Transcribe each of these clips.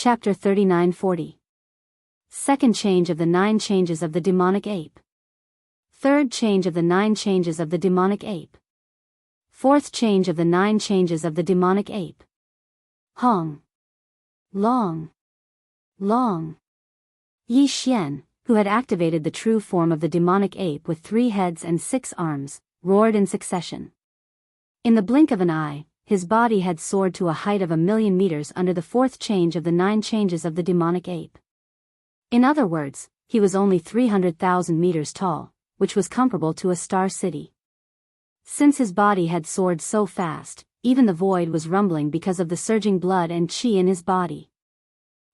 Chapter 39-40. Second change of the 9 changes of the demonic ape. Third change of the 9 changes of the demonic ape. Fourth change of the 9 changes of the demonic ape. Hong. Long. Long. Yi Xian, who had activated the true form of the demonic ape with 3 heads and 6 arms, roared in succession. In the blink of an eye, his body had soared to a height of 1,000,000 meters under the 4th change of the 9 changes of the demonic ape. In other words, he was only 300,000 meters tall, which was comparable to a star city. Since his body had soared so fast, even the void was rumbling because of the surging blood and chi in his body.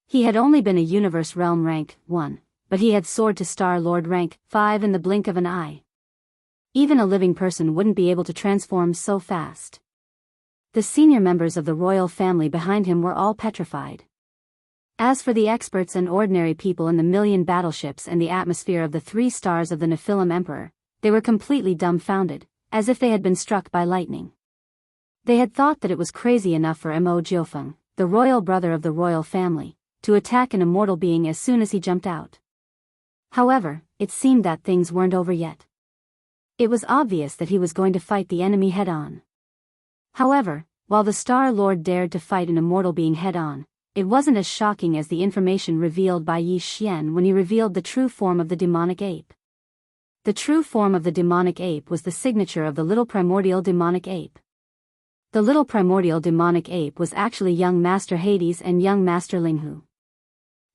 He had only been a universe realm rank 1, but he had soared to Star Lord rank 5 in the blink of an eye. Even a living person wouldn't be able to transform so fast. The senior members of the royal family behind him were all petrified. As for the experts and ordinary people in the 1,000,000 battleships and the atmosphere of the 3 stars of the Nephilim Emperor, they were completely dumbfounded, as if they had been struck by lightning. They had thought that it was crazy enough for Mo Jiufeng, the royal brother of the royal family, to attack an immortal being as soon as he jumped out. However, it seemed that things weren't over yet. It was obvious that he was going to fight the enemy head-on. However, while the Star Lord dared to fight an immortal being head-on, it wasn't as shocking as the information revealed by Yi Xian when he revealed the true form of the demonic ape. The true form of the demonic ape was the signature of the little primordial demonic ape. The little primordial demonic ape was actually young Master Hades and young Master Linghu.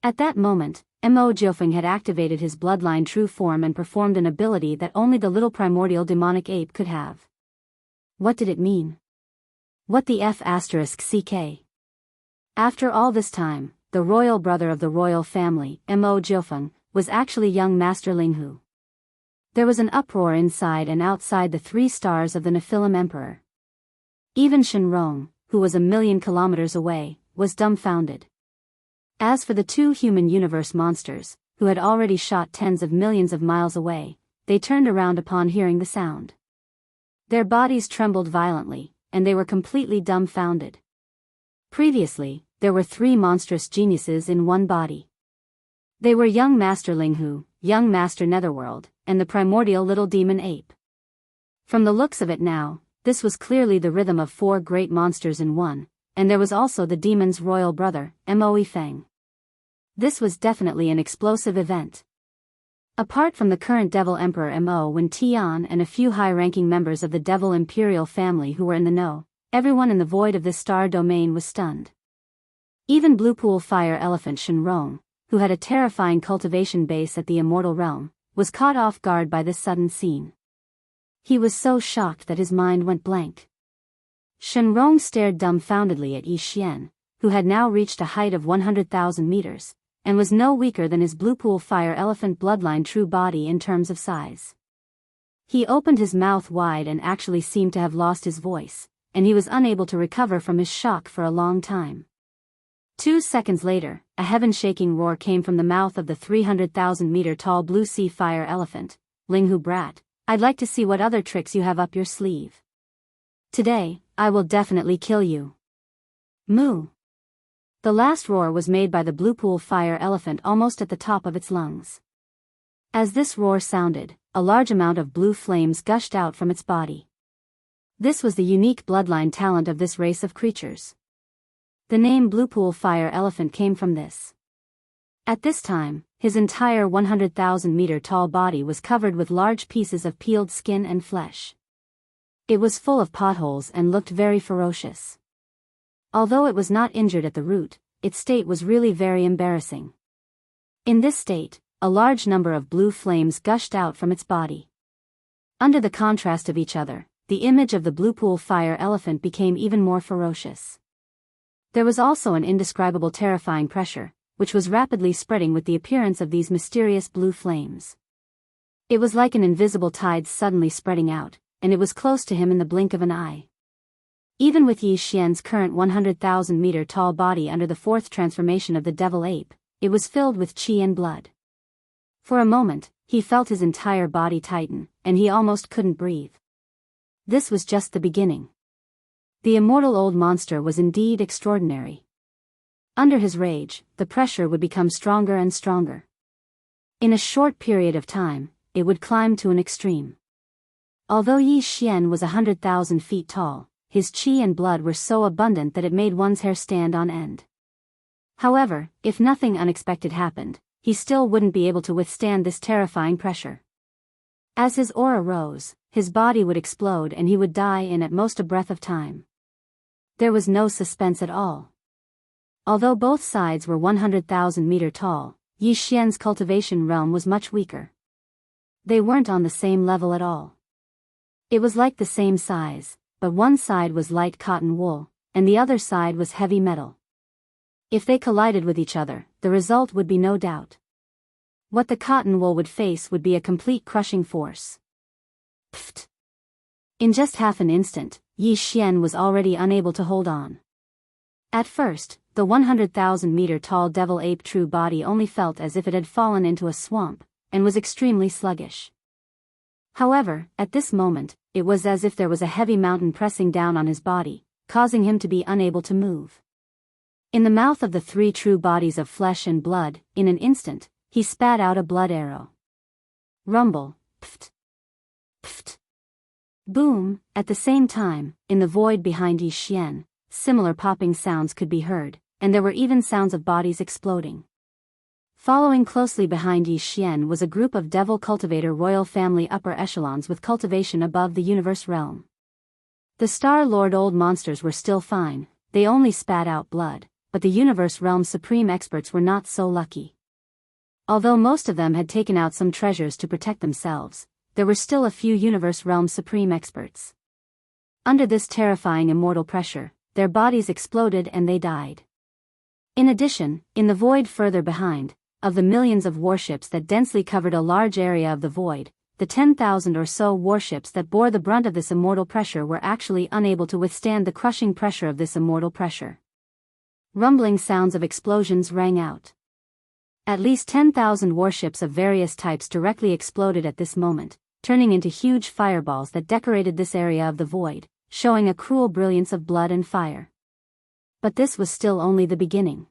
At that moment, Mo Jiufeng had activated his bloodline true form and performed an ability that only the little primordial demonic ape could have. What did it mean? What the F***ck? After all this time, the royal brother of the royal family, Mo Jiufeng, was actually young Master Linghu. There was an uproar inside and outside the 3 stars of the Nephilim Emperor. Even Shenrong, who was 1,000,000 kilometers away, was dumbfounded. As for the 2 human universe monsters, who had already shot tens of millions of miles away, they turned around upon hearing the sound. Their bodies trembled violently, and they were completely dumbfounded. Previously, there were 3 monstrous geniuses in one body. They were young Master Linghu, young Master Netherworld, and the primordial little demon ape. From the looks of it now, this was clearly the rhythm of 4 great monsters in one, and there was also the demon's royal brother, Mo Yifeng. This was definitely an explosive event. Apart from the current Devil Emperor Mo Wen Tian and a few high-ranking members of the Devil Imperial family who were in the know, everyone in the void of this star domain was stunned. Even Blue Pool Fire Elephant Shenrong, who had a terrifying cultivation base at the Immortal Realm, was caught off guard by this sudden scene. He was so shocked that his mind went blank. Shenrong stared dumbfoundedly at Yi Xian, who had now reached a height of 100,000 meters, and was no weaker than his Blue Pool Fire Elephant bloodline true body in terms of size. He opened his mouth wide and actually seemed to have lost his voice, and he was unable to recover from his shock for a long time. 2 seconds later, a heaven-shaking roar came from the mouth of the 300,000-meter-tall Blue Sea Fire Elephant. Linghu brat, I'd like to see what other tricks you have up your sleeve. Today, I will definitely kill you. Moo. The last roar was made by the Blue Pool Fire Elephant almost at the top of its lungs. As this roar sounded, a large amount of blue flames gushed out from its body. This was the unique bloodline talent of this race of creatures. The name Blue Pool Fire Elephant came from this. At this time, his entire 100,000-meter-tall body was covered with large pieces of peeled skin and flesh. It was full of potholes and looked very ferocious. Although it was not injured at the root, its state was really very embarrassing. In this state, a large number of blue flames gushed out from its body. Under the contrast of each other, the image of the Blue Pool Fire Elephant became even more ferocious. There was also an indescribable terrifying pressure, which was rapidly spreading with the appearance of these mysterious blue flames. It was like an invisible tide suddenly spreading out, and it was close to him in the blink of an eye. Even with Yi Xian's current 100,000-meter-tall body under the 4th transformation of the Devil Ape, it was filled with chi and blood. For a moment, he felt his entire body tighten, and he almost couldn't breathe. This was just the beginning. The immortal old monster was indeed extraordinary. Under his rage, the pressure would become stronger and stronger. In a short period of time, it would climb to an extreme. Although Yi Xian was 100,000 feet tall, his qi and blood were so abundant that it made one's hair stand on end. However, if nothing unexpected happened, he still wouldn't be able to withstand this terrifying pressure. As his aura rose, his body would explode and he would die in at most a breath of time. There was no suspense at all. Although both sides were 100,000 meter tall, Yi Xian's cultivation realm was much weaker. They weren't on the same level at all. It was like the same size, but one side was light cotton wool, and the other side was heavy metal. If they collided with each other, the result would be no doubt. What the cotton wool would face would be a complete crushing force. Pfft! In just half an instant, Yi Xian was already unable to hold on. At first, the 100,000 meter tall devil ape true body only felt as if it had fallen into a swamp, and was extremely sluggish. However, at this moment, it was as if there was a heavy mountain pressing down on his body, causing him to be unable to move. In the mouth of the three true bodies of flesh and blood, in an instant, he spat out a blood arrow. Rumble, pft, pft, boom. At the same time, in the void behind Yi Xian, similar popping sounds could be heard, and there were even sounds of bodies exploding. Following closely behind Yi Xian was a group of devil cultivator royal family upper echelons with cultivation above the universe realm. The Star Lord old monsters were still fine, they only spat out blood, but the universe realm supreme experts were not so lucky. Although most of them had taken out some treasures to protect themselves, there were still a few universe realm supreme experts. Under this terrifying immortal pressure, their bodies exploded and they died. In addition, in the void further behind, of the millions of warships that densely covered a large area of the void, the 10,000 or so warships that bore the brunt of this immortal pressure were actually unable to withstand the crushing pressure of this immortal pressure. Rumbling sounds of explosions rang out. At least 10,000 warships of various types directly exploded at this moment, turning into huge fireballs that decorated this area of the void, showing a cruel brilliance of blood and fire. But this was still only the beginning.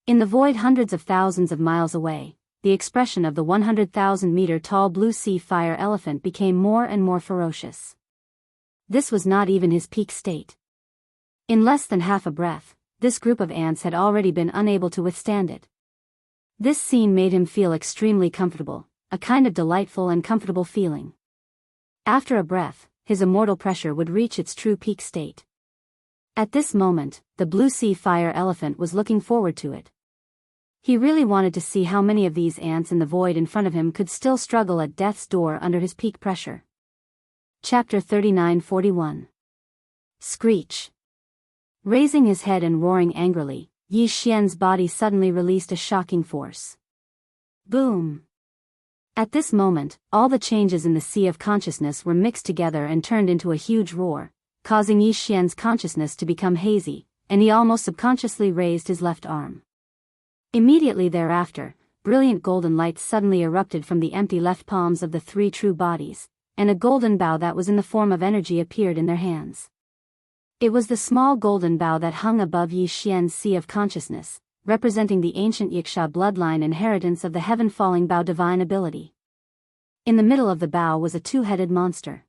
In the void hundreds of thousands of miles away, the expression of the 100,000 meter tall blue sea fire elephant became more and more ferocious. This was not even his peak state. In less than half a breath, this group of ants had already been unable to withstand it. This scene made him feel extremely comfortable, a kind of delightful and comfortable feeling. After a breath, his immortal pressure would reach its true peak state. At this moment, the blue sea fire elephant was looking forward to it. He really wanted to see how many of these ants in the void in front of him could still struggle at death's door under his peak pressure. Chapter 39-41. Screech. Raising his head and roaring angrily, Yi Xian's body suddenly released a shocking force. Boom! At this moment, all the changes in the sea of consciousness were mixed together and turned into a huge roar, causing Yi Xian's consciousness to become hazy, and he almost subconsciously raised his left arm. Immediately thereafter, brilliant golden lights suddenly erupted from the empty left palms of the three true bodies, and a golden bow that was in the form of energy appeared in their hands. It was the small golden bow that hung above Yi Xian's sea of consciousness, representing the ancient Wuxia bloodline inheritance of the heaven-falling bow divine ability. In the middle of the bow was a two-headed monster.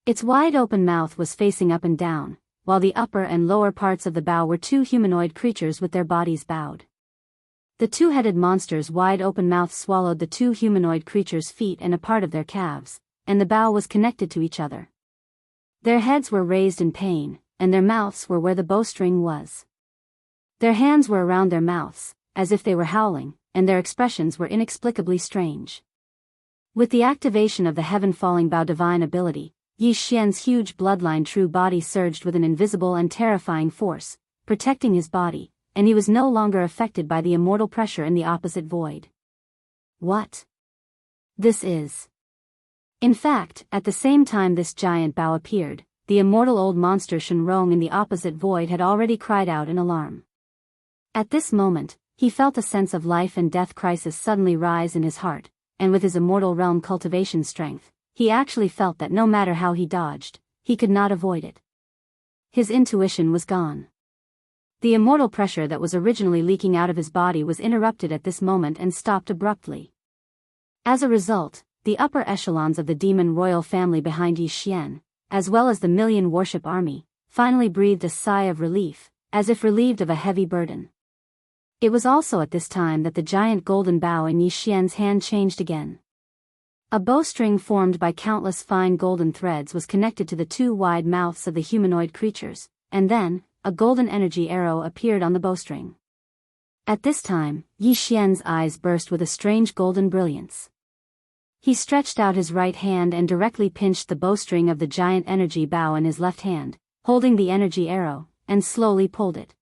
Its wide-open mouth was facing up and down, while the upper and lower parts of the bow were two humanoid creatures with their bodies bowed. The two-headed monster's wide-open mouth swallowed the two humanoid creatures' feet and a part of their calves, and the bow was connected to each other. Their heads were raised in pain, and their mouths were where the bowstring was. Their hands were around their mouths, as if they were howling, and their expressions were inexplicably strange. With the activation of the heaven-falling bow divine ability, Yi Xian's huge bloodline true body surged with an invisible and terrifying force, protecting his body, and he was no longer affected by the immortal pressure in the opposite void. What? This is. In fact, at the same time this giant bow appeared, the immortal old monster Shenrong in the opposite void had already cried out in alarm. At this moment, he felt a sense of life and death crisis suddenly rise in his heart, and with his immortal realm cultivation strength, he actually felt that no matter how he dodged, he could not avoid it. His intuition was gone. The immortal pressure that was originally leaking out of his body was interrupted at this moment and stopped abruptly. As a result, the upper echelons of the demon royal family behind Yi Xian, as well as the million warship army, finally breathed a sigh of relief, as if relieved of a heavy burden. It was also at this time that the giant golden bow in Yi Xian's hand changed again. A bowstring formed by countless fine golden threads was connected to the two wide mouths of the humanoid creatures, and then, a golden energy arrow appeared on the bowstring. At this time, Yi Xian's eyes burst with a strange golden brilliance. He stretched out his right hand and directly pinched the bowstring of the giant energy bow in his left hand, holding the energy arrow, and slowly pulled it.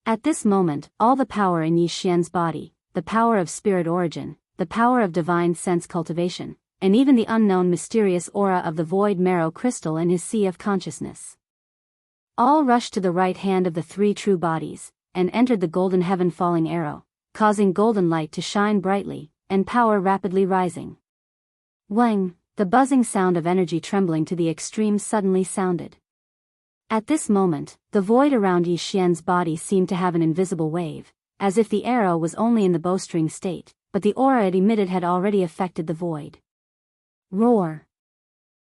At this moment, all the power in Yi Xian's body, the power of spirit origin, the power of divine sense cultivation, and even the unknown mysterious aura of the void marrow crystal in his sea of consciousness, all rushed to the right hand of the three true bodies, and entered the golden heaven falling arrow, causing golden light to shine brightly, and power rapidly rising. Wang, the buzzing sound of energy trembling to the extreme suddenly sounded. At this moment, the void around Yi Xian's body seemed to have an invisible wave, as if the arrow was only in the bowstring state, but the aura it emitted had already affected the void. Roar!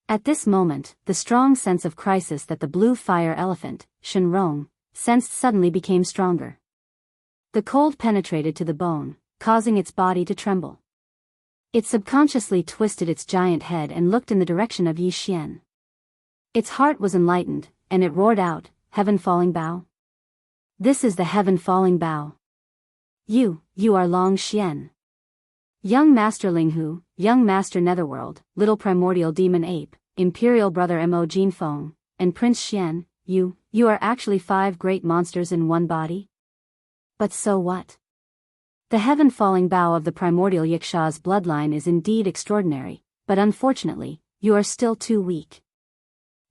At this moment, the strong sense of crisis that the blue fire elephant, Shenrong, sensed suddenly became stronger. The cold penetrated to the bone, causing its body to tremble. It subconsciously twisted its giant head and looked in the direction of Yi Xian. Its heart was enlightened, and it roared out, "Heaven falling bow? This is the heaven falling bow. You are Long Xian. Young Master Linghu, Young Master Netherworld, Little Primordial Demon Ape, Imperial Brother Mo Jinfeng, and Prince Xian, you are actually 5 great monsters in one body? But so what? The heaven falling bow of the primordial Yixia's bloodline is indeed extraordinary, but unfortunately, you are still too weak.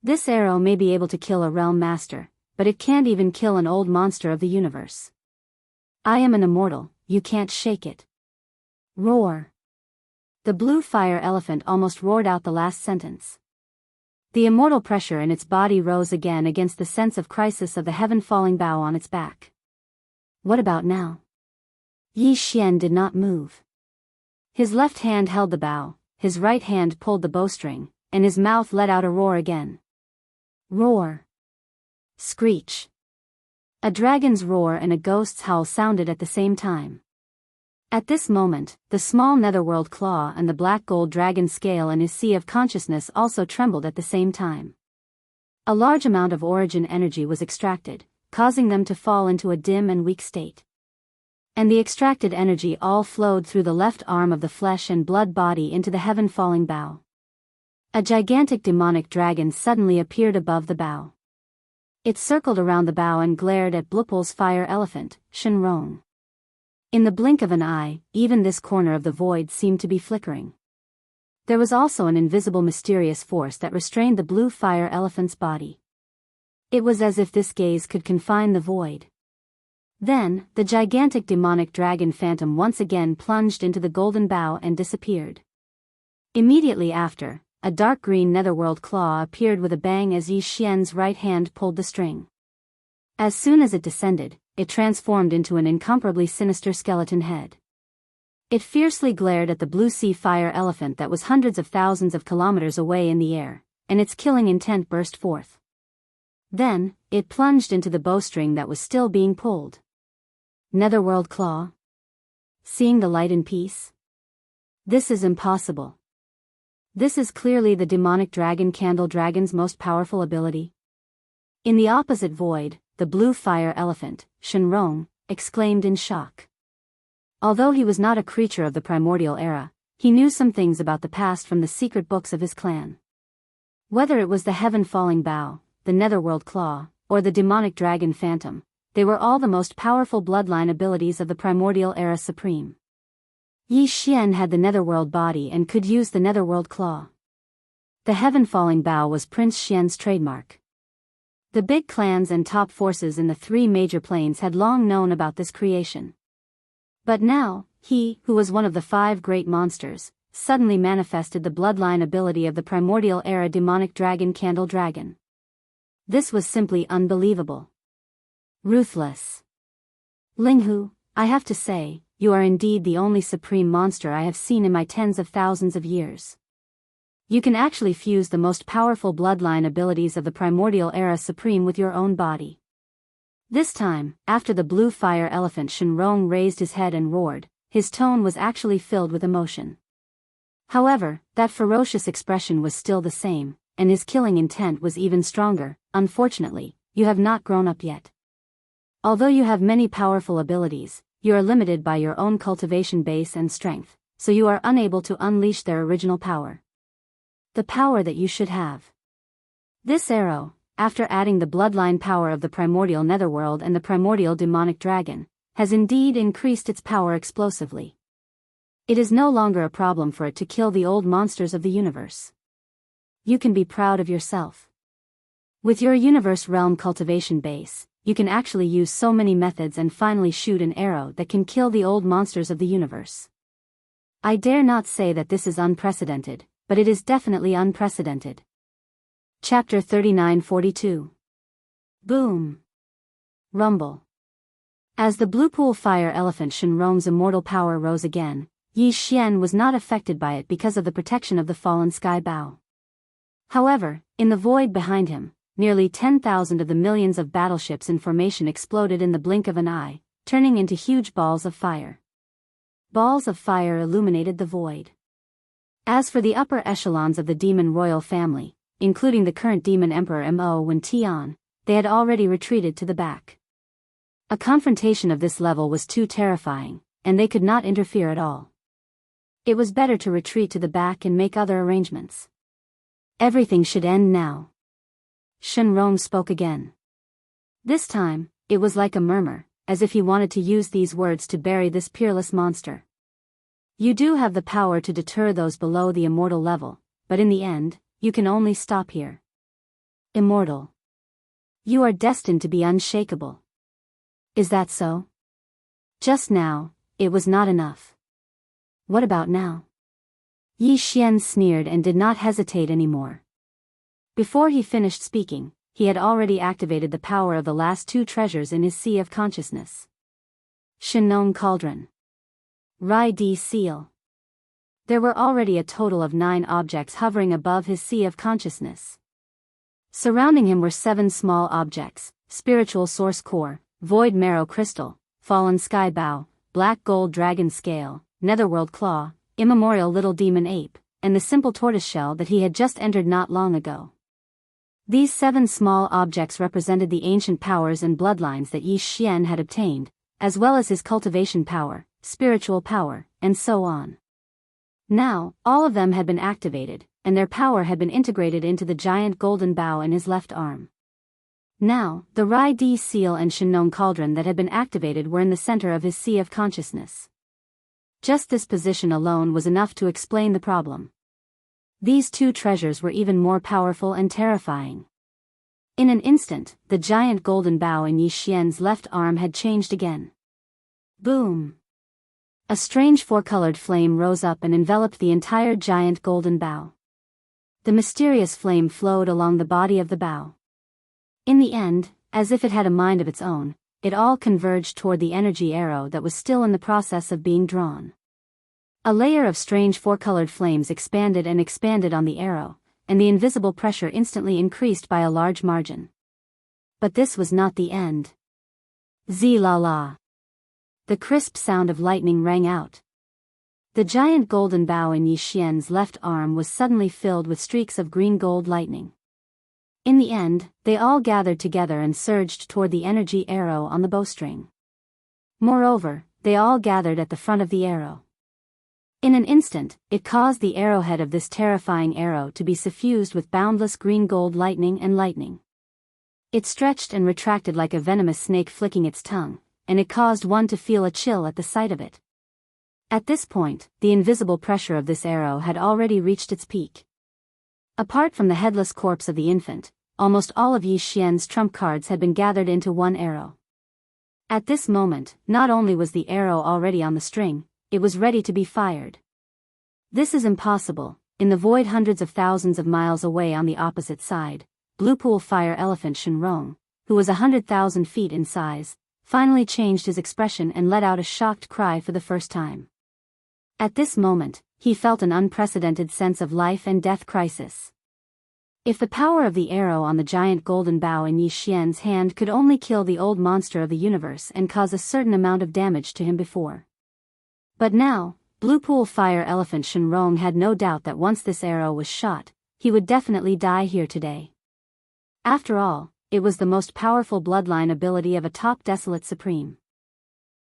This arrow may be able to kill a realm master, but it can't even kill an old monster of the universe. I am an immortal, you can't shake it." Roar! The blue fire elephant almost roared out the last sentence. The immortal pressure in its body rose again against the sense of crisis of the heaven-falling bow on its back. What about now? Yi Xian did not move. His left hand held the bow, his right hand pulled the bowstring, and his mouth let out a roar again. Roar! Screech! A dragon's roar and a ghost's howl sounded at the same time. At this moment, the small netherworld claw and the black gold dragon scale in his sea of consciousness also trembled at the same time. A large amount of origin energy was extracted, causing them to fall into a dim and weak state. And the extracted energy all flowed through the left arm of the flesh and blood body into the heaven-falling bow. A gigantic demonic dragon suddenly appeared above the bow. It circled around the bow and glared at Blupul's fire elephant, Shenrong. In the blink of an eye, even this corner of the void seemed to be flickering. There was also an invisible mysterious force that restrained the blue fire elephant's body. It was as if this gaze could confine the void. Then, the gigantic demonic dragon phantom once again plunged into the golden bow and disappeared. Immediately after, a dark green netherworld claw appeared with a bang as Yi Xian's right hand pulled the string. As soon as it descended, it transformed into an incomparably sinister skeleton head. It fiercely glared at the blue sea fire elephant that was hundreds of thousands of kilometers away in the air, and its killing intent burst forth. Then, it plunged into the bowstring that was still being pulled. Netherworld claw? Seeing the light in peace? This is impossible. This is clearly the demonic dragon candle dragon's most powerful ability. In the opposite void, the blue fire elephant, Shenrong, exclaimed in shock. Although he was not a creature of the primordial era, he knew some things about the past from the secret books of his clan. Whether it was the heaven-falling bow, the netherworld claw, or the demonic dragon phantom, they were all the most powerful bloodline abilities of the primordial era supreme. Yi Xian had the netherworld body and could use the netherworld claw. The heaven-falling bow was Prince Xian's trademark. The big clans and top forces in the 3 major planes had long known about this creation. But now, he, who was one of the 5 great monsters, suddenly manifested the bloodline ability of the primordial era demonic dragon candle dragon. This was simply unbelievable. Ruthless. Linghu, I have to say, you are indeed the only supreme monster I have seen in my tens of thousands of years. You can actually fuse the most powerful bloodline abilities of the primordial era supreme with your own body. This time, after the blue fire elephant Shenrong raised his head and roared, his tone was actually filled with emotion. However, that ferocious expression was still the same, and his killing intent was even stronger. Unfortunately, you have not grown up yet. Although you have many powerful abilities, you are limited by your own cultivation base and strength, so you are unable to unleash their original power. The power that you should have. This arrow, after adding the bloodline power of the primordial netherworld and the primordial demonic dragon, has indeed increased its power explosively. It is no longer a problem for it to kill the old monsters of the universe. You can be proud of yourself. With your universe realm cultivation base, you can actually use so many methods and finally shoot an arrow that can kill the old monsters of the universe. I dare not say that this is unprecedented, but it is definitely unprecedented. Chapter 39-42. Boom. Rumble. As the blue pool fire elephant Shenrong's immortal power rose again, Yi Xian was not affected by it because of the protection of the fallen sky bow. However, in the void behind him, nearly 10,000 of the millions of battleships in formation exploded in the blink of an eye, turning into huge balls of fire. Balls of fire illuminated the void. As for the upper echelons of the demon royal family, including the current demon emperor Mo Wen Tian, they had already retreated to the back. A confrontation of this level was too terrifying, and they could not interfere at all. It was better to retreat to the back and make other arrangements. Everything should end now. Shenrong spoke again. This time, it was like a murmur, as if he wanted to use these words to bury this peerless monster. You do have the power to deter those below the immortal level, but in the end, you can only stop here. Immortal. You are destined to be unshakable. Is that so? Just now, it was not enough. What about now? Yi Xian sneered and did not hesitate anymore. Before he finished speaking, he had already activated the power of the last two treasures in his sea of consciousness. Shenong Cauldron. Rai Di Seal. There were already a total of 9 objects hovering above his sea of consciousness. Surrounding him were 7 small objects: spiritual source core, void marrow crystal, fallen sky bow, black gold dragon scale, netherworld claw, immemorial little demon ape, and the simple tortoiseshell that he had just entered not long ago. These 7 small objects represented the ancient powers and bloodlines that Yi Xian had obtained, as well as his cultivation power, spiritual power, and so on. Now, all of them had been activated, and their power had been integrated into the giant golden bow in his left arm. Now, the Rai Di Seal and Shenong Cauldron that had been activated were in the center of his sea of consciousness. Just this position alone was enough to explain the problem. These 2 treasures were even more powerful and terrifying. In an instant, the giant golden bow in Yi Xian's left arm had changed again. Boom! A strange 4-colored flame rose up and enveloped the entire giant golden bow. The mysterious flame flowed along the body of the bow. In the end, as if it had a mind of its own, it all converged toward the energy arrow that was still in the process of being drawn. A layer of strange 4-colored flames expanded and expanded on the arrow, and the invisible pressure instantly increased by a large margin. But this was not the end. Zi-la-la. The crisp sound of lightning rang out. The giant golden bow in Yi Xian's left arm was suddenly filled with streaks of green gold lightning. In the end, they all gathered together and surged toward the energy arrow on the bowstring. Moreover, they all gathered at the front of the arrow. In an instant, it caused the arrowhead of this terrifying arrow to be suffused with boundless green gold lightning and lightning. It stretched and retracted like a venomous snake flicking its tongue, and it caused one to feel a chill at the sight of it. At this point, the invisible pressure of this arrow had already reached its peak. Apart from the headless corpse of the infant, almost all of Yi Xian's trump cards had been gathered into one arrow. At this moment, not only was the arrow already on the string, it was ready to be fired. This is impossible. In the void hundreds of thousands of miles away on the opposite side, Blue Pool Fire Elephant Shenrong, who was 100,000 feet in size, finally changed his expression and let out a shocked cry for the first time. At this moment, he felt an unprecedented sense of life and death crisis. If the power of the arrow on the giant golden bow in Yi Xian's hand could only kill the old monster of the universe and cause a certain amount of damage to him before. But now, Blue Pool Fire Elephant Shenrong had no doubt that once this arrow was shot, he would definitely die here today. After all, it was the most powerful bloodline ability of a top Desolate Supreme.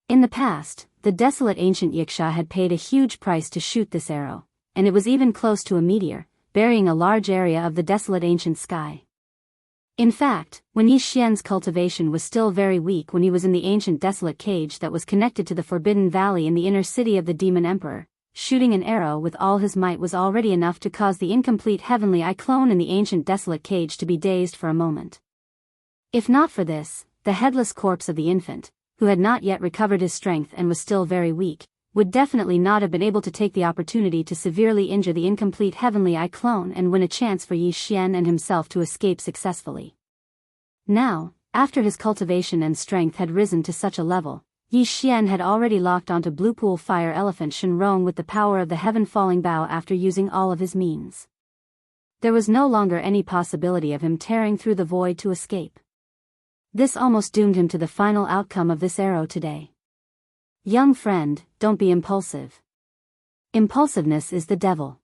In the past, the Desolate Ancient Yiksha had paid a huge price to shoot this arrow, and it was even close to a meteor, burying a large area of the desolate ancient sky. In fact, when Yi Xian's cultivation was still very weak when he was in the ancient desolate cage that was connected to the Forbidden Valley in the inner city of the Demon Emperor, shooting an arrow with all his might was already enough to cause the incomplete Heavenly Eye clone in the ancient desolate cage to be dazed for a moment. If not for this, the headless corpse of the infant, who had not yet recovered his strength and was still very weak, would definitely not have been able to take the opportunity to severely injure the incomplete Heavenly Eye clone and win a chance for Yi Xian and himself to escape successfully. Now, after his cultivation and strength had risen to such a level, Yi Xian had already locked onto Blue Pool Fire Elephant Shenrong with the power of the heaven-falling bow after using all of his means. There was no longer any possibility of him tearing through the void to escape. This almost doomed him to the final outcome of this arrow today. Young friend, don't be impulsive. Impulsiveness is the devil.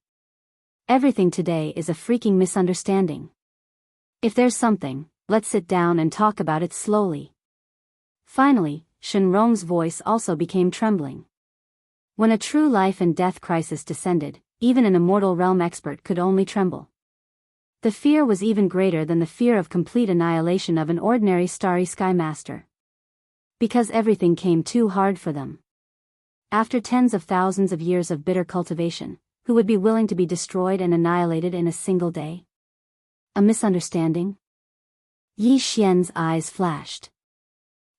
Everything today is a freaking misunderstanding. If there's something, let's sit down and talk about it slowly. Finally, Shenrong's voice also became trembling. When a true life and death crisis descended, even an immortal realm expert could only tremble. The fear was even greater than the fear of complete annihilation of an ordinary starry sky master. Because everything came too hard for them. After tens of thousands of years of bitter cultivation, who would be willing to be destroyed and annihilated in a single day? A misunderstanding? Yi Xian's eyes flashed.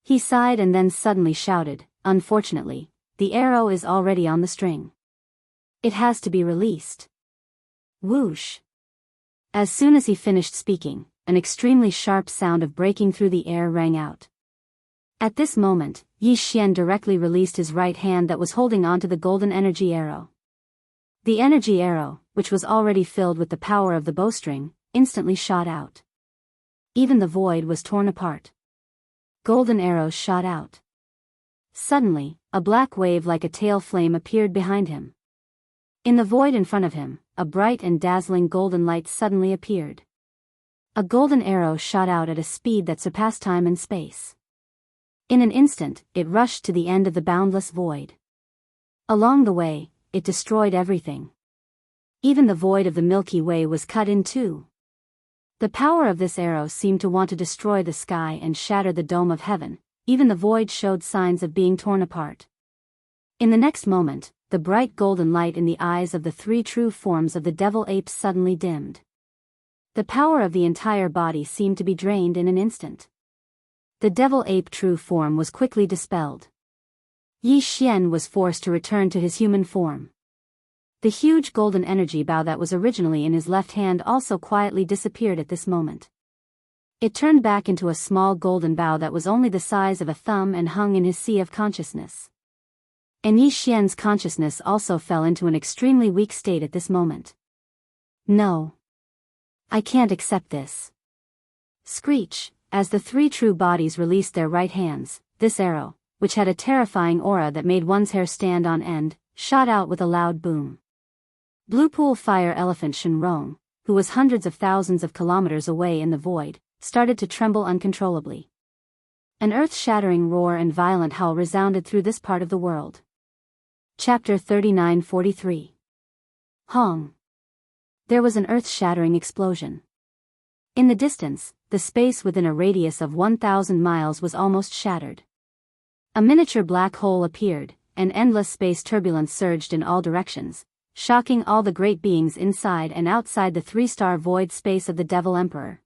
He sighed and then suddenly shouted, "Unfortunately, the arrow is already on the string. It has to be released." Whoosh! As soon as he finished speaking, an extremely sharp sound of breaking through the air rang out. At this moment, Yi Xian directly released his right hand that was holding onto the golden energy arrow. The energy arrow, which was already filled with the power of the bowstring, instantly shot out. Even the void was torn apart. Golden arrows shot out. Suddenly, a black wave like a tail flame appeared behind him. In the void in front of him, a bright and dazzling golden light suddenly appeared. A golden arrow shot out at a speed that surpassed time and space. In an instant, it rushed to the end of the boundless void. Along the way, it destroyed everything. Even the void of the Milky Way was cut in two. The power of this arrow seemed to want to destroy the sky and shatter the dome of heaven. Even the void showed signs of being torn apart. In the next moment, the bright golden light in the eyes of the three true forms of the devil apes suddenly dimmed. The power of the entire body seemed to be drained in an instant. The devil ape true form was quickly dispelled. Yi Xian was forced to return to his human form. The huge golden energy bow that was originally in his left hand also quietly disappeared at this moment. It turned back into a small golden bow that was only the size of a thumb and hung in his sea of consciousness. And Yi Xian's consciousness also fell into an extremely weak state at this moment. No. I can't accept this. Screech. As the three true bodies released their right hands, this arrow, which had a terrifying aura that made one's hair stand on end, shot out with a loud boom. Blue Pool Fire Elephant Shenrong, who was hundreds of thousands of kilometers away in the void, started to tremble uncontrollably. An earth-shattering roar and violent howl resounded through this part of the world. Chapter 3943. Hong. There was an earth-shattering explosion. In the distance, the space within a radius of 1,000 miles was almost shattered. A miniature black hole appeared, and endless space turbulence surged in all directions, shocking all the great beings inside and outside the three-star void space of the Devil Emperor.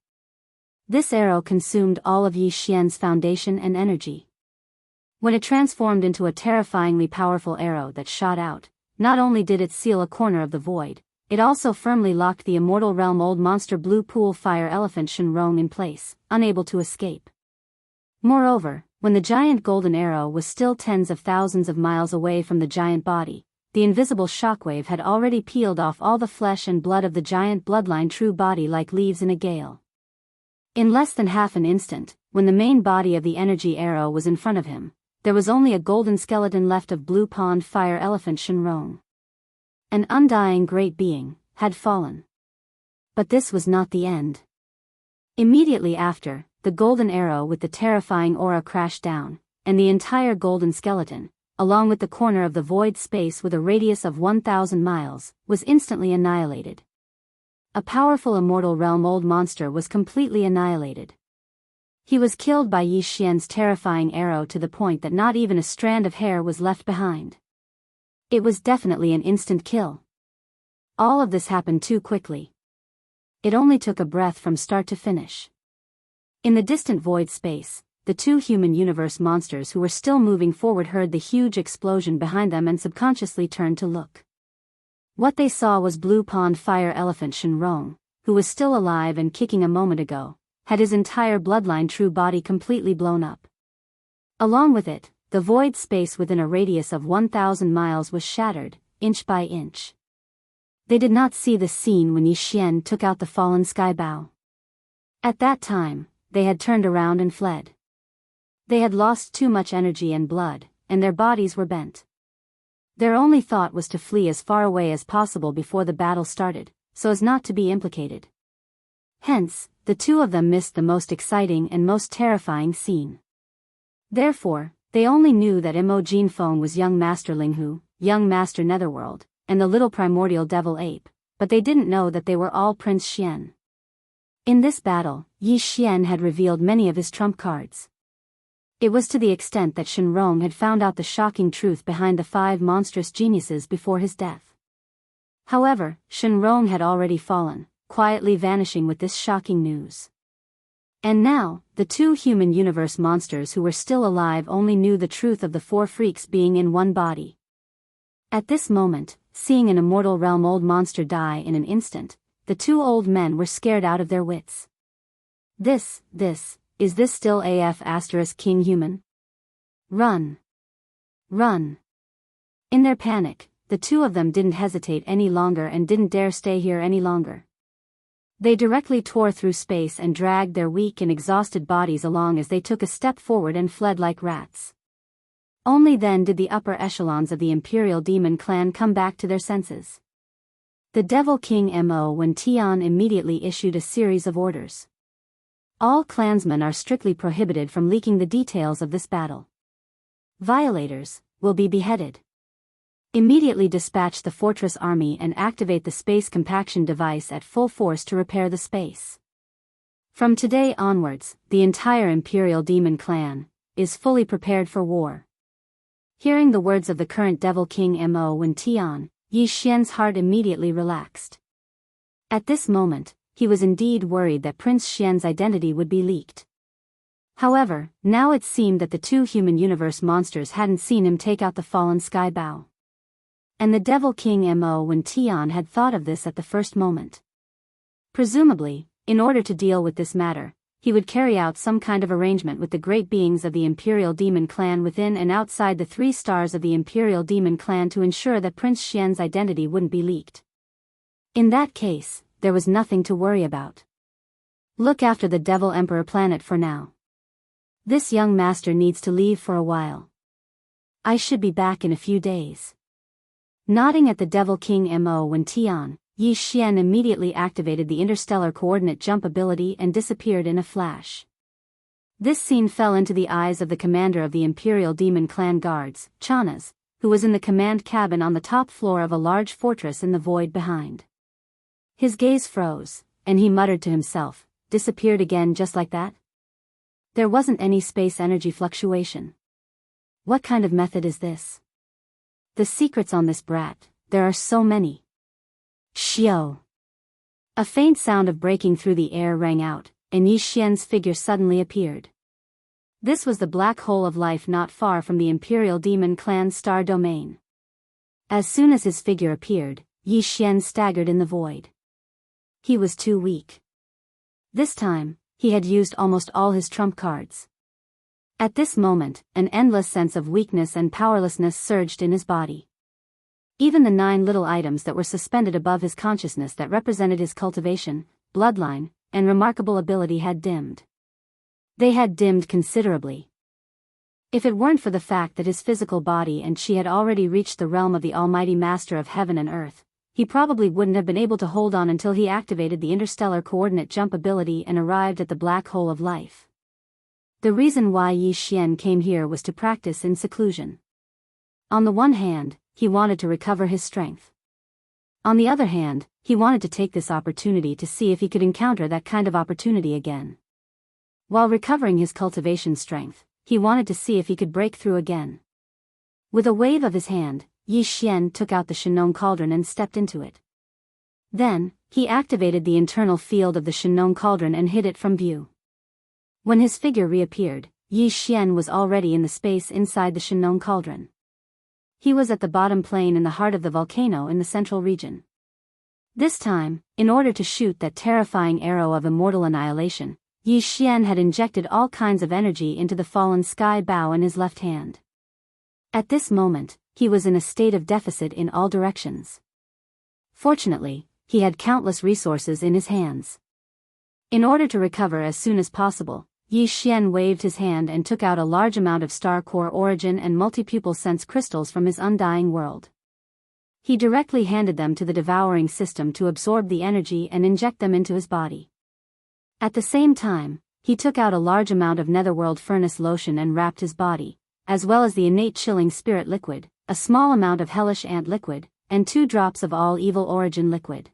This arrow consumed all of Yi Xian's foundation and energy. When it transformed into a terrifyingly powerful arrow that shot out, not only did it seal a corner of the void, it also firmly locked the immortal realm old monster Blue Pool Fire Elephant Shenrong in place, unable to escape. Moreover, when the giant golden arrow was still tens of thousands of miles away from the giant body, the invisible shockwave had already peeled off all the flesh and blood of the giant bloodline true body like leaves in a gale. In less than half an instant, when the main body of the energy arrow was in front of him, there was only a golden skeleton left of Blue Pond Fire Elephant Shenrong. An undying great being had fallen. But this was not the end. Immediately after, the golden arrow with the terrifying aura crashed down, and the entire golden skeleton, along with the corner of the void space with a radius of 1,000 miles, was instantly annihilated. A powerful immortal realm old monster was completely annihilated. He was killed by Yi Xian's terrifying arrow to the point that not even a strand of hair was left behind. It was definitely an instant kill. All of this happened too quickly. It only took a breath from start to finish. In the distant void space, the two human universe monsters who were still moving forward heard the huge explosion behind them and subconsciously turned to look. What they saw was Blue Pond Fire Elephant Shenrong, who was still alive and kicking a moment ago, had his entire bloodline true body completely blown up. Along with it, the void space within a radius of 1,000 miles was shattered, inch by inch. They did not see the scene when Yi Xian took out the fallen skybow. At that time, they had turned around and fled. They had lost too much energy and blood, and their bodies were bent. Their only thought was to flee as far away as possible before the battle started, so as not to be implicated. Hence, the two of them missed the most exciting and most terrifying scene. Therefore, they only knew that Mo Jinfeng was young Master Linghu, young Master Netherworld, and the little primordial devil ape, but they didn't know that they were all Prince Xian. In this battle, Yi Xian had revealed many of his trump cards. It was to the extent that Shenrong had found out the shocking truth behind the 5 monstrous geniuses before his death. However, Shenrong had already fallen, quietly vanishing with this shocking news. And now, the 2 human universe monsters who were still alive only knew the truth of the 4 freaks being in one body. At this moment, seeing an immortal realm old monster die in an instant, the 2 old men were scared out of their wits. Is this still AF * King Human? Run! Run! In their panic, the 2 of them didn't hesitate any longer and didn't dare stay here any longer. They directly tore through space and dragged their weak and exhausted bodies along as they took a step forward and fled like rats. Only then did the upper echelons of the Imperial Demon Clan come back to their senses. The Devil King Mo Wen Tian immediately issued a series of orders. All clansmen are strictly prohibited from leaking the details of this battle. Violators will be beheaded. Immediately dispatch the fortress army and activate the space compaction device at full force to repair the space. From today onwards, the entire Imperial Demon Clan is fully prepared for war. Hearing the words of the current Devil King Mo Wen Tian, Yi Xian's heart immediately relaxed. At this moment, he was indeed worried that Prince Xian's identity would be leaked. However, now it seemed that the 2 human universe monsters hadn't seen him take out the fallen skybow. And the Devil King Mo Wen Tian had thought of this at the first moment. Presumably, in order to deal with this matter, he would carry out some kind of arrangement with the great beings of the Imperial Demon Clan within and outside the 3 stars of the Imperial Demon Clan to ensure that Prince Xian's identity wouldn't be leaked. In that case, there was nothing to worry about. Look after the Devil Emperor planet for now. This young master needs to leave for a while. I should be back in a few days. Nodding at the Devil King Mo Wen Tian, Yi Xian immediately activated the interstellar coordinate jump ability and disappeared in a flash. This scene fell into the eyes of the commander of the Imperial Demon Clan guards, Chanas, who was in the command cabin on the top floor of a large fortress in the void behind. His gaze froze, and he muttered to himself, disappeared again just like that? There wasn't any space energy fluctuation. What kind of method is this? The secrets on this brat, there are so many. Xiao! A faint sound of breaking through the air rang out, and Yi Xian's figure suddenly appeared. This was the black hole of life not far from the Imperial Demon Clan's star domain. As soon as his figure appeared, Yi Xian staggered in the void. He was too weak. This time, he had used almost all his trump cards. At this moment, an endless sense of weakness and powerlessness surged in his body. Even the 9 little items that were suspended above his consciousness that represented his cultivation, bloodline, and remarkable ability had dimmed. They had dimmed considerably. If it weren't for the fact that his physical body and chi had already reached the realm of the Almighty Master of Heaven and Earth, he probably wouldn't have been able to hold on until he activated the interstellar coordinate jump ability and arrived at the black hole of life. The reason why Yi Xian came here was to practice in seclusion. On the one hand, he wanted to recover his strength. On the other hand, he wanted to take this opportunity to see if he could encounter that kind of opportunity again. While recovering his cultivation strength, he wanted to see if he could break through again. With a wave of his hand, Yi Xian took out the Shenong cauldron and stepped into it. Then, he activated the internal field of the Shenong cauldron and hid it from view. When his figure reappeared, Yi Xian was already in the space inside the Shenong cauldron. He was at the bottom plane in the heart of the volcano in the central region. This time, in order to shoot that terrifying arrow of immortal annihilation, Yi Xian had injected all kinds of energy into the fallen sky bow in his left hand. At this moment, he was in a state of deficit in all directions. Fortunately, he had countless resources in his hands. In order to recover as soon as possible, Yi Xian waved his hand and took out a large amount of star core origin and multipupil sense crystals from his undying world. He directly handed them to the devouring system to absorb the energy and inject them into his body. At the same time, he took out a large amount of netherworld furnace lotion and wrapped his body, as well as the innate chilling spirit liquid, a small amount of hellish ant liquid, and 2 drops of all evil origin liquid.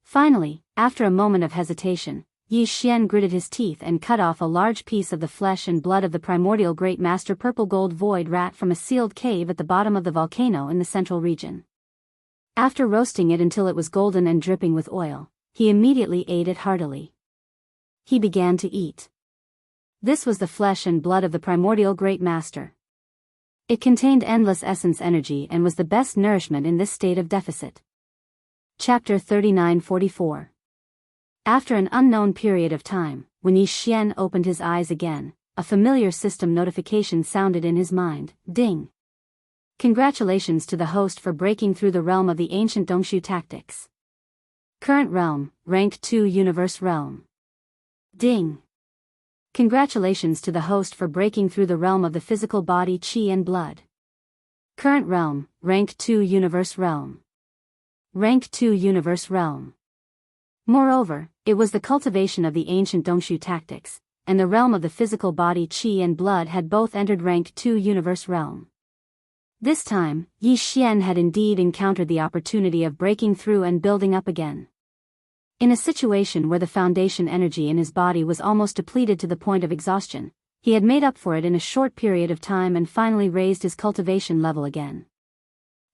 Finally, after a moment of hesitation, Yi Xian gritted his teeth and cut off a large piece of the flesh and blood of the primordial Great Master Purple Gold Void Rat from a sealed cave at the bottom of the volcano in the central region. After roasting it until it was golden and dripping with oil, he immediately ate it heartily. He began to eat. This was the flesh and blood of the primordial Great Master. It contained endless essence energy and was the best nourishment in this state of deficit. Chapter 39-44. After an unknown period of time, when Yi Xian opened his eyes again, a familiar system notification sounded in his mind. Ding! Congratulations to the host for breaking through the realm of the ancient Dongshu tactics. Current realm, Rank 2 Universe Realm. Ding! Congratulations to the host for breaking through the realm of the physical body, chi and blood. Current realm, Rank 2 Universe Realm. Rank 2 Universe Realm. Moreover, it was the cultivation of the ancient Dongshu tactics, and the realm of the physical body, chi and blood had both entered Rank 2 Universe Realm. This time, Yi Xian had indeed encountered the opportunity of breaking through and building up again. In a situation where the foundation energy in his body was almost depleted to the point of exhaustion, he had made up for it in a short period of time and finally raised his cultivation level again.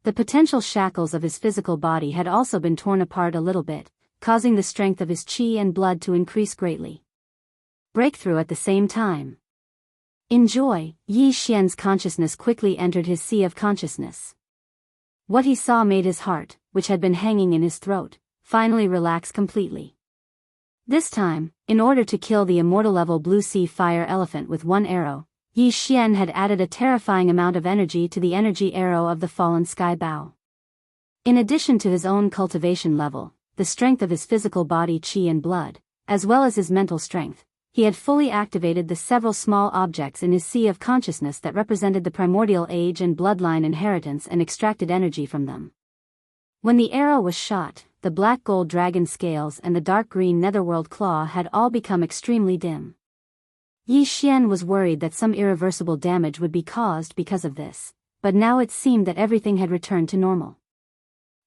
The potential shackles of his physical body had also been torn apart a little bit, causing the strength of his chi and blood to increase greatly. Breakthrough at the same time. In joy, Yi Xian's consciousness quickly entered his sea of consciousness. What he saw made his heart, which had been hanging in his throat, finally relax completely. This time, in order to kill the immortal level blue sea fire elephant with 1 arrow, Yi Xian had added a terrifying amount of energy to the energy arrow of the fallen sky bow. In addition to his own cultivation level, the strength of his physical body, chi and blood, as well as his mental strength, he had fully activated the several small objects in his sea of consciousness that represented the primordial age and bloodline inheritance and extracted energy from them. When the arrow was shot, the black gold dragon scales and the dark green netherworld claw had all become extremely dim. Yi Xian was worried that some irreversible damage would be caused because of this, but now it seemed that everything had returned to normal.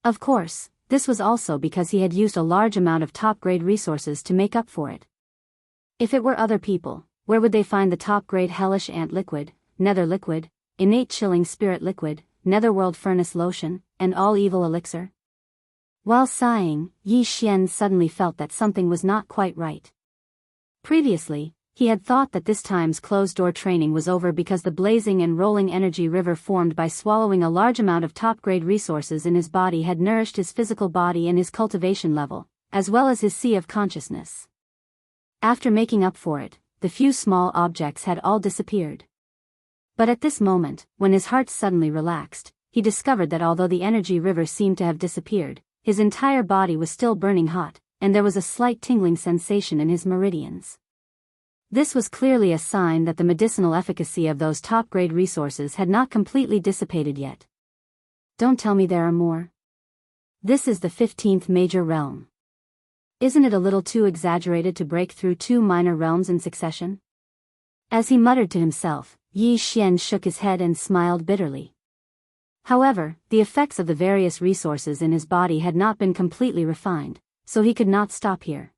Of course, this was also because he had used a large amount of top-grade resources to make up for it. If it were other people, where would they find the top-grade hellish ant liquid, nether liquid, innate chilling spirit liquid, netherworld furnace lotion, and all evil elixir? While sighing, Yi Xian suddenly felt that something was not quite right. Previously, he had thought that this time's closed-door training was over because the blazing and rolling energy river formed by swallowing a large amount of top-grade resources in his body had nourished his physical body and his cultivation level, as well as his sea of consciousness. After making up for it, the few small objects had all disappeared. But at this moment, when his heart suddenly relaxed, he discovered that although the energy river seemed to have disappeared, his entire body was still burning hot, and there was a slight tingling sensation in his meridians. This was clearly a sign that the medicinal efficacy of those top-grade resources had not completely dissipated yet. Don't tell me there are more. This is the 15th major realm. Isn't it a little too exaggerated to break through 2 minor realms in succession? As he muttered to himself, Yi Xian shook his head and smiled bitterly. However, the effects of the various resources in his body had not been completely refined, so he could not stop here.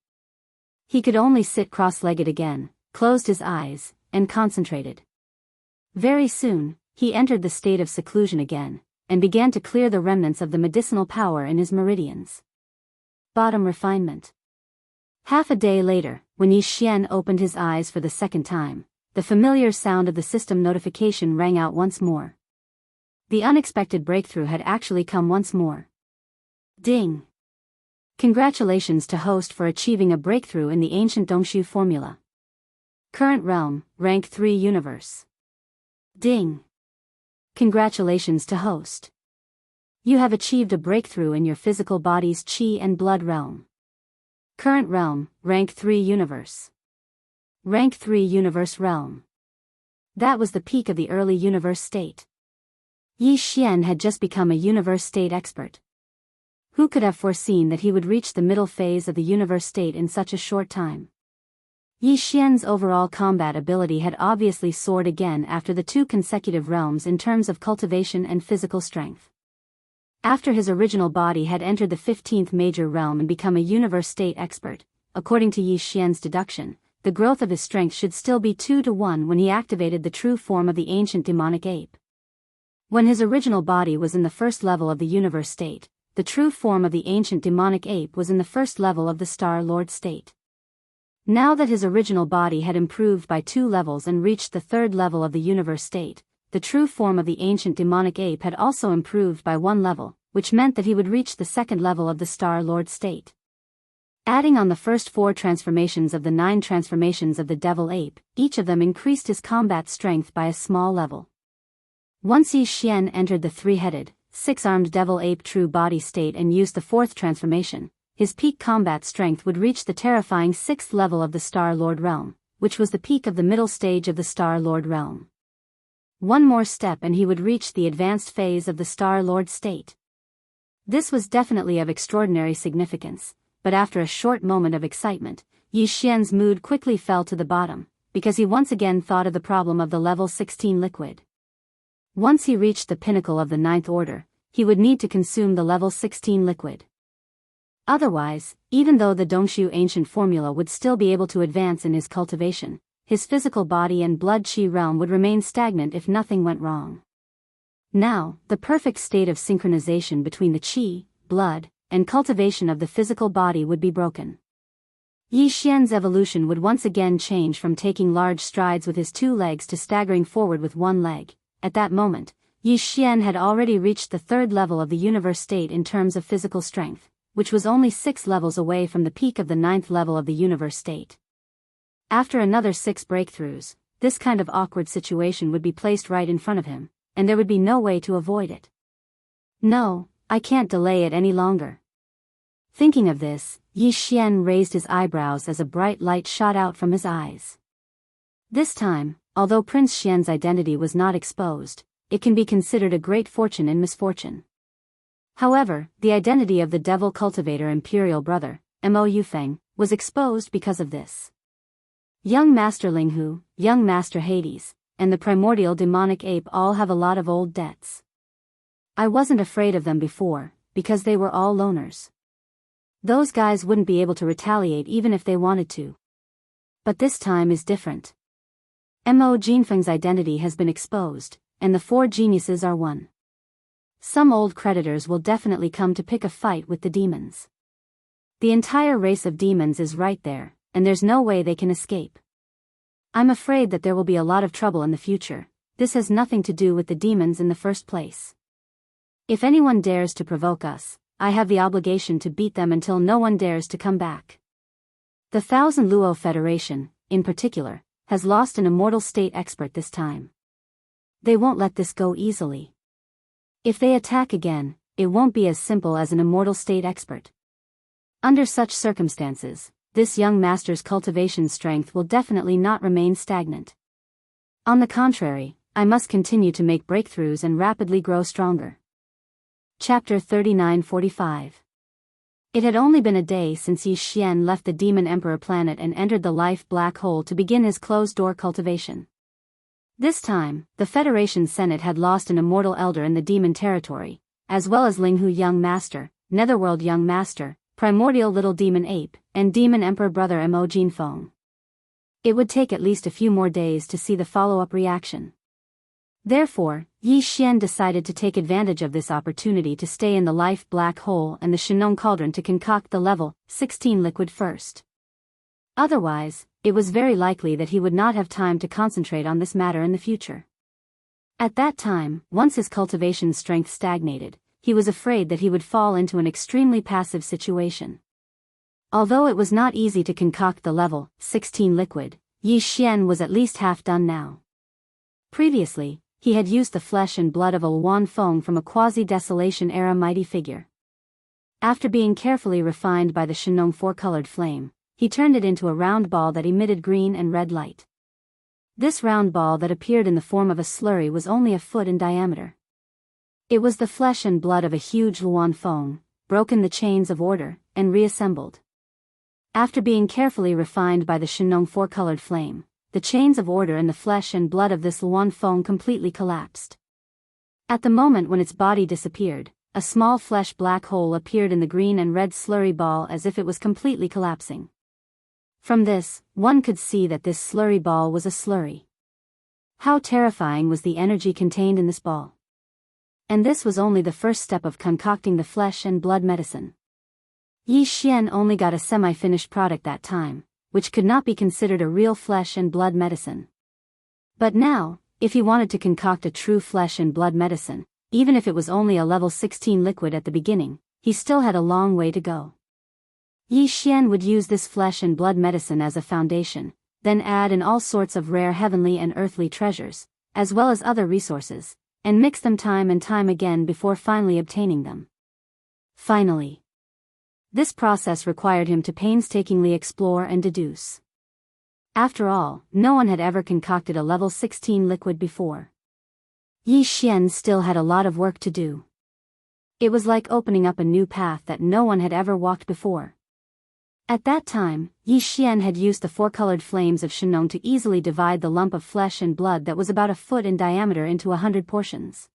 He could only sit cross-legged again, closed his eyes, and concentrated. Very soon, he entered the state of seclusion again, and began to clear the remnants of the medicinal power in his meridians. Bottom refinement. Half a day later, when Yi Xian opened his eyes for the second time, the familiar sound of the system notification rang out once more. The unexpected breakthrough had actually come once more. Ding! Congratulations to host for achieving a breakthrough in the ancient Dongshu formula. Current realm, rank 3 universe. Ding! Congratulations to host. You have achieved a breakthrough in your physical body's chi and blood realm. Current realm, rank 3 universe. Rank 3 universe realm. That was the peak of the early universe state. Yi Xian had just become a universe state expert. Who could have foreseen that he would reach the middle phase of the universe state in such a short time? Yi Xian's overall combat ability had obviously soared again after the 2 consecutive realms in terms of cultivation and physical strength. After his original body had entered the 15th major realm and become a universe state expert, according to Yi Xian's deduction, the growth of his strength should still be 2 to 1 when he activated the true form of the ancient demonic ape. When his original body was in the first level of the universe state, the true form of the ancient demonic ape was in the first level of the Star Lord state. Now that his original body had improved by 2 levels and reached the 3rd level of the universe state, the true form of the ancient demonic ape had also improved by 1 level, which meant that he would reach the 2nd level of the Star Lord state. Adding on the first 4 transformations of the 9 transformations of the devil ape, each of them increased his combat strength by a small level. Once Yi Xian entered the 3-headed, 6-armed devil ape true body state and used the 4th transformation, his peak combat strength would reach the terrifying 6th level of the Star Lord realm, which was the peak of the middle stage of the Star Lord realm. One more step and he would reach the advanced phase of the Star Lord state. This was definitely of extraordinary significance, but after a short moment of excitement, Yi Xian's mood quickly fell to the bottom, because he once again thought of the problem of the level 16 liquid. Once he reached the pinnacle of the 9th order, he would need to consume the level 16 liquid. Otherwise, even though the Dongshu ancient formula would still be able to advance in his cultivation, his physical body and blood chi realm would remain stagnant if nothing went wrong. Now, the perfect state of synchronization between the chi, blood, and cultivation of the physical body would be broken. Yi Xian's evolution would once again change from taking large strides with his 2 legs to staggering forward with 1 leg. At that moment, Yi Xian had already reached the 3rd level of the universe state in terms of physical strength, which was only 6 levels away from the peak of the 9th level of the universe state. After another 6 breakthroughs, this kind of awkward situation would be placed right in front of him, and there would be no way to avoid it. No, I can't delay it any longer. Thinking of this, Yi Xian raised his eyebrows as a bright light shot out from his eyes. This time, although Prince Xian's identity was not exposed, it can be considered a great fortune in misfortune. However, the identity of the devil cultivator imperial brother, Mo Yufeng, was exposed because of this. Young Master Linghu, young Master Hades, and the primordial demonic ape all have a lot of old debts. I wasn't afraid of them before, because they were all loners. Those guys wouldn't be able to retaliate even if they wanted to. But this time is different. Mo Jinfeng's identity has been exposed, and the 4 geniuses are one. Some old creditors will definitely come to pick a fight with the demons. The entire race of demons is right there, and there's no way they can escape. I'm afraid that there will be a lot of trouble in the future. This has nothing to do with the demons in the first place. If anyone dares to provoke us, I have the obligation to beat them until no one dares to come back. The Thousand Luo Federation, in particular, has lost an immortal state expert this time. They won't let this go easily. If they attack again, it won't be as simple as an immortal state expert. Under such circumstances, this young master's cultivation strength will definitely not remain stagnant. On the contrary, I must continue to make breakthroughs and rapidly grow stronger. Chapter 3945. It had only been a day since Yi Xian left the Demon Emperor planet and entered the life black hole to begin his closed-door cultivation. This time, the Federation Senate had lost an immortal elder in the demon territory, as well as Linghu Young Master, Netherworld Young Master, Primordial Little Demon Ape, and Demon Emperor Brother Mo Jinfeng. It would take at least a few more days to see the follow-up reaction. Therefore, Yi Xian decided to take advantage of this opportunity to stay in the life black hole and the Shenong cauldron to concoct the level 16 liquid first. Otherwise, it was very likely that he would not have time to concentrate on this matter in the future. At that time, once his cultivation strength stagnated, he was afraid that he would fall into an extremely passive situation. Although it was not easy to concoct the level 16 liquid, Yi Xian was at least half done now. Previously, he had used the flesh and blood of a Luan Feng from a quasi-desolation era mighty figure. After being carefully refined by the Shenong four-colored flame, he turned it into a round ball that emitted green and red light. This round ball that appeared in the form of a slurry was only a foot in diameter. It was the flesh and blood of a huge Luan Feng, broken the chains of order, and reassembled. After being carefully refined by the Shenong four-colored flame, the chains of order and the flesh and blood of this Luan Feng completely collapsed. At the moment when its body disappeared, a small flesh black hole appeared in the green and red slurry ball as if it was completely collapsing. From this, one could see that this slurry ball was a slurry. How terrifying was the energy contained in this ball! And this was only the first step of concocting the flesh and blood medicine. Yi Xian only got a semi-finished product that time, which could not be considered a real flesh and blood medicine. But now, if he wanted to concoct a true flesh and blood medicine, even if it was only a level 16 liquid at the beginning, he still had a long way to go. Yi Xian would use this flesh and blood medicine as a foundation, then add in all sorts of rare heavenly and earthly treasures, as well as other resources, and mix them time and time again before finally obtaining them. Finally, this process required him to painstakingly explore and deduce. After all, no one had ever concocted a level 16 liquid before. Yi Xian still had a lot of work to do. It was like opening up a new path that no one had ever walked before. At that time, Yi Xian had used the four-colored flames of Shenong to easily divide the lump of flesh and blood that was about a foot in diameter into 100 portions.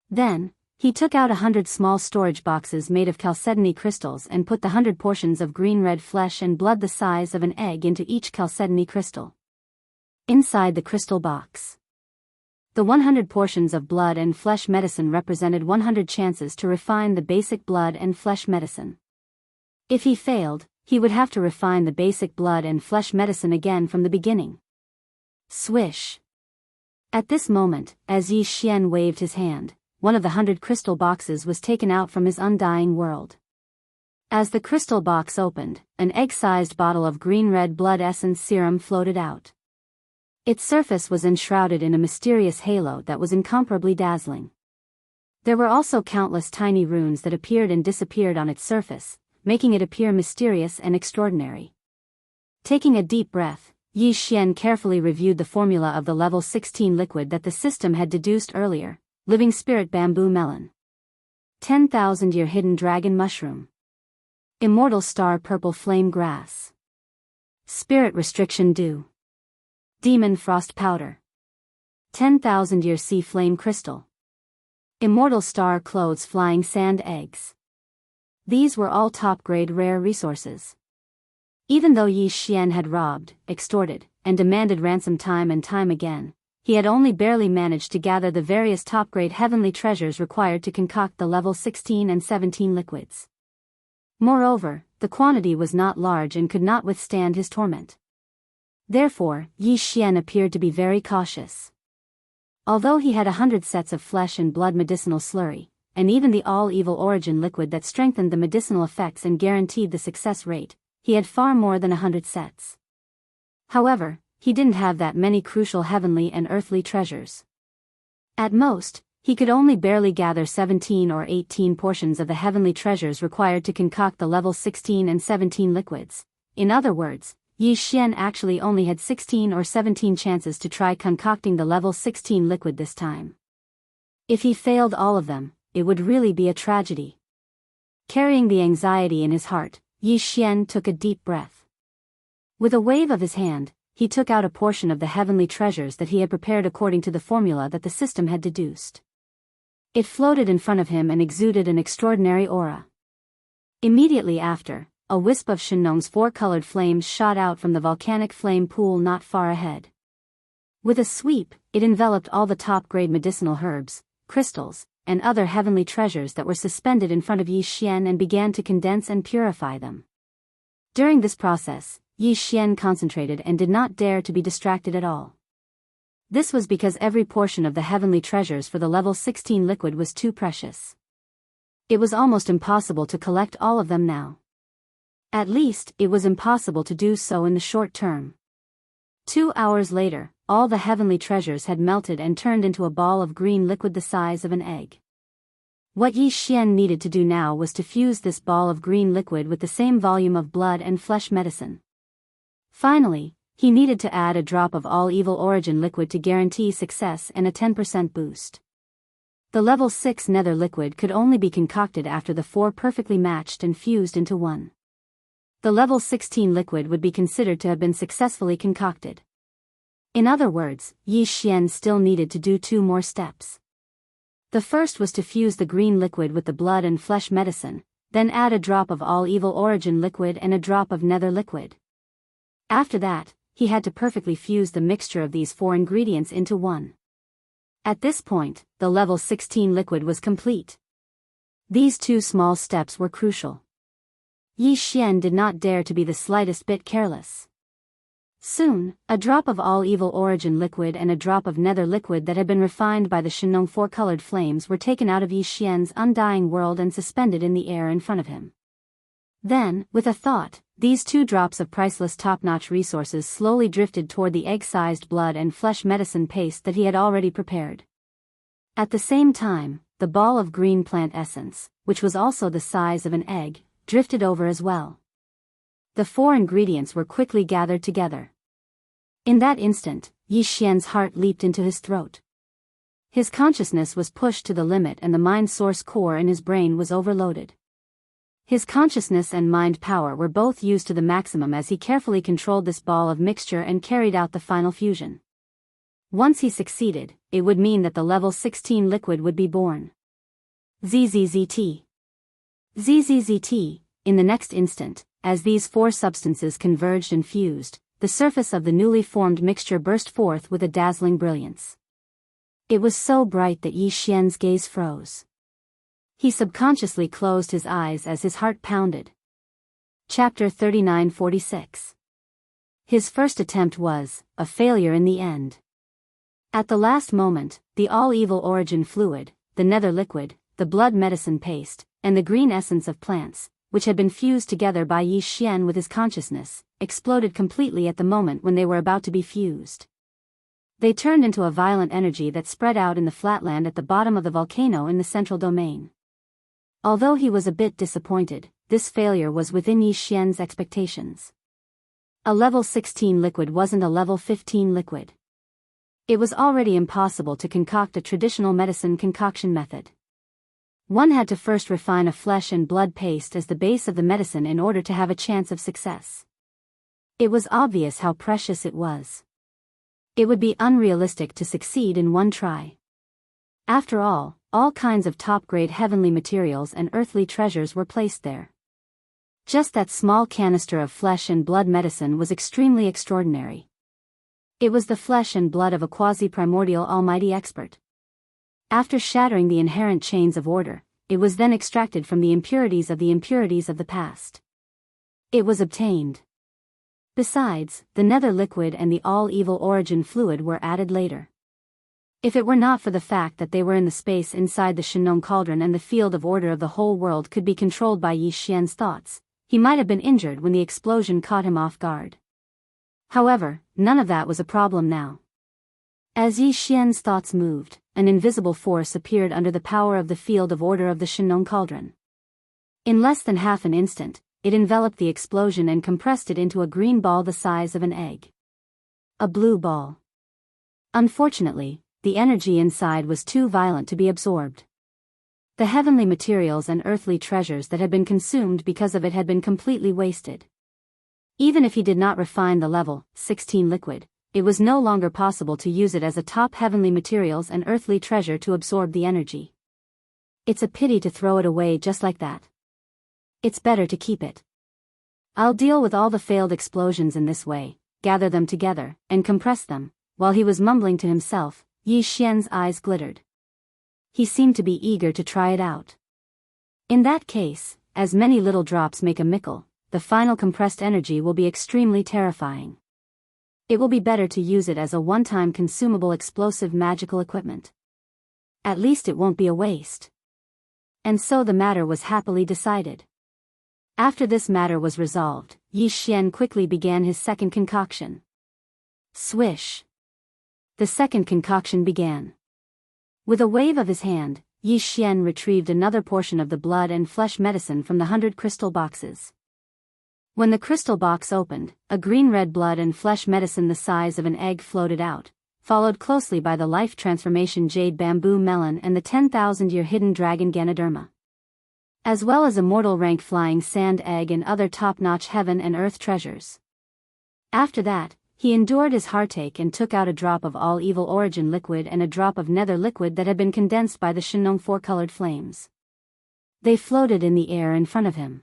Then, he took out 100 small storage boxes made of chalcedony crystals and put the 100 portions of green-red flesh and blood the size of an egg into each chalcedony crystal. Inside the crystal box, the 100 portions of blood and flesh medicine represented 100 chances to refine the basic blood and flesh medicine. If he failed, he would have to refine the basic blood and flesh medicine again from the beginning. Swish! At this moment, as Yi Xian waved his hand, one of the 100 crystal boxes was taken out from his undying world. As the crystal box opened, an egg-sized bottle of green-red blood essence serum floated out. Its surface was enshrouded in a mysterious halo that was incomparably dazzling. There were also countless tiny runes that appeared and disappeared on its surface, making it appear mysterious and extraordinary. Taking a deep breath, Yi Xian carefully reviewed the formula of the level 16 liquid that the system had deduced earlier: living spirit bamboo melon, 10,000-year hidden dragon mushroom, immortal star purple flame grass, spirit restriction dew, demon frost powder, 10,000-year sea flame crystal, immortal star clothes flying sand eggs. These were all top-grade rare resources. Even though Yi Xian had robbed, extorted, and demanded ransom time and time again, he had only barely managed to gather the various top-grade heavenly treasures required to concoct the level 16 and 17 liquids. Moreover, the quantity was not large and could not withstand his torment. Therefore, Yi Xian appeared to be very cautious. Although he had 100 sets of flesh and blood medicinal slurry, and even the all-evil origin liquid that strengthened the medicinal effects and guaranteed the success rate, he had far more than 100 sets. However, he didn't have that many crucial heavenly and earthly treasures. At most, he could only barely gather 17 or 18 portions of the heavenly treasures required to concoct the level 16 and 17 liquids. In other words, Yi Xian actually only had 16 or 17 chances to try concocting the level 16 liquid this time. If he failed all of them, it would really be a tragedy. Carrying the anxiety in his heart, Yi Xian took a deep breath. With a wave of his hand, he took out a portion of the heavenly treasures that he had prepared according to the formula that the system had deduced. It floated in front of him and exuded an extraordinary aura. Immediately after, a wisp of Shenong's four-colored flames shot out from the volcanic flame pool not far ahead. With a sweep, it enveloped all the top-grade medicinal herbs, crystals, and other heavenly treasures that were suspended in front of Yi Xian and began to condense and purify them. During this process, Yi Xian concentrated and did not dare to be distracted at all. This was because every portion of the heavenly treasures for the level 16 liquid was too precious. It was almost impossible to collect all of them now. At least, it was impossible to do so in the short term. 2 hours later, all the heavenly treasures had melted and turned into a ball of green liquid the size of an egg. What Yi Xian needed to do now was to fuse this ball of green liquid with the same volume of blood and flesh medicine. Finally, he needed to add a drop of all evil origin liquid to guarantee success and a 10% boost. The level 6 nether liquid could only be concocted after the 4 perfectly matched and fused into one. The level 16 liquid would be considered to have been successfully concocted. In other words, Yi Xian still needed to do 2 more steps. The first was to fuse the green liquid with the blood and flesh medicine, then add a drop of all evil origin liquid and a drop of nether liquid. After that, he had to perfectly fuse the mixture of these 4 ingredients into one. At this point, the level 16 liquid was complete. These 2 small steps were crucial. Yi Xian did not dare to be the slightest bit careless. Soon, a drop of all evil origin liquid and a drop of nether liquid that had been refined by the Shenong 4-colored flames were taken out of Yi Xian's undying world and suspended in the air in front of him. Then, with a thought, these 2 drops of priceless top-notch resources slowly drifted toward the egg-sized blood and flesh medicine paste that he had already prepared. At the same time, the ball of green plant essence, which was also the size of an egg, drifted over as well. The 4 ingredients were quickly gathered together. In that instant, Yi Xian's heart leaped into his throat. His consciousness was pushed to the limit and the mind source core in his brain was overloaded. His consciousness and mind power were both used to the maximum as he carefully controlled this ball of mixture and carried out the final fusion. Once he succeeded, it would mean that the level 16 liquid would be born. ZZZT. ZZZT. In the next instant, as these 4 substances converged and fused, the surface of the newly formed mixture burst forth with a dazzling brilliance. It was so bright that Yi Xian's gaze froze. He subconsciously closed his eyes as his heart pounded. Chapter 3946. His first attempt was a failure in the end. At the last moment, the all-evil origin fluid, the nether liquid, the blood medicine paste, and the green essence of plants, which had been fused together by Yi Xian with his consciousness, exploded completely at the moment when they were about to be fused. They turned into a violent energy that spread out in the flatland at the bottom of the volcano in the central domain. Although he was a bit disappointed, this failure was within Yi Xian's expectations. A level 16 liquid wasn't a level 15 liquid. It was already impossible to concoct a traditional medicine concoction method. One had to first refine a flesh and blood paste as the base of the medicine in order to have a chance of success. It was obvious how precious it was. It would be unrealistic to succeed in one try. After all kinds of top-grade heavenly materials and earthly treasures were placed there. Just that small canister of flesh and blood medicine was extremely extraordinary. It was the flesh and blood of a quasi-primordial almighty expert. After shattering the inherent chains of order, it was then extracted from the impurities of the past. It was obtained. Besides, the nether liquid and the all-evil origin fluid were added later. If it were not for the fact that they were in the space inside the Shenong cauldron and the field of order of the whole world could be controlled by Yi Xian's thoughts, he might have been injured when the explosion caught him off guard. However, none of that was a problem now. As Yi Xian's thoughts moved, an invisible force appeared under the power of the field of order of the Shenong cauldron. In less than half an instant, it enveloped the explosion and compressed it into a green ball the size of an egg. A blue ball. Unfortunately, the energy inside was too violent to be absorbed. The heavenly materials and earthly treasures that had been consumed because of it had been completely wasted. Even if he did not refine the level 16 liquid, it was no longer possible to use it as a top heavenly materials and earthly treasure to absorb the energy. It's a pity to throw it away just like that. It's better to keep it. I'll deal with all the failed explosions in this way, gather them together, and compress them. While he was mumbling to himself, Yi Xian's eyes glittered. He seemed to be eager to try it out. In that case, as many little drops make a mickle, the final compressed energy will be extremely terrifying. It will be better to use it as a one-time consumable explosive magical equipment. At least it won't be a waste. And so the matter was happily decided. After this matter was resolved, Yi Xian quickly began his second concoction. Swish. The second concoction began. With a wave of his hand, Yi Xian retrieved another portion of the blood and flesh medicine from the 100 crystal boxes. When the crystal box opened, a green-red blood and flesh medicine the size of an egg floated out, followed closely by the life transformation jade bamboo melon and the 10,000-year hidden dragon Ganoderma. As well as immortal rank flying sand egg and other top-notch heaven and earth treasures. After that, he endured his heartache and took out a drop of all evil origin liquid and a drop of nether liquid that had been condensed by the Shenong four-colored flames. They floated in the air in front of him.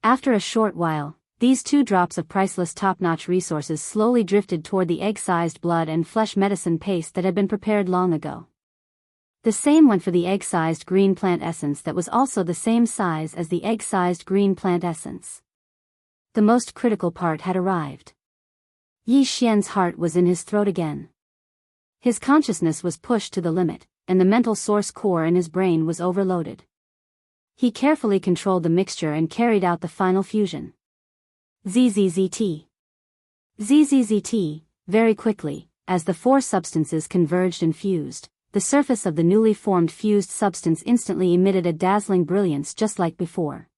After a short while, these two drops of priceless top-notch resources slowly drifted toward the egg-sized blood and flesh medicine paste that had been prepared long ago. The same went for the egg-sized green plant essence that was also the same size as the egg-sized green plant essence. The most critical part had arrived. Yi Xian's heart was in his throat again. His consciousness was pushed to the limit, and the mental source core in his brain was overloaded. He carefully controlled the mixture and carried out the final fusion. ZZZT. ZZZT, very quickly, as the four substances converged and fused, the surface of the newly formed fused substance instantly emitted a dazzling brilliance just like before.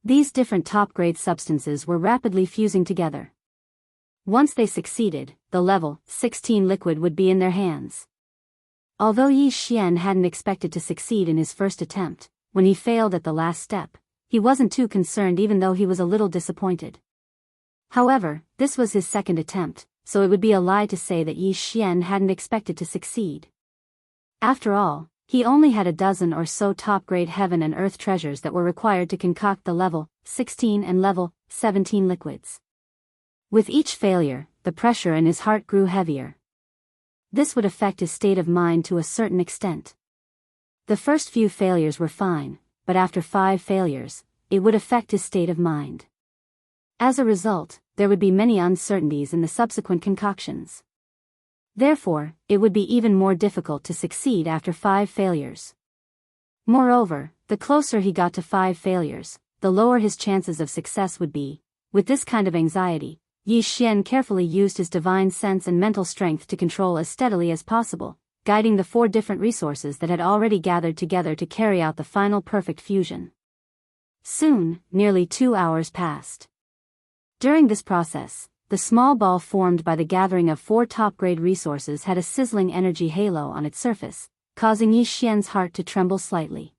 These different top-grade substances were rapidly fusing together. Once they succeeded, the level 16 liquid would be in their hands. Although Yi Xian hadn't expected to succeed in his first attempt, when he failed at the last step, he wasn't too concerned even though he was a little disappointed. However, this was his second attempt, so it would be a lie to say that Yi Xian hadn't expected to succeed. After all, he only had a dozen or so top-grade heaven and earth treasures that were required to concoct the level 16 and level 17 liquids. With each failure, the pressure in his heart grew heavier. This would affect his state of mind to a certain extent. The first few failures were fine, but after 5 failures, it would affect his state of mind. As a result, there would be many uncertainties in the subsequent concoctions. Therefore, it would be even more difficult to succeed after 5 failures. Moreover, the closer he got to 5 failures, the lower his chances of success would be. With this kind of anxiety, Yi Xian carefully used his divine sense and mental strength to control as steadily as possible, guiding the 4 different resources that had already gathered together to carry out the final perfect fusion. Soon, nearly 2 hours passed. During this process, the small ball formed by the gathering of 4 top-grade resources had a sizzling energy halo on its surface, causing Yi Xian's heart to tremble slightly.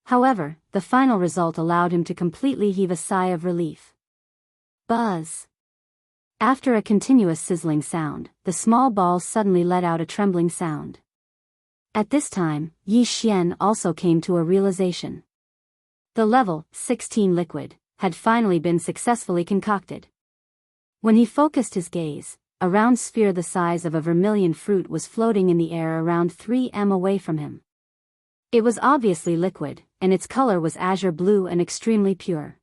However, the final result allowed him to completely heave a sigh of relief. Buzz. After a continuous sizzling sound, the small ball suddenly let out a trembling sound. At this time, Yi Xian also came to a realization. The level 16 liquid had finally been successfully concocted. When he focused his gaze, a round sphere the size of a vermilion fruit was floating in the air around 3 m away from him. It was obviously liquid, and its color was azure blue and extremely pure.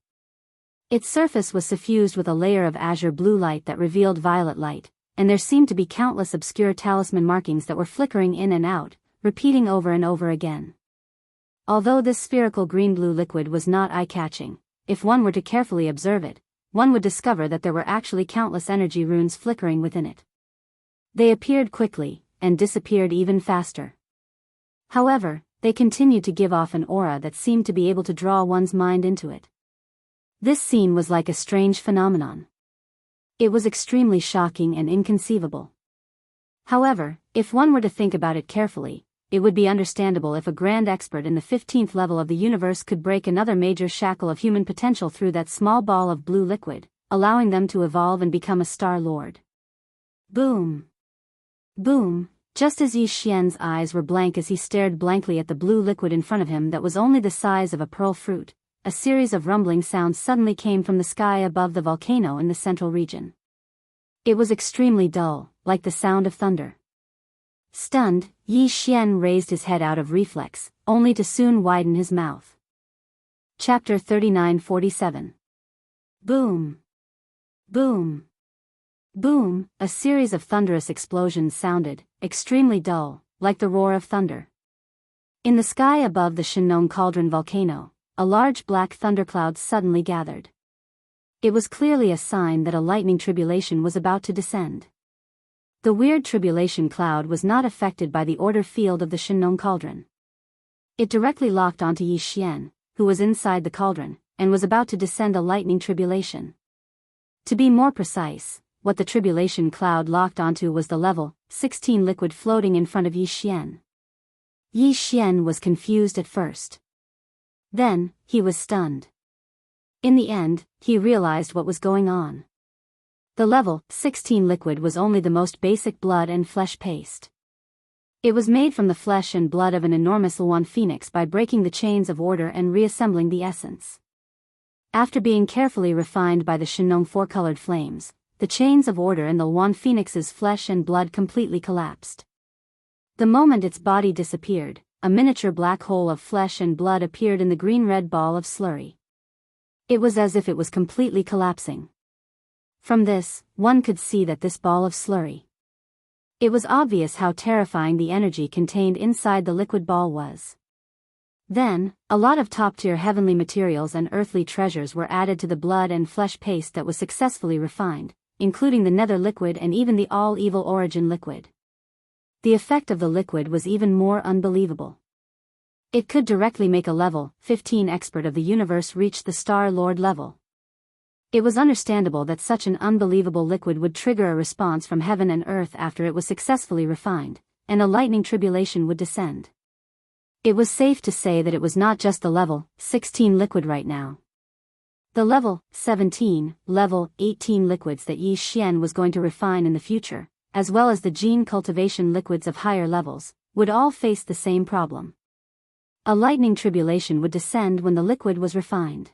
Its surface was suffused with a layer of azure blue light that revealed violet light, and there seemed to be countless obscure talisman markings that were flickering in and out, repeating over and over again. Although this spherical green-blue liquid was not eye-catching, if one were to carefully observe it, one would discover that there were actually countless energy runes flickering within it. They appeared quickly, and disappeared even faster. However, they continued to give off an aura that seemed to be able to draw one's mind into it. This scene was like a strange phenomenon. It was extremely shocking and inconceivable. However, if one were to think about it carefully, it would be understandable if a grand expert in the 15th level of the universe could break another major shackle of human potential through that small ball of blue liquid, allowing them to evolve and become a Star Lord. Boom! Boom! Just as Yi Xian's eyes were blank as he stared blankly at the blue liquid in front of him that was only the size of a pearl fruit, a series of rumbling sounds suddenly came from the sky above the volcano in the central region. It was extremely dull, like the sound of thunder. Stunned, Yi Xian raised his head out of reflex, only to soon widen his mouth. Chapter 39-47. Boom! Boom! Boom! A series of thunderous explosions sounded, extremely dull, like the roar of thunder. In the sky above the Shenong Cauldron volcano, a large black thundercloud suddenly gathered. It was clearly a sign that a lightning tribulation was about to descend. The weird tribulation cloud was not affected by the order field of the Shenong Cauldron. It directly locked onto Yi Xian, who was inside the cauldron, and was about to descend a lightning tribulation. To be more precise, what the tribulation cloud locked onto was the level 16 liquid floating in front of Yi Xian. Yi Xian was confused at first. Then, he was stunned. In the end, he realized what was going on. The level 16 liquid was only the most basic blood and flesh paste. It was made from the flesh and blood of an enormous Luan phoenix by breaking the chains of order and reassembling the essence. After being carefully refined by the Shenong four-colored flames, the chains of order in the Luan phoenix's flesh and blood completely collapsed. The moment its body disappeared, a miniature black hole of flesh and blood appeared in the green-red ball of slurry. It was as if it was completely collapsing. From this, one could see that this ball of slurry. It was obvious how terrifying the energy contained inside the liquid ball was. Then, a lot of top-tier heavenly materials and earthly treasures were added to the blood and flesh paste that was successfully refined, including the nether liquid and even the all-evil origin liquid. The effect of the liquid was even more unbelievable. It could directly make a level 15 expert of the universe reach the Star Lord level. It was understandable that such an unbelievable liquid would trigger a response from heaven and earth after it was successfully refined, and a lightning tribulation would descend. It was safe to say that it was not just the level 16 liquid right now. The level 17, level 18 liquids that Yi Xian was going to refine in the future, as well as the gene cultivation liquids of higher levels, would all face the same problem. A lightning tribulation would descend when the liquid was refined.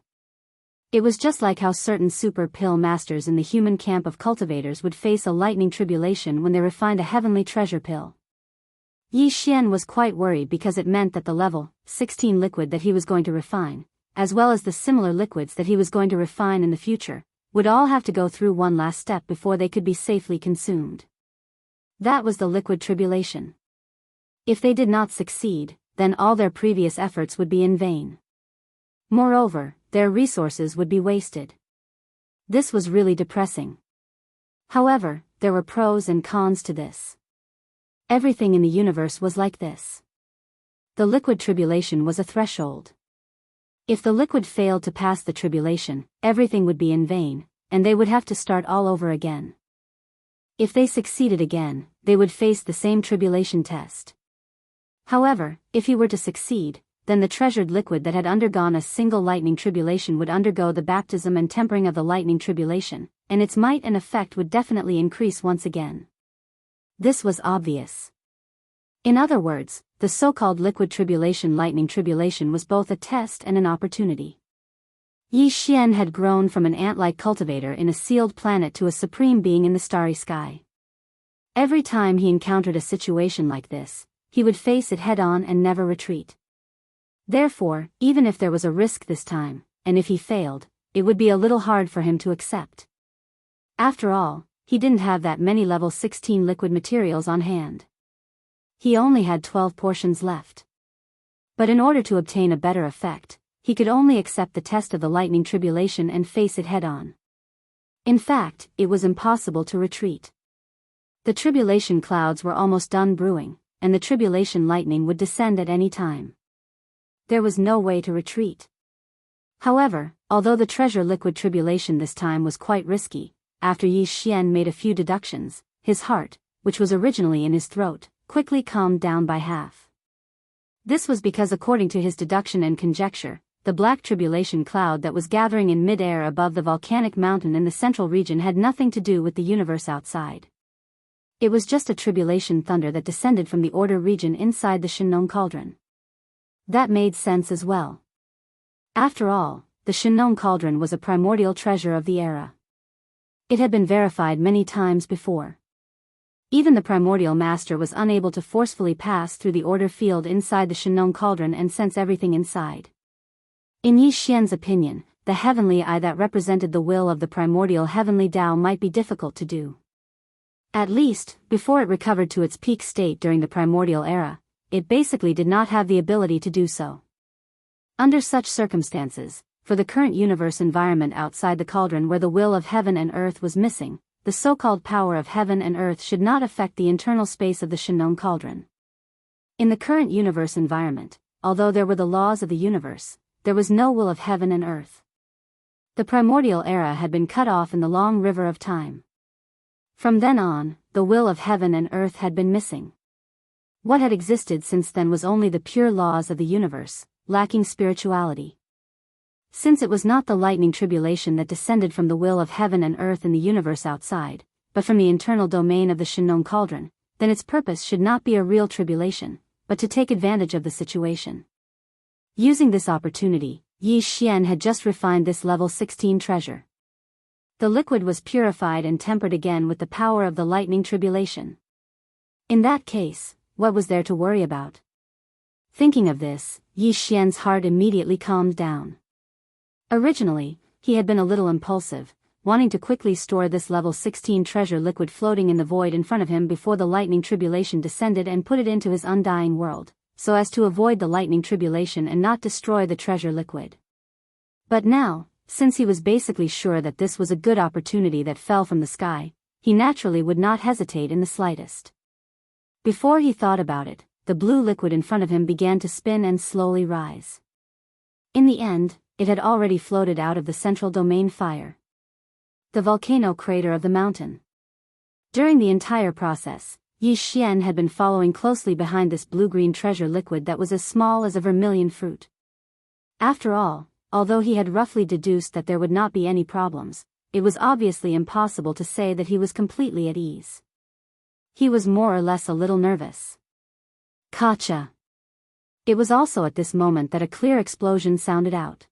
It was just like how certain super pill masters in the human camp of cultivators would face a lightning tribulation when they refined a heavenly treasure pill. Yi Xian was quite worried because it meant that the level 16 liquid that he was going to refine, as well as the similar liquids that he was going to refine in the future, would all have to go through one last step before they could be safely consumed. That was the liquid tribulation. If they did not succeed, then all their previous efforts would be in vain. Moreover, their resources would be wasted. This was really depressing. However, there were pros and cons to this. Everything in the universe was like this. The liquid tribulation was a threshold. If the liquid failed to pass the tribulation, everything would be in vain, and they would have to start all over again. If they succeeded again, they would face the same tribulation test. However, if he were to succeed, then the treasured liquid that had undergone a single lightning tribulation would undergo the baptism and tempering of the lightning tribulation, and its might and effect would definitely increase once again. This was obvious. In other words, the so-called liquid tribulation lightning tribulation was both a test and an opportunity. Yi Xian had grown from an ant-like cultivator in a sealed planet to a supreme being in the starry sky. Every time he encountered a situation like this, he would face it head-on and never retreat. Therefore, even if there was a risk this time, and if he failed, it would be a little hard for him to accept. After all, he didn't have that many level 16 liquid materials on hand. He only had 12 portions left. But in order to obtain a better effect, he could only accept the test of the lightning tribulation and face it head-on. In fact, it was impossible to retreat. The tribulation clouds were almost done brewing, and the tribulation lightning would descend at any time. There was no way to retreat. However, although the treasure liquid tribulation this time was quite risky, after Yi Xian made a few deductions, his heart, which was originally in his throat, quickly calmed down by half. This was because according to his deduction and conjecture, the black tribulation cloud that was gathering in mid-air above the volcanic mountain in the central region had nothing to do with the universe outside. It was just a tribulation thunder that descended from the order region inside the Shinong cauldron. That made sense as well. After all, the Shinong cauldron was a primordial treasure of the era. It had been verified many times before. Even the primordial master was unable to forcefully pass through the order field inside the Shinong cauldron and sense everything inside. In Yi Xian's opinion, the heavenly eye that represented the will of the primordial heavenly Tao might be difficult to do. At least, before it recovered to its peak state during the primordial era, it basically did not have the ability to do so. Under such circumstances, for the current universe environment outside the cauldron where the will of heaven and earth was missing, the so-called power of heaven and earth should not affect the internal space of the Shinong cauldron. In the current universe environment, although there were the laws of the universe, there was no will of heaven and earth. The primordial era had been cut off in the long river of time. From then on, the will of heaven and earth had been missing. What had existed since then was only the pure laws of the universe, lacking spirituality. Since it was not the lightning tribulation that descended from the will of heaven and earth in the universe outside, but from the internal domain of the Shinong cauldron, then its purpose should not be a real tribulation, but to take advantage of the situation. Using this opportunity, Yi Xian had just refined this level 16 treasure. The liquid was purified and tempered again with the power of the lightning tribulation. In that case, what was there to worry about? Thinking of this, Yi Xian's heart immediately calmed down. Originally, he had been a little impulsive, wanting to quickly store this level 16 treasure liquid floating in the void in front of him before the lightning tribulation descended and put it into his undying world, so as to avoid the lightning tribulation and not destroy the treasure liquid. But now, since he was basically sure that this was a good opportunity that fell from the sky, he naturally would not hesitate in the slightest. Before he thought about it, the blue liquid in front of him began to spin and slowly rise. In the end, it had already floated out of the central domain fire, the volcano crater of the mountain. During the entire process, Yi Xian had been following closely behind this blue-green treasure liquid that was as small as a vermilion fruit. After all, although he had roughly deduced that there would not be any problems, it was obviously impossible to say that he was completely at ease. He was more or less a little nervous. Gotcha! It was also at this moment that a clear explosion sounded out.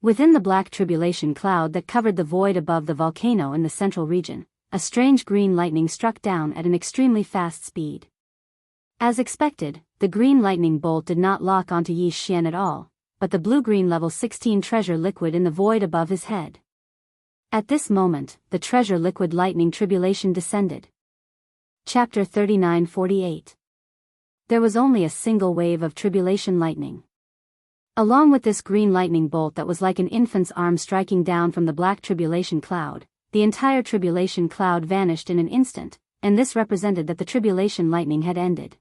Within the black tribulation cloud that covered the void above the volcano in the central region, a strange green lightning struck down at an extremely fast speed. As expected, the green lightning bolt did not lock onto Yi Xian at all, but the blue-green level 16 treasure liquid in the void above his head. At this moment, the treasure liquid lightning tribulation descended. Chapter 39-48. There was only a single wave of tribulation lightning. Along with this green lightning bolt that was like an infant's arm striking down from the black tribulation cloud, the entire tribulation cloud vanished in an instant, and this represented that the tribulation lightning had ended.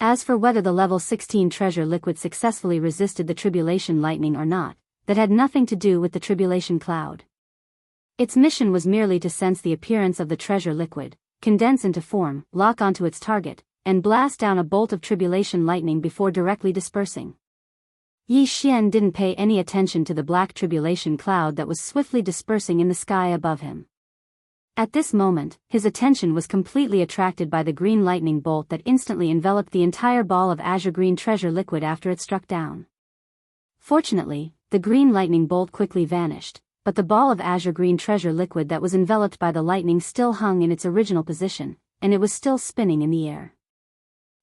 As for whether the level 16 treasure liquid successfully resisted the tribulation lightning or not, that had nothing to do with the tribulation cloud. Its mission was merely to sense the appearance of the treasure liquid, condense into form, lock onto its target, and blast down a bolt of tribulation lightning before directly dispersing. Yi Xian didn't pay any attention to the black tribulation cloud that was swiftly dispersing in the sky above him. At this moment, his attention was completely attracted by the green lightning bolt that instantly enveloped the entire ball of azure-green treasure liquid after it struck down. Fortunately, the green lightning bolt quickly vanished, but the ball of azure-green treasure liquid that was enveloped by the lightning still hung in its original position, and it was still spinning in the air.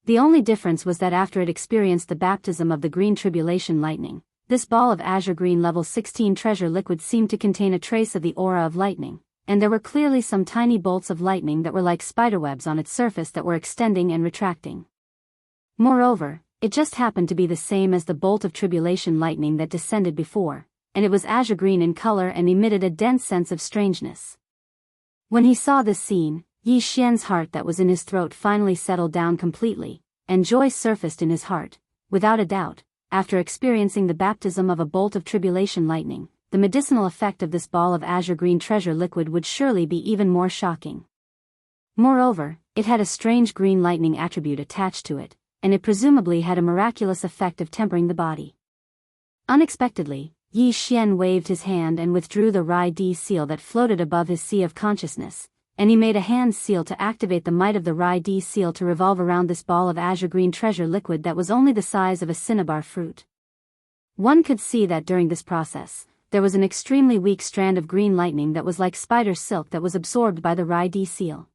The only difference was that after it experienced the baptism of the green tribulation lightning, this ball of azure-green level 16 treasure liquid seemed to contain a trace of the aura of lightning, and there were clearly some tiny bolts of lightning that were like spiderwebs on its surface that were extending and retracting. Moreover, it just happened to be the same as the bolt of tribulation lightning that descended before, and it was azure green in color and emitted a dense sense of strangeness. When he saw this scene, Yi Xian's heart that was in his throat finally settled down completely, and joy surfaced in his heart. Without a doubt, after experiencing the baptism of a bolt of tribulation lightning, the medicinal effect of this ball of azure green treasure liquid would surely be even more shocking. Moreover, it had a strange green lightning attribute attached to it, and it presumably had a miraculous effect of tempering the body. Unexpectedly, Yi Xian waved his hand and withdrew the Rai Di seal that floated above his sea of consciousness, and he made a hand seal to activate the might of the Rai Di seal to revolve around this ball of azure green treasure liquid that was only the size of a cinnabar fruit. One could see that during this process, there was an extremely weak strand of green lightning that was like spider silk that was absorbed by the Rai Di seal.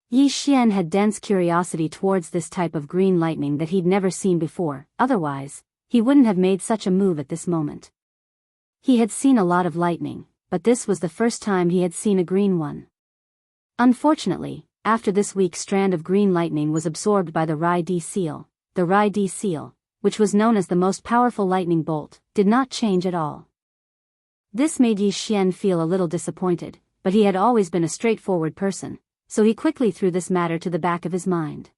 Yi Xian had dense curiosity towards this type of green lightning that he'd never seen before, otherwise, he wouldn't have made such a move at this moment. He had seen a lot of lightning, but this was the first time he had seen a green one. Unfortunately, after this weak strand of green lightning was absorbed by the Rai Di seal, the Rai Di seal, which was known as the most powerful lightning bolt, did not change at all. This made Yi Xian feel a little disappointed, but he had always been a straightforward person, so he quickly threw this matter to the back of his mind.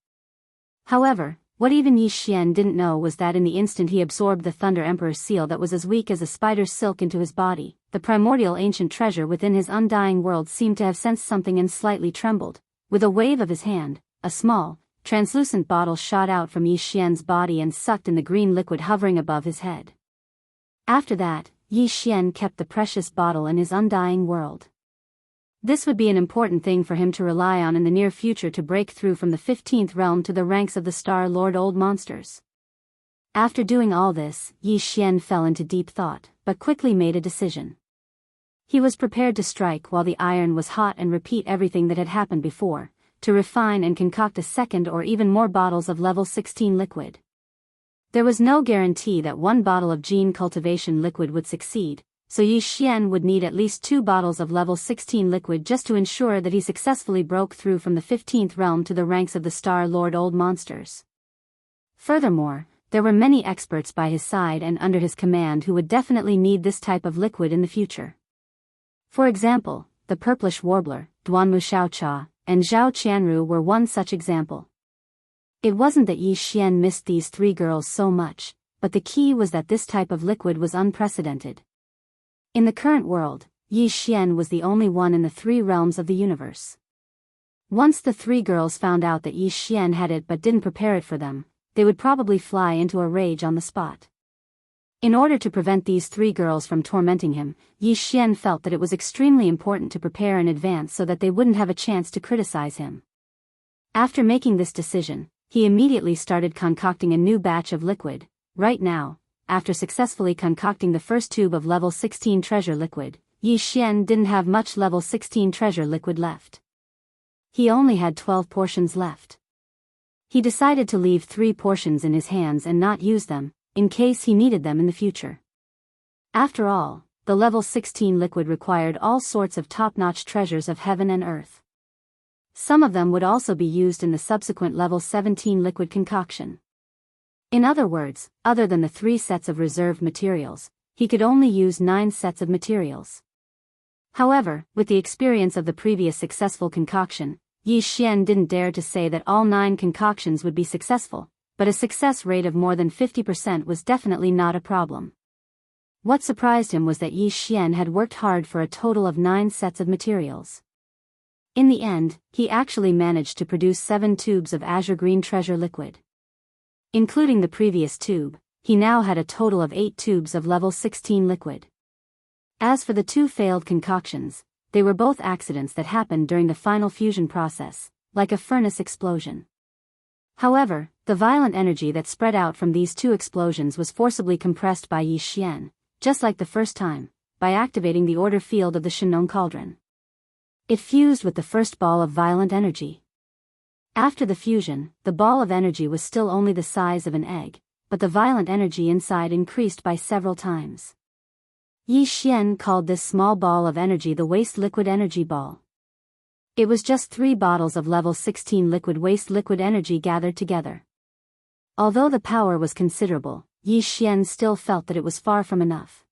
However, what even Yi Xian didn't know was that in the instant he absorbed the Thunder Emperor's seal that was as weak as a spider's silk into his body, the primordial ancient treasure within his undying world seemed to have sensed something and slightly trembled. With a wave of his hand, a small, translucent bottle shot out from Yi Xian's body and sucked in the green liquid hovering above his head. After that, Yi Xian kept the precious bottle in his undying world. This would be an important thing for him to rely on in the near future to break through from the 15th realm to the ranks of the Star Lord Old Monsters. After doing all this, Yi Xian fell into deep thought, but quickly made a decision. He was prepared to strike while the iron was hot and repeat everything that had happened before, to refine and concoct a second or even more bottles of level 16 liquid. There was no guarantee that one bottle of gene cultivation liquid would succeed, so Yi Xian would need at least 2 bottles of level 16 liquid just to ensure that he successfully broke through from the 15th realm to the ranks of the Star Lord Old Monsters. Furthermore, there were many experts by his side and under his command who would definitely need this type of liquid in the future. For example, the purplish warbler, Duanmu Xiaocha, and Zhao Qianru were one such example. It wasn't that Yi Xian missed these 3 girls so much, but the key was that this type of liquid was unprecedented. In the current world, Yi Xian was the only one in the 3 realms of the universe. Once the 3 girls found out that Yi Xian had it but didn't prepare it for them, they would probably fly into a rage on the spot. In order to prevent these 3 girls from tormenting him, Yi Xian felt that it was extremely important to prepare in advance so that they wouldn't have a chance to criticize him. After making this decision, he immediately started concocting a new batch of liquid. Right now, after successfully concocting the first tube of level 16 treasure liquid, Yi Xian didn't have much level 16 treasure liquid left. He only had 12 portions left. He decided to leave 3 portions in his hands and not use them, in case he needed them in the future. After all, the level 16 liquid required all sorts of top-notch treasures of heaven and earth. Some of them would also be used in the subsequent level 17 liquid concoction. In other words, other than the 3 sets of reserved materials, he could only use 9 sets of materials. However, with the experience of the previous successful concoction, Yi Xian didn't dare to say that all 9 concoctions would be successful, but a success rate of more than 50% was definitely not a problem. What surprised him was that Yi Xian had worked hard for a total of 9 sets of materials. In the end, he actually managed to produce 7 tubes of azure green treasure liquid. Including the previous tube, he now had a total of 8 tubes of level 16 liquid. As for the 2 failed concoctions, they were both accidents that happened during the final fusion process, like a furnace explosion. However, the violent energy that spread out from these 2 explosions was forcibly compressed by Yi Xian, just like the first time, by activating the order field of the Shenong Cauldron. It fused with the first ball of violent energy. After the fusion, the ball of energy was still only the size of an egg, but the violent energy inside increased by several times. Yi Xian called this small ball of energy the waste liquid energy ball. It was just 3 bottles of level 16 liquid waste liquid energy gathered together. Although the power was considerable, Yi Xian still felt that it was far from enough.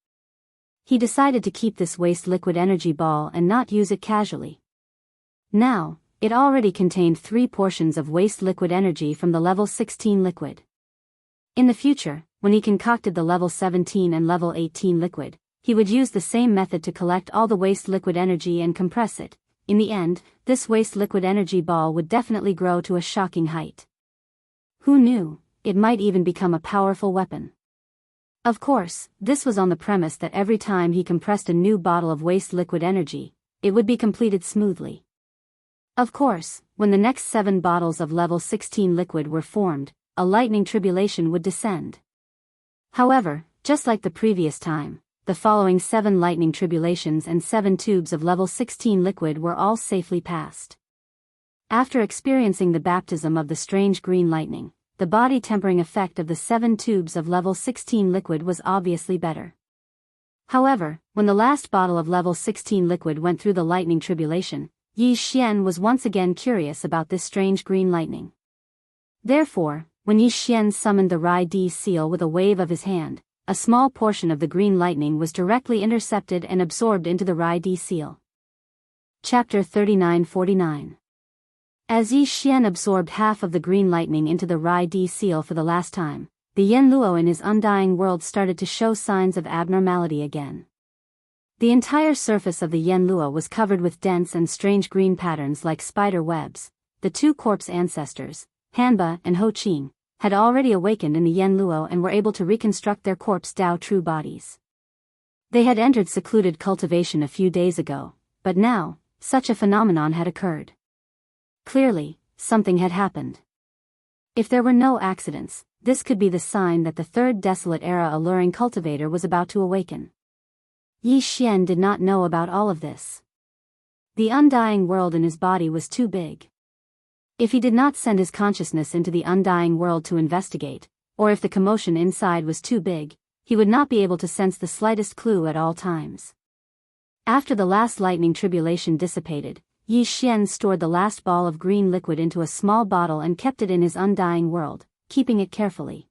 he decided to keep this waste liquid energy ball and not use it casually. Now, it already contained 3 portions of waste liquid energy from the level 16 liquid. In the future, when he concocted the level 17 and level 18 liquid, he would use the same method to collect all the waste liquid energy and compress it. In the end, this waste liquid energy ball would definitely grow to a shocking height. Who knew, it might even become a powerful weapon. Of course, this was on the premise that every time he compressed a new bottle of waste liquid energy, it would be completed smoothly. Of course, when the next 7 bottles of level 16 liquid were formed, a lightning tribulation would descend. However, just like the previous time, the following 7 lightning tribulations and 7 tubes of level 16 liquid were all safely passed. After experiencing the baptism of the strange green lightning, the body tempering effect of the 7 tubes of level 16 liquid was obviously better. However, when the last bottle of level 16 liquid went through the lightning tribulation, Yi Xian was once again curious about this strange green lightning. Therefore, when Yi Xian summoned the Rai Di seal with a wave of his hand, a small portion of the green lightning was directly intercepted and absorbed into the Rai Di seal. Chapter 39-49. As Yi Xian absorbed half of the green lightning into the Rai Di seal for the last time, the Yen Luo in his undying world started to show signs of abnormality again. The entire surface of the Yen Luo was covered with dense and strange green patterns like spider webs. The 2 corpse ancestors, Hanba and Ho Qing, had already awakened in the Yen Luo and were able to reconstruct their corpse Dao true bodies. They had entered secluded cultivation a few days ago, but now, such a phenomenon had occurred. Clearly, something had happened. If there were no accidents, this could be the sign that the 3rd desolate era alluring cultivator was about to awaken. Yi Xian did not know about all of this. The undying world in his body was too big. If he did not send his consciousness into the undying world to investigate, or if the commotion inside was too big, he would not be able to sense the slightest clue at all times. After the last lightning tribulation dissipated, Yi Xian stored the last ball of green liquid into a small bottle and kept it in his undying world, keeping it carefully.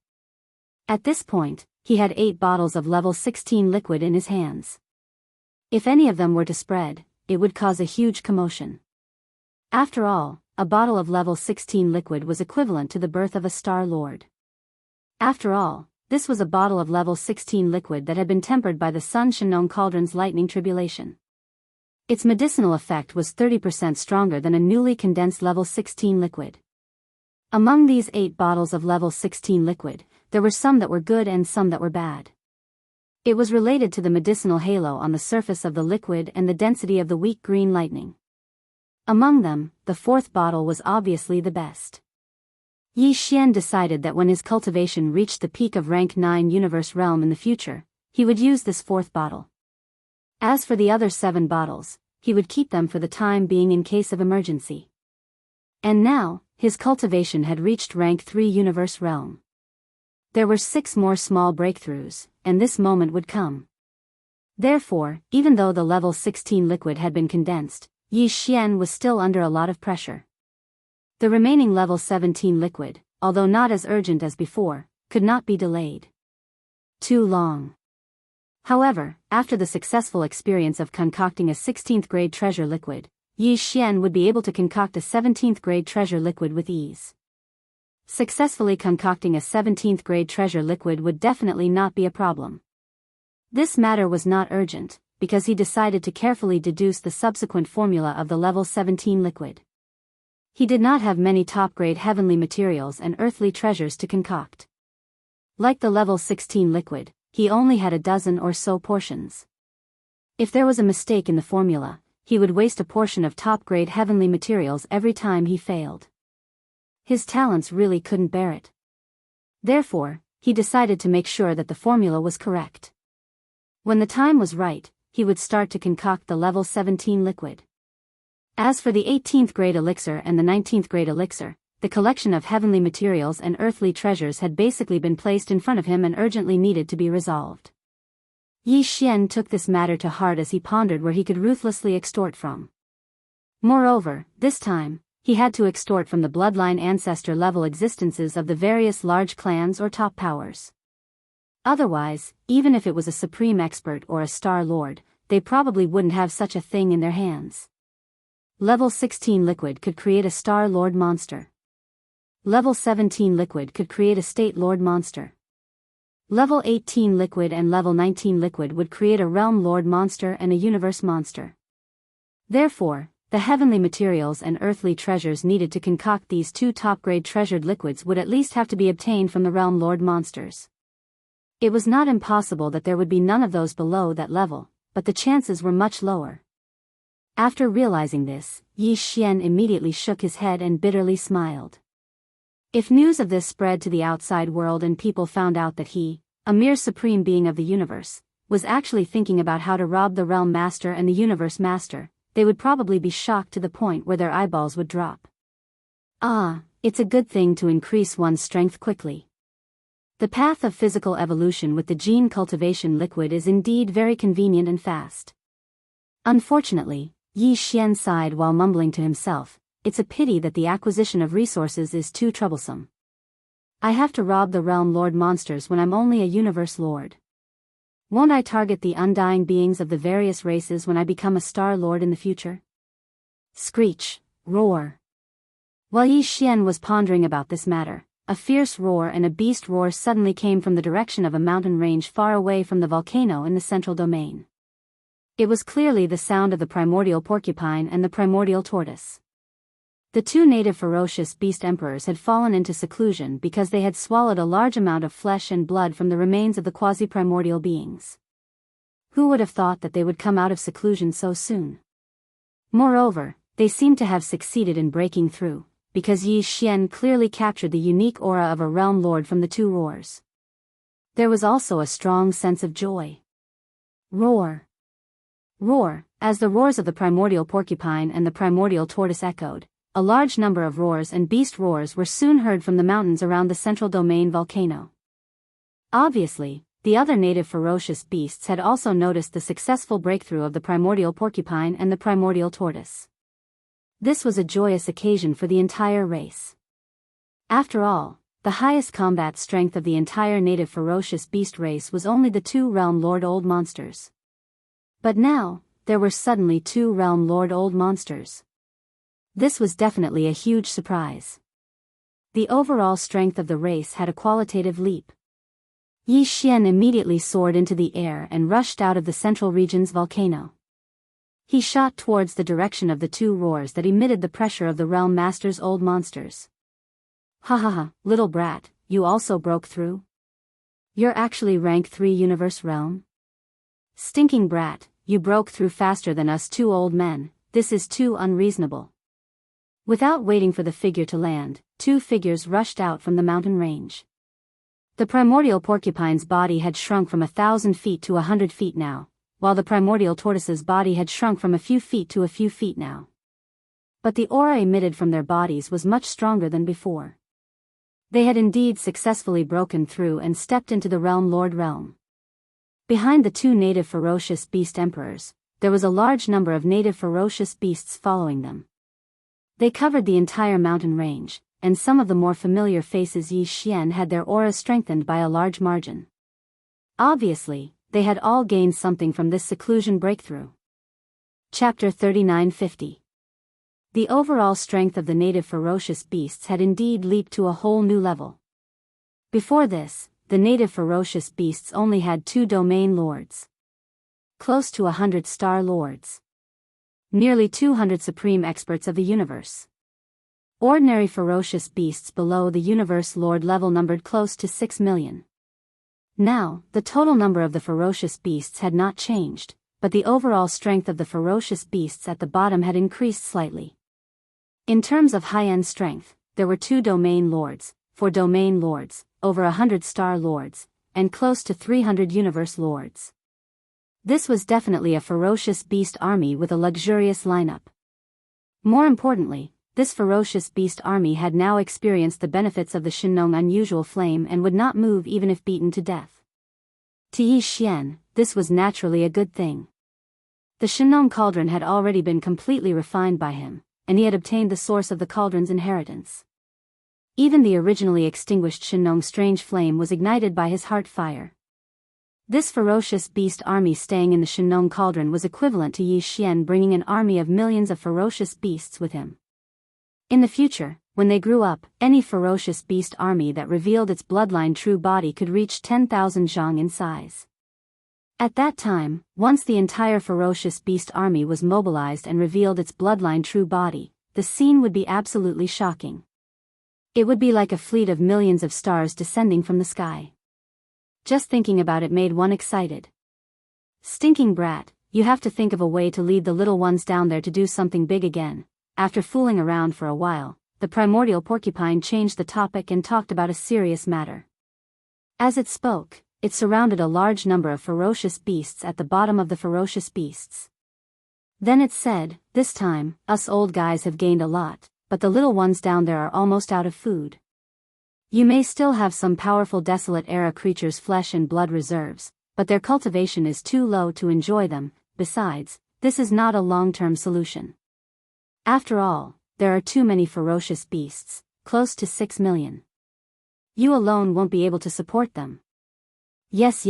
At this point, he had 8 bottles of level 16 liquid in his hands. If any of them were to spread, it would cause a huge commotion. After all, a bottle of level 16 liquid was equivalent to the birth of a Star Lord. After all, this was a bottle of level 16 liquid that had been tempered by the Sun Shenong Cauldron's lightning tribulation. Its medicinal effect was 30% stronger than a newly condensed level 16 liquid. Among these 8 bottles of level 16 liquid, there were some that were good and some that were bad. It was related to the medicinal halo on the surface of the liquid and the density of the weak green lightning. Among them, the 4th bottle was obviously the best. Yi Xian decided that when his cultivation reached the peak of rank 9 universe realm in the future, he would use this 4th bottle. As for the other 7 bottles, he would keep them for the time being in case of emergency. And now, his cultivation had reached rank 3 universe realm. There were 6 more small breakthroughs, and this moment would come. Therefore, even though the level 16 liquid had been condensed, Yi Xian was still under a lot of pressure. The remaining level 17 liquid, although not as urgent as before, could not be delayed too long. However, after the successful experience of concocting a 16th grade treasure liquid, Yi Xian would be able to concoct a 17th grade treasure liquid with ease. Successfully concocting a 17th grade treasure liquid would definitely not be a problem. This matter was not urgent, because he decided to carefully deduce the subsequent formula of the level 17 liquid. He did not have many top-grade heavenly materials and earthly treasures to concoct. Like the level 16 liquid, he only had a dozen or so portions. If there was a mistake in the formula, he would waste a portion of top-grade heavenly materials every time he failed. His talents really couldn't bear it. Therefore, he decided to make sure that the formula was correct. When the time was right, he would start to concoct the level 17 liquid. As for the 18th grade elixir and the 19th grade elixir, the collection of heavenly materials and earthly treasures had basically been placed in front of him and urgently needed to be resolved. Yi Xian took this matter to heart as he pondered where he could ruthlessly extort from. Moreover, this time, he had to extort from the bloodline ancestor level existences of the various large clans or top powers. Otherwise, even if it was a supreme expert or a star lord, they probably wouldn't have such a thing in their hands. Level 16 liquid could create a star lord monster. Level 17 liquid could create a state lord monster. Level 18 liquid and level 19 liquid would create a realm lord monster and a universe monster. Therefore, the heavenly materials and earthly treasures needed to concoct these two top-grade treasured liquids would at least have to be obtained from the realm lord monsters. It was not impossible that there would be none of those below that level, but the chances were much lower. After realizing this, Yi Xian immediately shook his head and bitterly smiled. If news of this spread to the outside world and people found out that he, a mere supreme being of the universe, was actually thinking about how to rob the realm master and the universe master, they would probably be shocked to the point where their eyeballs would drop. It's a good thing to increase one's strength quickly. The path of physical evolution with the gene cultivation liquid is indeed very convenient and fast. Unfortunately, Yi Xian sighed while mumbling to himself, it's a pity that the acquisition of resources is too troublesome. I have to rob the realm lord monsters when I'm only a universe lord. Won't I target the undying beings of the various races when I become a star lord in the future? Screech, roar. While Yi Xian was pondering about this matter, a fierce roar and a beast roar suddenly came from the direction of a mountain range far away from the volcano in the central domain. It was clearly the sound of the primordial porcupine and the primordial tortoise. The two native ferocious beast emperors had fallen into seclusion because they had swallowed a large amount of flesh and blood from the remains of the quasi-primordial beings. Who would have thought that they would come out of seclusion so soon? Moreover, they seemed to have succeeded in breaking through, because Yi Xian clearly captured the unique aura of a realm lord from the two roars. There was also a strong sense of joy. Roar. Roar, as the roars of the primordial porcupine and the primordial tortoise echoed. A large number of roars and beast roars were soon heard from the mountains around the central domain volcano. Obviously, the other native ferocious beasts had also noticed the successful breakthrough of the primordial porcupine and the primordial tortoise. This was a joyous occasion for the entire race. After all, the highest combat strength of the entire native ferocious beast race was only the two realm lord old monsters. But now, there were suddenly two realm lord old monsters. This was definitely a huge surprise. The overall strength of the race had a qualitative leap. Yi Xian immediately soared into the air and rushed out of the central region's volcano. He shot towards the direction of the two roars that emitted the pressure of the realm master's old monsters. Ha ha ha, little brat, you also broke through? You're actually rank 3 universe realm? Stinking brat, you broke through faster than us two old men, this is too unreasonable. Without waiting for the figure to land, two figures rushed out from the mountain range. The primordial porcupine's body had shrunk from 1,000 feet to 100 feet now, while the primordial tortoise's body had shrunk from a few feet to a few feet now. But the aura emitted from their bodies was much stronger than before. They had indeed successfully broken through and stepped into the realm lord realm. Behind the two native ferocious beast emperors, there was a large number of native ferocious beasts following them. They covered the entire mountain range, and some of the more familiar faces Yi Xian had their auras strengthened by a large margin. Obviously, they had all gained something from this seclusion breakthrough. Chapter 3950. The overall strength of the native ferocious beasts had indeed leaped to a whole new level. Before this, the native ferocious beasts only had 2 domain lords. Close to 100 star lords. Nearly 200 supreme experts of the universe. Ordinary ferocious beasts below the universe lord level numbered close to 6 million. Now, the total number of the ferocious beasts had not changed, but the overall strength of the ferocious beasts at the bottom had increased slightly. In terms of high-end strength, there were 2 domain lords, 4 domain lords, over 100 star lords, and close to 300 universe lords. This was definitely a ferocious beast army with a luxurious lineup. More importantly, this ferocious beast army had now experienced the benefits of the Shinong unusual flame and would not move even if beaten to death. To Yi Xian, this was naturally a good thing. The Shinong cauldron had already been completely refined by him, and he had obtained the source of the cauldron's inheritance. Even the originally extinguished Shinong strange flame was ignited by his heart fire. This ferocious beast army staying in the Shenong cauldron was equivalent to Yi Xian bringing an army of millions of ferocious beasts with him. In the future, when they grew up, any ferocious beast army that revealed its bloodline true body could reach 10,000 zhang in size. At that time, once the entire ferocious beast army was mobilized and revealed its bloodline true body, the scene would be absolutely shocking. It would be like a fleet of millions of stars descending from the sky. Just thinking about it made one excited. Stinking brat, you have to think of a way to lead the little ones down there to do something big again. After fooling around for a while, the primordial porcupine changed the topic and talked about a serious matter. As it spoke, it surrounded a large number of ferocious beasts at the bottom of the ferocious beasts. Then it said, "This time, us old guys have gained a lot, but the little ones down there are almost out of food. You may still have some powerful desolate era creatures' flesh and blood reserves, but their cultivation is too low to enjoy them. Besides, this is not a long-term solution. After all, there are too many ferocious beasts, close to 6 million. You alone won't be able to support them." Yes.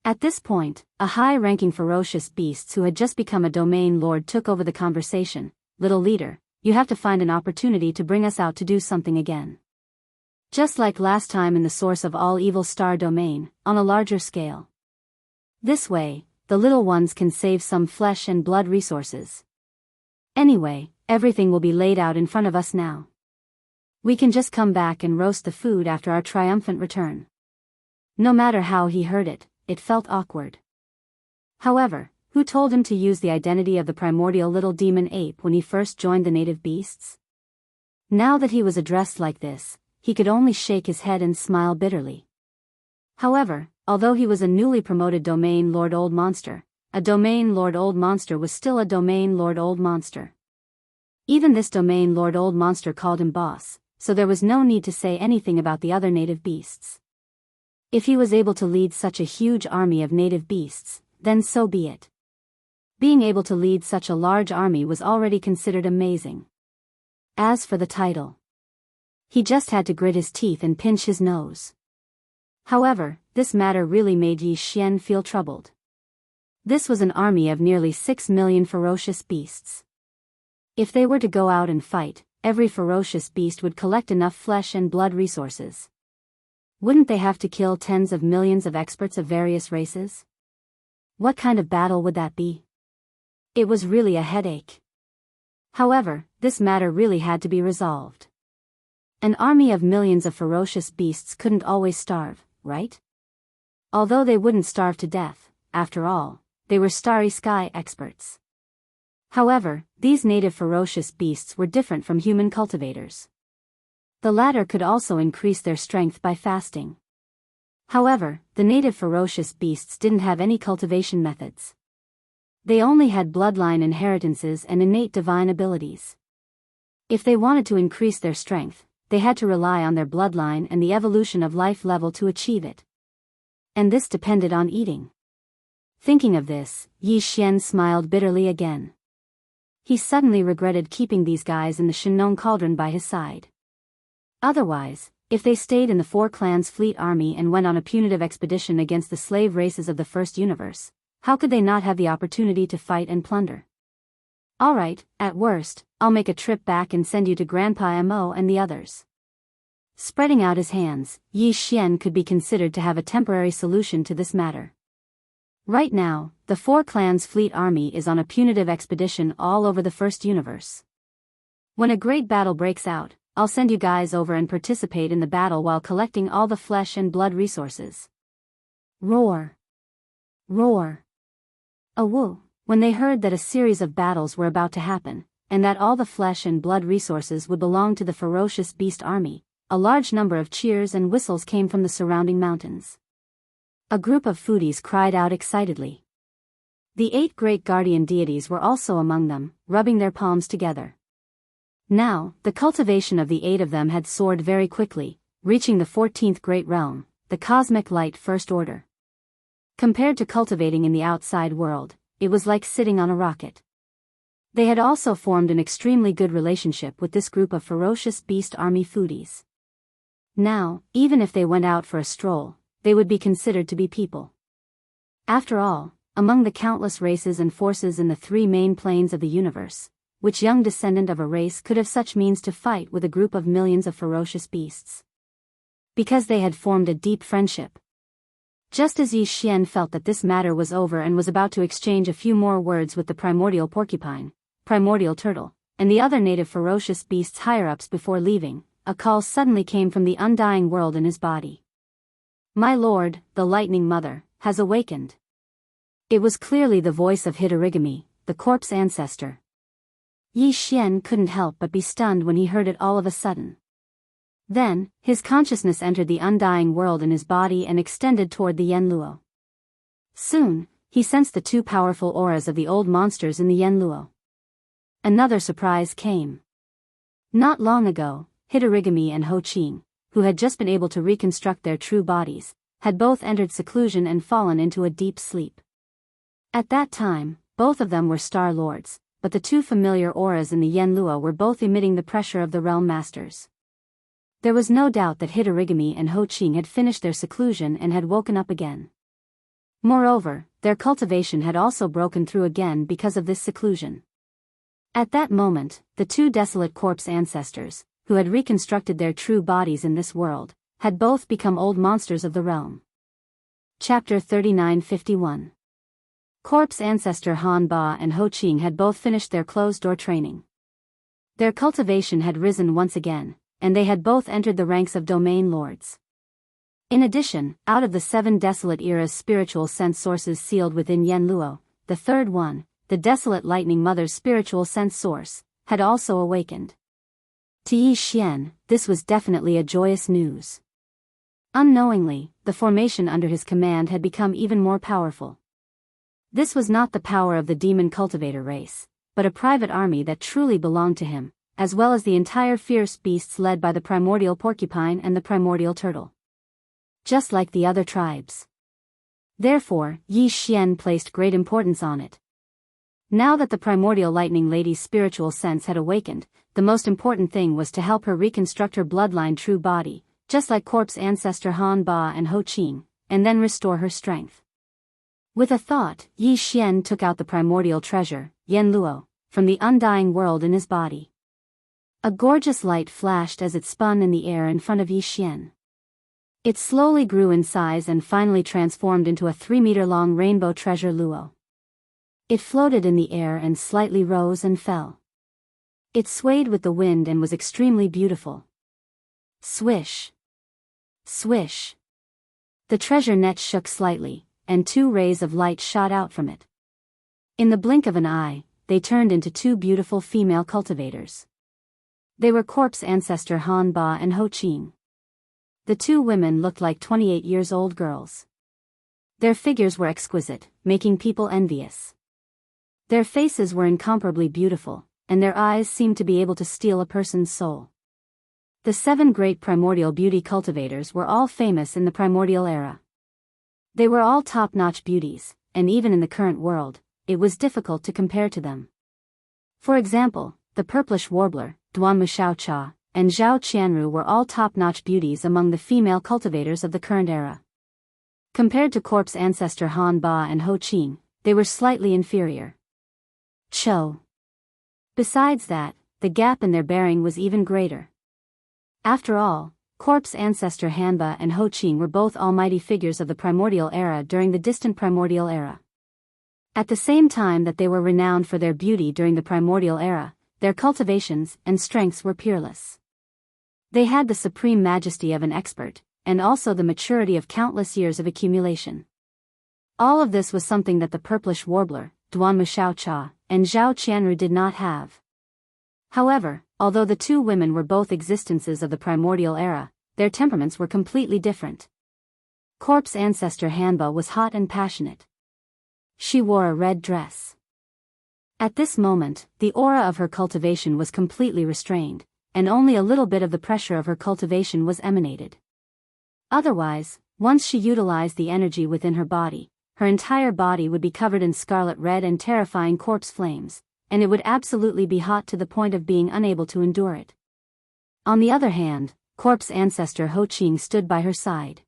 At this point, a high-ranking ferocious beast who had just become a domain lord took over the conversation. "Little leader, you have to find an opportunity to bring us out to do something again. Just like last time in the source of all evil star domain, on a larger scale. This way, the little ones can save some flesh and blood resources. Anyway, everything will be laid out in front of us now. We can just come back and roast the food after our triumphant return." No matter how he heard it, it felt awkward. However, who told him to use the identity of the primordial little demon ape when he first joined the native beasts? Now that he was addressed like this, he could only shake his head and smile bitterly. However, although he was a newly promoted domain lord old monster, a domain lord old monster was still a domain lord old monster. Even this domain lord old monster called him boss, so there was no need to say anything about the other native beasts. If he was able to lead such a huge army of native beasts, then so be it. Being able to lead such a large army was already considered amazing. As for the title, he just had to grit his teeth and pinch his nose. However, this matter really made Yi Xian feel troubled. This was an army of nearly 6 million ferocious beasts. If they were to go out and fight, every ferocious beast would collect enough flesh and blood resources. Wouldn't they have to kill tens of millions of experts of various races? What kind of battle would that be? It was really a headache. However, this matter really had to be resolved. An army of millions of ferocious beasts couldn't always starve, right? Although they wouldn't starve to death, after all, they were starry sky experts. However, these native ferocious beasts were different from human cultivators. The latter could also increase their strength by fasting. However, the native ferocious beasts didn't have any cultivation methods. They only had bloodline inheritances and innate divine abilities. If they wanted to increase their strength, they had to rely on their bloodline and the evolution of life level to achieve it. And this depended on eating. Thinking of this, Yi Xian smiled bitterly again. He suddenly regretted keeping these guys in the Shenong cauldron by his side. Otherwise, if they stayed in the Four Clans fleet army and went on a punitive expedition against the slave races of the first universe, how could they not have the opportunity to fight and plunder? Alright, at worst, I'll make a trip back and send you to Grandpa Mo and the others. Spreading out his hands, Yi Xian could be considered to have a temporary solution to this matter. Right now, the Four Clans fleet army is on a punitive expedition all over the first universe. When a great battle breaks out, I'll send you guys over and participate in the battle while collecting all the flesh and blood resources. Roar. Roar. Awoo. When they heard that a series of battles were about to happen, and that all the flesh and blood resources would belong to the ferocious beast army, a large number of cheers and whistles came from the surrounding mountains. A group of foodies cried out excitedly. The 8 great guardian deities were also among them, rubbing their palms together. Now, the cultivation of the 8 of them had soared very quickly, reaching the 14th great realm, the cosmic light first order. Compared to cultivating in the outside world, it was like sitting on a rocket. They had also formed an extremely good relationship with this group of ferocious beast army foodies. Now, even if they went out for a stroll, they would be considered to be people. After all, among the countless races and forces in the three main planes of the universe, which young descendant of a race could have such means to fight with a group of millions of ferocious beasts? Because they had formed a deep friendship. Just as Yi Xian felt that this matter was over and was about to exchange a few more words with the primordial porcupine, primordial turtle, and the other native ferocious beasts higher-ups before leaving, a call suddenly came from the undying world in his body. "My lord, the Lightning Mother, has awakened." It was clearly the voice of Hitorigami, the corpse ancestor. Yi Xian couldn't help but be stunned when he heard it all of a sudden. Then, his consciousness entered the undying world in his body and extended toward the Yanluo. Soon, he sensed the two powerful auras of the old monsters in the Yanluo. Another surprise came. Not long ago, Hitorigami and Ho Qing, who had just been able to reconstruct their true bodies, had both entered seclusion and fallen into a deep sleep. At that time, both of them were Star Lords, but the two familiar auras in the Yanluo were both emitting the pressure of the Realm Masters. There was no doubt that Hitorigami and Ho Qing had finished their seclusion and had woken up again. Moreover, their cultivation had also broken through again because of this seclusion. At that moment, the two desolate corpse ancestors, who had reconstructed their true bodies in this world, had both become old monsters of the realm. Chapter 3951. Corpse ancestor Han Ba and Ho Qing had both finished their closed-door training. Their cultivation had risen once again, and they had both entered the ranks of domain lords. In addition, out of the 7 desolate eras spiritual sense sources sealed within Yanluo, the third one, the desolate Lightning Mother's spiritual sense source, had also awakened. To Yi Xian, this was definitely a joyous news. Unknowingly, the formation under his command had become even more powerful. This was not the power of the demon cultivator race, but a private army that truly belonged to him, as well as the entire fierce beasts led by the primordial porcupine and the primordial turtle. Just like the other tribes. Therefore, Yi Xian placed great importance on it. Now that the primordial lightning lady's spiritual sense had awakened, the most important thing was to help her reconstruct her bloodline true body, just like corpse ancestor Han Ba and Ho Qing, and then restore her strength. With a thought, Yi Xian took out the primordial treasure, Yanluo, from the undying world in his body. A gorgeous light flashed as it spun in the air in front of Yi Xian. It slowly grew in size and finally transformed into a 3-meter-long rainbow treasure luo. It floated in the air and slightly rose and fell. It swayed with the wind and was extremely beautiful. Swish. Swish. The treasure net shook slightly, and 2 rays of light shot out from it. In the blink of an eye, they turned into 2 beautiful female cultivators. They were corpse ancestor Han Ba and Ho Qing. The 2 women looked like 28-year-old girls. Their figures were exquisite, making people envious. Their faces were incomparably beautiful, and their eyes seemed to be able to steal a person's soul. The 7 great primordial beauty cultivators were all famous in the primordial era. They were all top-notch beauties, and even in the current world, it was difficult to compare to them. For example, the purplish warbler, Duanmu Xiaocha, and Zhao Qianru were all top-notch beauties among the female cultivators of the current era. Compared to corpse ancestor Han Ba and Ho Qing, they were slightly inferior. Cho. Besides that, the gap in their bearing was even greater. After all, corpse ancestor Han Ba and Ho Qing were both almighty figures of the primordial era during the distant primordial era. At the same time that they were renowned for their beauty during the primordial era, their cultivations and strengths were peerless. They had the supreme majesty of an expert, and also the maturity of countless years of accumulation. All of this was something that the purplish warbler, Duanmu Xiaocha, and Zhao Qianru did not have. However, although the 2 women were both existences of the primordial era, their temperaments were completely different. Corpse ancestor Hanba was hot and passionate. She wore a red dress. At this moment, the aura of her cultivation was completely restrained, and only a little bit of the pressure of her cultivation was emanated. Otherwise, once she utilized the energy within her body, her entire body would be covered in scarlet red and terrifying corpse flames, and it would absolutely be hot to the point of being unable to endure it. On the other hand, corpse ancestor Ho Qing stood by her side.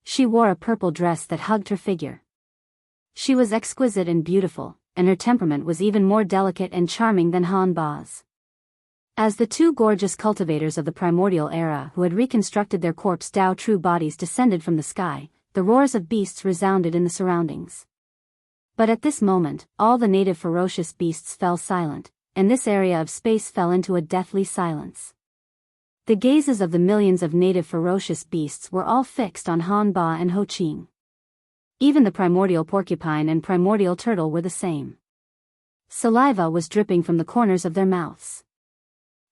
She wore a purple dress that hugged her figure. She was exquisite and beautiful, and her temperament was even more delicate and charming than Han Ba's. As the two gorgeous cultivators of the primordial era who had reconstructed their corpse Dao true bodies descended from the sky, the roars of beasts resounded in the surroundings. But at this moment, all the native ferocious beasts fell silent, and this area of space fell into a deathly silence. The gazes of the millions of native ferocious beasts were all fixed on Han Ba and Ho Qing. Even the primordial porcupine and primordial turtle were the same. Saliva was dripping from the corners of their mouths.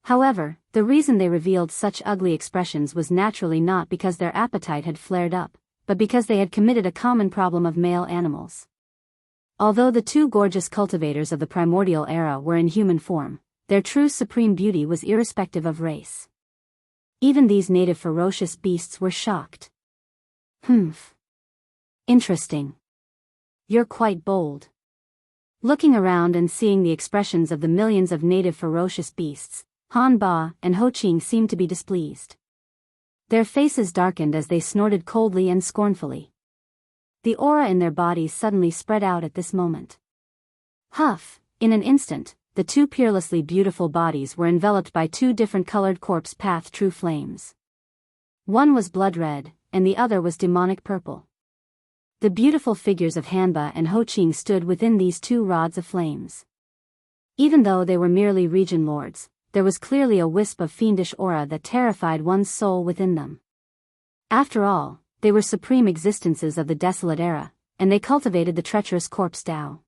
However, the reason they revealed such ugly expressions was naturally not because their appetite had flared up, but because they had committed a common problem of male animals. Although the two gorgeous cultivators of the primordial era were in human form, their true supreme beauty was irrespective of race. Even these native ferocious beasts were shocked. Humph. Interesting. You're quite bold. Looking around and seeing the expressions of the millions of native ferocious beasts, Han Ba and Ho Qing seemed to be displeased. Their faces darkened as they snorted coldly and scornfully. The aura in their bodies suddenly spread out at this moment. Huff, in an instant, the two peerlessly beautiful bodies were enveloped by two different colored corpse path true flames. One was blood red, and the other was demonic purple. The beautiful figures of Hanba and Ho Qing stood within these two rods of flames. Even though they were merely region lords, there was clearly a wisp of fiendish aura that terrified one's soul within them. After all, they were supreme existences of the desolate era, and they cultivated the treacherous corpse Dao.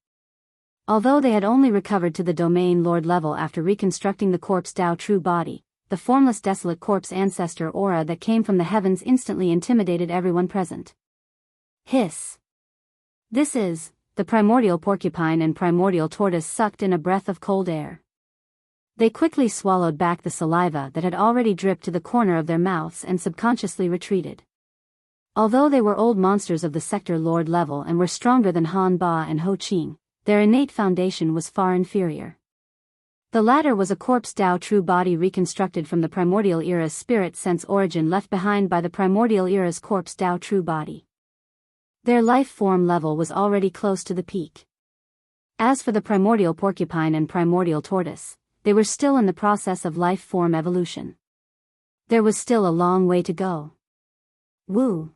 Although they had only recovered to the domain lord level after reconstructing the corpse Dao true body, the formless desolate corpse ancestor aura that came from the heavens instantly intimidated everyone present. Hiss. This is, the primordial porcupine and primordial tortoise sucked in a breath of cold air. They quickly swallowed back the saliva that had already dripped to the corner of their mouths and subconsciously retreated. Although they were old monsters of the sector lord level and were stronger than Han Ba and Ho Qing, their innate foundation was far inferior. The latter was a corpse Dao true body reconstructed from the primordial era's spirit sense origin left behind by the primordial era's corpse Dao true body. Their life form level was already close to the peak. As for the primordial porcupine and primordial tortoise, they were still in the process of life form evolution. There was still a long way to go. Woo!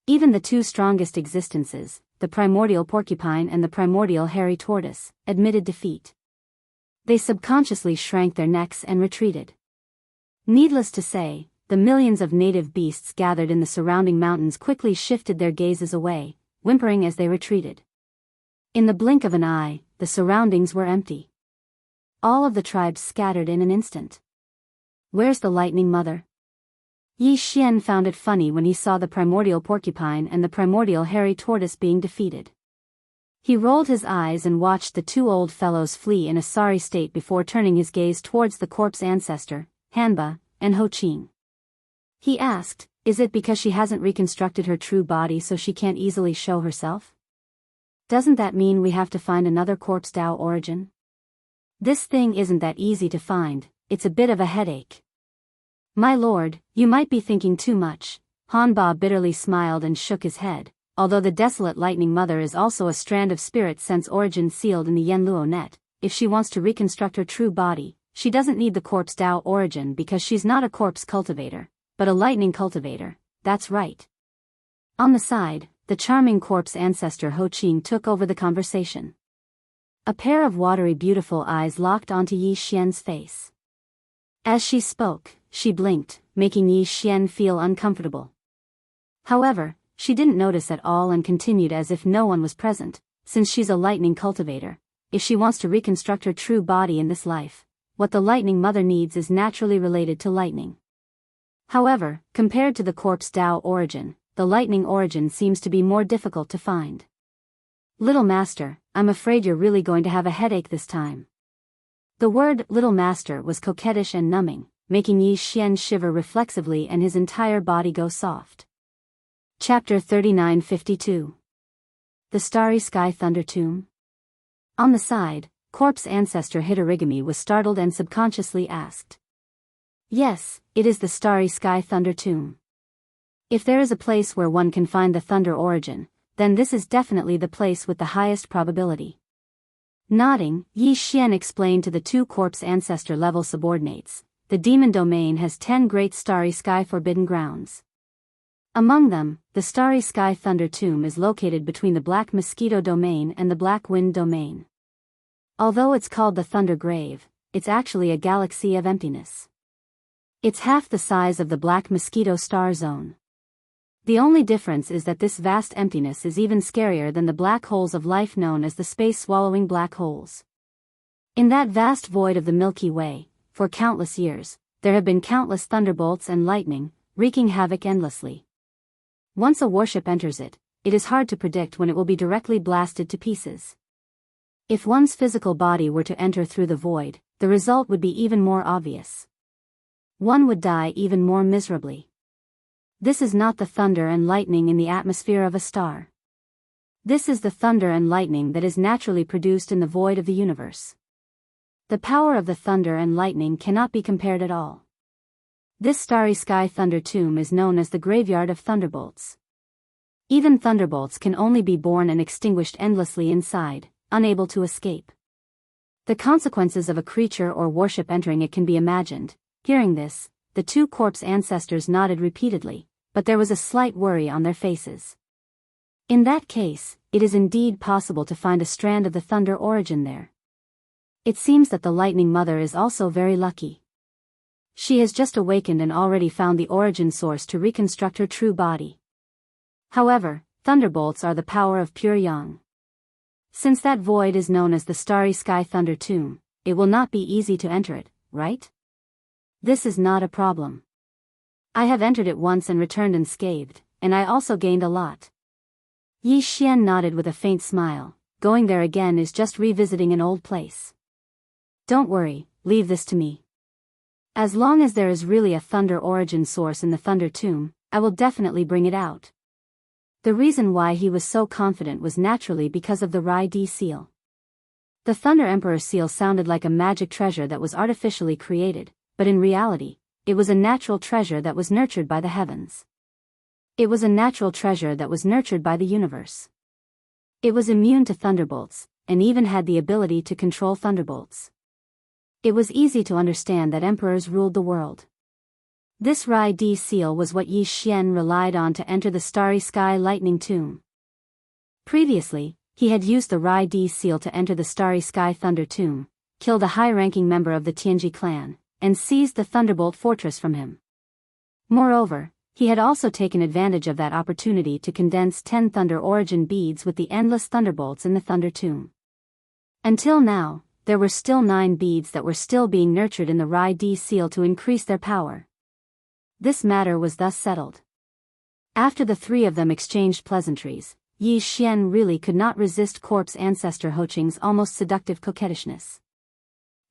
Even the two strongest existences, the primordial porcupine and the primordial hairy tortoise, admitted defeat. They subconsciously shrank their necks and retreated. Needless to say, the millions of native beasts gathered in the surrounding mountains quickly shifted their gazes away, whimpering as they retreated. In the blink of an eye, the surroundings were empty. All of the tribes scattered in an instant. Where's the lightning mother? Yi Xian found it funny when he saw the primordial porcupine and the primordial hairy tortoise being defeated. He rolled his eyes and watched the two old fellows flee in a sorry state before turning his gaze towards the corpse ancestor, Hanba, and Ho Qing. He asked, is it because she hasn't reconstructed her true body so she can't easily show herself? Doesn't that mean we have to find another corpse Dao origin? This thing isn't that easy to find, it's a bit of a headache. My lord, you might be thinking too much. Han Ba bitterly smiled and shook his head. Although the desolate lightning mother is also a strand of spirit sense origin sealed in the Yanluo net, if she wants to reconstruct her true body, she doesn't need the corpse Dao origin because she's not a corpse cultivator, but a lightning cultivator, that's right. On the side, the charming corpse ancestor Ho Qing took over the conversation. A pair of watery beautiful eyes locked onto Yi Xian's face. As she spoke, she blinked, making Yi Xian feel uncomfortable. However, she didn't notice at all and continued as if no one was present, since she's a lightning cultivator. If she wants to reconstruct her true body in this life, what the lightning mother needs is naturally related to lightning. However, compared to the corpse Dao origin, the lightning origin seems to be more difficult to find. Little master, I'm afraid you're really going to have a headache this time. The word little master was coquettish and numbing, making Yi Xian shiver reflexively and his entire body go soft. Chapter 3952. The Starry Sky Thunder Tomb. On the side, corpse ancestor Hitorigami was startled and subconsciously asked. Yes, it is the Starry Sky Thunder Tomb. If there is a place where one can find the thunder origin, then this is definitely the place with the highest probability. Nodding, Yi Xian explained to the two corpse ancestor-level subordinates, the demon domain has 10 great starry sky forbidden grounds. Among them, the starry sky thunder tomb is located between the black mosquito domain and the black wind domain. Although it's called the thunder grave, it's actually a galaxy of emptiness. It's half the size of the black mosquito star zone. The only difference is that this vast emptiness is even scarier than the black holes of life known as the space-swallowing black holes. In that vast void of the Milky Way, for countless years, there have been countless thunderbolts and lightning, wreaking havoc endlessly. Once a warship enters it, it is hard to predict when it will be directly blasted to pieces. If one's physical body were to enter through the void, the result would be even more obvious. One would die even more miserably. This is not the thunder and lightning in the atmosphere of a star. This is the thunder and lightning that is naturally produced in the void of the universe. The power of the thunder and lightning cannot be compared at all. This starry sky thunder tomb is known as the graveyard of thunderbolts. Even thunderbolts can only be born and extinguished endlessly inside, unable to escape. The consequences of a creature or warship entering it can be imagined. Hearing this, the two corpse ancestors nodded repeatedly, but there was a slight worry on their faces. In that case, it is indeed possible to find a strand of the thunder origin there. It seems that the lightning mother is also very lucky. She has just awakened and already found the origin source to reconstruct her true body. However, thunderbolts are the power of pure yang. Since that void is known as the starry sky thunder tomb, it will not be easy to enter it, right? This is not a problem. I have entered it once and returned unscathed, and I also gained a lot. Yi Xian nodded with a faint smile. Going there again is just revisiting an old place. Don't worry, leave this to me. As long as there is really a thunder origin source in the thunder tomb, I will definitely bring it out. The reason why he was so confident was naturally because of the Rai Di seal. The Thunder Emperor seal sounded like a magic treasure that was artificially created, but in reality, it was a natural treasure that was nurtured by the heavens. It was a natural treasure that was nurtured by the universe. It was immune to thunderbolts, and even had the ability to control thunderbolts. It was easy to understand that emperors ruled the world. This Rai Di seal was what Yi Xian relied on to enter the starry sky lightning tomb. Previously, he had used the Rai Di seal to enter the starry sky thunder tomb, killed a high-ranking member of the Tianji clan, and seized the Thunderbolt Fortress from him. Moreover, he had also taken advantage of that opportunity to condense 10 Thunder Origin beads with the endless thunderbolts in the Thunder Tomb. Until now, there were still 9 beads that were still being nurtured in the Rai Di seal to increase their power. This matter was thus settled. After the 3 of them exchanged pleasantries, Yi Xian really could not resist corpse ancestor Hoqing's almost seductive coquettishness.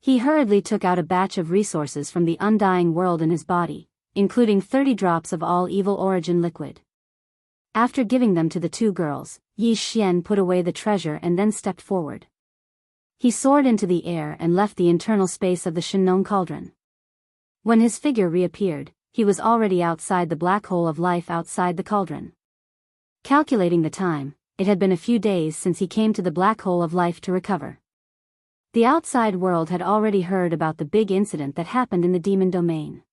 He hurriedly took out a batch of resources from the undying world in his body, including 30 drops of all evil origin liquid. After giving them to the 2 girls, Yi Xian put away the treasure and then stepped forward. He soared into the air and left the internal space of the Shenong cauldron. When his figure reappeared, he was already outside the black hole of life outside the cauldron. Calculating the time, it had been a few days since he came to the black hole of life to recover. The outside world had already heard about the big incident that happened in the demon domain.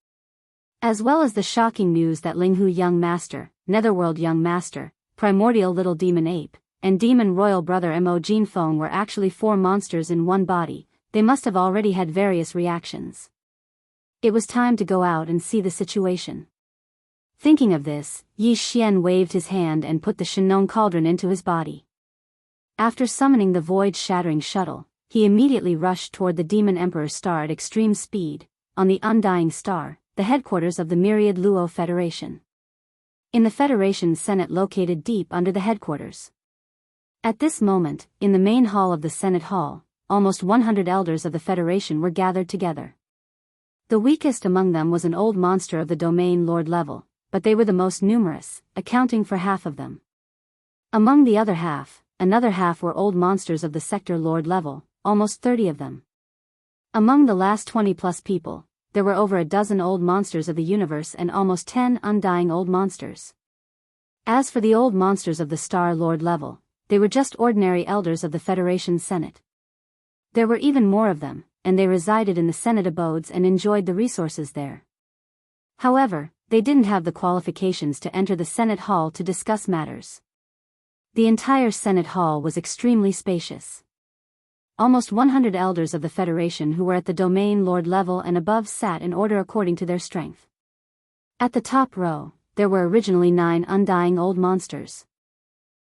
As well as the shocking news that Linghu Young Master, Netherworld Young Master, Primordial Little Demon Ape, and Demon Royal Brother Mo Jinfeng were actually 4 monsters in one body, they must have already had various reactions. It was time to go out and see the situation. Thinking of this, Yi Xian waved his hand and put the Shenong cauldron into his body. After summoning the void-shattering shuttle, he immediately rushed toward the Demon Emperor's star at extreme speed, on the Undying Star, the headquarters of the Myriad Luo Federation. In the Federation's Senate located deep under the headquarters. At this moment, in the main hall of the Senate Hall, almost 100 elders of the Federation were gathered together. The weakest among them was an old monster of the domain lord level, but they were the most numerous, accounting for half of them. Among the other half, another half were old monsters of the sector lord level, almost 30 of them. Among the last 20-plus people, there were over a dozen old monsters of the universe and almost 10 undying old monsters. As for the old monsters of the Star Lord level, they were just ordinary elders of the Federation Senate. There were even more of them, and they resided in the Senate abodes and enjoyed the resources there. However, they didn't have the qualifications to enter the Senate Hall to discuss matters. The entire Senate Hall was extremely spacious. Almost 100 elders of the Federation who were at the Domain Lord level and above sat in order according to their strength. At the top row, there were originally 9 undying old monsters.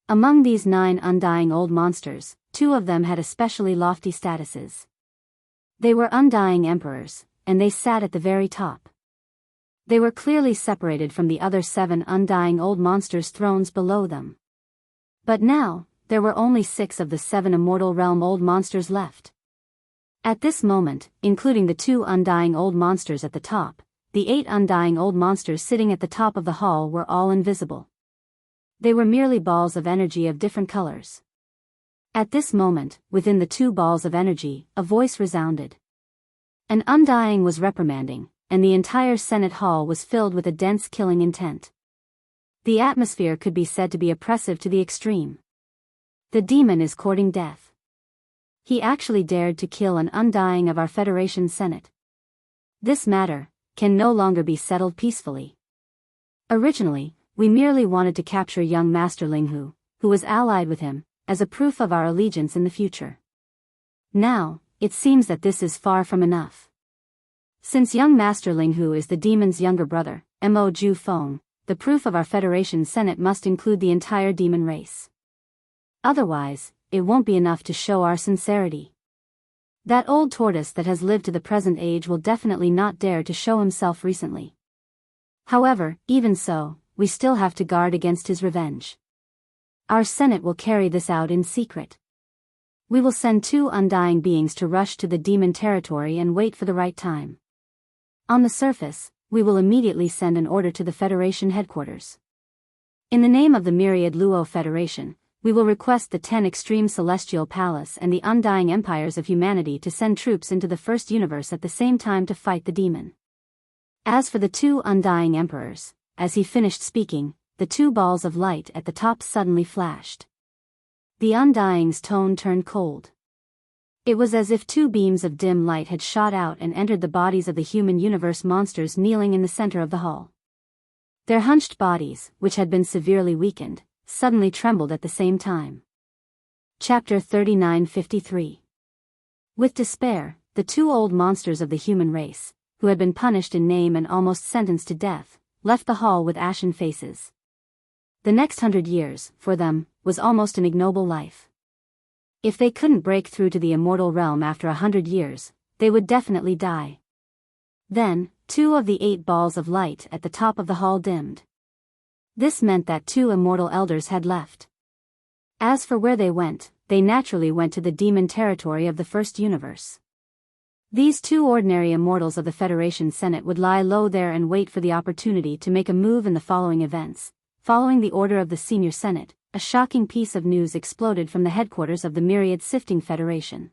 Among these 9 undying old monsters, 2 of them had especially lofty statuses. They were undying emperors, and they sat at the very top. They were clearly separated from the other 7 undying old monsters' thrones below them. But now, there were only 6 of the 7 immortal realm old monsters left. At this moment, including the 2 undying old monsters at the top, the 8 undying old monsters sitting at the top of the hall were all invisible. They were merely balls of energy of different colors. At this moment, within the 2 balls of energy, a voice resounded. An undying was reprimanding, and the entire Senate Hall was filled with a dense killing intent. The atmosphere could be said to be oppressive to the extreme. The demon is courting death. He actually dared to kill an undying of our Federation Senate. This matter can no longer be settled peacefully. Originally, we merely wanted to capture young Master Linghu, who was allied with him, as a proof of our allegiance in the future. Now, it seems that this is far from enough. Since young Master Linghu is the demon's younger brother, Mo Ju Feng, the proof of our Federation Senate must include the entire demon race. Otherwise, it won't be enough to show our sincerity. That old tortoise that has lived to the present age will definitely not dare to show himself recently. However, even so, we still have to guard against his revenge. Our Senate will carry this out in secret. We will send 2 undying beings to rush to the demon territory and wait for the right time. On the surface, we will immediately send an order to the Federation headquarters. In the name of the Myriad Luo Federation, we will request the 10 Extreme Celestial Palace and the Undying Empires of Humanity to send troops into the First Universe at the same time to fight the demon. As for the 2 undying emperors, as he finished speaking, the 2 balls of light at the top suddenly flashed. The undying's tone turned cold. It was as if 2 beams of dim light had shot out and entered the bodies of the human universe monsters kneeling in the center of the hall. Their hunched bodies, which had been severely weakened, suddenly trembled at the same time. Chapter 3953. With despair, the 2 old monsters of the human race, who had been punished in name and almost sentenced to death, left the hall with ashen faces. The next 100 years, for them, was almost an ignoble life. If they couldn't break through to the immortal realm after 100 years, they would definitely die. Then, 2 of the 8 balls of light at the top of the hall dimmed. This meant that 2 immortal elders had left. As for where they naturally went to the demon territory of the First Universe. These 2 ordinary immortals of the Federation Senate would lie low there and wait for the opportunity to make a move in the following events. Following the order of the Senior Senate, a shocking piece of news exploded from the headquarters of the Myriad Sifting Federation.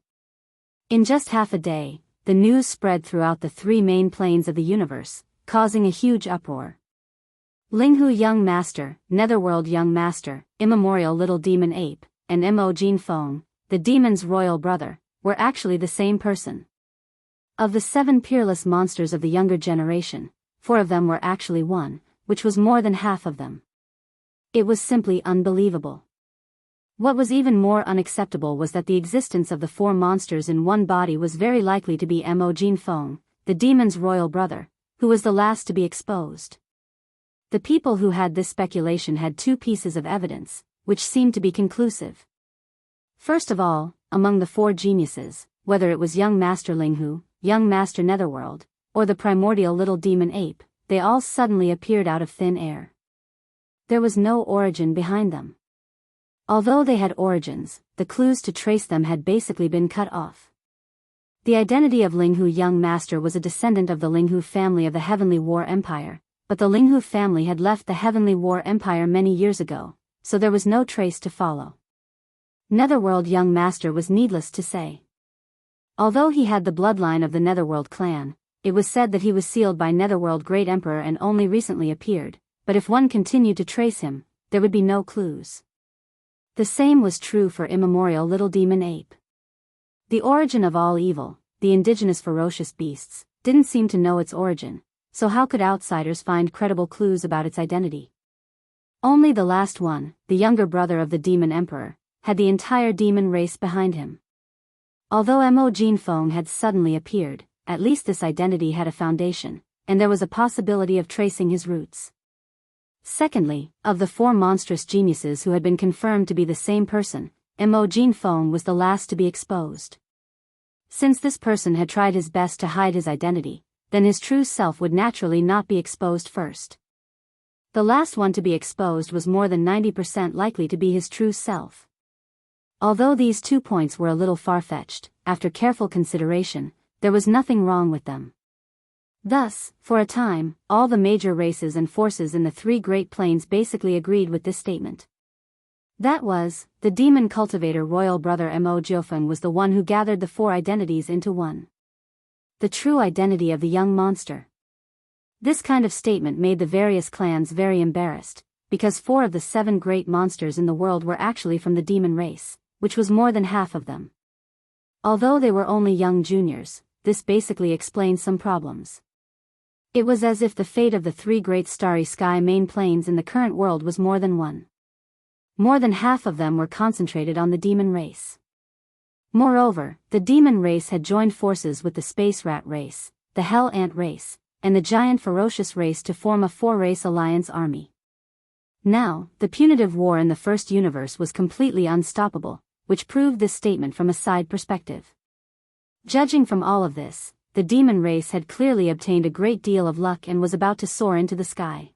In just half a day, the news spread throughout the 3 main planes of the universe, causing a huge uproar. Linghu Young Master, Netherworld Young Master, Immemorial Little Demon Ape, and Mo Jin Feng, the demon's royal brother, were actually the same person. Of the 7 peerless monsters of the younger generation, 4 of them were actually one, which was more than half of them. It was simply unbelievable. What was even more unacceptable was that the existence of the 4 monsters in one body was very likely to be Mo Jin Feng, the demon's royal brother, who was the last to be exposed. The people who had this speculation had 2 pieces of evidence, which seemed to be conclusive. First of all, among the 4 geniuses, whether it was young Master Linghu, young Master Netherworld, or the primordial little demon ape, they all suddenly appeared out of thin air. There was no origin behind them. Although they had origins, the clues to trace them had basically been cut off. The identity of Linghu Young Master was a descendant of the Linghu family of the Heavenly War Empire, but the Linghu family had left the Heavenly War Empire many years ago, so there was no trace to follow. Netherworld Young Master was needless to say. Although he had the bloodline of the Netherworld clan, it was said that he was sealed by Netherworld Great Emperor and only recently appeared, but if one continued to trace him, there would be no clues. The same was true for immemorial little demon ape. The origin of all evil, the indigenous ferocious beasts, didn't seem to know its origin, so how could outsiders find credible clues about its identity? Only the last one, the younger brother of the demon emperor, had the entire demon race behind him. Although Mo Jinfeng had suddenly appeared, at least this identity had a foundation, and there was a possibility of tracing his roots. Secondly, of the 4 monstrous geniuses who had been confirmed to be the same person, Mo Jinfeng was the last to be exposed. Since this person had tried his best to hide his identity, then his true self would naturally not be exposed first. The last one to be exposed was more than 90% likely to be his true self. Although these 2 points were a little far-fetched, after careful consideration, there was nothing wrong with them. Thus, for a time, all the major races and forces in the 3 Great Plains basically agreed with this statement. That was, the demon cultivator royal brother Mo Jiofeng was the one who gathered the 4 identities into one. The true identity of the young monster. This kind of statement made the various clans very embarrassed, because 4 of the 7 great monsters in the world were actually from the demon race, which was more than half of them. Although they were only young juniors, this basically explained some problems. It was as if the fate of the 3 great starry sky main plains in the current world was more than one. More than half of them were concentrated on the demon race. Moreover, the demon race had joined forces with the space rat race, the hell ant race, and the giant ferocious race to form a 4-race alliance army. Now, the punitive war in the first universe was completely unstoppable, which proved this statement from a side perspective. Judging from all of this, the demon race had clearly obtained a great deal of luck and was about to soar into the sky.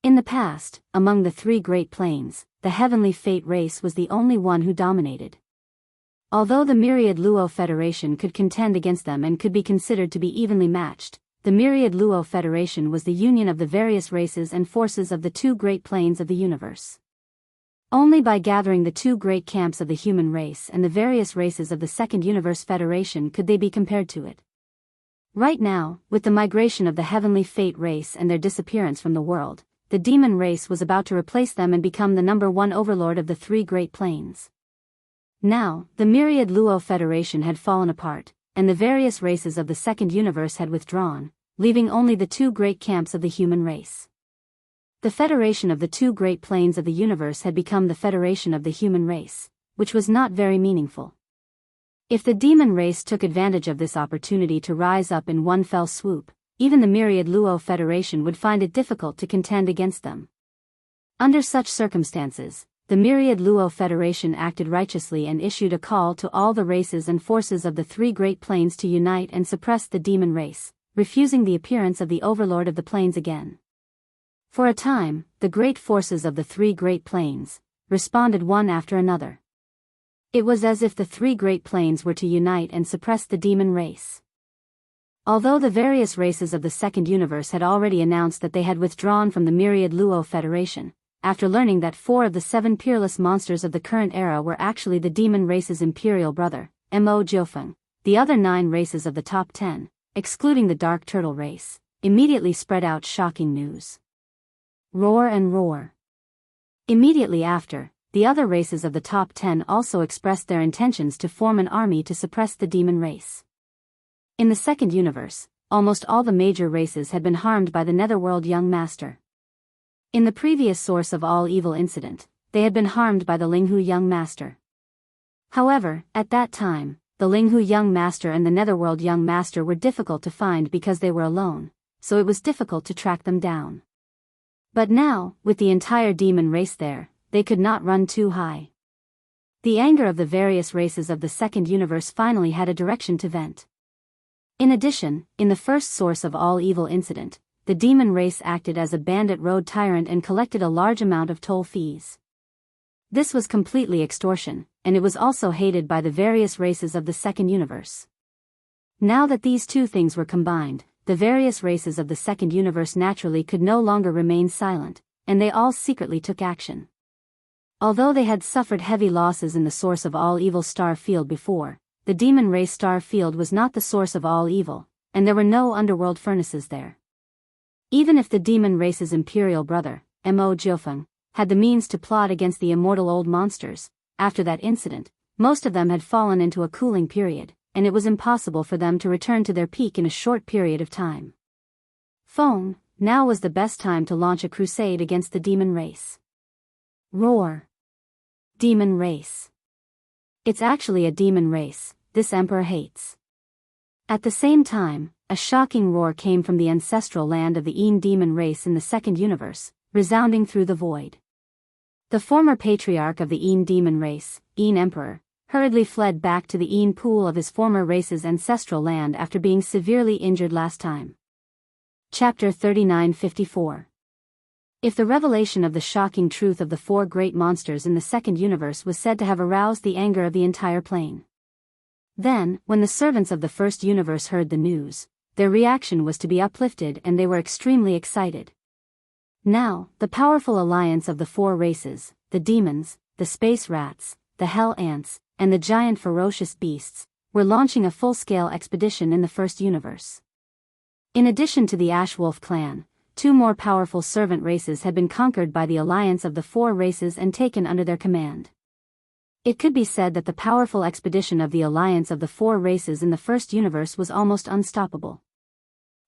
In the past, among the 3 Great Plains, the Heavenly Fate race was the only one who dominated. Although the Myriad Luo Federation could contend against them and could be considered to be evenly matched, the Myriad Luo Federation was the union of the various races and forces of the 2 Great Plains of the universe. Only by gathering the 2 great camps of the human race and the various races of the Second Universe Federation could they be compared to it. Right now, with the migration of the Heavenly Fate race and their disappearance from the world, the demon race was about to replace them and become the #1 overlord of the 3 Great Plains. Now, the Myriad Luo Federation had fallen apart, and the various races of the Second Universe had withdrawn, leaving only the 2 great camps of the human race. The federation of the 2 Great Plains of the universe had become the federation of the human race, which was not very meaningful. If the demon race took advantage of this opportunity to rise up in one fell swoop, even the Myriad Luo Federation would find it difficult to contend against them. Under such circumstances, the Myriad Luo Federation acted righteously and issued a call to all the races and forces of the 3 Great Plains to unite and suppress the demon race, refusing the appearance of the overlord of the plains again. For a time, the great forces of the 3 Great Plains responded one after another. It was as if the 3 Great Plains were to unite and suppress the demon race. Although the various races of the Second Universe had already announced that they had withdrawn from the Myriad Luo Federation, after learning that 4 of the 7 peerless monsters of the current era were actually the demon race's imperial brother, Mo Jiofeng, the other 9 races of the top 10, excluding the Dark Turtle race, immediately spread out shocking news. Roar and roar. Immediately after, the other races of the top 10 also expressed their intentions to form an army to suppress the demon race. In the Second Universe, almost all the major races had been harmed by the Netherworld Young Master. In the previous source of all evil incident, they had been harmed by the Linghu Young Master. However, at that time, the Linghu Young Master and the Netherworld Young Master were difficult to find because they were alone, so it was difficult to track them down. But now, with the entire demon race there, they could not run too high. The anger of the various races of the Second Universe finally had a direction to vent. In addition, in the first source of all evil incident, the demon race acted as a bandit road tyrant and collected a large amount of toll fees. This was completely extortion, and it was also hated by the various races of the Second Universe. Now that these 2 things were combined, the various races of the Second Universe naturally could no longer remain silent, and they all secretly took action. Although they had suffered heavy losses in the source of all evil star field before, the demon race star field was not the source of all evil, and there were no underworld furnaces there. Even if the demon race's imperial brother, Mo Jiufeng, had the means to plot against the immortal old monsters, after that incident, most of them had fallen into a cooling period, and it was impossible for them to return to their peak in a short period of time. Phone, now was the best time to launch a crusade against the demon race. Roar. Demon race. It's actually a demon race, this emperor hates. At the same time, a shocking roar came from the ancestral land of the Yin demon race in the second universe, resounding through the void. The former patriarch of the Yin demon race, Yin Emperor, hurriedly fled back to the Yin pool of his former race's ancestral land after being severely injured last time. Chapter 3954. If the revelation of the shocking truth of the four great monsters in the second universe was said to have aroused the anger of the entire plane, then, when the servants of the first universe heard the news, their reaction was to be uplifted and they were extremely excited. Now, the powerful alliance of the four races, the demons, the space rats, the hell ants, and the giant ferocious beasts, were launching a full-scale expedition in the first universe. In addition to the Ashwolf clan, two more powerful servant races had been conquered by the alliance of the four races and taken under their command. It could be said that the powerful expedition of the alliance of the four races in the first universe was almost unstoppable.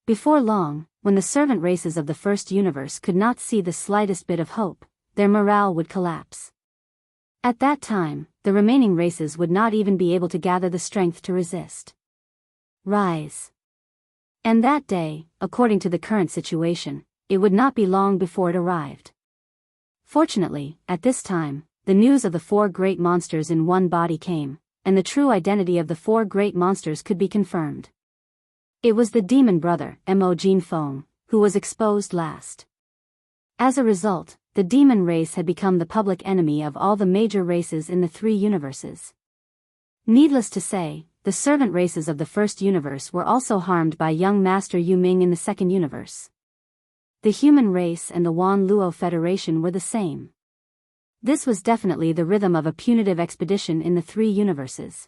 Before long, when the servant races of the first universe could not see the slightest bit of hope, their morale would collapse. At that time, the remaining races would not even be able to gather the strength to resist. Rise. And that day, according to the current situation, it would not be long before it arrived. Fortunately, at this time, the news of the four great monsters in one body came, and the true identity of the four great monsters could be confirmed. It was the demon brother, Mo Jianfeng, who was exposed last. As a result, the demon race had become the public enemy of all the major races in the three universes. Needless to say, the servant races of the first universe were also harmed by young Master Yu Ming in the second universe. The human race and the Wan Luo Federation were the same. This was definitely the rhythm of a punitive expedition in the three universes.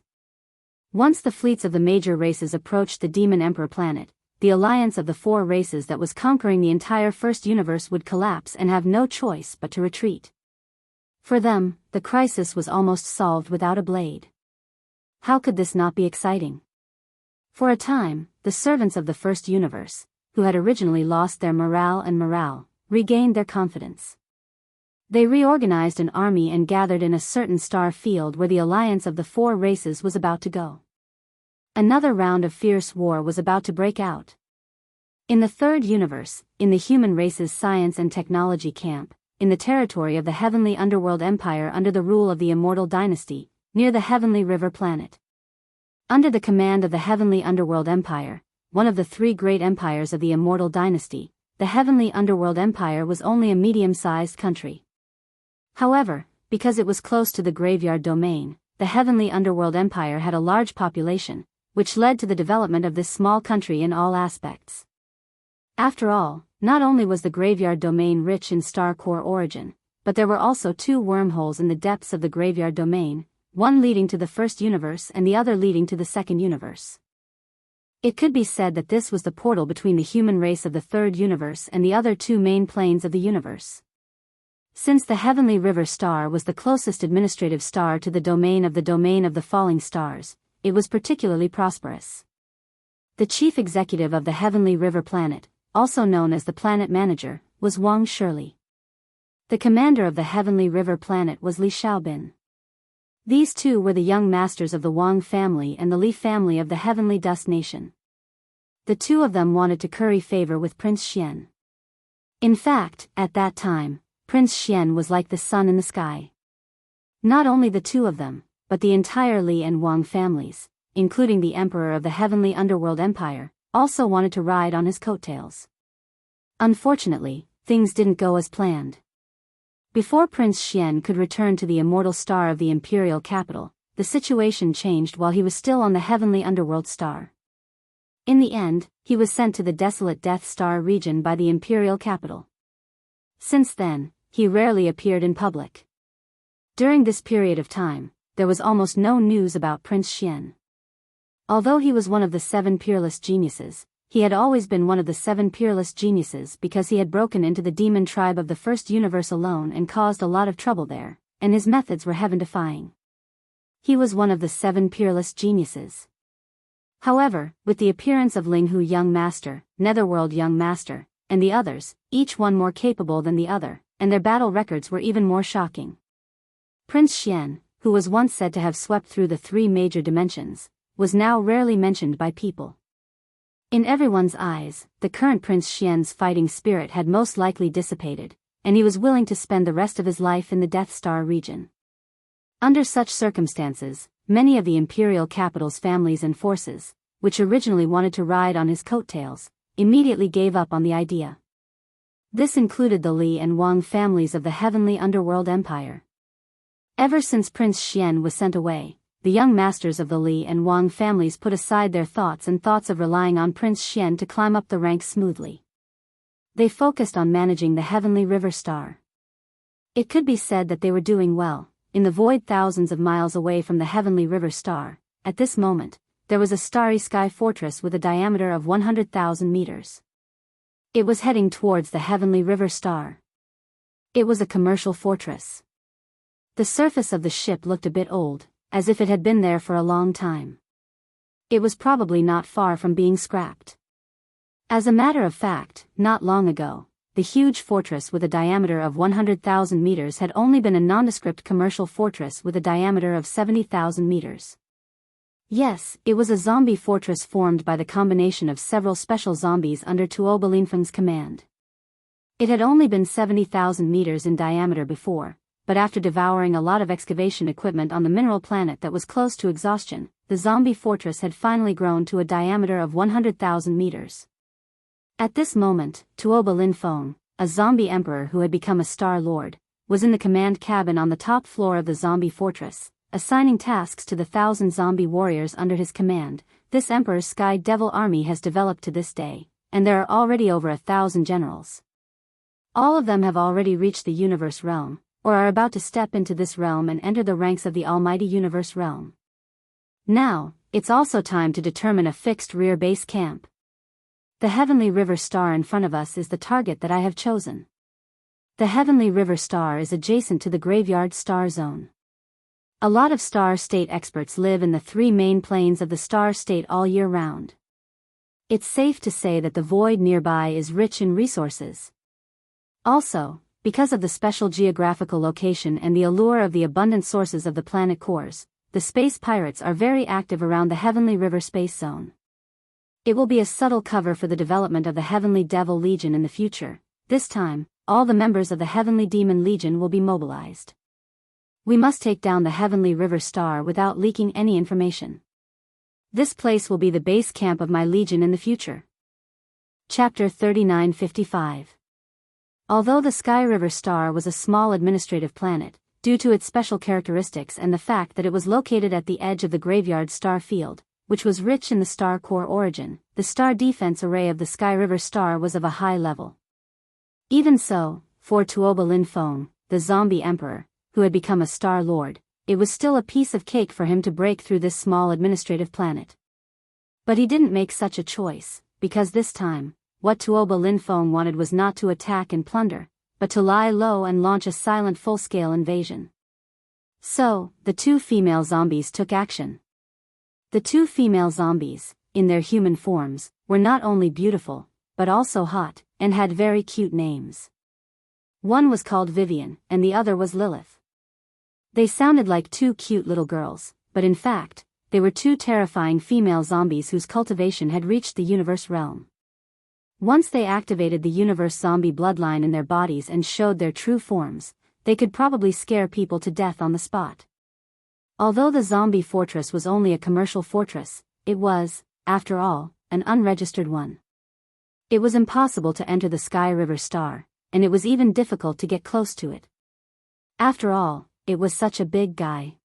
Once the fleets of the major races approached the Demon Emperor planet, the alliance of the four races that was conquering the entire first universe would collapse and have no choice but to retreat. For them, the crisis was almost solved without a blade. How could this not be exciting? For a time, the servants of the first universe, who had originally lost their morale, regained their confidence. They reorganized an army and gathered in a certain star field where the alliance of the four races was about to go. Another round of fierce war was about to break out. In the third universe, in the human race's science and technology camp, in the territory of the Heavenly Underworld Empire under the rule of the Immortal Dynasty, near the Heavenly River planet. Under the command of the Heavenly Underworld Empire, one of the three great empires of the Immortal Dynasty, the Heavenly Underworld Empire was only a medium-sized country. However, because it was close to the graveyard domain, the Heavenly Underworld Empire had a large population, which led to the development of this small country in all aspects. After all, not only was the graveyard domain rich in star core origin, but there were also two wormholes in the depths of the graveyard domain, one leading to the first universe and the other leading to the second universe. It could be said that this was the portal between the human race of the third universe and the other two main planes of the universe. Since the Heavenly River star was the closest administrative star to the domain of the falling stars, it was particularly prosperous. The chief executive of the Heavenly River planet, also known as the planet manager, was Wang Shirley. The commander of the Heavenly River planet was Li Xiaobin. These two were the young masters of the Wang family and the Li family of the Heavenly Dust Nation. The two of them wanted to curry favor with Prince Xian. In fact, at that time, Prince Xian was like the sun in the sky. Not only the two of them, but the entire Li and Wang families, including the Emperor of the Heavenly Underworld Empire, also wanted to ride on his coattails. Unfortunately, things didn't go as planned. Before Prince Xian could return to the immortal star of the imperial capital, the situation changed while he was still on the Heavenly Underworld star. In the end, he was sent to the desolate Death Star region by the imperial capital. Since then, he rarely appeared in public. During this period of time, there was almost no news about Prince Xian. Although he was one of the 7 peerless geniuses, he had always been one of the 7 peerless geniuses because he had broken into the demon tribe of the first universe alone and caused a lot of trouble there, and his methods were heaven-defying. He was one of the 7 peerless geniuses. However, with the appearance of Linghu Young Master, Netherworld Young Master, and the others, each one more capable than the other, and their battle records were even more shocking. Prince Xian, who was once said to have swept through the 3 major dimensions, was now rarely mentioned by people. In everyone's eyes, the current Prince Xian's fighting spirit had most likely dissipated, and he was willing to spend the rest of his life in the Death Star region. Under such circumstances, many of the imperial capital's families and forces, which originally wanted to ride on his coattails, immediately gave up on the idea. This included the Li and Wang families of the heavenly underworld empire. Ever since Prince Xian was sent away, the young masters of the Li and Wang families put aside their thoughts of relying on Prince Xian to climb up the ranks smoothly. They focused on managing the heavenly river star. It could be said that they were doing well. In the void thousands of miles away from the heavenly river star, at this moment, there was a starry sky fortress with a diameter of 100,000 meters. It was heading towards the heavenly river star. It was a commercial fortress. The surface of the ship looked a bit old, as if it had been there for a long time. It was probably not far from being scrapped. As a matter of fact, not long ago, the huge fortress with a diameter of 100,000 meters had only been a nondescript commercial fortress with a diameter of 70,000 meters. Yes, it was a zombie fortress formed by the combination of several special zombies under Tuo Balinfeng's command. It had only been 70,000 meters in diameter before, but after devouring a lot of excavation equipment on the mineral planet that was close to exhaustion, the zombie fortress had finally grown to a diameter of 100,000 meters. At this moment, Tuo Balinfeng, a zombie emperor who had become a Star Lord, was in the command cabin on the top floor of the zombie fortress, assigning tasks to the 1,000 zombie warriors under his command. This emperor's Sky Devil army has developed to this day, and there are already over 1,000 generals. All of them have already reached the universe realm, or are about to step into this realm and enter the ranks of the almighty universe realm. Now, it's also time to determine a fixed rear base camp. The heavenly river star in front of us is the target that I have chosen. The heavenly river star is adjacent to the graveyard star zone. A lot of star state experts live in the 3 main planes of the star state all year round. It's safe to say that the void nearby is rich in resources. Also, because of the special geographical location and the allure of the abundant sources of the planet cores, the space pirates are very active around the heavenly river space zone. It will be a subtle cover for the development of the Heavenly Devil Legion in the future. This time, all the members of the Heavenly Demon Legion will be mobilized. We must take down the Heavenly River Star without leaking any information. This place will be the base camp of my legion in the future. Chapter 3955. Although the Sky River Star was a small administrative planet, due to its special characteristics and the fact that it was located at the edge of the graveyard star field, which was rich in the star core origin, the star defense array of the Sky River Star was of a high level. Even so, for Tuo Balinfeng, the zombie emperor, who had become a Star Lord, it was still a piece of cake for him to break through this small administrative planet. But he didn't make such a choice, because this time, what Tuo Balinfeng wanted was not to attack and plunder, but to lie low and launch a silent full-scale invasion. So, the 2 female zombies took action. The 2 female zombies, in their human forms, were not only beautiful, but also hot, and had very cute names. One was called Vivian, and the other was Lilith. They sounded like 2 cute little girls, but in fact, they were 2 terrifying female zombies whose cultivation had reached the universe realm. Once they activated the universe zombie bloodline in their bodies and showed their true forms, they could probably scare people to death on the spot. Although the zombie fortress was only a commercial fortress, it was, after all, an unregistered one. It was impossible to enter the Sky River Star, and it was even difficult to get close to it. After all, it was such a big guy.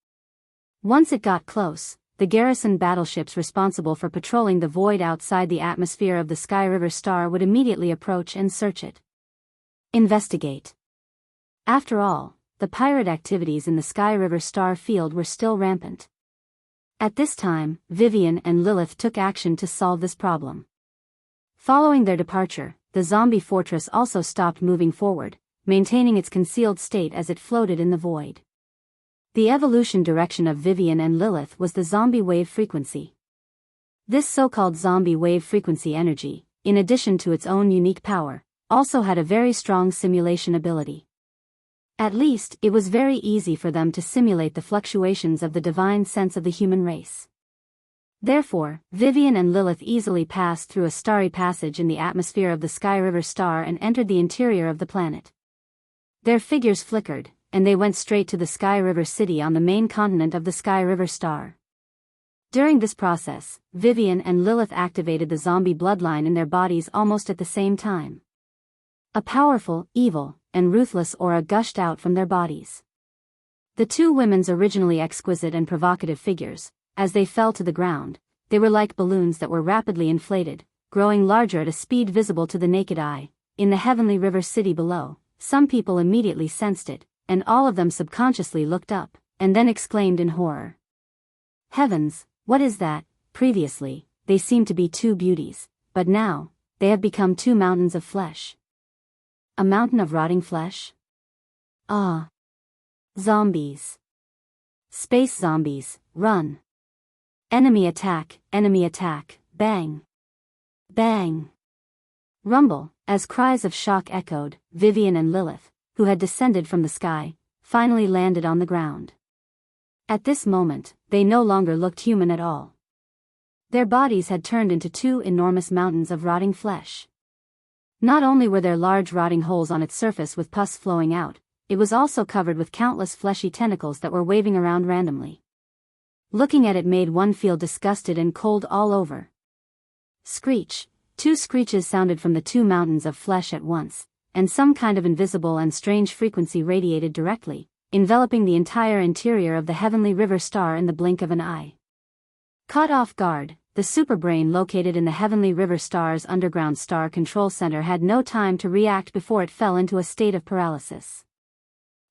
Once it got close, the garrison battleships responsible for patrolling the void outside the atmosphere of the Sky River Star would immediately approach and search it. Investigate. After all, the pirate activities in the Sky River Star field were still rampant. At this time, Vivian and Lilith took action to solve this problem. Following their departure, the zombie fortress also stopped moving forward, maintaining its concealed state as it floated in the void. The evolution direction of Vivian and Lilith was the zombie wave frequency. This so-called zombie wave frequency energy, in addition to its own unique power, also had a very strong simulation ability. At least, it was very easy for them to simulate the fluctuations of the divine sense of the human race. Therefore, Vivian and Lilith easily passed through a starry passage in the atmosphere of the Sky River star and entered the interior of the planet. Their figures flickered, and they went straight to the Sky River city on the main continent of the Sky River star. During this process, Vivian and Lilith activated the zombie bloodline in their bodies almost at the same time. A powerful, evil, and ruthless aura gushed out from their bodies. The two women's originally exquisite and provocative figures, as they fell to the ground, they were like balloons that were rapidly inflated, growing larger at a speed visible to the naked eye. In the heavenly river city below, some people immediately sensed it, and all of them subconsciously looked up, and then exclaimed in horror. Heavens, what is that? Previously, they seemed to be two beauties, but now, they have become two mountains of flesh. A mountain of rotting flesh? Ah. Zombies. Space zombies, run. Enemy attack, bang. Bang. Rumble, as cries of shock echoed, Vivian and Lilith, who had descended from the sky, finally landed on the ground. At this moment, they no longer looked human at all. Their bodies had turned into two enormous mountains of rotting flesh. Not only were there large rotting holes on its surface with pus flowing out, it was also covered with countless fleshy tentacles that were waving around randomly. Looking at it made one feel disgusted and cold all over. Screech. Two screeches sounded from the two mountains of flesh at once, and some kind of invisible and strange frequency radiated directly, enveloping the entire interior of the heavenly river star in the blink of an eye. Caught off guard, the superbrain located in the heavenly river star's underground star control center had no time to react before it fell into a state of paralysis.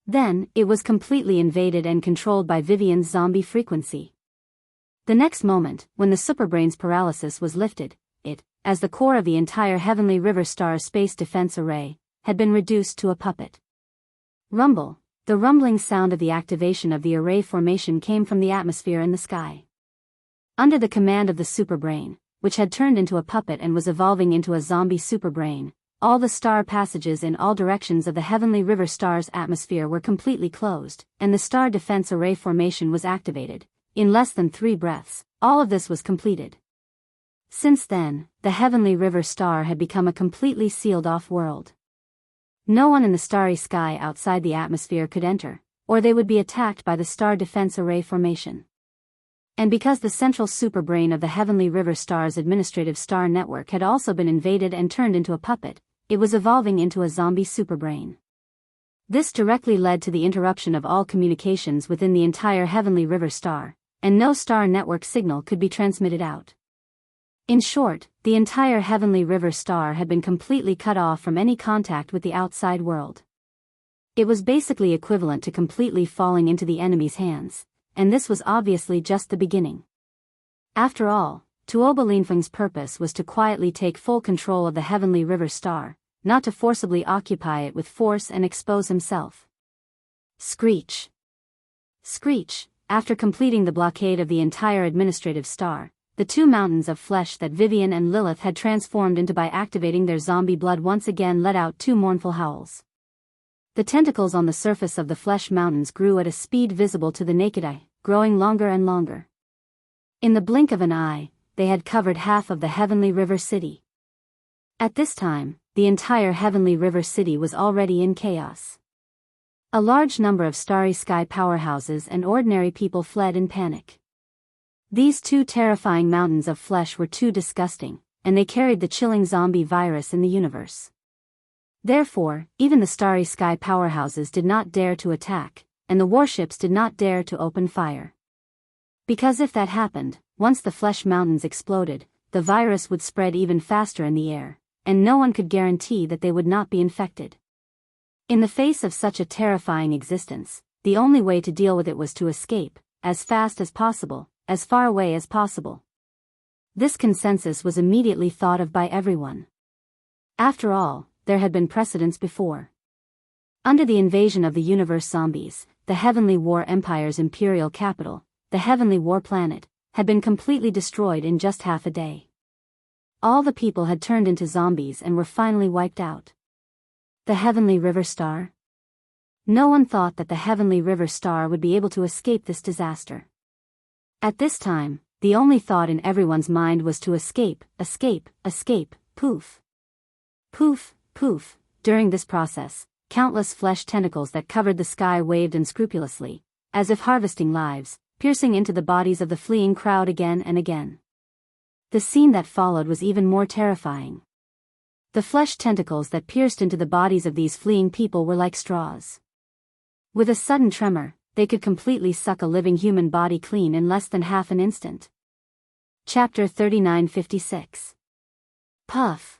Then, it was completely invaded and controlled by Vivian's zombie frequency. The next moment, when the superbrain's paralysis was lifted, it, as the core of the entire heavenly river star's space defense array, had been reduced to a puppet. Rumble. The rumbling sound of the activation of the array formation came from the atmosphere in the sky. Under the command of the superbrain, which had turned into a puppet and was evolving into a zombie superbrain, all the star passages in all directions of the heavenly river star's atmosphere were completely closed, and the star defense array formation was activated. In less than 3 breaths, all of this was completed. Since then, the heavenly river star had become a completely sealed-off world. No one in the starry sky outside the atmosphere could enter, or they would be attacked by the star defense array formation. And because the central superbrain of the heavenly river star's administrative star network had also been invaded and turned into a puppet, it was evolving into a zombie superbrain. This directly led to the interruption of all communications within the entire heavenly river star, and no star network signal could be transmitted out. In short, the entire heavenly river star had been completely cut off from any contact with the outside world. It was basically equivalent to completely falling into the enemy's hands, and this was obviously just the beginning. After all, Tuoba Linfeng's purpose was to quietly take full control of the heavenly river star, not to forcibly occupy it with force and expose himself. Screech. Screech. After completing the blockade of the entire administrative star, the two mountains of flesh that Vivian and Lilith had transformed into by activating their zombie blood once again let out 2 mournful howls. The tentacles on the surface of the flesh mountains grew at a speed visible to the naked eye, growing longer and longer. In the blink of an eye, they had covered half of the heavenly river city. At this time, the entire heavenly river city was already in chaos. A large number of starry sky powerhouses and ordinary people fled in panic. These 2 terrifying mountains of flesh were too disgusting, and they carried the chilling zombie virus in the universe. Therefore, even the starry sky powerhouses did not dare to attack, and the warships did not dare to open fire. Because if that happened, once the flesh mountains exploded, the virus would spread even faster in the air, and no one could guarantee that they would not be infected. In the face of such a terrifying existence, the only way to deal with it was to escape, as fast as possible, as far away as possible. This consensus was immediately thought of by everyone. After all, there had been precedents before. Under the invasion of the universe zombies, the Heavenly War Empire's imperial capital, the Heavenly War Planet, had been completely destroyed in just half a day. All the people had turned into zombies and were finally wiped out. The Heavenly River Star? No one thought that the Heavenly River Star would be able to escape this disaster. At this time, the only thought in everyone's mind was to escape, poof. Poof, poof. During this process, countless flesh tentacles that covered the sky waved unscrupulously, as if harvesting lives, piercing into the bodies of the fleeing crowd again and again. The scene that followed was even more terrifying. The flesh tentacles that pierced into the bodies of these fleeing people were like straws. With a sudden tremor, they could completely suck a living human body clean in less than half an instant. Chapter 3956. Puff.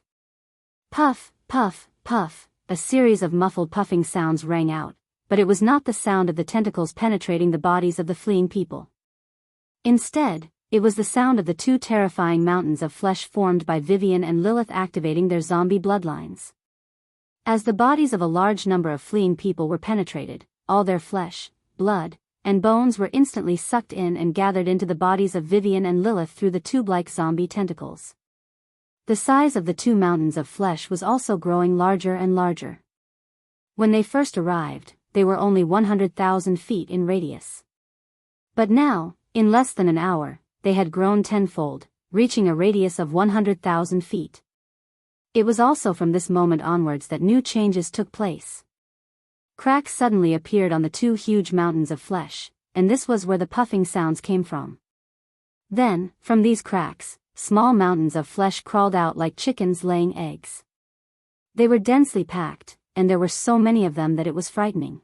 Puff, puff, puff. A series of muffled puffing sounds rang out, but it was not the sound of the tentacles penetrating the bodies of the fleeing people. Instead, it was the sound of the two terrifying mountains of flesh formed by Vivian and Lilith activating their zombie bloodlines. As the bodies of a large number of fleeing people were penetrated, all their flesh, blood, and bones were instantly sucked in and gathered into the bodies of Vivian and Lilith through the tube-like zombie tentacles. The size of the two mountains of flesh was also growing larger and larger. When they first arrived, they were only 100,000 feet in radius. But now, in less than an hour, they had grown tenfold, reaching a radius of 100,000 feet. It was also from this moment onwards that new changes took place. Cracks suddenly appeared on the two huge mountains of flesh, and this was where the puffing sounds came from. Then, from these cracks, small mountains of flesh crawled out like chickens laying eggs. They were densely packed, and there were so many of them that it was frightening.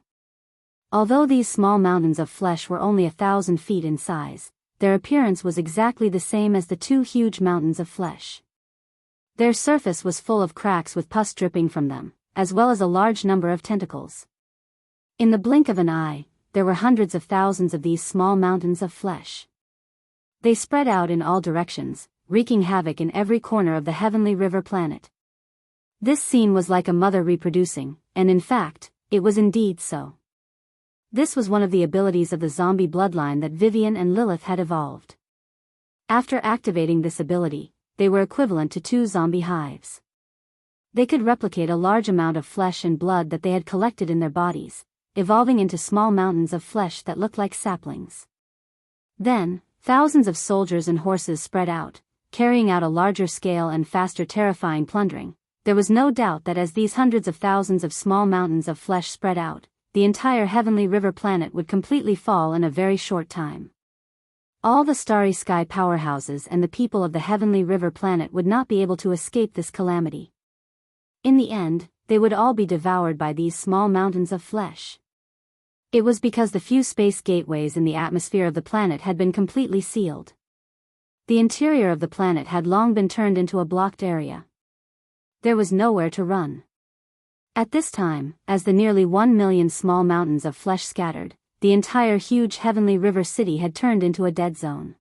Although these small mountains of flesh were only 1,000 feet in size, their appearance was exactly the same as the two huge mountains of flesh. Their surface was full of cracks with pus dripping from them, as well as a large number of tentacles. In the blink of an eye, there were hundreds of thousands of these small mountains of flesh. They spread out in all directions, wreaking havoc in every corner of the Heavenly River Planet. This scene was like a mother reproducing, and in fact, it was indeed so. This was one of the abilities of the zombie bloodline that Vivian and Lilith had evolved. After activating this ability, they were equivalent to two zombie hives. They could replicate a large amount of flesh and blood that they had collected in their bodies, evolving into small mountains of flesh that looked like saplings. Then, thousands of soldiers and horses spread out, carrying out a larger scale and faster terrifying plundering. There was no doubt that as these hundreds of thousands of small mountains of flesh spread out, the entire Heavenly River Planet would completely fall in a very short time. All the starry sky powerhouses and the people of the Heavenly River Planet would not be able to escape this calamity. In the end, they would all be devoured by these small mountains of flesh. It was because the few space gateways in the atmosphere of the planet had been completely sealed. The interior of the planet had long been turned into a blocked area. There was nowhere to run. At this time, as the nearly 1 million small mountains of flesh scattered, the entire huge Heavenly River city had turned into a dead zone.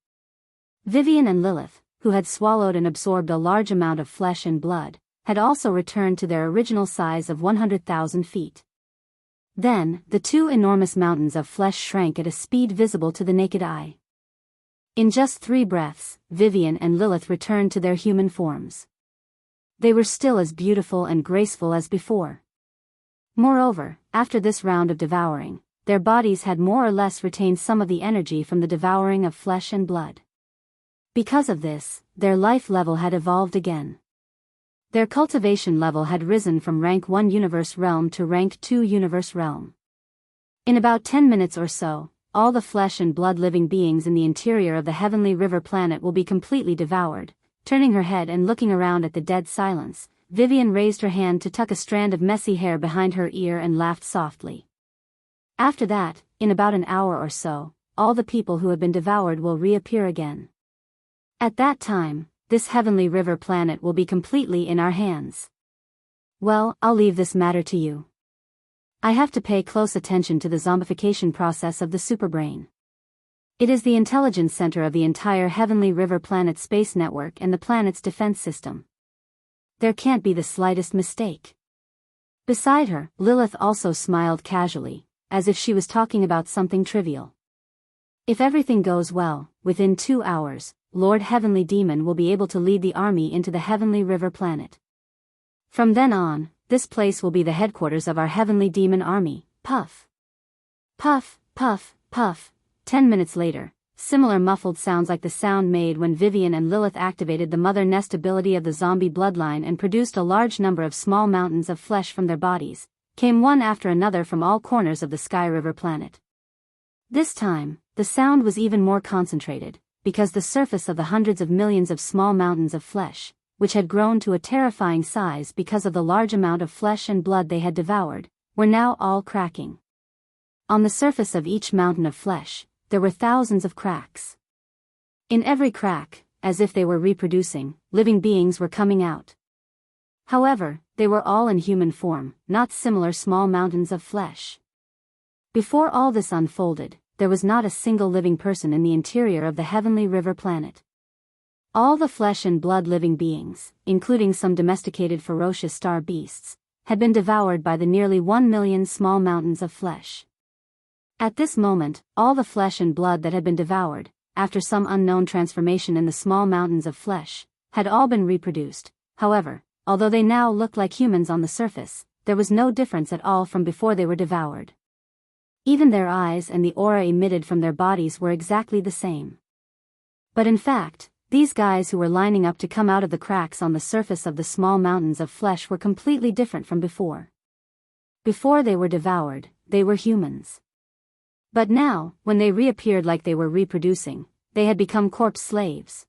Vivian and Lilith, who had swallowed and absorbed a large amount of flesh and blood, had also returned to their original size of 100,000 feet. Then, the two enormous mountains of flesh shrank at a speed visible to the naked eye. In just 3 breaths, Vivian and Lilith returned to their human forms. They were still as beautiful and graceful as before. Moreover, after this round of devouring, their bodies had more or less retained some of the energy from the devouring of flesh and blood. Because of this, their life level had evolved again. Their cultivation level had risen from rank 1 universe realm to rank 2 universe realm. In about 10 minutes or so, all the flesh and blood living beings in the interior of the Heavenly River Planet will be completely devoured. Turning her head and looking around at the dead silence, Vivian raised her hand to tuck a strand of messy hair behind her ear and laughed softly. After that, in about an hour or so, all the people who have been devoured will reappear again. At that time, this Heavenly River Planet will be completely in our hands. Well, I'll leave this matter to you. I have to pay close attention to the zombification process of the superbrain. It is the intelligence center of the entire Heavenly River Planet space network and the planet's defense system. There can't be the slightest mistake. Beside her, Lilith also smiled casually, as if she was talking about something trivial. If everything goes well, within 2 hours, Lord Heavenly Demon will be able to lead the army into the Heavenly River Planet. From then on, this place will be the headquarters of our Heavenly Demon army. Puff. Puff, puff, puff. 10 minutes later, similar muffled sounds like the sound made when Vivian and Lilith activated the mother nest ability of the zombie bloodline and produced a large number of small mountains of flesh from their bodies, came one after another from all corners of the Sky River planet. This time, the sound was even more concentrated, because the surface of the hundreds of millions of small mountains of flesh, which had grown to a terrifying size because of the large amount of flesh and blood they had devoured, were now all cracking. On the surface of each mountain of flesh, there were thousands of cracks. In every crack, as if they were reproducing, living beings were coming out. However, they were all in human form, not similar small mountains of flesh. Before all this unfolded, there was not a single living person in the interior of the Heavenly River Planet. All the flesh and blood living beings, including some domesticated ferocious star beasts, had been devoured by the nearly 1 million small mountains of flesh. At this moment, all the flesh and blood that had been devoured, after some unknown transformation in the small mountains of flesh, had all been reproduced. However, although they now looked like humans on the surface, there was no difference at all from before they were devoured. Even their eyes and the aura emitted from their bodies were exactly the same. But in fact, these guys who were lining up to come out of the cracks on the surface of the small mountains of flesh were completely different from before. Before they were devoured, they were humans. But now, when they reappeared like they were reproducing, they had become corpse slaves.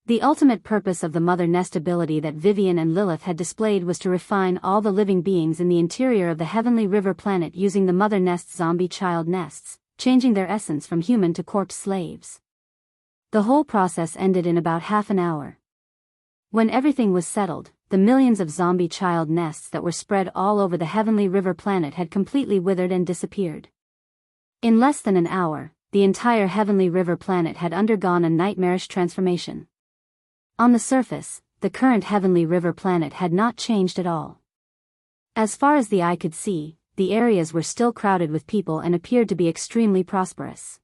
The ultimate purpose of the mother nest ability that Vivian and Lilith had displayed was to refine all the living beings in the interior of the Heavenly River Planet using the mother nest's zombie child nests, changing their essence from human to corpse slaves. The whole process ended in about half an hour. When everything was settled, the millions of zombie child nests that were spread all over the Heavenly River Planet had completely withered and disappeared. In less than an hour, the entire Heavenly River Planet had undergone a nightmarish transformation. On the surface, the current Heavenly River Planet had not changed at all. As far as the eye could see, the areas were still crowded with people and appeared to be extremely prosperous.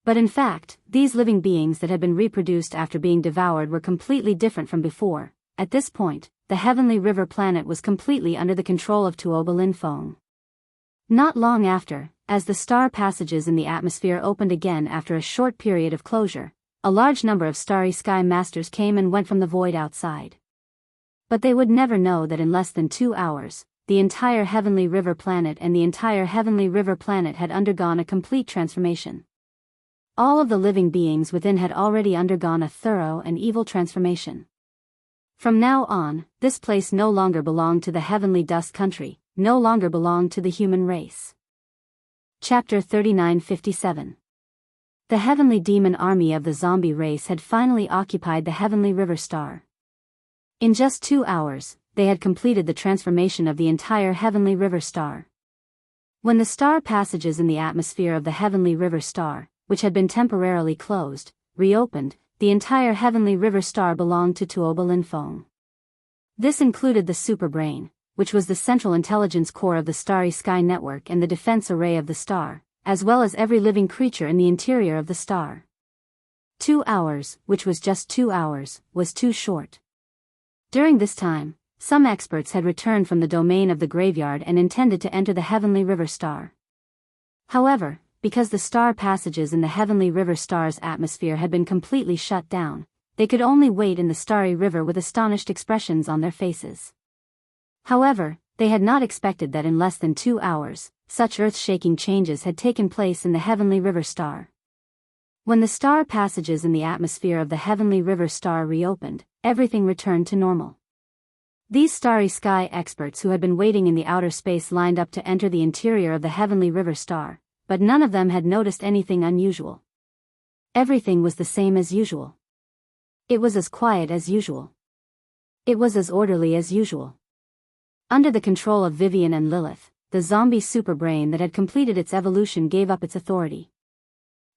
But in fact, these living beings that had been reproduced after being devoured were completely different from before. At this point, the Heavenly River Planet was completely under the control of Tuoba Linfeng. Not long after, as the star passages in the atmosphere opened again after a short period of closure, a large number of starry sky masters came and went from the void outside. But they would never know that in less than 2 hours, the entire Heavenly River Planet and the entire Heavenly River Planet had undergone a complete transformation. All of the living beings within had already undergone a thorough and evil transformation. From now on, this place no longer belonged to the Heavenly Dust Country, no longer belonged to the human race. Chapter 3957. The Heavenly Demon Army of the zombie race had finally occupied the Heavenly River Star. In just 2 hours, they had completed the transformation of the entire Heavenly River Star. When the star passages in the atmosphere of the Heavenly River Star, which had been temporarily closed, reopened, the entire Heavenly River Star belonged to Tuoba Linfeng. This included the Superbrain, which was the central intelligence core of the Starry Sky Network and the defense array of the star, as well as every living creature in the interior of the star. 2 hours, which was just 2 hours, was too short. During this time, some experts had returned from the domain of the graveyard and intended to enter the Heavenly River Star. However, because the star passages in the Heavenly River Star's atmosphere had been completely shut down, they could only wait in the starry river with astonished expressions on their faces. However, they had not expected that in less than 2 hours, such earth-shaking changes had taken place in the Heavenly River Star. When the star passages in the atmosphere of the Heavenly River Star reopened, everything returned to normal. These starry sky experts who had been waiting in the outer space lined up to enter the interior of the Heavenly River Star, but none of them had noticed anything unusual. Everything was the same as usual. It was as quiet as usual. It was as orderly as usual. Under the control of Vivian and Lilith, the zombie superbrain that had completed its evolution gave up its authority.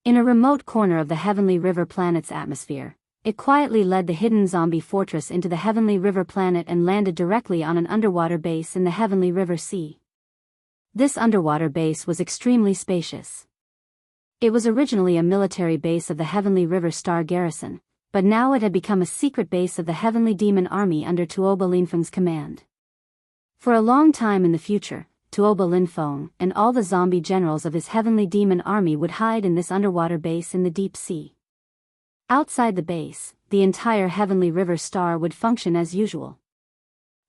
In a remote corner of the Heavenly River planet's atmosphere, it quietly led the hidden zombie fortress into the Heavenly River planet and landed directly on an underwater base in the Heavenly River Sea. This underwater base was extremely spacious. It was originally a military base of the Heavenly River Star Garrison, but now it had become a secret base of the Heavenly Demon Army under Tuoba Linfeng's command. For a long time in the future, Tuoba Linfeng and all the zombie generals of his Heavenly Demon Army would hide in this underwater base in the deep sea. Outside the base, the entire Heavenly River Star would function as usual.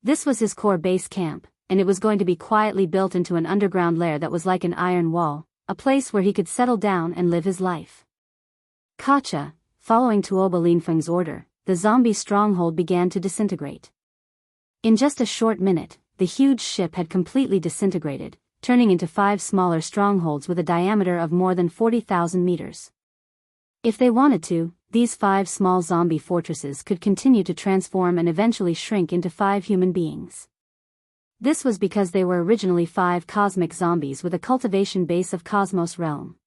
This was his core base camp, and it was going to be quietly built into an underground lair that was like an iron wall, a place where he could settle down and live his life. Kacha, following Tuoba Linfeng's order, the zombie stronghold began to disintegrate. In just a short minute, the huge ship had completely disintegrated, turning into 5 smaller strongholds with a diameter of more than 40,000 meters. If they wanted to, these 5 small zombie fortresses could continue to transform and eventually shrink into 5 human beings. This was because they were originally 5 cosmic zombies with a cultivation base of Cosmos Realm.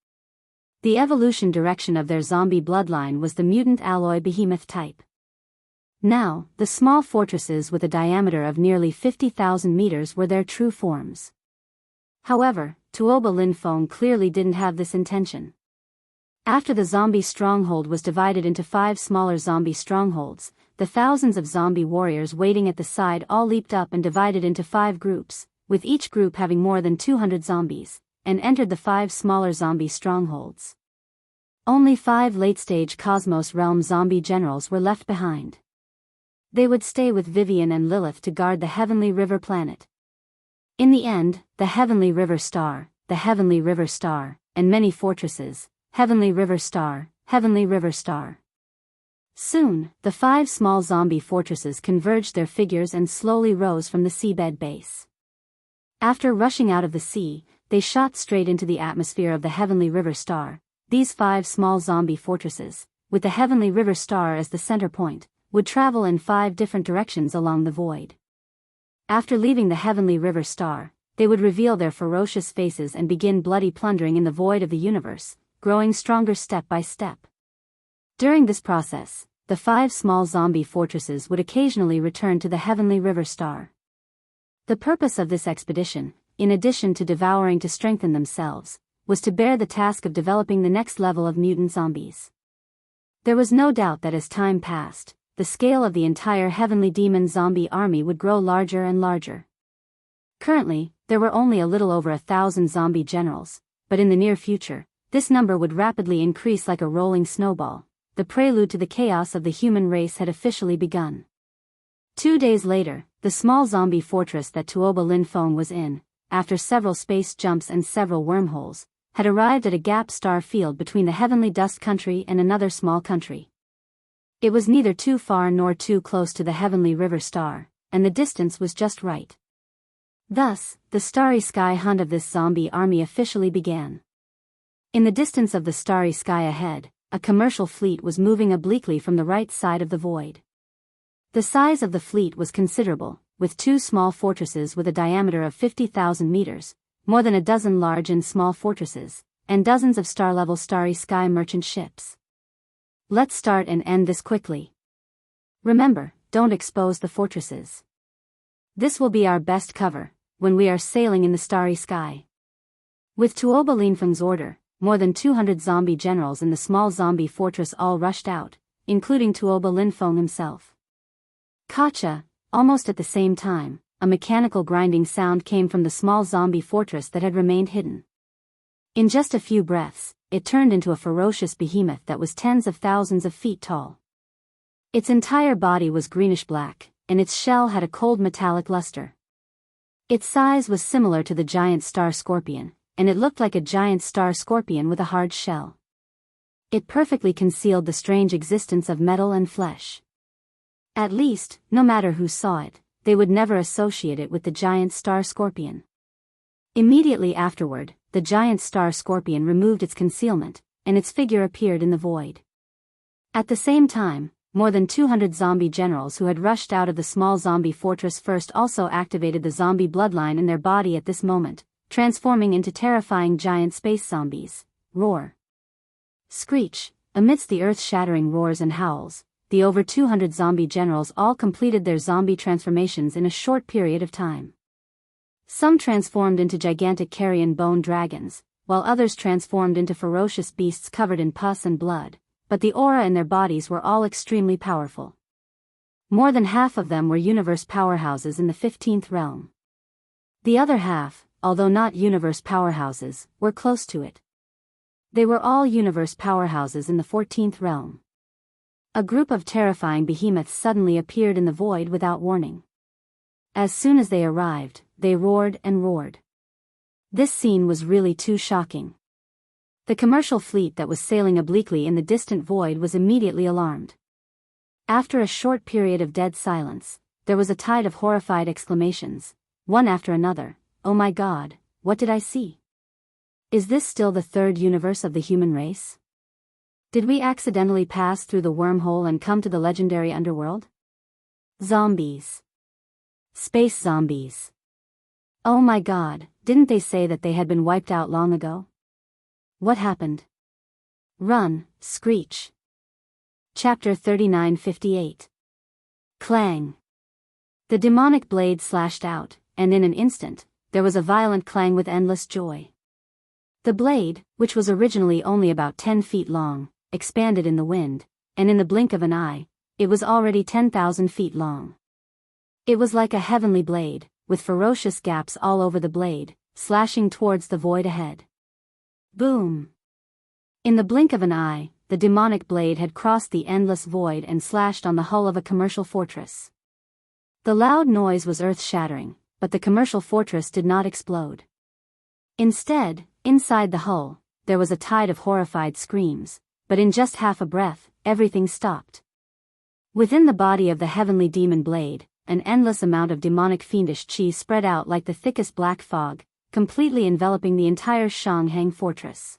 The evolution direction of their zombie bloodline was the mutant alloy behemoth type. Now, the small fortresses with a diameter of nearly 50,000 meters were their true forms. However, Tuoba Linfeng clearly didn't have this intention. After the zombie stronghold was divided into 5 smaller zombie strongholds, the thousands of zombie warriors waiting at the side all leaped up and divided into 5 groups, with each group having more than 200 zombies, and entered the 5 smaller zombie strongholds. Only 5 late-stage Cosmos Realm zombie generals were left behind. They would stay with Vivian and Lilith to guard the Heavenly River planet. In the end, the Heavenly River Star, and many fortresses, Heavenly River Star. Soon, the 5 small zombie fortresses converged their figures and slowly rose from the seabed base. After rushing out of the sea, they shot straight into the atmosphere of the Heavenly River Star. These 5 small zombie fortresses, with the Heavenly River Star as the center point, would travel in 5 different directions along the void. After leaving the Heavenly River Star, they would reveal their ferocious faces and begin bloody plundering in the void of the universe, growing stronger step by step. During this process, the 5 small zombie fortresses would occasionally return to the Heavenly River Star. The purpose of this expedition, in addition to devouring to strengthen themselves, was to bear the task of developing the next level of mutant zombies. There was no doubt that as time passed, the scale of the entire Heavenly Demon zombie army would grow larger and larger. Currently, there were only a little over 1,000 zombie generals, but in the near future, this number would rapidly increase like a rolling snowball. The prelude to the chaos of the human race had officially begun. 2 days later, the small zombie fortress that Tuoba Linfeng was in, after several space jumps and several wormholes, had arrived at a gap star field between the Heavenly Dust Country and another small country. It was neither too far nor too close to the Heavenly River Star, and the distance was just right. Thus, the starry sky hunt of this zombie army officially began. In the distance of the starry sky ahead, a commercial fleet was moving obliquely from the right side of the void. The size of the fleet was considerable, with 2 small fortresses with a diameter of 50,000 meters, more than a dozen large and small fortresses, and dozens of star-level starry sky merchant ships. Let's start and end this quickly. Remember, don't expose the fortresses. This will be our best cover, when we are sailing in the starry sky. With Tuoba Linfeng's order, more than 200 zombie generals in the small zombie fortress all rushed out, including Tuoba Linfeng himself. Kacha, almost at the same time, a mechanical grinding sound came from the small zombie fortress that had remained hidden. In just a few breaths, it turned into a ferocious behemoth that was tens of thousands of feet tall. Its entire body was greenish-black, and its shell had a cold metallic luster. Its size was similar to the giant star scorpion, and it looked like a giant star scorpion with a hard shell. It perfectly concealed the strange existence of metal and flesh. At least, no matter who saw it, they would never associate it with the giant star scorpion. Immediately afterward, the giant star scorpion removed its concealment, and its figure appeared in the void. At the same time, more than 200 zombie generals who had rushed out of the small zombie fortress first also activated the zombie bloodline in their body at this moment, transforming into terrifying giant space zombies. Roar. Screech. Amidst the earth-shattering roars and howls, the over 200 zombie generals all completed their zombie transformations in a short period of time. Some transformed into gigantic carrion bone dragons, while others transformed into ferocious beasts covered in pus and blood, but the aura in their bodies were all extremely powerful. More than half of them were universe powerhouses in the 15th realm. The other half, although not universe powerhouses, were close to it. They were all universe powerhouses in the 14th realm. A group of terrifying behemoths suddenly appeared in the void without warning. As soon as they arrived, they roared and roared. This scene was really too shocking. The commercial fleet that was sailing obliquely in the distant void was immediately alarmed. After a short period of dead silence, there was a tide of horrified exclamations, one after another. "Oh my God, what did I see? Is this still the third universe of the human race? Did we accidentally pass through the wormhole and come to the legendary underworld? Zombies. Space zombies. Oh my God, didn't they say that they had been wiped out long ago? What happened? Run, Screech." Chapter 3958. Clang. The demonic blade slashed out, and in an instant, there was a violent clang with endless joy. The blade, which was originally only about 10 feet long, expanded in the wind, and in the blink of an eye, it was already 10,000 feet long. It was like a heavenly blade, with ferocious gaps all over the blade, slashing towards the void ahead. Boom! In the blink of an eye, the demonic blade had crossed the endless void and slashed on the hull of a commercial fortress. The loud noise was earth-shattering, but the commercial fortress did not explode. Instead, inside the hull, there was a tide of horrified screams, but in just half a breath, everything stopped. Within the body of the heavenly demon blade, an endless amount of demonic fiendish chi spread out like the thickest black fog, completely enveloping the entire Shanghang fortress.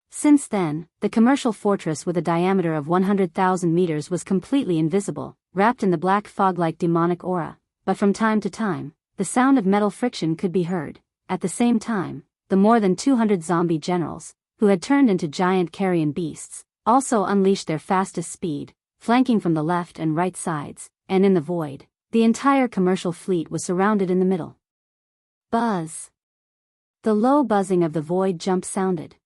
Since then, the commercial fortress with a diameter of 100,000 meters was completely invisible, wrapped in the black fog-like demonic aura, but from time to time, the sound of metal friction could be heard. At the same time, the more than 200 zombie generals, who had turned into giant carrion beasts, also unleashed their fastest speed, flanking from the left and right sides, and in the void, the entire commercial fleet was surrounded in the middle. Buzz. The low buzzing of the void jump sounded.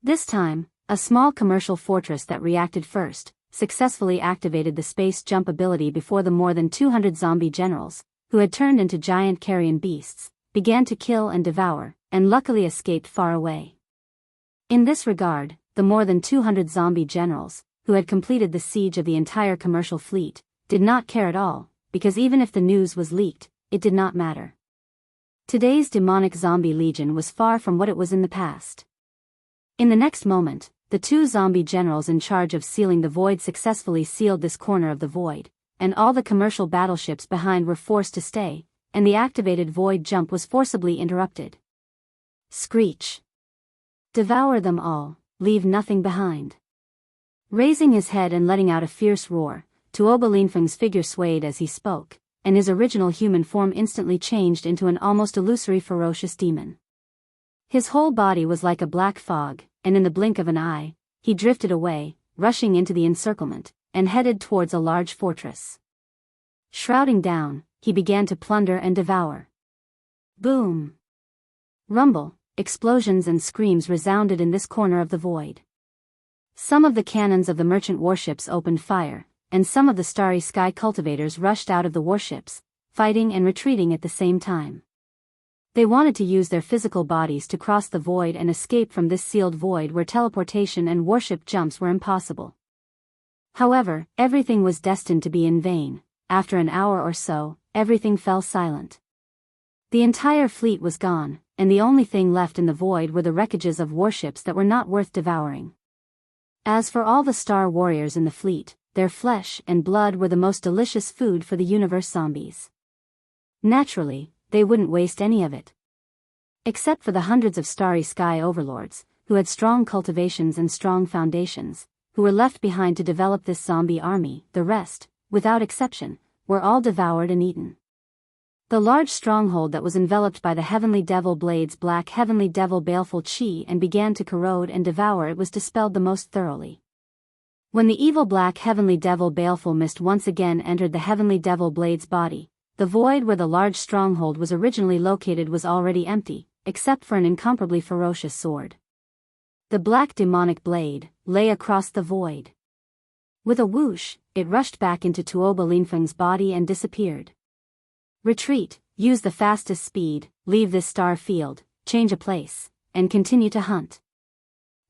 This time, a small commercial fortress that reacted first, successfully activated the space jump ability before the more than 200 zombie generals, who had turned into giant carrion beasts, began to kill and devour, and luckily escaped far away. In this regard, the more than 200 zombie generals, who had completed the siege of the entire commercial fleet, did not care at all, because even if the news was leaked, it did not matter. Today's demonic zombie legion was far from what it was in the past. In the next moment, the two zombie generals in charge of sealing the void successfully sealed this corner of the void, and all the commercial battleships behind were forced to stay, and the activated void jump was forcibly interrupted. Screech. Devour them all, leave nothing behind. Raising his head and letting out a fierce roar, Tuoba Linfeng's figure swayed as he spoke, and his original human form instantly changed into an almost illusory ferocious demon. His whole body was like a black fog, and in the blink of an eye, he drifted away, rushing into the encirclement, and headed towards a large fortress. Shrouding down, he began to plunder and devour. Boom! Rumble, explosions and screams resounded in this corner of the void. Some of the cannons of the merchant warships opened fire, and some of the starry sky cultivators rushed out of the warships, fighting and retreating at the same time. They wanted to use their physical bodies to cross the void and escape from this sealed void where teleportation and warship jumps were impossible. However, everything was destined to be in vain. After an hour or so, everything fell silent. The entire fleet was gone, and the only thing left in the void were the wreckages of warships that were not worth devouring. As for all the star warriors in the fleet, their flesh and blood were the most delicious food for the universe zombies. Naturally, they wouldn't waste any of it. Except for the hundreds of starry sky overlords, who had strong cultivations and strong foundations, who were left behind to develop this zombie army, the rest, without exception, were all devoured and eaten. The large stronghold that was enveloped by the heavenly devil Blade's black heavenly devil baleful chi and began to corrode and devour it was dispelled the most thoroughly. When the evil black heavenly devil baleful mist once again entered the heavenly devil Blade's body, the void where the large stronghold was originally located was already empty, except for an incomparably ferocious sword. The black demonic blade lay across the void. With a whoosh, it rushed back into Tuoba Linfeng's body and disappeared. Retreat, use the fastest speed, leave this star field, change a place, and continue to hunt.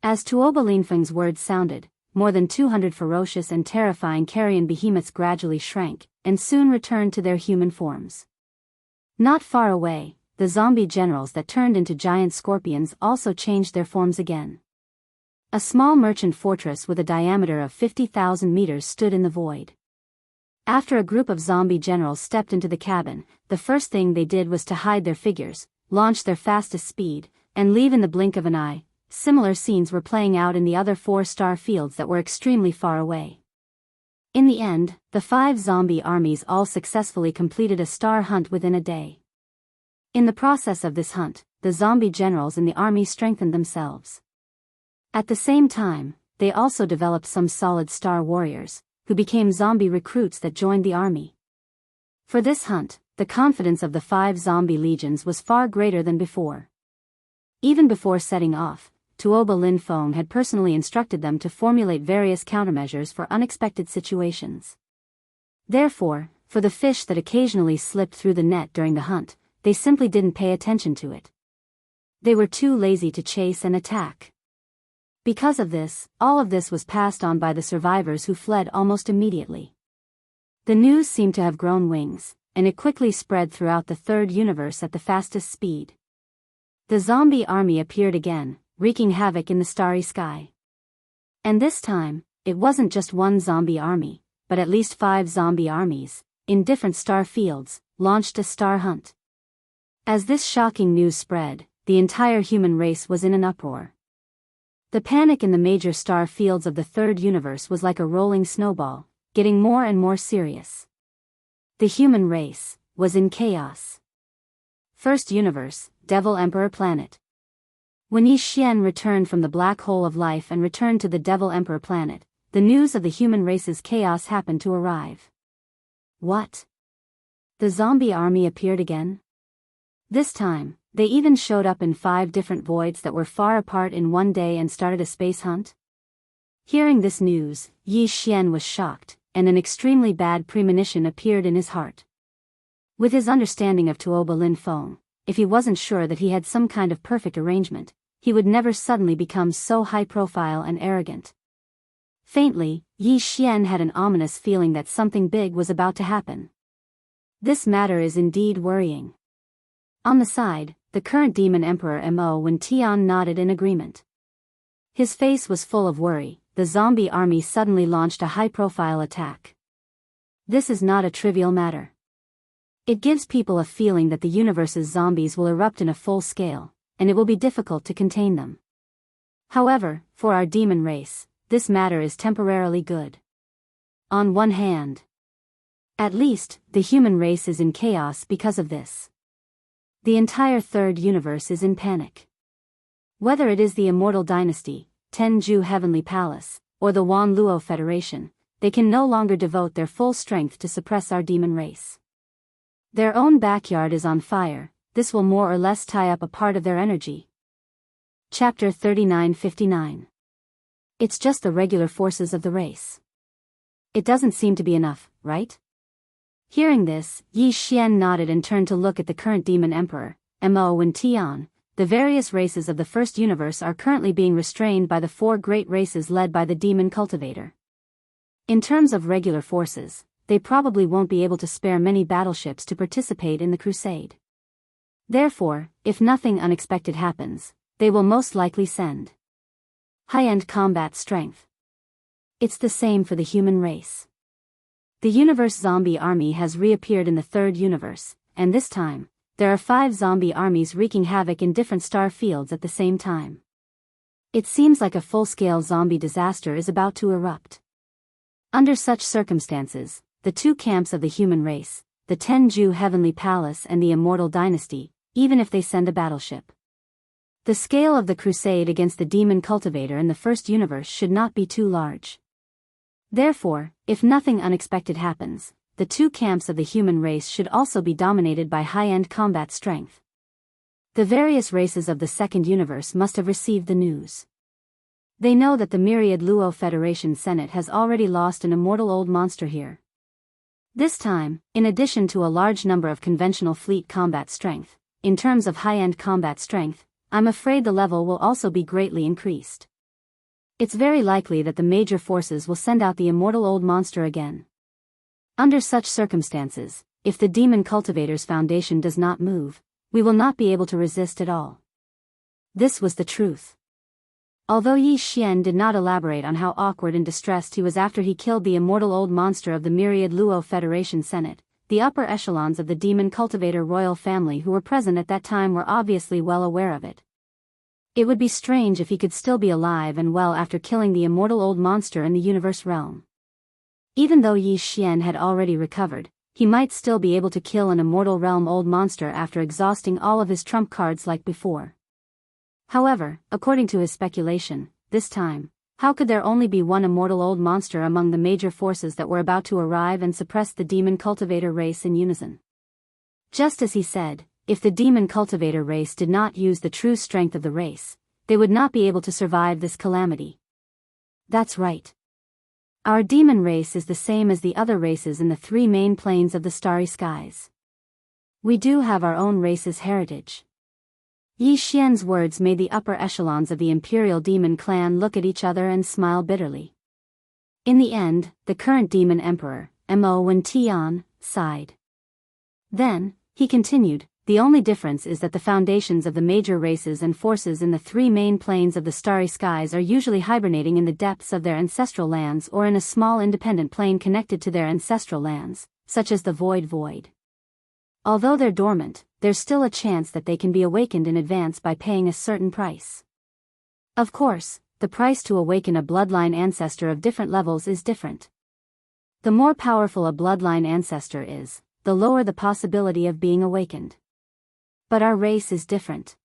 As Tuoba Linfeng's words sounded, more than 200 ferocious and terrifying carrion behemoths gradually shrank, and soon returned to their human forms. Not far away, the zombie generals that turned into giant scorpions also changed their forms again. A small merchant fortress with a diameter of 50,000 meters stood in the void. After a group of zombie generals stepped into the cabin, the first thing they did was to hide their figures, launch their fastest speed, and leave in the blink of an eye. Similar scenes were playing out in the other 4 star fields that were extremely far away. In the end, the 5 zombie armies all successfully completed a star hunt within a day. In the process of this hunt, the zombie generals in the army strengthened themselves. At the same time, they also developed some solid star warriors, who became zombie recruits that joined the army. For this hunt, the confidence of the 5 zombie legions was far greater than before. Even before setting off, Tuoba Linfeng had personally instructed them to formulate various countermeasures for unexpected situations. Therefore, for the fish that occasionally slipped through the net during the hunt, they simply didn't pay attention to it. They were too lazy to chase and attack. Because of this, all of this was passed on by the survivors who fled almost immediately. The news seemed to have grown wings, and it quickly spread throughout the third universe at the fastest speed. The zombie army appeared again, wreaking havoc in the starry sky. And this time, it wasn't just one zombie army, but at least 5 zombie armies, in different star fields, launched a star hunt. As this shocking news spread, the entire human race was in an uproar. The panic in the major star fields of the third universe was like a rolling snowball, getting more and more serious. The human race was in chaos. First universe, Devil Emperor planet. When Yi Xian returned from the black hole of life and returned to the Devil Emperor planet, the news of the human race's chaos happened to arrive. What? The zombie army appeared again? This time, they even showed up in 5 different voids that were far apart in one day and started a space hunt? Hearing this news, Yi Xian was shocked, and an extremely bad premonition appeared in his heart. With his understanding of Tuoba Linfeng, if he wasn't sure that he had some kind of perfect arrangement, he would never suddenly become so high-profile and arrogant. Faintly, Yi Xian had an ominous feeling that something big was about to happen. This matter is indeed worrying. On the side, the current Demon Emperor Mo Wen Tian nodded in agreement. His face was full of worry. The zombie army suddenly launched a high-profile attack. This is not a trivial matter. It gives people a feeling that the universe's zombies will erupt in a full scale, and it will be difficult to contain them. However, for our demon race, this matter is temporarily good. On one hand, at least, the human race is in chaos because of this. The entire third universe is in panic. Whether it is the Immortal Dynasty, Tenju Heavenly Palace, or the Wan Luo Federation, they can no longer devote their full strength to suppress our demon race. Their own backyard is on fire. This will more or less tie up a part of their energy. Chapter 3959. It's just the regular forces of the race. It doesn't seem to be enough, right? Hearing this, Yi Xian nodded and turned to look at the current Demon Emperor, Mo Wen Tian. The various races of the first universe are currently being restrained by the 4 great races led by the Demon Cultivator. In terms of regular forces, they probably won't be able to spare many battleships to participate in the crusade. Therefore, if nothing unexpected happens, they will most likely send high-end combat strength. It's the same for the human race. The universe zombie army has reappeared in the third universe, and this time, there are 5 zombie armies wreaking havoc in different star fields at the same time. It seems like a full-scale zombie disaster is about to erupt. Under such circumstances, the 2 camps of the human race, the Tenju Heavenly Palace and the Immortal Dynasty, even if they send a battleship. The scale of the crusade against the demon cultivator in the first universe should not be too large. Therefore, if nothing unexpected happens, the two camps of the human race should also be dominated by high-end combat strength. The various races of the second universe must have received the news. They know that the myriad Luo Federation Senate has already lost an immortal old monster here. This time, in addition to a large number of conventional fleet combat strength, in terms of high-end combat strength, I'm afraid the level will also be greatly increased. It's very likely that the major forces will send out the immortal old monster again. Under such circumstances, if the Demon Cultivator's foundation does not move, we will not be able to resist at all. This was the truth. Although Yi Xian did not elaborate on how awkward and distressed he was after he killed the immortal old monster of the myriad Luo Federation Senate, the upper echelons of the Demon Cultivator royal family who were present at that time were obviously well aware of it. It would be strange if he could still be alive and well after killing the immortal old monster in the universe realm. Even though Yi Xian had already recovered, he might still be able to kill an immortal realm old monster after exhausting all of his trump cards like before. However, according to his speculation, this time, how could there only be one immortal old monster among the major forces that were about to arrive and suppress the Demon Cultivator race in unison? Just as he said, if the Demon Cultivator race did not use the true strength of the race, they would not be able to survive this calamity. That's right. Our demon race is the same as the other races in the three main planes of the starry skies. We do have our own race's heritage. Yi Xian's words made the upper echelons of the Imperial Demon clan look at each other and smile bitterly. In the end, the current Demon Emperor, Mo Wentian, sighed. Then, he continued, the only difference is that the foundations of the major races and forces in the three main planes of the starry skies are usually hibernating in the depths of their ancestral lands or in a small independent plane connected to their ancestral lands, such as the Void. Although they're dormant, there's still a chance that they can be awakened in advance by paying a certain price. Of course, the price to awaken a bloodline ancestor of different levels is different. The more powerful a bloodline ancestor is, the lower the possibility of being awakened. But our race is different.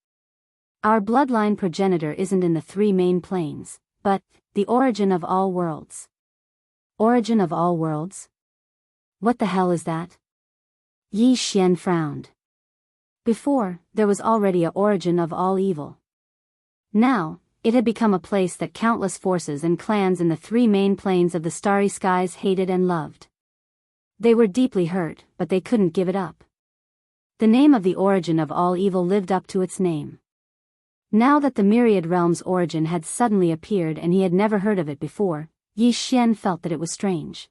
Our bloodline progenitor isn't in the three main planes, but the origin of all worlds. Origin of all worlds? What the hell is that? Yi Xian frowned. Before, there was already a origin of all evil. Now, it had become a place that countless forces and clans in the three main planes of the starry skies hated and loved. They were deeply hurt, but they couldn't give it up. The name of the origin of all evil lived up to its name. Now that the myriad realm's origin had suddenly appeared and he had never heard of it before, Yi Xian felt that it was strange.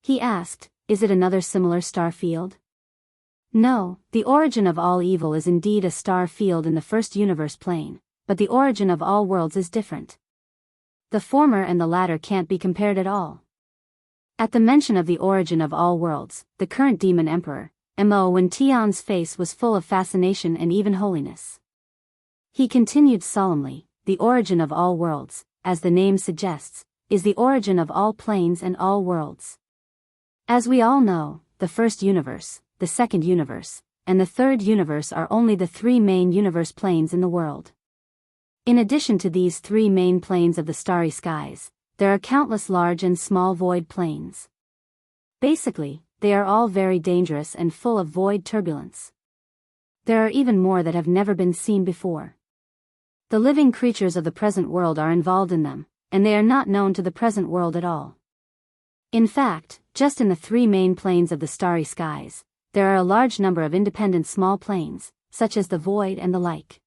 He asked, is it another similar star field? No, the origin of all evil is indeed a star field in the first universe plane, but the origin of all worlds is different. The former and the latter can't be compared at all. At the mention of the origin of all worlds, the current Demon Emperor, Mo Wentian's face was full of fascination and even holiness. He continued solemnly, the origin of all worlds, as the name suggests, is the origin of all planes and all worlds. As we all know, the first universe, the second universe, and the third universe are only the three main universe planes in the world. In addition to these three main planes of the starry skies, there are countless large and small void planes. Basically, they are all very dangerous and full of void turbulence. There are even more that have never been seen before. The living creatures of the present world are involved in them, and they are not known to the present world at all. In fact, just in the three main planes of the starry skies, there are a large number of independent small planes, such as the void and the like.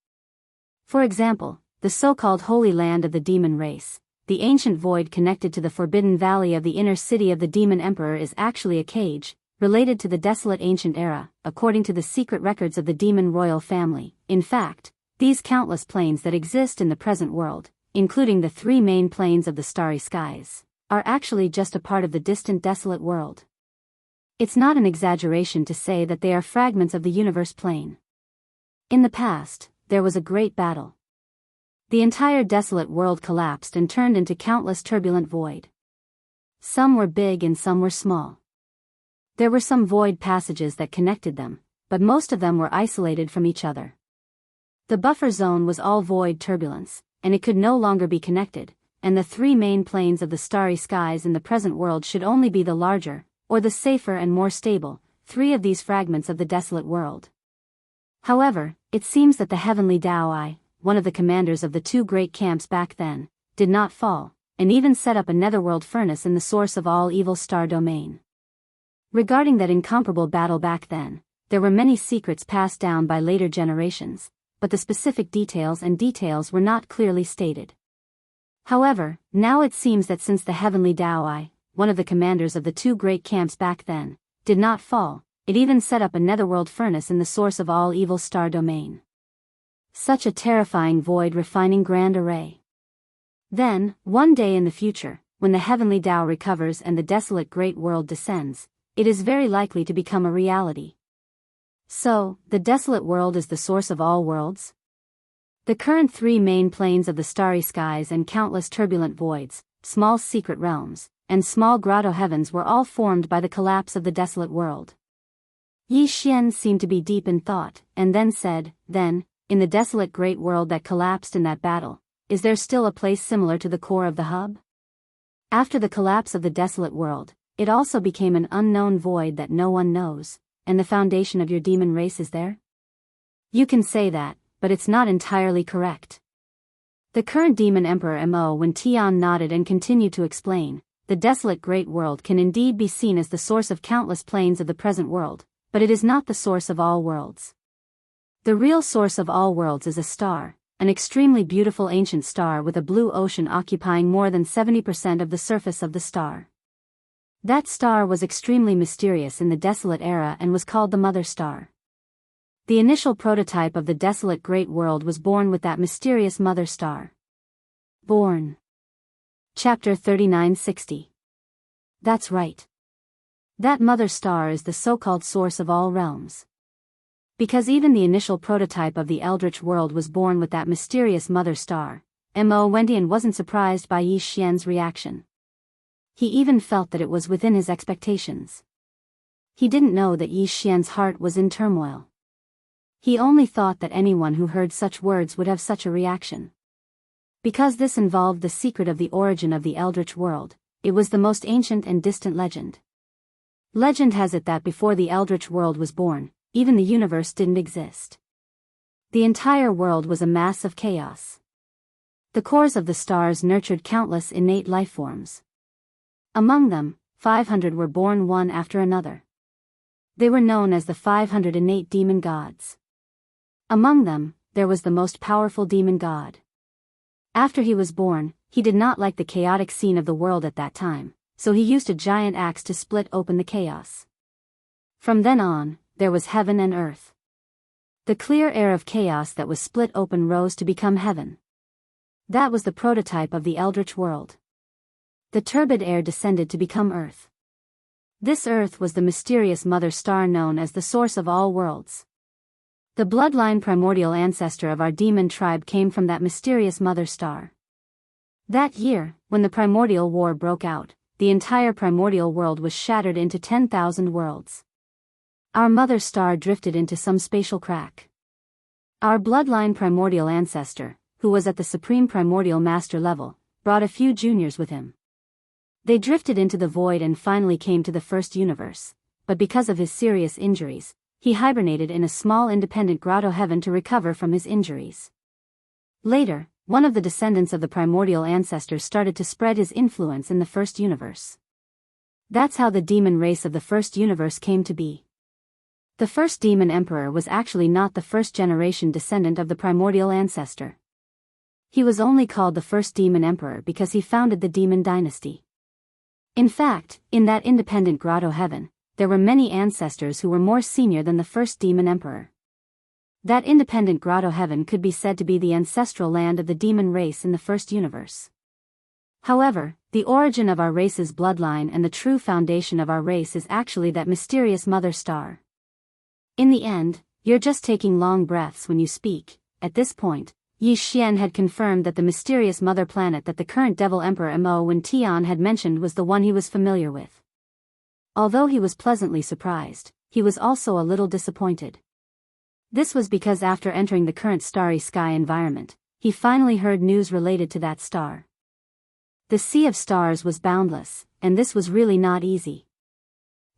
For example, the so-called Holy Land of the Demon Race, the ancient void connected to the Forbidden Valley of the inner city of the Demon Emperor is actually a cage, related to the desolate ancient era, according to the secret records of the Demon Royal family. In fact, these countless planes that exist in the present world, including the three main planes of the starry skies, are actually just a part of the distant desolate world. It's not an exaggeration to say that they are fragments of the universe plane. In the past, there was a great battle. The entire desolate world collapsed and turned into countless turbulent void. Some were big and some were small. There were some void passages that connected them, but most of them were isolated from each other. The buffer zone was all void turbulence, and it could no longer be connected, and the three main planes of the starry skies in the present world should only be the larger, or the safer and more stable, three of these fragments of the desolate world. However, it seems that the heavenly Daoist, one of the commanders of the two great camps back then, did not fall, and even set up a netherworld furnace in the source of all evil star domain. Regarding that incomparable battle back then, there were many secrets passed down by later generations, but the specific details were not clearly stated. However, now it seems that since the heavenly Daoist, one of the commanders of the two great camps back then, did not fall, it even set up a netherworld furnace in the source of all evil star domain. Such a terrifying void refining grand array. Then, one day in the future, when the heavenly Tao recovers and the desolate great world descends, it is very likely to become a reality. So, the desolate world is the source of all worlds? The current three main planes of the starry skies and countless turbulent voids, small secret realms, and small grotto heavens were all formed by the collapse of the desolate world. Yi Xian seemed to be deep in thought, and then said, "Then, in the desolate great world that collapsed in that battle, is there still a place similar to the core of the hub? After the collapse of the desolate world, it also became an unknown void that no one knows, and the foundation of your demon race is there?" You can say that, but it's not entirely correct. The current demon emperor Mo Wen Tian nodded and continued to explain, the desolate great world can indeed be seen as the source of countless planes of the present world, but it is not the source of all worlds. The real source of all worlds is a star, an extremely beautiful ancient star with a blue ocean occupying more than 70% of the surface of the star. That star was extremely mysterious in the desolate era and was called the Mother Star. The initial prototype of the desolate great world was born with that mysterious Mother Star. Born. Chapter 3960. That's right. That Mother Star is the so-called source of all realms. Because even the initial prototype of the Eldritch world was born with that mysterious Mother Star, Mo Wendian wasn't surprised by Yi Xian's reaction. He even felt that it was within his expectations. He didn't know that Yi Xian's heart was in turmoil. He only thought that anyone who heard such words would have such a reaction. Because this involved the secret of the origin of the Eldritch world, it was the most ancient and distant legend. Legend has it that before the Eldritch world was born, even the universe didn't exist. The entire world was a mass of chaos. The cores of the stars nurtured countless innate life forms. Among them, 500 were born one after another. They were known as the 500 innate demon gods. Among them, there was the most powerful demon god. After he was born, he did not like the chaotic scene of the world at that time, so he used a giant axe to split open the chaos. From then on, there was heaven and earth. The clear air of chaos that was split open rose to become heaven. That was the prototype of the Eldritch world. The turbid air descended to become earth. This earth was the mysterious mother star known as the source of all worlds. The bloodline primordial ancestor of our demon tribe came from that mysterious mother star. That year, when the primordial war broke out, the entire primordial world was shattered into 10,000 worlds. Our mother star drifted into some spatial crack. Our bloodline primordial ancestor, who was at the supreme primordial master level, brought a few juniors with him. They drifted into the void and finally came to the first universe, but because of his serious injuries, he hibernated in a small independent grotto heaven to recover from his injuries. Later, one of the descendants of the primordial ancestors started to spread his influence in the first universe. That's how the demon race of the first universe came to be. The first demon emperor was actually not the first generation descendant of the primordial ancestor. He was only called the first demon emperor because he founded the demon dynasty. In fact, in that independent grotto heaven, there were many ancestors who were more senior than the first demon emperor. That independent grotto heaven could be said to be the ancestral land of the demon race in the first universe. However, the origin of our race's bloodline and the true foundation of our race is actually that mysterious mother star. In the end, you're just taking long breaths when you speak. At this point, Yi Xian had confirmed that the mysterious mother planet that the current devil emperor Mo Wen Tian had mentioned was the one he was familiar with. Although he was pleasantly surprised, he was also a little disappointed. This was because after entering the current starry sky environment, he finally heard news related to that star. The sea of stars was boundless, and this was really not easy.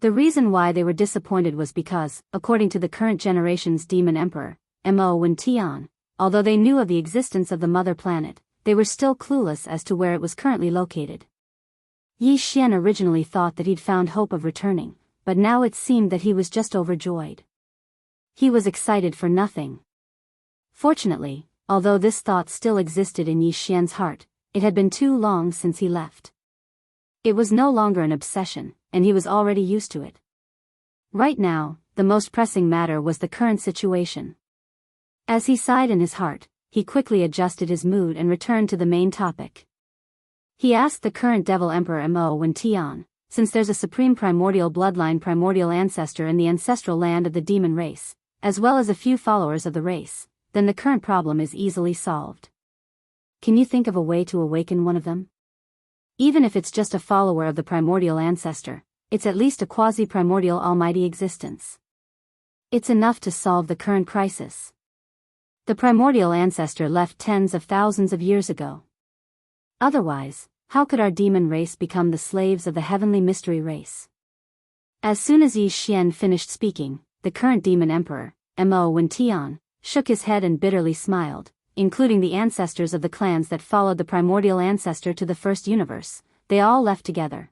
The reason why they were disappointed was because, according to the current generation's demon emperor, Mo Wen, although they knew of the existence of the mother planet, they were still clueless as to where it was currently located. Yi Xian originally thought that he'd found hope of returning, but now it seemed that he was just overjoyed. He was excited for nothing. Fortunately, although this thought still existed in Yi Xian's heart, it had been too long since he left. It was no longer an obsession, and he was already used to it. Right now, the most pressing matter was the current situation. As he sighed in his heart, he quickly adjusted his mood and returned to the main topic. He asked the current Devil Emperor Mo Wen, since there's a supreme primordial bloodline primordial ancestor in the ancestral land of the demon race, as well as a few followers of the race, then the current problem is easily solved. Can you think of a way to awaken one of them? Even if it's just a follower of the primordial ancestor, it's at least a quasi-primordial almighty existence. It's enough to solve the current crisis. The primordial ancestor left tens of thousands of years ago. Otherwise, how could our demon race become the slaves of the heavenly mystery race? As soon as Yi Xian finished speaking, the current demon emperor, Mo Wen, shook his head and bitterly smiled, including the ancestors of the clans that followed the primordial ancestor to the first universe. They all left together.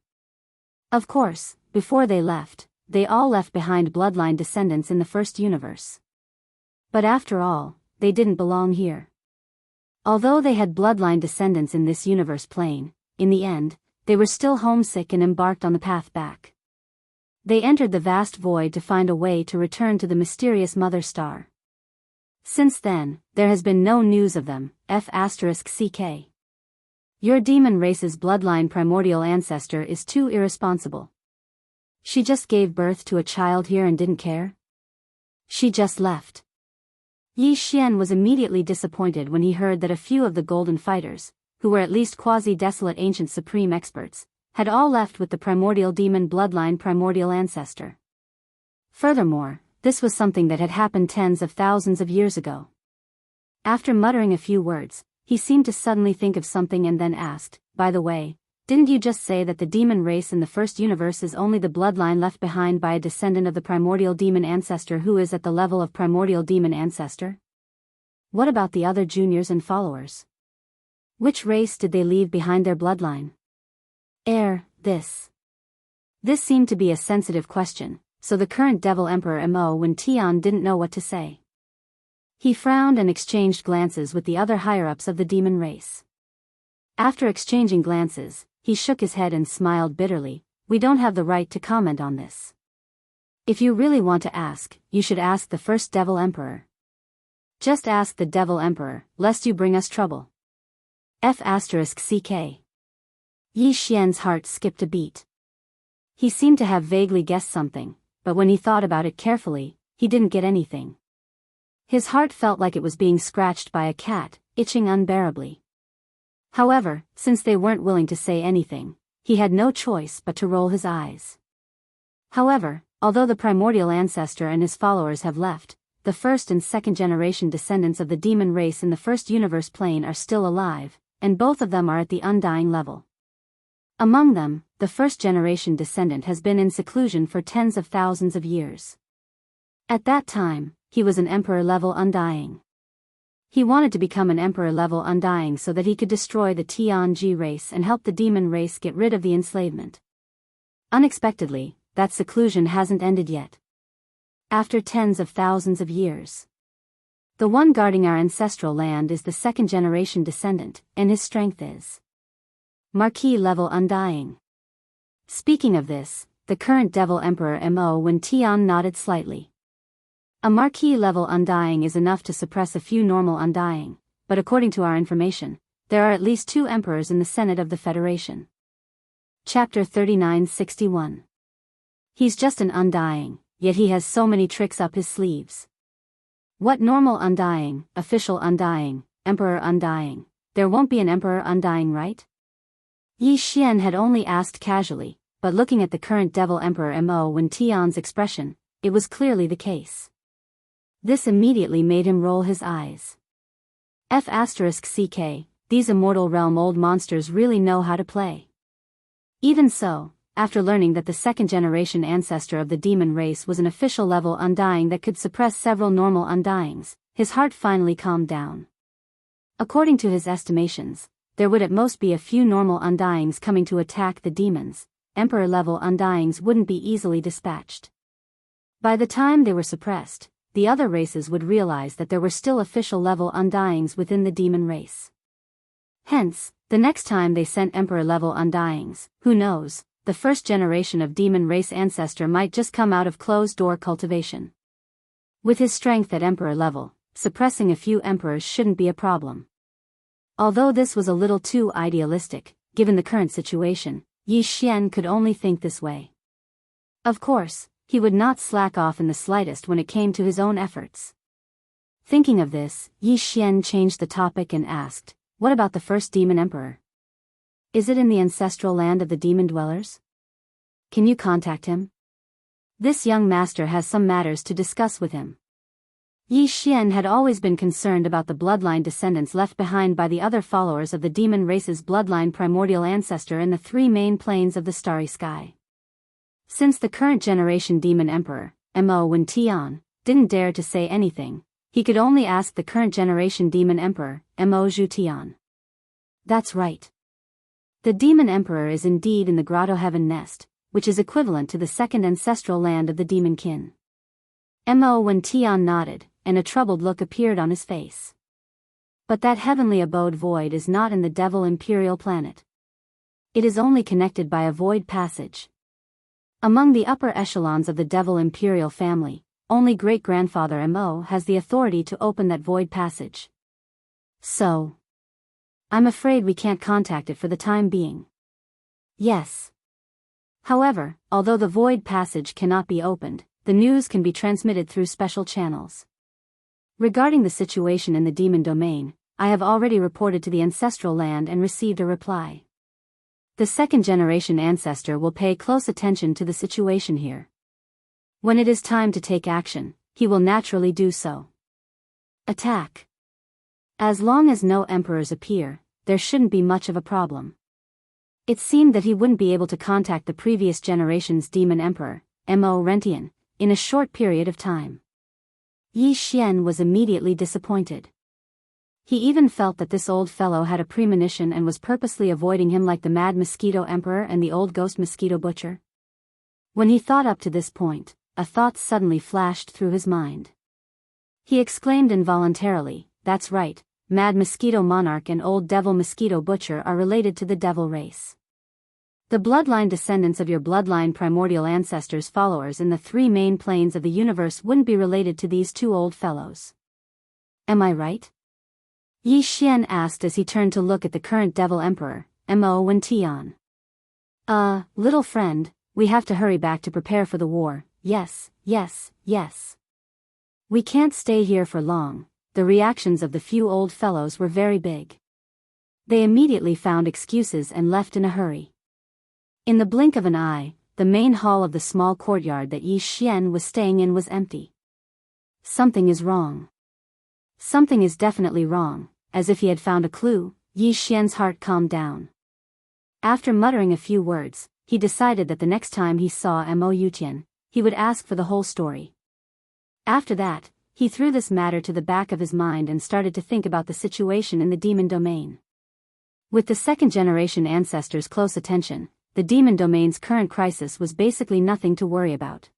Of course, before they left, they all left behind bloodline descendants in the first universe. But after all, they didn't belong here. Although they had bloodline descendants in this universe plane, in the end, they were still homesick and embarked on the path back. They entered the vast void to find a way to return to the mysterious mother star. Since then, there has been no news of them. F***ck. Your demon race's bloodline primordial ancestor is too irresponsible. She just gave birth to a child here and didn't care? She just left. Yi Xian was immediately disappointed when he heard that a few of the golden fighters, who were at least quasi-desolate ancient supreme experts, had all left with the primordial demon bloodline primordial ancestor. Furthermore, this was something that had happened tens of thousands of years ago. After muttering a few words, he seemed to suddenly think of something and then asked, "By the way, didn't you just say that the demon race in the first universe is only the bloodline left behind by a descendant of the primordial demon ancestor who is at the level of primordial demon ancestor? What about the other juniors and followers? Which race did they leave behind their bloodline?" This seemed to be a sensitive question, so the current Devil Emperor Mo Wen didn't know what to say. He frowned and exchanged glances with the other higher-ups of the demon race. After exchanging glances, he shook his head and smiled bitterly. "We don't have the right to comment on this. If you really want to ask, you should ask the first Devil Emperor. Just ask the Devil Emperor, lest you bring us trouble." F***ck. Yi Xian's heart skipped a beat. He seemed to have vaguely guessed something, but when he thought about it carefully, he didn't get anything. His heart felt like it was being scratched by a cat, itching unbearably. However, since they weren't willing to say anything, he had no choice but to roll his eyes. However, although the primordial ancestor and his followers have left, the first and second generation descendants of the demon race in the first universe plane are still alive, and both of them are at the undying level. Among them, the first generation descendant has been in seclusion for tens of thousands of years. At that time, he was an emperor-level undying. He wanted to become an emperor-level undying so that he could destroy the Tianji race and help the demon race get rid of the enslavement. Unexpectedly, that seclusion hasn't ended yet. After tens of thousands of years. The one guarding our ancestral land is the second generation descendant, and his strength is Marquis-level undying. Speaking of this, the current Devil Emperor Mo Wen nodded slightly. A Marquis-level undying is enough to suppress a few normal undying, but according to our information, there are at least 2 emperors in the Senate of the Federation. Chapter 3961. He's just an undying, yet he has so many tricks up his sleeves. What normal undying, official undying, emperor undying? There won't be an emperor undying, right? Yi Xian had only asked casually, but looking at the current Devil Emperor Mo Wen Tian's expression, it was clearly the case. This immediately made him roll his eyes. *CK, these immortal realm old monsters really know how to play. Even so, after learning that the second-generation ancestor of the demon race was an official level undying that could suppress several normal undyings, his heart finally calmed down. According to his estimations, there would at most be a few normal undyings coming to attack the demons. Emperor-level undyings wouldn't be easily dispatched. By the time they were suppressed, the other races would realize that there were still official-level undyings within the demon race. Hence, the next time they sent Emperor-level undyings, who knows, the first generation of demon race ancestor might just come out of closed-door cultivation. With his strength at Emperor level, suppressing a few emperors shouldn't be a problem. Although this was a little too idealistic, given the current situation, Yi Xian could only think this way. Of course, he would not slack off in the slightest when it came to his own efforts. Thinking of this, Yi Xian changed the topic and asked, "What about the first demon emperor? Is it in the ancestral land of the demon dwellers? Can you contact him? This young master has some matters to discuss with him." Yi Xian had always been concerned about the bloodline descendants left behind by the other followers of the demon race's bloodline primordial ancestor in the three main planes of the starry sky. Since the current generation demon emperor, Mo Wen Tian, didn't dare to say anything, he could only ask the current generation demon emperor, Mo Zhu Tian. That's right. The demon emperor is indeed in the grotto heaven nest, which is equivalent to the second ancestral land of the demon kin. Mo Wen Tian nodded, and a troubled look appeared on his face. But that heavenly abode void is not in the devil imperial planet. It is only connected by a void passage. Among the upper echelons of the devil imperial family, only great-grandfather Mo has the authority to open that void passage. So, I'm afraid we can't contact it for the time being. Yes. However, although the void passage cannot be opened, the news can be transmitted through special channels. Regarding the situation in the demon domain, I have already reported to the ancestral land and received a reply. The second-generation ancestor will pay close attention to the situation here. When it is time to take action, he will naturally do so. Attack. As long as no emperors appear, there shouldn't be much of a problem. It seemed that he wouldn't be able to contact the previous generation's demon emperor, Mo Rentian, in a short period of time. Yi Xian was immediately disappointed. He even felt that this old fellow had a premonition and was purposely avoiding him like the mad mosquito emperor and the old ghost mosquito butcher. When he thought up to this point, a thought suddenly flashed through his mind. He exclaimed involuntarily, "That's right. Mad Mosquito Monarch and Old Devil Mosquito Butcher are related to the devil race. The bloodline descendants of your bloodline primordial ancestors' followers in the three main planes of the universe wouldn't be related to these two old fellows. Am I right?" Yi Xian asked as he turned to look at the current devil emperor, Mo Wen Tian. Little friend, we have to hurry back to prepare for the war. Yes. We can't stay here for long." The reactions of the few old fellows were very big. They immediately found excuses and left in a hurry. In the blink of an eye, the main hall of the small courtyard that Yi Xian was staying in was empty. Something is wrong. Something is definitely wrong. As if he had found a clue, Yi Xian's heart calmed down. After muttering a few words, he decided that the next time he saw Mo Yutian, he would ask for the whole story. After that, he threw this matter to the back of his mind and started to think about the situation in the demon domain. With the second-generation ancestors' close attention, the demon domain's current crisis was basically nothing to worry about.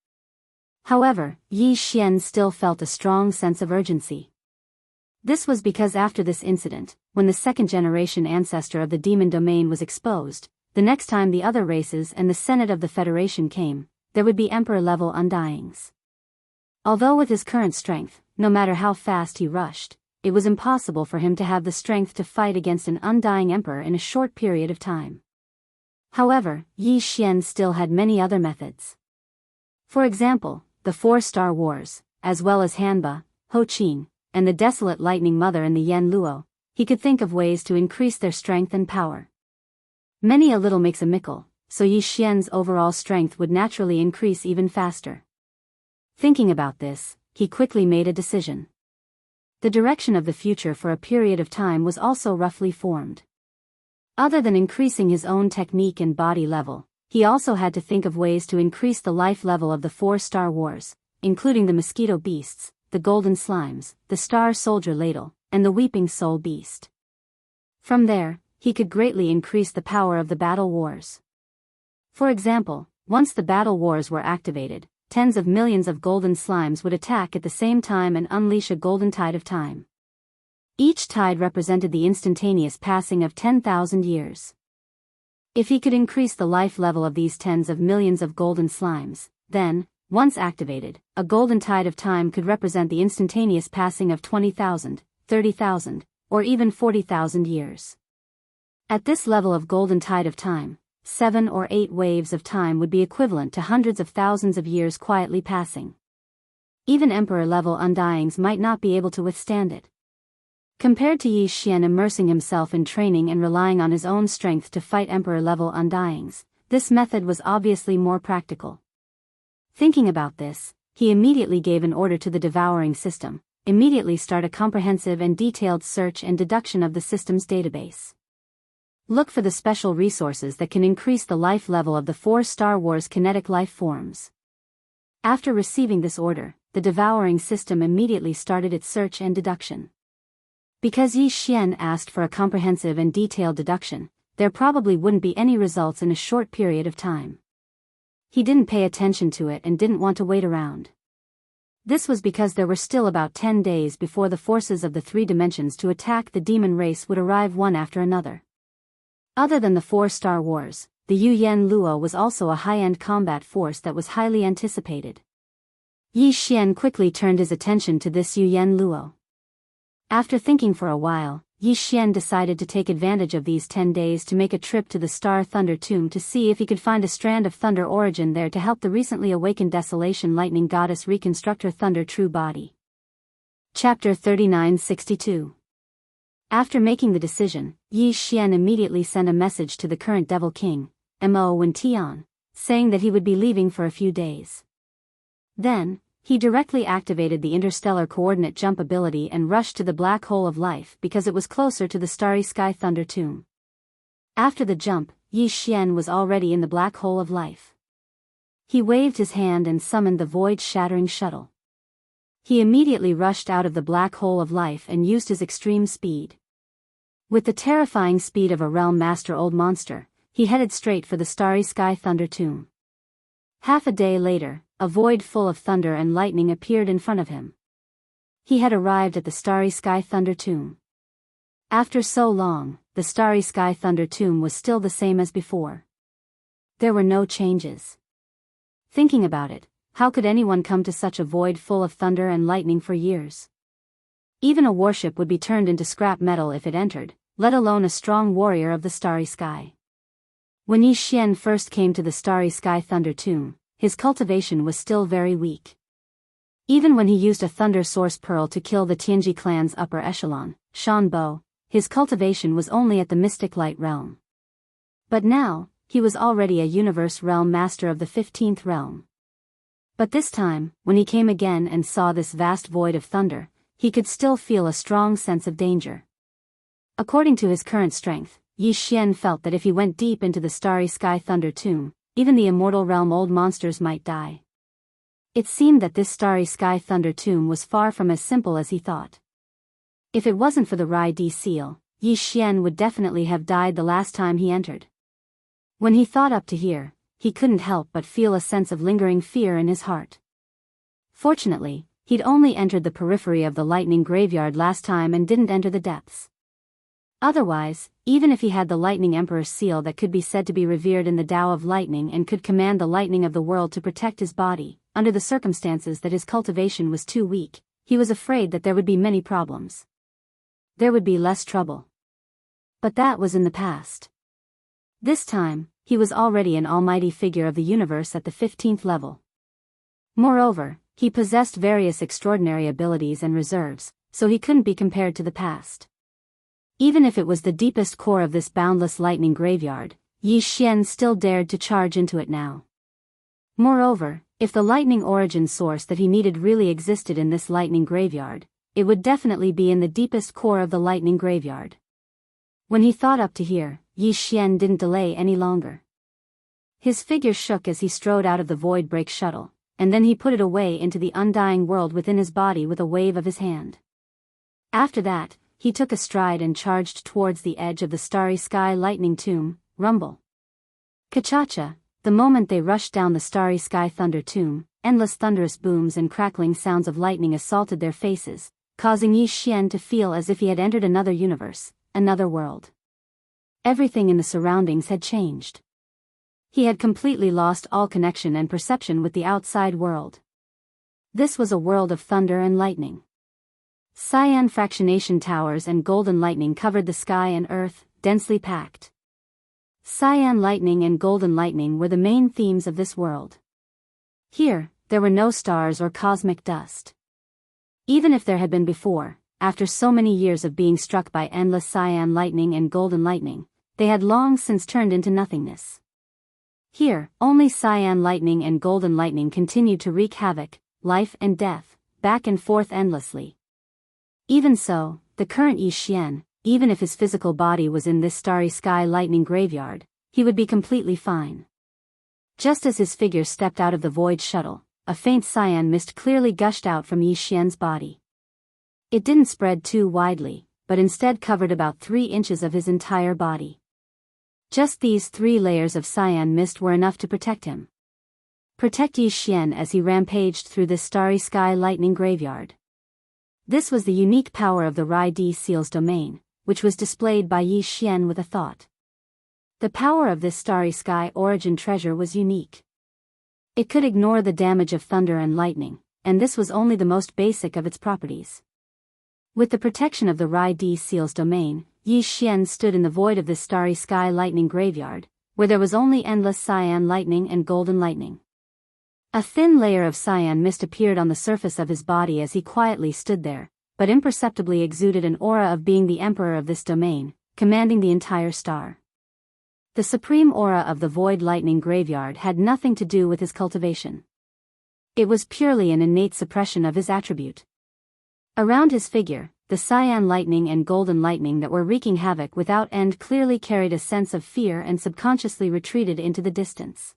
However, Yi Xian still felt a strong sense of urgency. This was because after this incident, when the second-generation ancestor of the demon domain was exposed, the next time the other races and the Senate of the Federation came, there would be emperor-level undyings. Although with his current strength, no matter how fast he rushed, it was impossible for him to have the strength to fight against an undying emperor in a short period of time. However, Yi Xian still had many other methods. For example, the 4-star wars, as well as Hanba, Ho Qin, and the desolate lightning mother and the Yen Luo, he could think of ways to increase their strength and power. Many a little makes a mickle, so Yi Xian's overall strength would naturally increase even faster. Thinking about this, he quickly made a decision. The direction of the future for a period of time was also roughly formed. Other than increasing his own technique and body level, he also had to think of ways to increase the life level of the 4 Star Wars, including the mosquito beasts, the golden slimes, the star soldier ladle, and the weeping soul beast. From there, he could greatly increase the power of the battle wars. For example, once the battle wars were activated, tens of millions of golden slimes would attack at the same time and unleash a golden tide of time. Each tide represented the instantaneous passing of 10,000 years. If he could increase the life level of these tens of millions of golden slimes, then, once activated, a golden tide of time could represent the instantaneous passing of 20,000, 30,000, or even 40,000 years. At this level of golden tide of time, 7 or 8 waves of time would be equivalent to hundreds of thousands of years quietly passing. Even Emperor-level Undyings might not be able to withstand it. Compared to Yi Xian immersing himself in training and relying on his own strength to fight Emperor-level Undyings, this method was obviously more practical. Thinking about this, he immediately gave an order to the devouring system, immediately start a comprehensive and detailed search and deduction of the system's database. Look for the special resources that can increase the life level of the 4 Star Wars kinetic life forms. After receiving this order, the devouring system immediately started its search and deduction. Because Yi Xian asked for a comprehensive and detailed deduction, there probably wouldn't be any results in a short period of time. He didn't pay attention to it and didn't want to wait around. This was because there were still about 10 days before the forces of the 3 dimensions to attack the demon race would arrive one after another. Other than the 4 Star Wars, the Yuyan Luo was also a high-end combat force that was highly anticipated. Yi Xian quickly turned his attention to this Yuyan Luo. After thinking for a while, Yi Xian decided to take advantage of these 10 days to make a trip to the Star Thunder Tomb to see if he could find a strand of thunder origin there to help the recently awakened Desolation Lightning Goddess reconstruct her thunder true body. Chapter 3962. After making the decision, Yi Xian immediately sent a message to the current Devil King, Mo Wentian, saying that he would be leaving for a few days. Then, he directly activated the interstellar coordinate jump ability and rushed to the Black Hole of Life because it was closer to the Starry Sky Thunder Tomb. After the jump, Yi Xian was already in the Black Hole of Life. He waved his hand and summoned the void-shattering shuttle. He immediately rushed out of the Black Hole of Life and used his extreme speed. With the terrifying speed of a Realm Master Old Monster, he headed straight for the Starry Sky Thunder Tomb. Half a day later, a void full of thunder and lightning appeared in front of him. He had arrived at the Starry Sky Thunder Tomb. After so long, the Starry Sky Thunder Tomb was still the same as before. There were no changes. Thinking about it, how could anyone come to such a void full of thunder and lightning for years? Even a warship would be turned into scrap metal if it entered, let alone a strong warrior of the Starry Sky. When Yi Xian first came to the Starry Sky Thunder Tomb, his cultivation was still very weak. Even when he used a Thunder Source Pearl to kill the Tianji clan's upper echelon, Shan Bo, his cultivation was only at the Mystic Light Realm. But now, he was already a Universe Realm Master of the 15th Realm. But this time, when he came again and saw this vast void of thunder, he could still feel a strong sense of danger. According to his current strength, Yi Xian felt that if he went deep into the Starry Sky Thunder Tomb, even the immortal realm old monsters might die. It seemed that this Starry Sky Thunder Tomb was far from as simple as he thought. If it wasn't for the Rai Di seal, Yi Xian would definitely have died the last time he entered. When he thought up to here, he couldn't help but feel a sense of lingering fear in his heart. Fortunately, he'd only entered the periphery of the lightning graveyard last time and didn't enter the depths. Otherwise, even if he had the Lightning Emperor's seal that could be said to be revered in the Tao of Lightning and could command the lightning of the world to protect his body, under the circumstances that his cultivation was too weak, he was afraid that there would be many problems. There would be less trouble. But that was in the past. This time, he was already an almighty figure of the universe at the 15th level. Moreover, he possessed various extraordinary abilities and reserves, so he couldn't be compared to the past. Even if it was the deepest core of this boundless lightning graveyard, Yi Xian still dared to charge into it now. Moreover, if the lightning origin source that he needed really existed in this lightning graveyard, it would definitely be in the deepest core of the lightning graveyard. When he thought up to here, Yi Xian didn't delay any longer. His figure shook as he strode out of the void break shuttle, and then he put it away into the undying world within his body with a wave of his hand. After that, he took a stride and charged towards the edge of the starry sky lightning tomb, rumble. Ka-cha-cha, the moment they rushed down the starry sky thunder tomb, endless thunderous booms and crackling sounds of lightning assaulted their faces, causing Yi Xian to feel as if he had entered another universe, another world. Everything in the surroundings had changed. He had completely lost all connection and perception with the outside world. This was a world of thunder and lightning. Cyan fractionation towers and golden lightning covered the sky and earth, densely packed. Cyan lightning and golden lightning were the main themes of this world. Here, there were no stars or cosmic dust. Even if there had been before, after so many years of being struck by endless cyan lightning and golden lightning, they had long since turned into nothingness. Here, only cyan lightning and golden lightning continued to wreak havoc, life and death, back and forth endlessly. Even so, the current Yi Xian, even if his physical body was in this starry sky lightning graveyard, he would be completely fine. Just as his figure stepped out of the void shuttle, a faint cyan mist clearly gushed out from Yi Xian's body. It didn't spread too widely, but instead covered about 3 inches of his entire body. Just these 3 layers of cyan mist were enough to protect him. Protect Yi Xian as he rampaged through this starry sky lightning graveyard. This was the unique power of the Rai-D Seal's domain, which was displayed by Yi Xian with a thought. The power of this starry sky origin treasure was unique. It could ignore the damage of thunder and lightning, and this was only the most basic of its properties. With the protection of the Rai-D Seal's domain, Yi Xian stood in the void of this starry sky lightning graveyard, where there was only endless cyan lightning and golden lightning. A thin layer of cyan mist appeared on the surface of his body as he quietly stood there, but imperceptibly exuded an aura of being the emperor of this domain, commanding the entire star. The supreme aura of the void lightning graveyard had nothing to do with his cultivation. It was purely an innate suppression of his attribute. Around his figure, the cyan lightning and golden lightning that were wreaking havoc without end clearly carried a sense of fear and subconsciously retreated into the distance.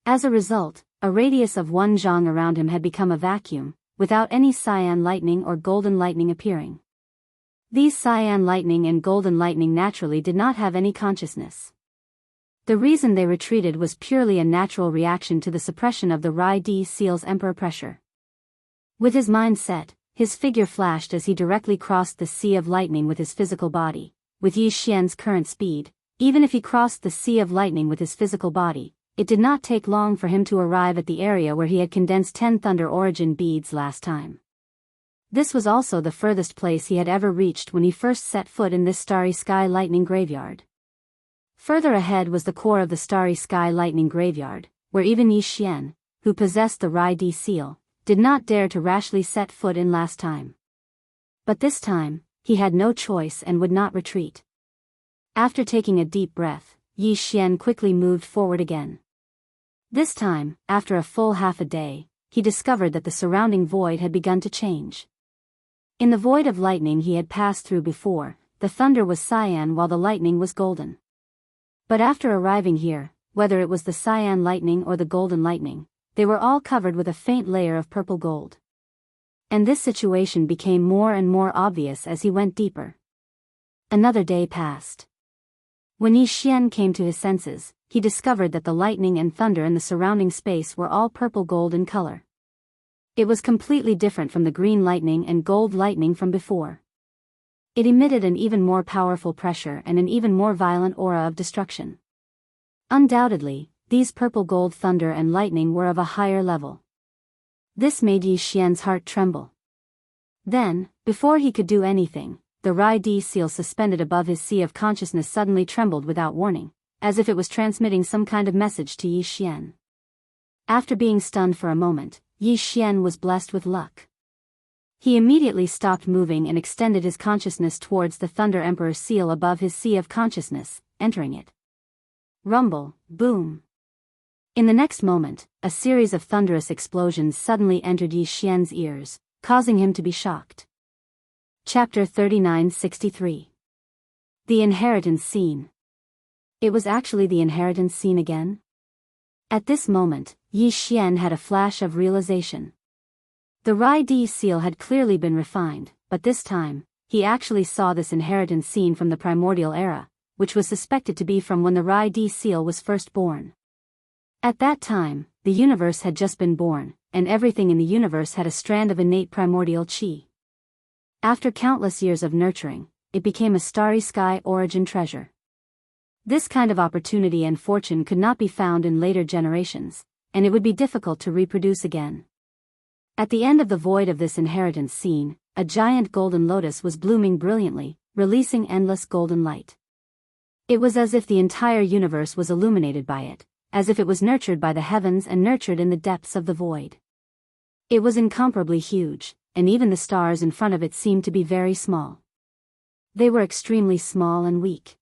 As a result, a radius of 1 zhang around him had become a vacuum, without any cyan lightning or golden lightning appearing. These cyan lightning and golden lightning naturally did not have any consciousness. The reason they retreated was purely a natural reaction to the suppression of the Rai-D Seal's emperor pressure. With his mind set, his figure flashed as he directly crossed the sea of lightning with his physical body. With Yi Xian's current speed, even if he crossed the sea of lightning with his physical body, it did not take long for him to arrive at the area where he had condensed 10 thunder origin beads last time. This was also the furthest place he had ever reached when he first set foot in this starry sky lightning graveyard. Further ahead was the core of the starry sky lightning graveyard, where even Yi Xian, who possessed the Rai-D Seal, did not dare to rashly set foot in last time. But this time, he had no choice and would not retreat. After taking a deep breath, Yi Xian quickly moved forward again. This time, after a full half a day, he discovered that the surrounding void had begun to change. In the void of lightning he had passed through before, the thunder was cyan while the lightning was golden. But after arriving here, whether it was the cyan lightning or the golden lightning, they were all covered with a faint layer of purple gold. And this situation became more and more obvious as he went deeper. Another day passed. When Yi Xian came to his senses, he discovered that the lightning and thunder in the surrounding space were all purple gold in color. It was completely different from the green lightning and gold lightning from before. It emitted an even more powerful pressure and an even more violent aura of destruction. Undoubtedly, these purple gold thunder and lightning were of a higher level. This made Yi Xian's heart tremble. Then, before he could do anything, the Rai-D Seal suspended above his sea of consciousness suddenly trembled without warning, as if it was transmitting some kind of message to Yi Xian. After being stunned for a moment, Yi Xian was blessed with luck. He immediately stopped moving and extended his consciousness towards the Thunder Emperor seal above his sea of consciousness, entering it. rumble, boom. In the next moment, a series of thunderous explosions suddenly entered Yi Xian's ears, causing him to be shocked. Chapter 3963. The Inheritance Scene. It was actually the inheritance scene again? At this moment, Yi Xian had a flash of realization. The Rai-D seal had clearly been refined, but this time, he actually saw this inheritance scene from the primordial era, which was suspected to be from when the Rai-D seal was first born. At that time, the universe had just been born, and everything in the universe had a strand of innate primordial qi. After countless years of nurturing, it became a starry sky origin treasure. This kind of opportunity and fortune could not be found in later generations, and it would be difficult to reproduce again. At the end of the void of this inheritance scene, a giant golden lotus was blooming brilliantly, releasing endless golden light. It was as if the entire universe was illuminated by it, as if it was nurtured by the heavens and nurtured in the depths of the void. It was incomparably huge, and even the stars in front of it seemed to be very small. They were extremely small and weak.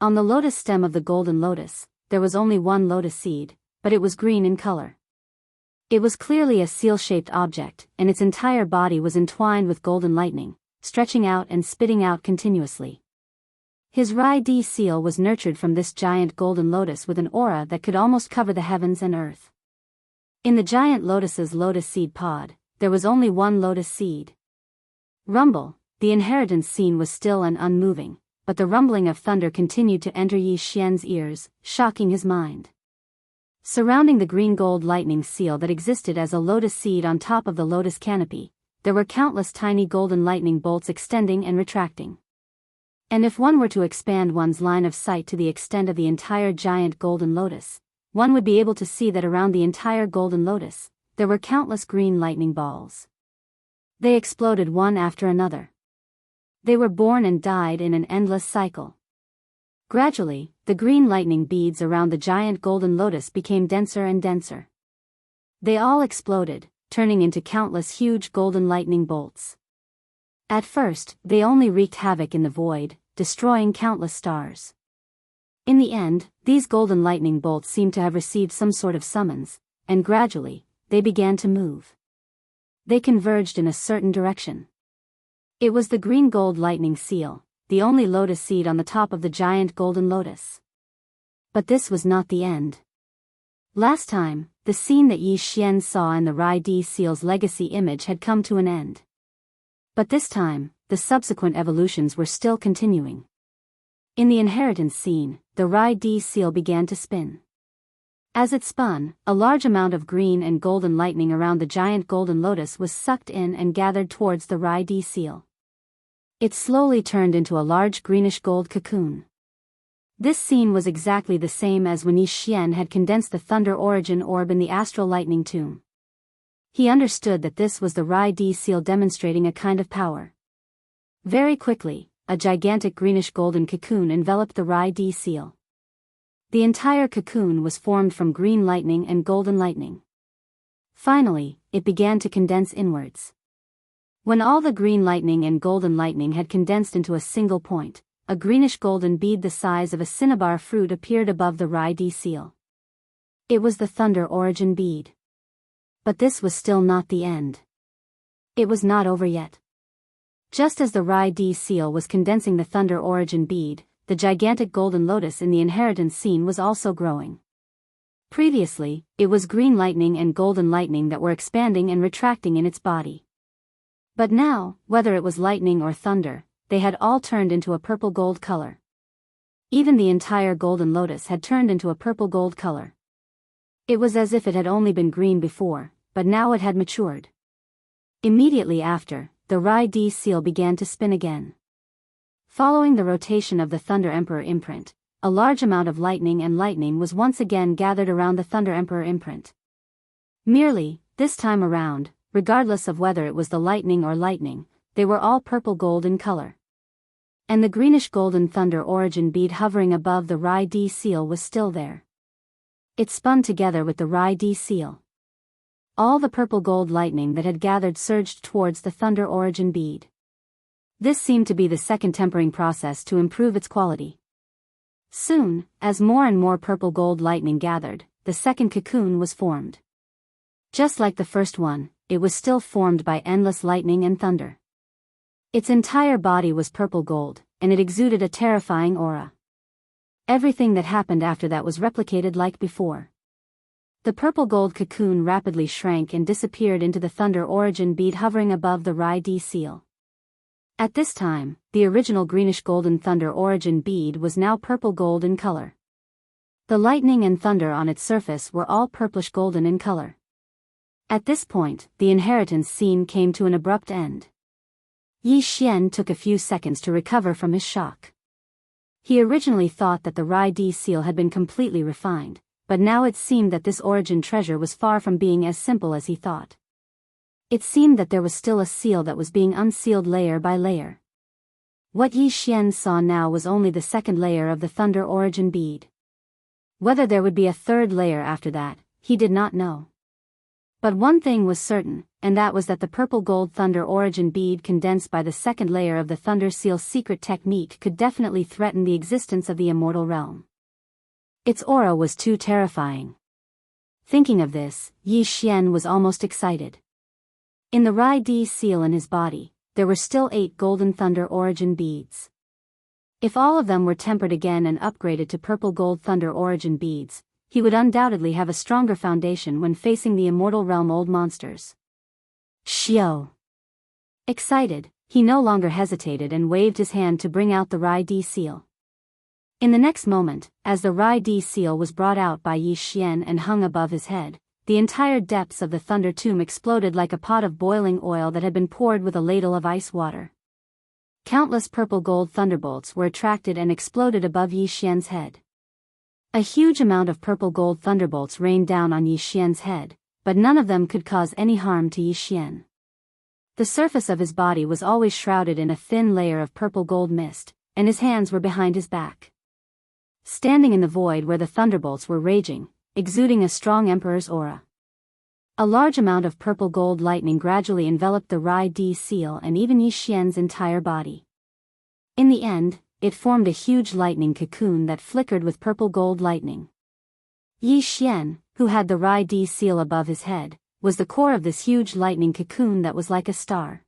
On the lotus stem of the golden lotus, there was only one lotus seed, but it was green in color. It was clearly a seal-shaped object, and its entire body was entwined with golden lightning, stretching out and spitting out continuously. His Rai-D seal was nurtured from this giant golden lotus with an aura that could almost cover the heavens and earth. In the giant lotus's lotus seed pod, there was only one lotus seed. Rumble, the inheritance scene was still and unmoving, but the rumbling of thunder continued to enter Yi Xian's ears, shocking his mind. Surrounding the green gold lightning seal that existed as a lotus seed on top of the lotus canopy, there were countless tiny golden lightning bolts extending and retracting. And if one were to expand one's line of sight to the extent of the entire giant golden lotus, one would be able to see that around the entire golden lotus, there were countless green lightning balls. They exploded one after another. They were born and died in an endless cycle. Gradually, the green lightning beads around the giant golden lotus became denser and denser. They all exploded, turning into countless huge golden lightning bolts. At first, they only wreaked havoc in the void, destroying countless stars. In the end, these golden lightning bolts seemed to have received some sort of summons, and gradually, they began to move. They converged in a certain direction. It was the green gold lightning seal, the only lotus seed on the top of the giant golden lotus. But this was not the end. Last time, the scene that Yi Xian saw in the Rai-D seal's legacy image had come to an end. But this time, the subsequent evolutions were still continuing. In the inheritance scene, the Rai-D seal began to spin. As it spun, a large amount of green and golden lightning around the giant golden lotus was sucked in and gathered towards the Rai-D seal. It slowly turned into a large greenish-gold cocoon. This scene was exactly the same as when Yi Xian had condensed the Thunder Origin orb in the Astral Lightning Tomb. He understood that this was the Rai-D seal demonstrating a kind of power. Very quickly, a gigantic greenish-golden cocoon enveloped the Rai-D seal. The entire cocoon was formed from green lightning and golden lightning. Finally, it began to condense inwards. When all the green lightning and golden lightning had condensed into a single point, a greenish-golden bead the size of a cinnabar fruit appeared above the Rai-D seal. It was the Thunder Origin bead. But this was still not the end. It was not over yet. Just as the Rai-D seal was condensing the Thunder Origin bead, the gigantic golden lotus in the inheritance scene was also growing. Previously, it was green lightning and golden lightning that were expanding and retracting in its body. But now, whether it was lightning or thunder, they had all turned into a purple-gold color. Even the entire golden lotus had turned into a purple-gold color. It was as if it had only been green before, but now it had matured. Immediately after, the Rai-D seal began to spin again. Following the rotation of the Thunder Emperor imprint, a large amount of lightning was once again gathered around the Thunder Emperor imprint. Merely, this time around, regardless of whether it was the lightning or lightning, they were all purple-gold in color. And the greenish-golden Thunder Origin bead hovering above the Rai-D seal was still there. It spun together with the Rai-D seal. All the purple-gold lightning that had gathered surged towards the Thunder Origin bead. This seemed to be the second tempering process to improve its quality. Soon, as more and more purple gold lightning gathered, the second cocoon was formed. Just like the first one, it was still formed by endless lightning and thunder. Its entire body was purple gold, and it exuded a terrifying aura. Everything that happened after that was replicated like before. The purple gold cocoon rapidly shrank and disappeared into the thunder origin bead hovering above the Rai-D seal. At this time, the original greenish-golden thunder origin bead was now purple gold in color. The lightning and thunder on its surface were all purplish-golden in color. At this point, the inheritance scene came to an abrupt end. Yi Xian took a few seconds to recover from his shock. He originally thought that the Rai-D seal had been completely refined, but now it seemed that this origin treasure was far from being as simple as he thought. It seemed that there was still a seal that was being unsealed layer by layer. What Yi Xian saw now was only the second layer of the thunder origin bead. Whether there would be a third layer after that, he did not know. But one thing was certain, and that was that the purple gold thunder origin bead condensed by the second layer of the thunder seal secret technique could definitely threaten the existence of the immortal realm. Its aura was too terrifying. Thinking of this, Yi Xian was almost excited. In the Rai-D seal in his body, there were still 8 golden thunder origin beads. If all of them were tempered again and upgraded to purple gold thunder origin beads, he would undoubtedly have a stronger foundation when facing the immortal realm old monsters. Xiao! Excited, he no longer hesitated and waved his hand to bring out the Rai-D seal. In the next moment, as the Rai-D seal was brought out by Yi Xian and hung above his head, the entire depths of the thunder tomb exploded like a pot of boiling oil that had been poured with a ladle of ice water. Countless purple gold thunderbolts were attracted and exploded above Yi Xian's head. A huge amount of purple gold thunderbolts rained down on Yi Xian's head, but none of them could cause any harm to Yi Xian. The surface of his body was always shrouded in a thin layer of purple gold mist, and his hands were behind his back. Standing in the void where the thunderbolts were raging, exuding a strong emperor's aura. A large amount of purple gold lightning gradually enveloped the Rai-D seal and even Yi Xian's entire body. In the end, it formed a huge lightning cocoon that flickered with purple gold lightning. Yi Xian, who had the Rai-D seal above his head, was the core of this huge lightning cocoon that was like a star.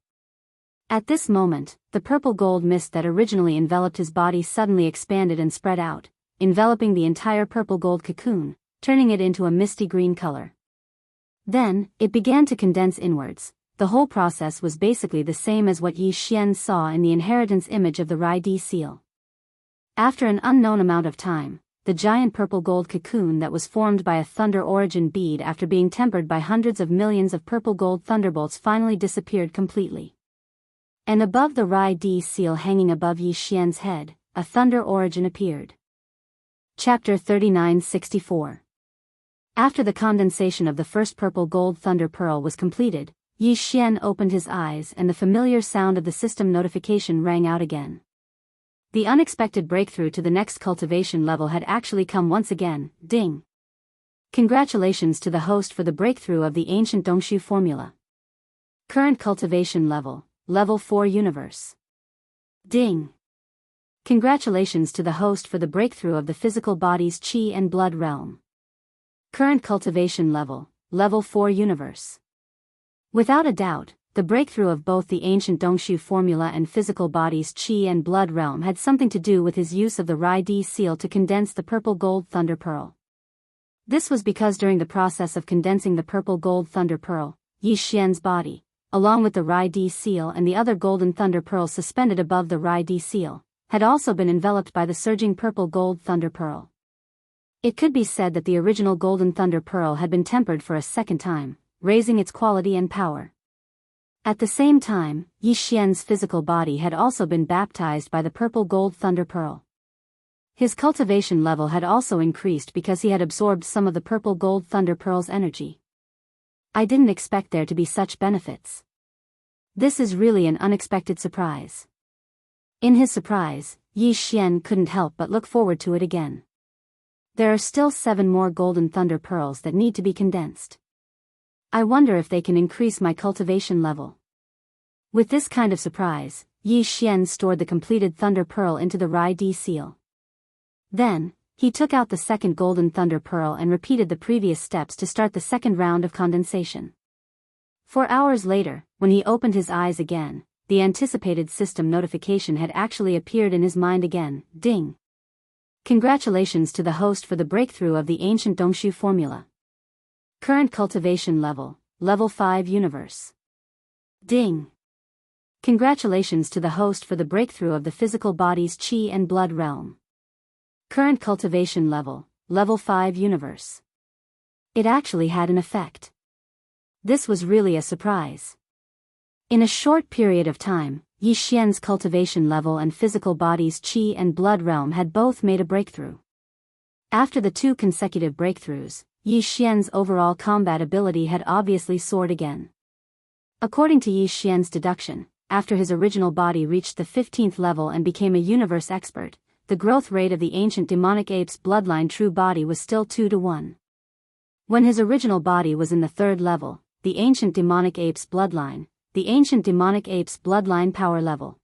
At this moment, the purple gold mist that originally enveloped his body suddenly expanded and spread out, enveloping the entire purple gold cocoon, turning it into a misty green color. Then, it began to condense inwards. The whole process was basically the same as what Yi Xian saw in the inheritance image of the Rai-D seal. After an unknown amount of time, the giant purple gold cocoon that was formed by a thunder origin bead after being tempered by hundreds of millions of purple gold thunderbolts finally disappeared completely. And above the Rai-D seal hanging above Yi Xian's head, a thunder origin appeared. Chapter 3964. After the condensation of the first purple gold thunder pearl was completed, Yi Xian opened his eyes and the familiar sound of the system notification rang out again. The unexpected breakthrough to the next cultivation level had actually come once again. Ding! Congratulations to the host for the breakthrough of the ancient Dongshu formula. Current cultivation level, level 4 universe. Ding! Congratulations to the host for the breakthrough of the physical body's qi and blood realm. Current cultivation level, level 4 universe. Without a doubt, the breakthrough of both the ancient Dongshu formula and physical body's qi and blood realm had something to do with his use of the Rai-D seal to condense the purple gold thunder pearl. This was because during the process of condensing the purple gold thunder pearl, Yi Xian's body, along with the Rai-D seal and the other golden thunder pearls suspended above the Rai-D seal, had also been enveloped by the surging purple gold thunder pearl. It could be said that the original golden thunder pearl had been tempered for a second time, raising its quality and power. At the same time, Yi Xian's physical body had also been baptized by the purple gold thunder pearl. His cultivation level had also increased because he had absorbed some of the purple gold thunder pearl's energy. I didn't expect there to be such benefits. This is really an unexpected surprise. In his surprise, Yi Xian couldn't help but look forward to it again. There are still 7 more golden thunder pearls that need to be condensed. I wonder if they can increase my cultivation level. With this kind of surprise, Yi Xian stored the completed thunder pearl into the Rai-D seal. Then, he took out the second golden thunder pearl and repeated the previous steps to start the second round of condensation. 4 hours later, when he opened his eyes again, the anticipated system notification had actually appeared in his mind again. Ding! Congratulations to the host for the breakthrough of the ancient Dongshu formula. Current cultivation level, level 5 universe. Ding! Congratulations to the host for the breakthrough of the physical body's qi and blood realm. Current cultivation level, level 5 universe. It actually had an effect. This was really a surprise. In a short period of time, Yi Xian's cultivation level and physical body's qi and blood realm had both made a breakthrough. After the 2 consecutive breakthroughs, Yi Xian's overall combat ability had obviously soared again. According to Yi Xian's deduction, after his original body reached the 15th level and became a universe expert, the growth rate of the ancient demonic ape's bloodline true body was still 2 to 1. When his original body was in the 3rd level, the ancient demonic ape's bloodline power level.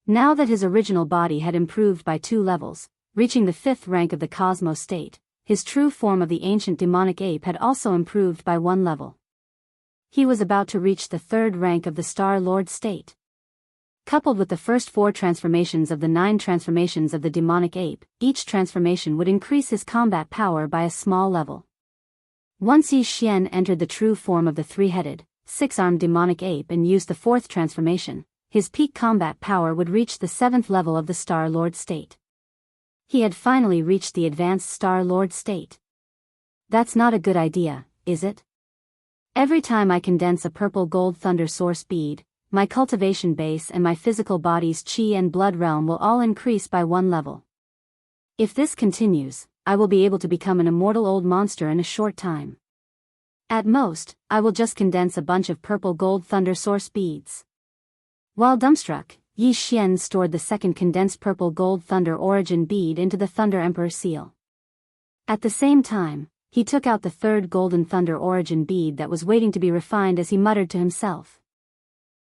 Now that his original body had improved by 2 levels, reaching the 5th rank of the cosmos state, his true form of the ancient demonic ape had also improved by 1 level. He was about to reach the 3rd rank of the Star Lord state. Coupled with the first 4 transformations of the 9 transformations of the demonic ape, each transformation would increase his combat power by a small level. Once Yi Xian entered the true form of the 3-headed, 6-armed demonic ape and used the 4th transformation, his peak combat power would reach the 7th level of the Star Lord state. He had finally reached the advanced Star Lord state. That's not a good idea, is it? Every time I condense a purple gold thunder source bead, my cultivation base and my physical body's qi and blood realm will all increase by 1 level. If this continues, I will be able to become an immortal old monster in a short time. At most, I will just condense a bunch of purple gold thunder source beads. While dumbstruck, Yi Xian stored the second condensed purple gold thunder origin bead into the Thunder Emperor seal. At the same time, he took out the 3rd golden thunder origin bead that was waiting to be refined as he muttered to himself.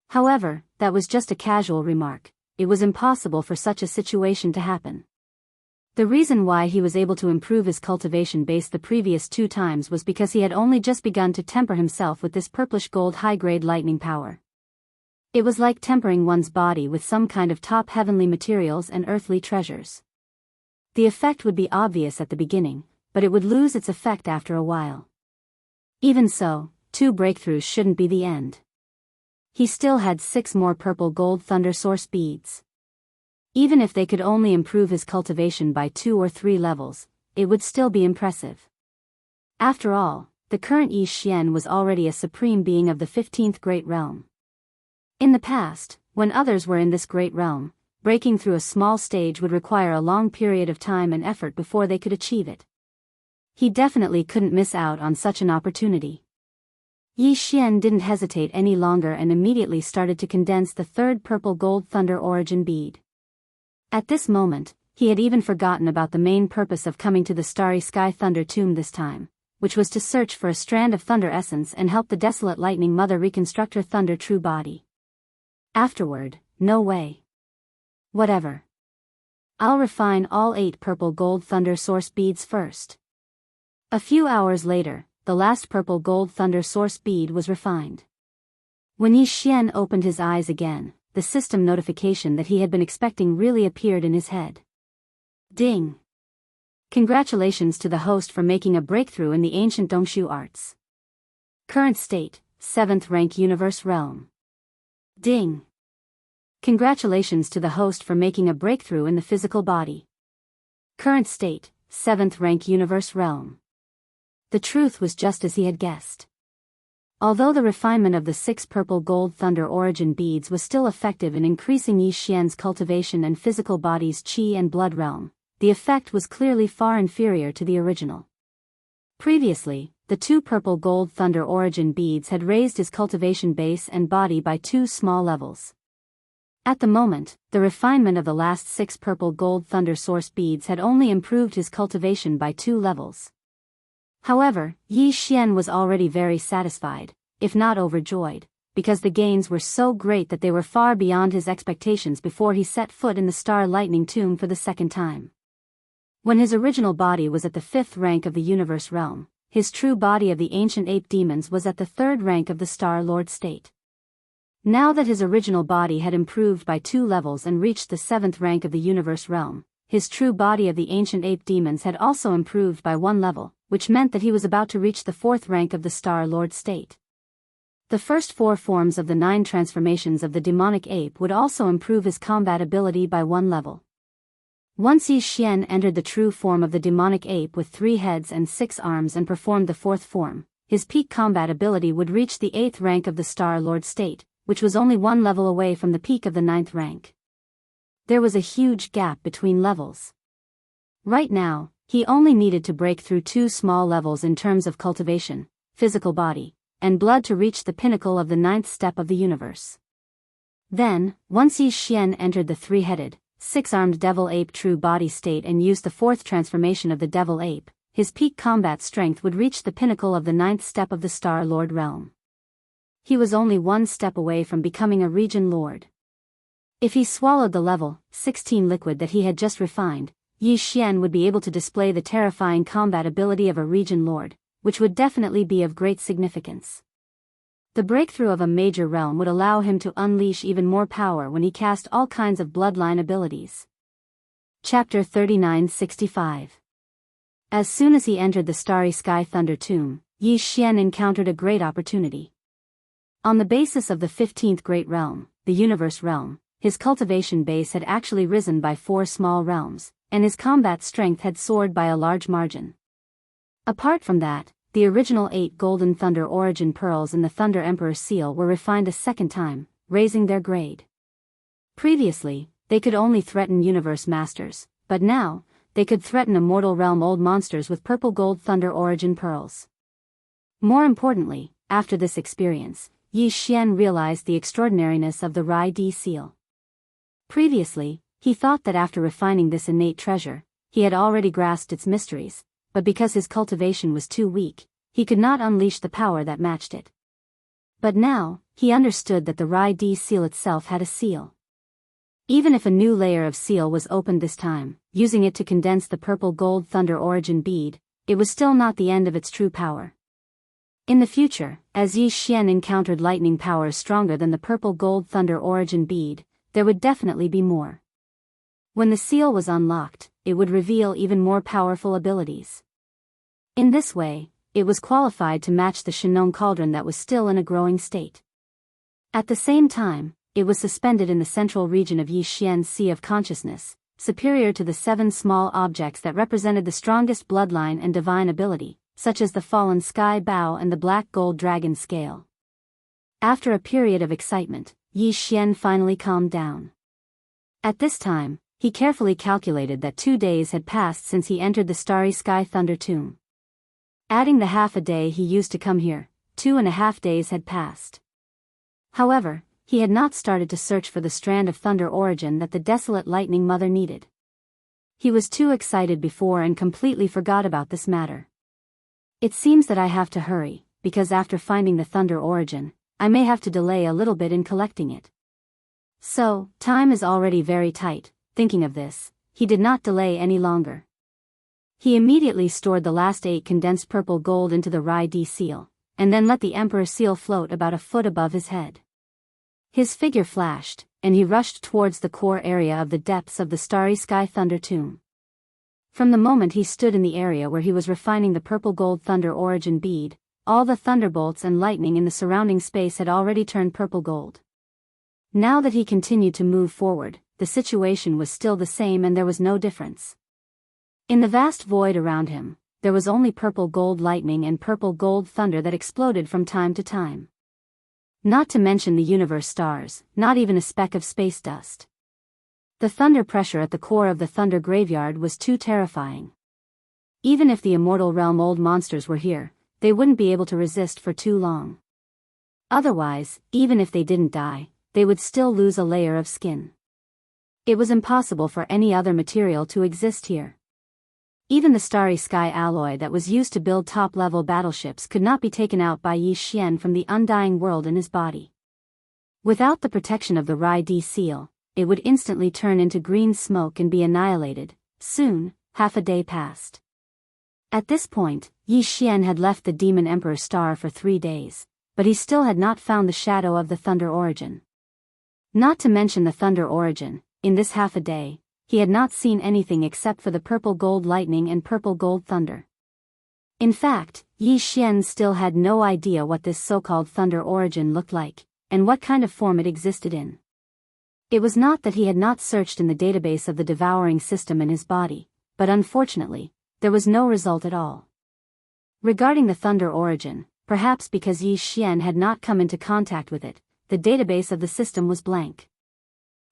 However, that was just a casual remark. It was impossible for such a situation to happen. The reason why he was able to improve his cultivation base the previous 2 times was because he had only just begun to temper himself with this purplish gold high-grade lightning power. It was like tempering one's body with some kind of top heavenly materials and earthly treasures. The effect would be obvious at the beginning, but it would lose its effect after a while. Even so, 2 breakthroughs shouldn't be the end. He still had 6 more purple gold thunder source beads. Even if they could only improve his cultivation by 2 or 3 levels, it would still be impressive. After all, the current Yi Xian was already a supreme being of the 15th Great Realm. In the past, when others were in this great realm, breaking through a small stage would require a long period of time and effort before they could achieve it. He definitely couldn't miss out on such an opportunity. Yi Xian didn't hesitate any longer and immediately started to condense the 3rd purple gold thunder origin bead. At this moment, he had even forgotten about the main purpose of coming to the Starry Sky Thunder Tomb this time, which was to search for a strand of thunder essence and help the desolate lightning mother reconstruct her thunder true body. Afterward, no way. Whatever. I'll refine all 8 purple gold thunder source beads first. A few hours later, the last purple gold thunder source bead was refined. When Yi Xian opened his eyes again, the system notification that he had been expecting really appeared in his head. Ding! Congratulations to the host for making a breakthrough in the ancient Dongshu arts. Current state, 7th rank universe realm. Ding! Congratulations to the host for making a breakthrough in the physical body. Current state, 7th rank universe realm. The truth was just as he had guessed. Although the refinement of the 6 purple gold thunder origin beads was still effective in increasing Yi Xian's cultivation and physical body's qi and blood realm, the effect was clearly far inferior to the original. Previously, the 2 purple gold thunder origin beads had raised his cultivation base and body by 2 small levels. At the moment, the refinement of the last 6 purple gold thunder source beads had only improved his cultivation by 2 levels. However, Yi Xian was already very satisfied, if not overjoyed, because the gains were so great that they were far beyond his expectations before he set foot in the Star Lightning Tomb for the 2nd time. When his original body was at the 5th rank of the universe realm, his true body of the ancient ape demons was at the 3rd rank of the Star Lord state. Now that his original body had improved by 2 levels and reached the 7th rank of the universe realm, his true body of the ancient ape demons had also improved by 1 level, which meant that he was about to reach the 4th rank of the Star Lord state. The first 4 forms of the 9 transformations of the demonic ape would also improve his combat ability by 1 level. Once Yi Xian entered the true form of the demonic ape with 3 heads and 6 arms and performed the 4th form, his peak combat ability would reach the 8th rank of the Star Lord state, which was only 1 level away from the peak of the 9th rank. There was a huge gap between levels. Right now, he only needed to break through 2 small levels in terms of cultivation, physical body, and blood to reach the pinnacle of the 9th step of the universe. Then, once Yi Xian entered the 3-headed, 6-armed devil ape true body state and used the 4th transformation of the devil ape, his peak combat strength would reach the pinnacle of the 9th step of the Star Lord realm. He was only 1 step away from becoming a region lord. If he swallowed the level 16 liquid that he had just refined, Yi Xian would be able to display the terrifying combat ability of a region lord, which would definitely be of great significance. The breakthrough of a major realm would allow him to unleash even more power when he cast all kinds of bloodline abilities. Chapter 3965. As soon as he entered the Starry Sky Thunder Tomb, Yi Xian encountered a great opportunity. On the basis of the 15th Great Realm, the Universe Realm, his cultivation base had actually risen by 4 small realms, and his combat strength had soared by a large margin. Apart from that, the original 8 golden Thunder Origin Pearls in the Thunder Emperor seal were refined a second time, raising their grade. Previously, they could only threaten Universe Masters, but now, they could threaten Immortal Realm old monsters with purple gold Thunder Origin Pearls. More importantly, after this experience, Yi Xian realized the extraordinariness of the Rai Di seal. Previously, he thought that after refining this innate treasure, he had already grasped its mysteries, but because his cultivation was too weak, he could not unleash the power that matched it. But now, he understood that the Rai Di seal itself had a seal. Even if a new layer of seal was opened this time, using it to condense the purple gold Thunder Origin bead, it was still not the end of its true power. In the future, as Yi Xian encountered lightning powers stronger than the purple gold Thunder Origin bead, there would definitely be more. When the seal was unlocked, it would reveal even more powerful abilities. In this way, it was qualified to match the Shenong cauldron that was still in a growing state. At the same time, it was suspended in the central region of Yi Xian's Sea of Consciousness, superior to the 7 small objects that represented the strongest bloodline and divine ability, such as the fallen sky bow and the black gold dragon scale. After a period of excitement, Yi Xian finally calmed down. At this time, he carefully calculated that 2 days had passed since he entered the Starry Sky Thunder Tomb. Adding the half a day he used to come here, 2.5 days had passed. However, he had not started to search for the strand of thunder origin that the desolate lightning mother needed. He was too excited before and completely forgot about this matter. It seems that I have to hurry, because after finding the thunder origin, I may have to delay a little bit in collecting it. So, time is already very tight. Thinking of this, he did not delay any longer. He immediately stored the last 8 condensed purple gold into the Rai Di seal, and then let the Emperor seal float about a foot above his head. His figure flashed, and he rushed towards the core area of the depths of the Starry Sky Thunder Tomb. From the moment he stood in the area where he was refining the purple gold Thunder Origin bead, all the thunderbolts and lightning in the surrounding space had already turned purple gold. Now that he continued to move forward, the situation was still the same and there was no difference. In the vast void around him, there was only purple gold lightning and purple gold thunder that exploded from time to time. Not to mention the universe stars, not even a speck of space dust. The thunder pressure at the core of the thunder graveyard was too terrifying. Even if the immortal realm old monsters were here, they wouldn't be able to resist for too long. Otherwise, even if they didn't die, they would still lose a layer of skin. It was impossible for any other material to exist here. Even the starry sky alloy that was used to build top-level battleships could not be taken out by Yi Xian from the undying world in his body. Without the protection of the Rai Di seal, it would instantly turn into green smoke and be annihilated. Soon, half a day passed. At this point, Yi Xian had left the Demon Emperor Star for 3 days, but he still had not found the shadow of the Thunder Origin. Not to mention the Thunder Origin, in this half a day, he had not seen anything except for the purple gold lightning and purple gold thunder. In fact, Yi Xian still had no idea what this so-called Thunder Origin looked like, and what kind of form it existed in. It was not that he had not searched in the database of the devouring system in his body, but unfortunately, there was no result at all. Regarding the Thunder Origin, perhaps because Yi Xian had not come into contact with it, the database of the system was blank.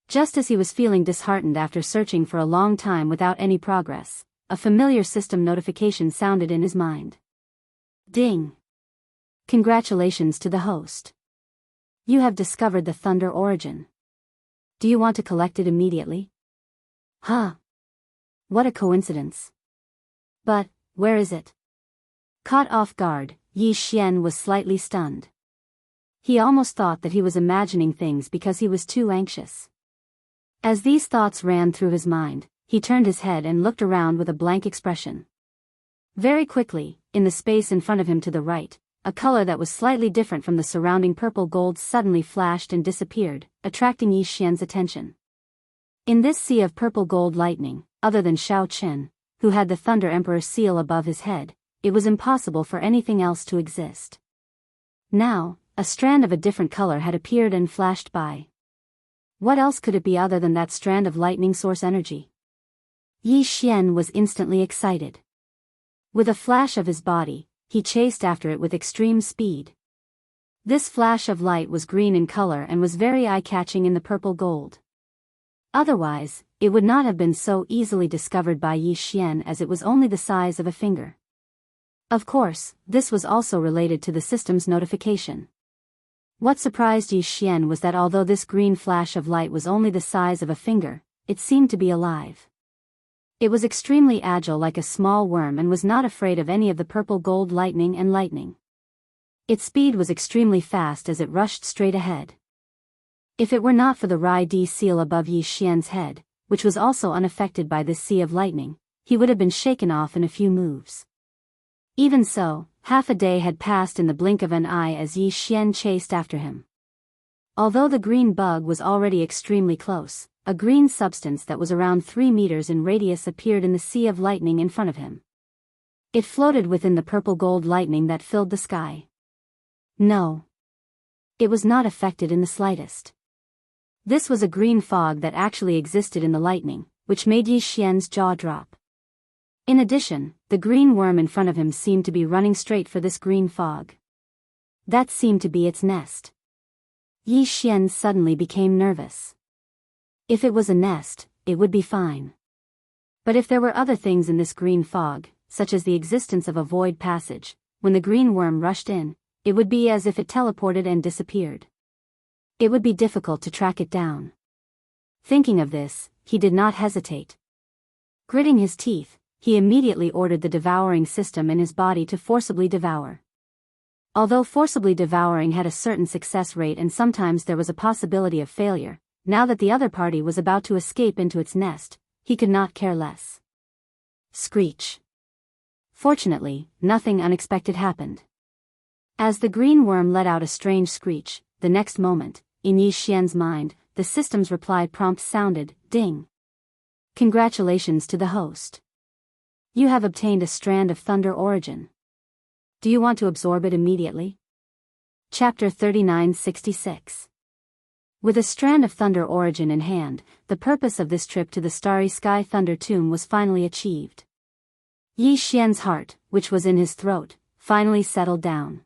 Just as he was feeling disheartened after searching for a long time without any progress, a familiar system notification sounded in his mind. Ding! Congratulations to the host. You have discovered the Thunder Origin. Do you want to collect it immediately? Huh! What a coincidence. But, where is it? Caught off guard, Yi Xian was slightly stunned. He almost thought that he was imagining things because he was too anxious. As these thoughts ran through his mind, he turned his head and looked around with a blank expression. Very quickly, in the space in front of him to the right, a color that was slightly different from the surrounding purple gold suddenly flashed and disappeared, attracting Yi Xian's attention. In this sea of purple gold lightning, other than Shao Chen, who had the Thunder Emperor seal above his head, it was impossible for anything else to exist. Now, a strand of a different color had appeared and flashed by. What else could it be other than that strand of lightning source energy? Yi Xian was instantly excited. With a flash of his body, he chased after it with extreme speed. This flash of light was green in color and was very eye-catching in the purple gold. Otherwise, it would not have been so easily discovered by Yi Xian as it was only the size of a finger. Of course, this was also related to the system's notification. What surprised Yi Xian was that although this green flash of light was only the size of a finger, it seemed to be alive. It was extremely agile like a small worm and was not afraid of any of the purple gold lightning and lightning. Its speed was extremely fast as it rushed straight ahead. If it were not for the Rai Di seal above Yi Xian's head, which was also unaffected by this sea of lightning, he would have been shaken off in a few moves. Even so, half a day had passed in the blink of an eye as Yi Xian chased after him. Although the green bug was already extremely close, a green substance that was around 3 meters in radius appeared in the sea of lightning in front of him. It floated within the purple gold lightning that filled the sky. No. It was not affected in the slightest. This was a green fog that actually existed in the lightning, which made Yi Xian's jaw drop. In addition, the green worm in front of him seemed to be running straight for this green fog. That seemed to be its nest. Yi Xian suddenly became nervous. If it was a nest, it would be fine. But if there were other things in this green fog, such as the existence of a void passage, when the green worm rushed in, it would be as if it teleported and disappeared. It would be difficult to track it down. Thinking of this, he did not hesitate. Gritting his teeth, he immediately ordered the devouring system in his body to forcibly devour. Although forcibly devouring had a certain success rate and sometimes there was a possibility of failure, now that the other party was about to escape into its nest, he could not care less. Screech. Fortunately, nothing unexpected happened. As the green worm let out a strange screech, the next moment, in Yi Xian's mind, the system's reply prompt sounded, ding. Congratulations to the host. You have obtained a strand of Thunder Origin. Do you want to absorb it immediately? Chapter 3966. With a strand of Thunder Origin in hand, the purpose of this trip to the Starry Sky Thunder Tomb was finally achieved. Yi Xian's heart, which was in his throat, finally settled down.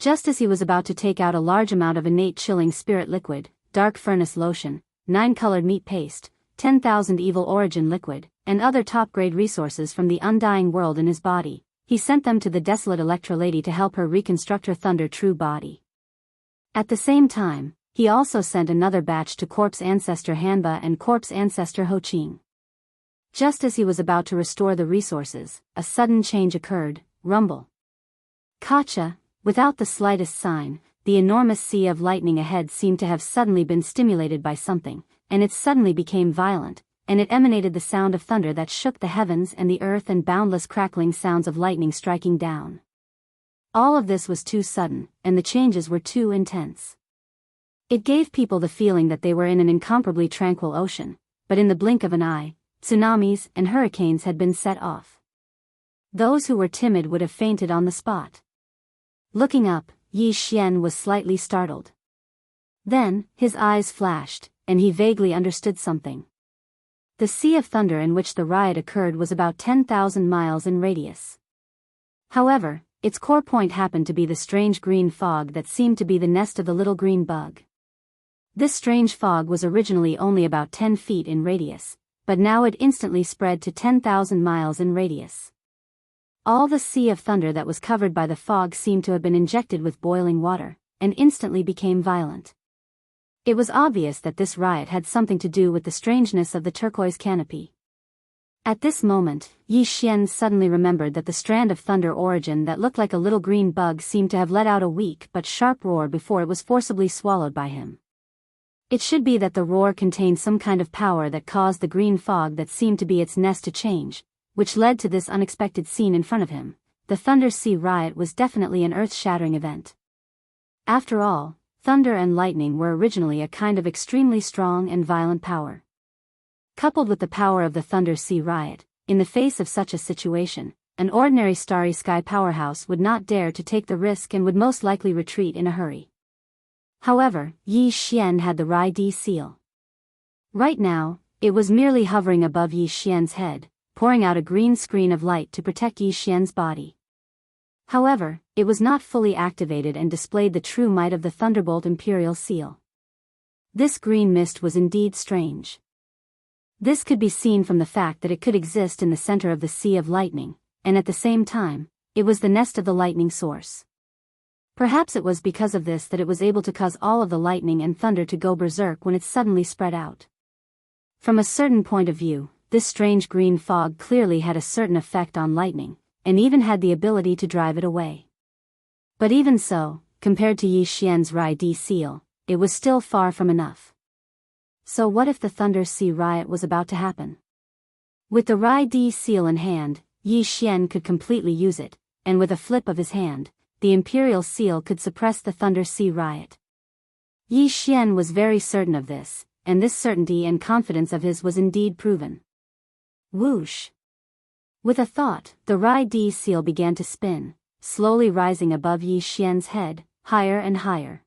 Just as he was about to take out a large amount of innate chilling spirit liquid, dark furnace lotion, 9-colored meat paste, 10,000 evil origin liquid, and other top-grade resources from the undying world in his body, he sent them to the desolate Electra Lady to help her reconstruct her Thunder True body. At the same time, he also sent another batch to Corpse Ancestor Hanba and Corpse Ancestor Ho Qing. Just as he was about to restore the resources, a sudden change occurred, rumble. Kacha, without the slightest sign, the enormous sea of lightning ahead seemed to have suddenly been stimulated by something, and it suddenly became violent, and it emanated the sound of thunder that shook the heavens and the earth and boundless crackling sounds of lightning striking down. All of this was too sudden, and the changes were too intense. It gave people the feeling that they were in an incomparably tranquil ocean, but in the blink of an eye, tsunamis and hurricanes had been set off. Those who were timid would have fainted on the spot. Looking up, Yi Xian was slightly startled. Then, his eyes flashed, and he vaguely understood something. The Sea of Thunder in which the riot occurred was about 10,000 miles in radius. However, its core point happened to be the strange green fog that seemed to be the nest of the little green bug. This strange fog was originally only about 10 feet in radius, but now it instantly spread to 10,000 miles in radius. All the Sea of Thunder that was covered by the fog seemed to have been injected with boiling water, and instantly became violent. It was obvious that this riot had something to do with the strangeness of the turquoise canopy. At this moment, Yi Xian suddenly remembered that the strand of thunder origin that looked like a little green bug seemed to have let out a weak but sharp roar before it was forcibly swallowed by him. It should be that the roar contained some kind of power that caused the green fog that seemed to be its nest to change, which led to this unexpected scene in front of him. The Thunder Sea riot was definitely an earth-shattering event. After all, thunder and lightning were originally a kind of extremely strong and violent power. Coupled with the power of the Thunder Sea riot, in the face of such a situation, an ordinary starry sky powerhouse would not dare to take the risk and would most likely retreat in a hurry. However, Yi Xian had the Rai Di seal. Right now, it was merely hovering above Yi Xian's head, pouring out a green screen of light to protect Yi Xian's body. However, it was not fully activated and displayed the true might of the Thunderbolt Imperial Seal. This green mist was indeed strange. This could be seen from the fact that it could exist in the center of the Sea of Lightning, and at the same time, it was the nest of the lightning source. Perhaps it was because of this that it was able to cause all of the lightning and thunder to go berserk when it suddenly spread out. From a certain point of view, this strange green fog clearly had a certain effect on lightning, and even had the ability to drive it away. But even so, compared to Yi Xian's Rai Di seal, it was still far from enough. So what if the Thunder Sea riot was about to happen? With the Rai Di seal in hand, Yi Xian could completely use it, and with a flip of his hand, the Imperial Seal could suppress the Thunder Sea riot. Yi Xian was very certain of this, and this certainty and confidence of his was indeed proven. Whoosh! With a thought, the Rai Di seal began to spin, slowly rising above Yi Xian's head, higher and higher.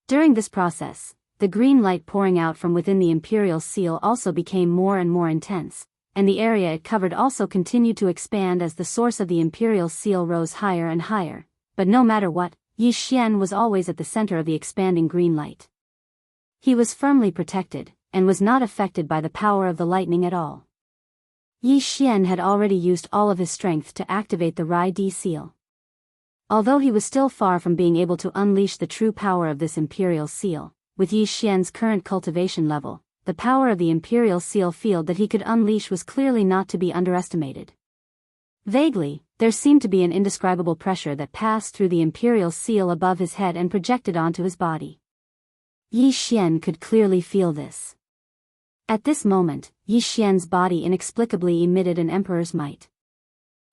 During this process, the green light pouring out from within the Imperial Seal also became more and more intense, and the area it covered also continued to expand as the source of the Imperial Seal rose higher and higher, but no matter what, Yi Xian was always at the center of the expanding green light. He was firmly protected, and was not affected by the power of the lightning at all. Yi Xian had already used all of his strength to activate the Rai Di seal. Although he was still far from being able to unleash the true power of this Imperial Seal, with Yi Xian's current cultivation level, the power of the Imperial Seal field that he could unleash was clearly not to be underestimated. Vaguely, there seemed to be an indescribable pressure that passed through the Imperial Seal above his head and projected onto his body. Yi Xian could clearly feel this. At this moment, Yi Xian's body inexplicably emitted an emperor's might.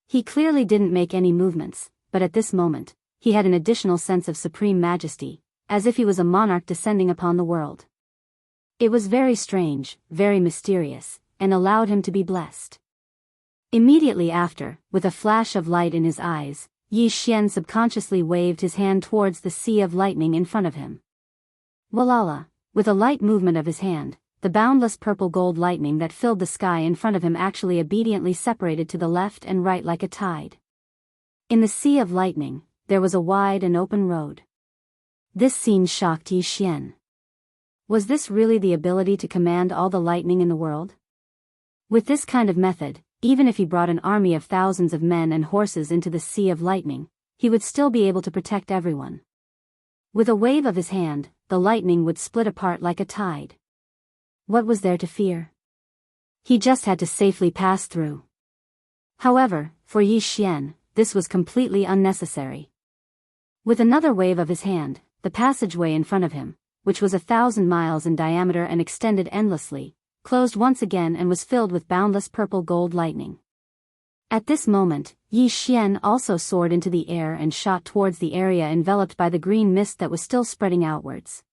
He clearly didn't make any movements, but at this moment, he had an additional sense of supreme majesty, as if he was a monarch descending upon the world. It was very strange, very mysterious, and allowed him to be blessed. Immediately after, with a flash of light in his eyes, Yi Xian subconsciously waved his hand towards the Sea of Lightning in front of him. Walala, with a light movement of his hand, the boundless purple-gold lightning that filled the sky in front of him actually obediently separated to the left and right like a tide. In the Sea of Lightning, there was a wide and open road. This scene shocked Yi Xian. Was this really the ability to command all the lightning in the world? With this kind of method, even if he brought an army of thousands of men and horses into the Sea of Lightning, he would still be able to protect everyone. With a wave of his hand, the lightning would split apart like a tide. What was there to fear? He just had to safely pass through. However, for Yi Xian, this was completely unnecessary. With another wave of his hand, the passageway in front of him, which was 1,000 miles in diameter and extended endlessly, closed once again and was filled with boundless purple gold lightning. At this moment, Yi Xian also soared into the air and shot towards the area enveloped by the green mist that was still spreading outwards.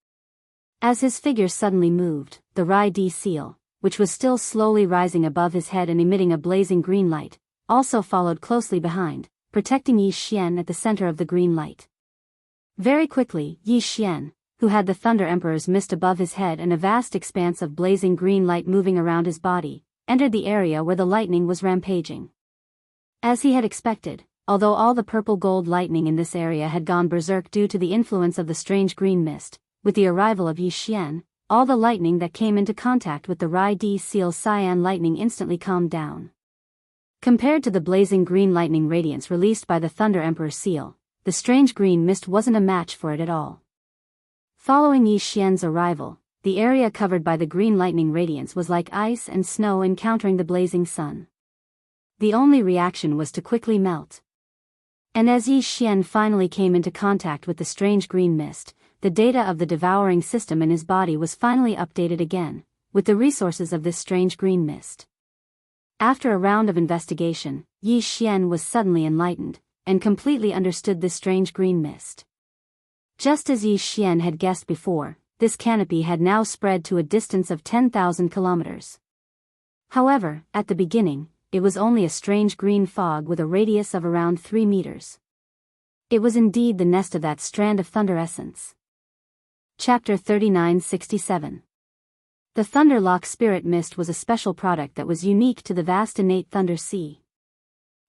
As his figure suddenly moved, the Rai Di seal, which was still slowly rising above his head and emitting a blazing green light, also followed closely behind, protecting Yi Xian at the center of the green light. Very quickly, Yi Xian, who had the Thunder Emperor's mist above his head and a vast expanse of blazing green light moving around his body, entered the area where the lightning was rampaging. As he had expected, although all the purple gold lightning in this area had gone berserk due to the influence of the strange green mist, with the arrival of Yi Xian, all the lightning that came into contact with the Rai Di seal cyan lightning instantly calmed down. Compared to the blazing green lightning radiance released by the Thunder Emperor seal, the strange green mist wasn't a match for it at all. Following Yi Xian's arrival, the area covered by the green lightning radiance was like ice and snow encountering the blazing sun. The only reaction was to quickly melt. And as Yi Xian finally came into contact with the strange green mist, the data of the devouring system in his body was finally updated again, with the resources of this strange green mist. After a round of investigation, Yi Xian was suddenly enlightened, and completely understood this strange green mist. Just as Yi Xian had guessed before, this canopy had now spread to a distance of 10,000 kilometers. However, at the beginning, it was only a strange green fog with a radius of around 3 meters. It was indeed the nest of that strand of thunder essence. Chapter 3967. The Thunderlock Spirit Mist was a special product that was unique to the vast innate Thunder Sea.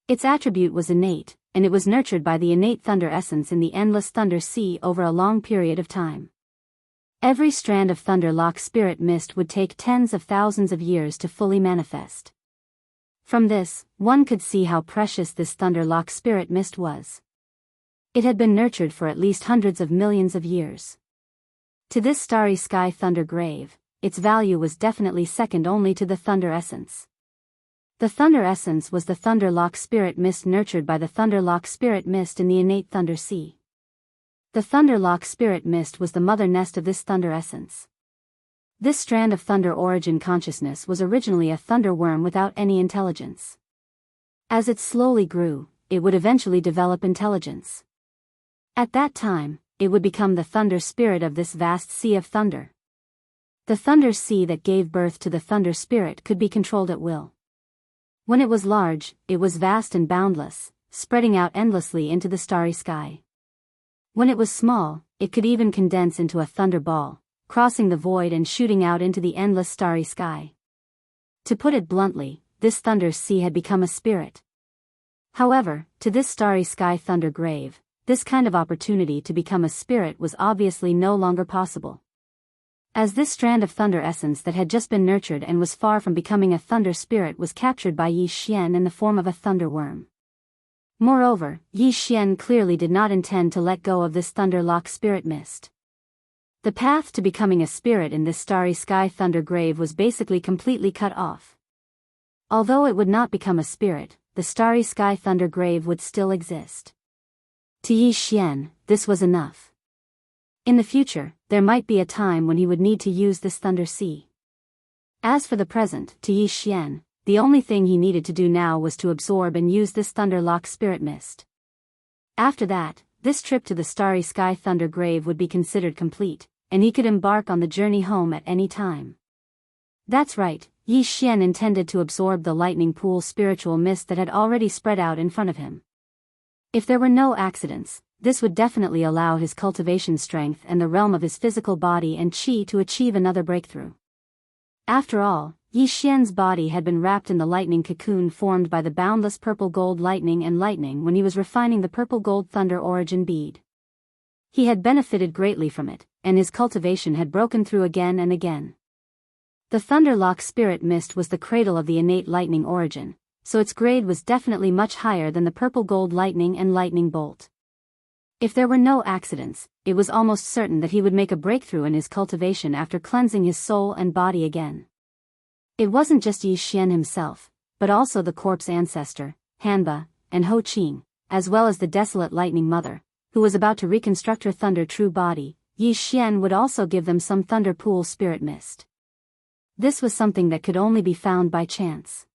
Its attribute was innate, and it was nurtured by the innate thunder essence in the endless Thunder Sea over a long period of time. Every strand of Thunderlock Spirit Mist would take tens of thousands of years to fully manifest. From this, one could see how precious this Thunderlock Spirit Mist was. It had been nurtured for at least hundreds of millions of years. To this starry sky thunder grave, its value was definitely second only to the thunder essence. The thunder essence was the Thunderlock Spirit Mist nurtured by the Thunderlock Spirit Mist in the innate Thunder Sea. The Thunderlock Spirit Mist was the mother nest of this thunder essence. This strand of thunder origin consciousness was originally a thunder worm without any intelligence. As it slowly grew, it would eventually develop intelligence. At that time, it would become the thunder spirit of this vast sea of thunder. The thunder sea that gave birth to the thunder spirit could be controlled at will. When it was large, it was vast and boundless, spreading out endlessly into the starry sky. When it was small, it could even condense into a thunder ball, crossing the void and shooting out into the endless starry sky. To put it bluntly, this thunder sea had become a spirit. However, to this starry sky thunder grave, this kind of opportunity to become a spirit was obviously no longer possible. As this strand of thunder essence that had just been nurtured and was far from becoming a thunder spirit was captured by Yi Xian in the form of a thunder worm. Moreover, Yi Xian clearly did not intend to let go of this Thunderlock Spirit Mist. The path to becoming a spirit in this starry sky thunder grave was basically completely cut off. Although it would not become a spirit, the starry sky thunder grave would still exist. To Yi Xian, this was enough. In the future, there might be a time when he would need to use this thunder sea. As for the present, to Yi Xian, the only thing he needed to do now was to absorb and use this Thunderlock Spirit Mist. After that, this trip to the starry sky thunder grave would be considered complete, and he could embark on the journey home at any time. That's right, Yi Xian intended to absorb the lightning pool spiritual mist that had already spread out in front of him. If there were no accidents, this would definitely allow his cultivation strength and the realm of his physical body and qi to achieve another breakthrough. After all, Yi Xian's body had been wrapped in the lightning cocoon formed by the boundless purple gold lightning and lightning when he was refining the purple gold thunder origin bead. He had benefited greatly from it, and his cultivation had broken through again and again. The Thunderlock Spirit Mist was the cradle of the innate lightning origin, so its grade was definitely much higher than the purple gold lightning and lightning bolt. If there were no accidents, it was almost certain that he would make a breakthrough in his cultivation after cleansing his soul and body again. It wasn't just Yi Xian himself, but also the corpse ancestor, Hanba, and Ho Qing, as well as the desolate lightning mother, who was about to reconstruct her thunder true body. Yi Xian would also give them some thunder pool spirit mist. This was something that could only be found by chance.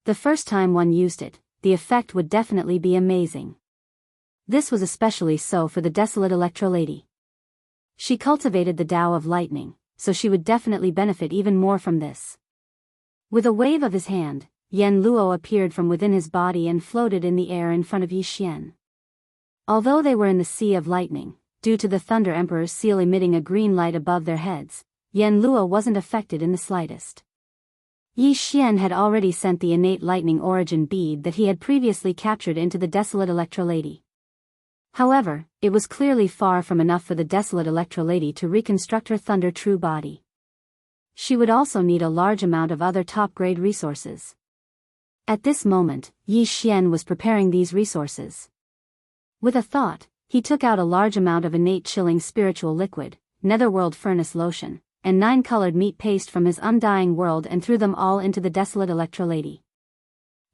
The first time one used it, the effect would definitely be amazing. This was especially so for the desolate Electro-Lady. She cultivated the Tao of lightning, so she would definitely benefit even more from this. With a wave of his hand, Yan Luo appeared from within his body and floated in the air in front of Yi Xian. Although they were in the Sea of Lightning, due to the Thunder Emperor's seal emitting a green light above their heads, Yan Luo wasn't affected in the slightest. Yi Xian had already sent the innate lightning origin bead that he had previously captured into the desolate Electro-Lady. However, it was clearly far from enough for the desolate Electro-Lady to reconstruct her Thunder True body. She would also need a large amount of other top-grade resources. At this moment, Yi Xian was preparing these resources. With a thought, he took out a large amount of innate chilling spiritual liquid, netherworld furnace lotion, and 9 colored meat paste from his undying world and threw them all into the desolate Electro-Lady.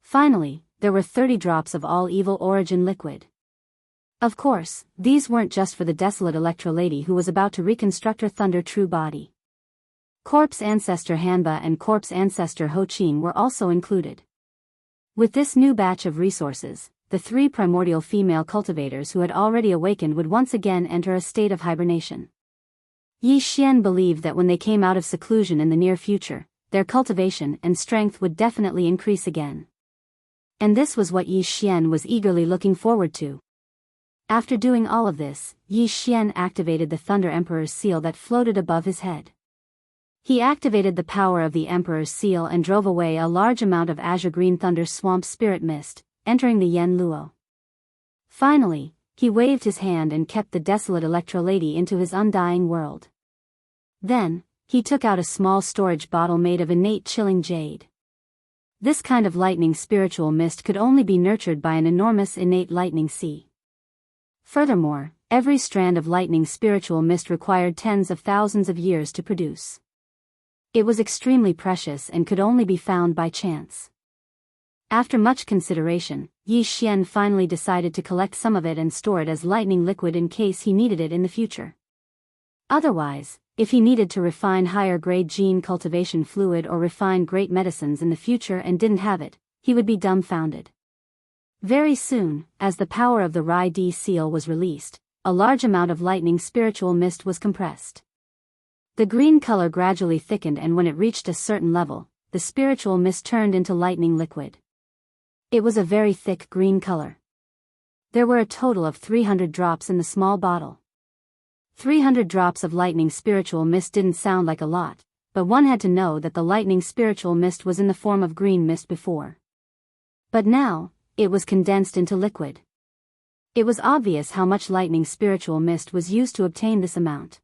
Finally, there were 30 drops of all evil origin liquid. Of course, these weren't just for the desolate Electro-Lady who was about to reconstruct her Thunder True body. Corpse Ancestor Hanba and Corpse Ancestor Ho Qing were also included. With this new batch of resources, the 3 primordial female cultivators who had already awakened would once again enter a state of hibernation. Yi Xian believed that when they came out of seclusion in the near future, their cultivation and strength would definitely increase again. And this was what Yi Xian was eagerly looking forward to. After doing all of this, Yi Xian activated the Thunder Emperor's seal that floated above his head. He activated the power of the Emperor's seal and drove away a large amount of azure-green thunder swamp spirit mist, entering the Yan Luo. Finally, he waved his hand and kept the desolate Electro-Lady into his undying world. Then, he took out a small storage bottle made of innate chilling jade. This kind of lightning spiritual mist could only be nurtured by an enormous innate lightning sea. Furthermore, every strand of lightning spiritual mist required tens of thousands of years to produce. It was extremely precious and could only be found by chance. After much consideration, Yi Xian finally decided to collect some of it and store it as lightning liquid in case he needed it in the future. Otherwise, if he needed to refine higher-grade gene cultivation fluid or refine great medicines in the future and didn't have it, he would be dumbfounded. Very soon, as the power of the Rai Di seal was released, a large amount of lightning spiritual mist was compressed. The green color gradually thickened, and when it reached a certain level, the spiritual mist turned into lightning liquid. It was a very thick green color. There were a total of 300 drops in the small bottle. 300 drops of lightning spiritual mist didn't sound like a lot, but one had to know that the lightning spiritual mist was in the form of green mist before. But now, it was condensed into liquid. It was obvious how much lightning spiritual mist was used to obtain this amount.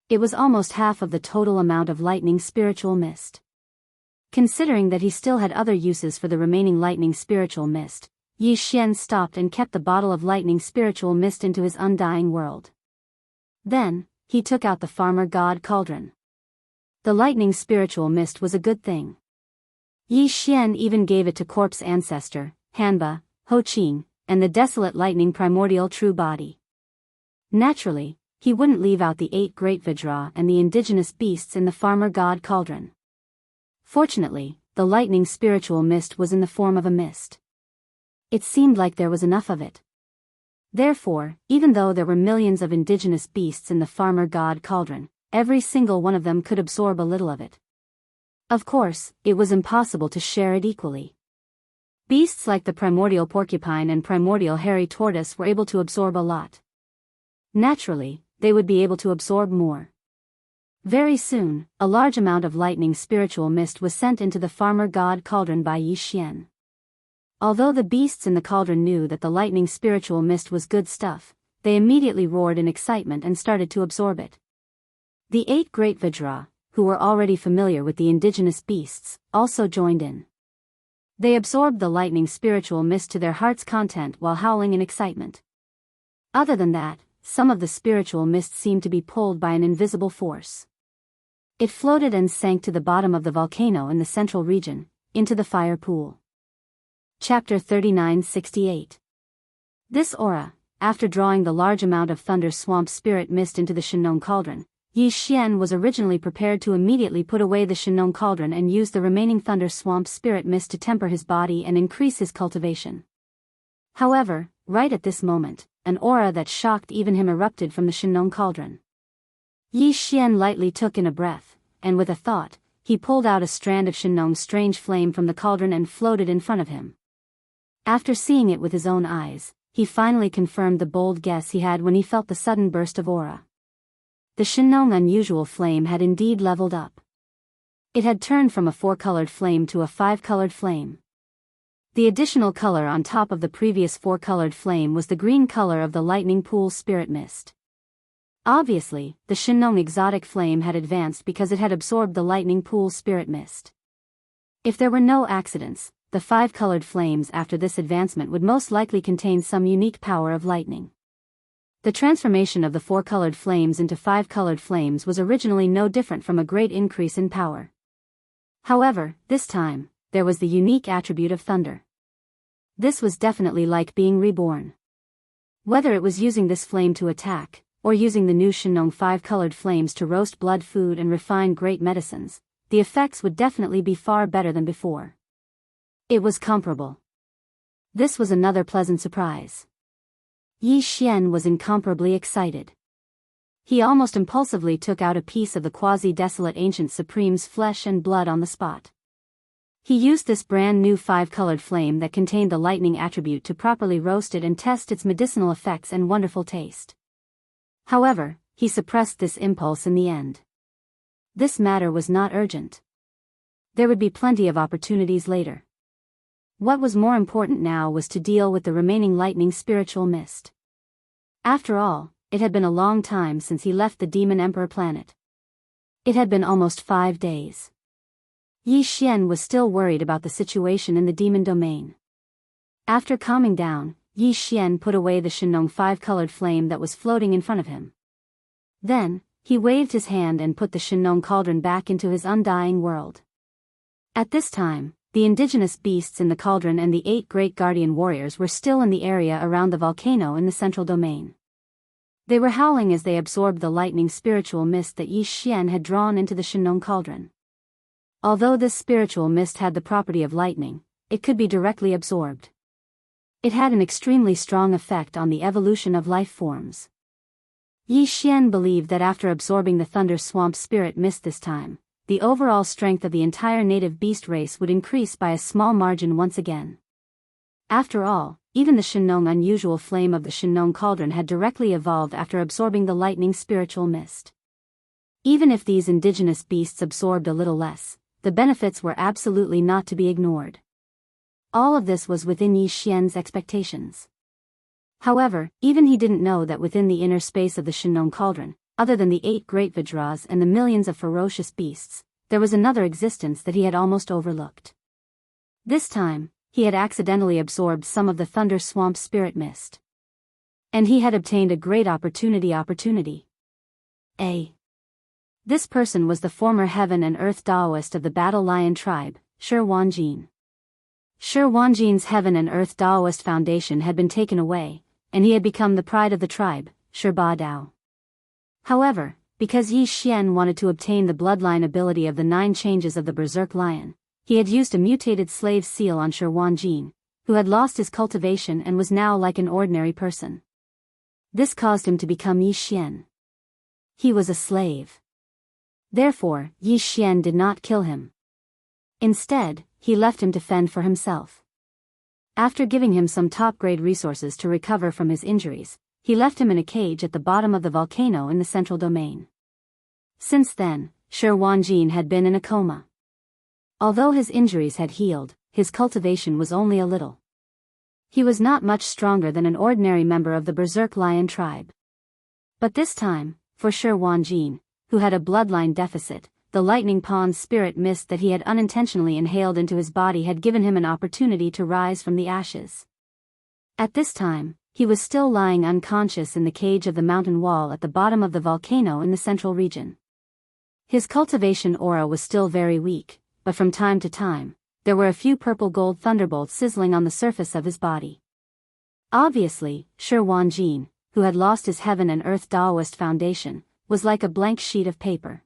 It was almost half of the total amount of lightning spiritual mist. Considering that he still had other uses for the remaining lightning spiritual mist, Yi Xian stopped and kept the bottle of lightning spiritual mist into his undying world. Then, he took out the farmer god cauldron. The lightning spiritual mist was a good thing. Yi Xian even gave it to Corpse Ancestor, Hanba, Ho Qing, and the desolate lightning primordial true body. Naturally, he wouldn't leave out the 8 great Vajra and the indigenous beasts in the farmer god cauldron. Fortunately, the lightning spiritual mist was in the form of a mist. It seemed like there was enough of it. Therefore, even though there were millions of indigenous beasts in the farmer god cauldron, every single one of them could absorb a little of it. Of course, it was impossible to share it equally. Beasts like the primordial porcupine and primordial hairy tortoise were able to absorb a lot. Naturally, they would be able to absorb more. Very soon, a large amount of lightning spiritual mist was sent into the farmer god cauldron by Yi Xian. Although the beasts in the cauldron knew that the lightning spiritual mist was good stuff, they immediately roared in excitement and started to absorb it. The 8 great Vajra, who were already familiar with the indigenous beasts, also joined in. They absorbed the lightning spiritual mist to their heart's content while howling in excitement. Other than that, some of the spiritual mist seemed to be pulled by an invisible force. It floated and sank to the bottom of the volcano in the central region, into the fire pool. Chapter 3968. This aura, after drawing the large amount of thunder swamp spirit mist into the Shinong cauldron, Yi Xian was originally prepared to immediately put away the Shenong cauldron and use the remaining thunder swamp spirit mist to temper his body and increase his cultivation. However, right at this moment, an aura that shocked even him erupted from the Shenong cauldron. Yi Xian lightly took in a breath, and with a thought, he pulled out a strand of Shenong's strange flame from the cauldron and floated in front of him. After seeing it with his own eyes, he finally confirmed the bold guess he had when he felt the sudden burst of aura. The Shenong unusual flame had indeed leveled up. It had turned from a 4-colored flame to a 5-colored flame. The additional color on top of the previous 4-colored flame was the green color of the lightning pool spirit mist. Obviously, the Shenong exotic flame had advanced because it had absorbed the lightning pool spirit mist. If there were no accidents, the 5-colored flames after this advancement would most likely contain some unique power of lightning. The transformation of the 4-colored flames into 5-colored flames was originally no different from a great increase in power. However, this time, there was the unique attribute of thunder. This was definitely like being reborn. Whether it was using this flame to attack, or using the new Shenong 5-colored flames to roast blood food and refine great medicines, the effects would definitely be far better than before. It was comparable. This was another pleasant surprise. Yi Xian was incomparably excited. He almost impulsively took out a piece of the quasi-desolate ancient supreme's flesh and blood on the spot. He used this brand new 5-colored flame that contained the lightning attribute to properly roast it and test its medicinal effects and wonderful taste. However, he suppressed this impulse in the end. This matter was not urgent. There would be plenty of opportunities later. What was more important now was to deal with the remaining lightning spiritual mist. After all, it had been a long time since he left the Demon Emperor planet. It had been almost 5 days. Yi Xian was still worried about the situation in the demon domain. After calming down, Yi Xian put away the Shenong 5-colored flame that was floating in front of him. Then, he waved his hand and put the Shenong cauldron back into his undying world. At this time, the indigenous beasts in the cauldron and the 8 great guardian warriors were still in the area around the volcano in the central domain. They were howling as they absorbed the lightning spiritual mist that Yi Xian had drawn into the Shenong cauldron. Although this spiritual mist had the property of lightning, it could be directly absorbed. It had an extremely strong effect on the evolution of life forms. Yi Xian believed that after absorbing the thunder swamp spirit mist this time, the overall strength of the entire native beast race would increase by a small margin once again. After all, even the Shenong unusual flame of the Shenong cauldron had directly evolved after absorbing the lightning spiritual mist. Even if these indigenous beasts absorbed a little less, the benefits were absolutely not to be ignored. All of this was within Yi Xian's expectations. However, even he didn't know that within the inner space of the Shenong cauldron, other than the 8 great Vajras and the millions of ferocious beasts, there was another existence that he had almost overlooked. This time, he had accidentally absorbed some of the thunder swamp spirit mist. And he had obtained a great opportunity. This person was the former heaven and earth Daoist of the Battle Lion tribe, Shi Wanjin. Shi Wanjin's heaven and earth Daoist foundation had been taken away, and he had become the pride of the tribe, Shi Ba Dao. However, because Yi Xian wanted to obtain the bloodline ability of the 9 changes of the Berserk Lion, he had used a mutated slave seal on Shi Wanjin, who had lost his cultivation and was now like an ordinary person. This caused him to become Yi Xian. He was a slave. Therefore, Yi Xian did not kill him. Instead, he left him to fend for himself. After giving him some top-grade resources to recover from his injuries, he left him in a cage at the bottom of the volcano in the central domain. Since then, Shi Wanjin had been in a coma. Although his injuries had healed, his cultivation was only a little. He was not much stronger than an ordinary member of the Berserk Lion tribe. But this time, for Shi Wanjin, who had a bloodline deficit, the lightning pond spirit mist that he had unintentionally inhaled into his body had given him an opportunity to rise from the ashes. At this time, he was still lying unconscious in the cage of the mountain wall at the bottom of the volcano in the central region. His cultivation aura was still very weak, but from time to time, there were a few purple gold thunderbolts sizzling on the surface of his body. Obviously, Shi Wanjin, who had lost his heaven and earth Daoist foundation, was like a blank sheet of paper.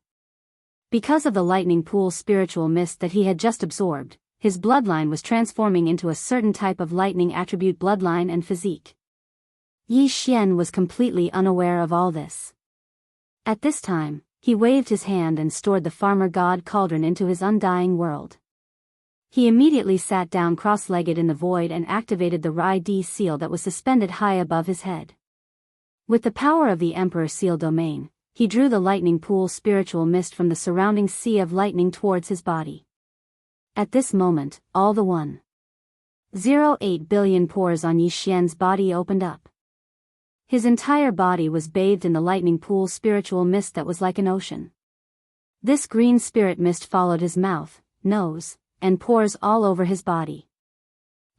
Because of the lightning pool spiritual mist that he had just absorbed, his bloodline was transforming into a certain type of lightning attribute bloodline and physique. Yi Xian was completely unaware of all this. At this time, he waved his hand and stored the farmer god cauldron into his undying world. He immediately sat down cross-legged in the void and activated the Rai Di seal that was suspended high above his head. With the power of the Emperor Seal domain, he drew the lightning pool spiritual mist from the surrounding sea of lightning towards his body. At this moment, all the 1.08 billion pores on Yi Xian's body opened up. His entire body was bathed in the lightning pool spiritual mist that was like an ocean. This green spirit mist followed his mouth, nose, and pores all over his body.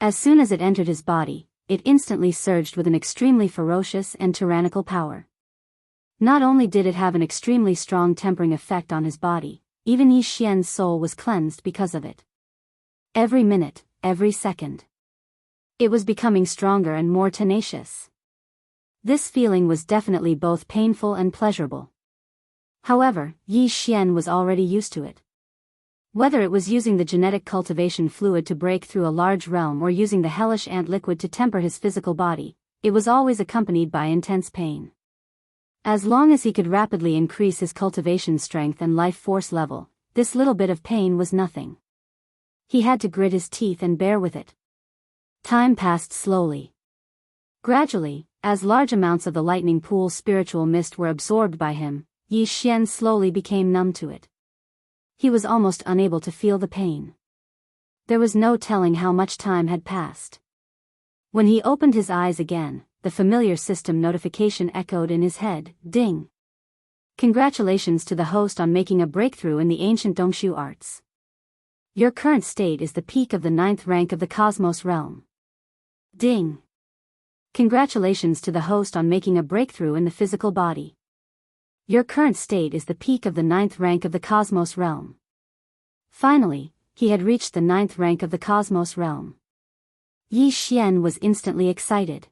As soon as it entered his body, it instantly surged with an extremely ferocious and tyrannical power. Not only did it have an extremely strong tempering effect on his body, even Yi Xian's soul was cleansed because of it. Every minute, every second, it was becoming stronger and more tenacious. This feeling was definitely both painful and pleasurable. However, Yi Xian was already used to it. Whether it was using the genetic cultivation fluid to break through a large realm or using the hellish ant liquid to temper his physical body, it was always accompanied by intense pain. As long as he could rapidly increase his cultivation strength and life force level, this little bit of pain was nothing. He had to grit his teeth and bear with it. Time passed slowly. Gradually, as large amounts of the lightning pool spiritual mist were absorbed by him, Yi Xian slowly became numb to it. He was almost unable to feel the pain. There was no telling how much time had passed. When he opened his eyes again, the familiar system notification echoed in his head, ding. Congratulations to the host on making a breakthrough in the ancient Dongshu arts. Your current state is the peak of the 9th rank of the cosmos realm. Ding. Congratulations to the host on making a breakthrough in the physical body. Your current state is the peak of the 9th rank of the cosmos realm. Finally, he had reached the 9th rank of the cosmos realm. Yi Xian was instantly excited.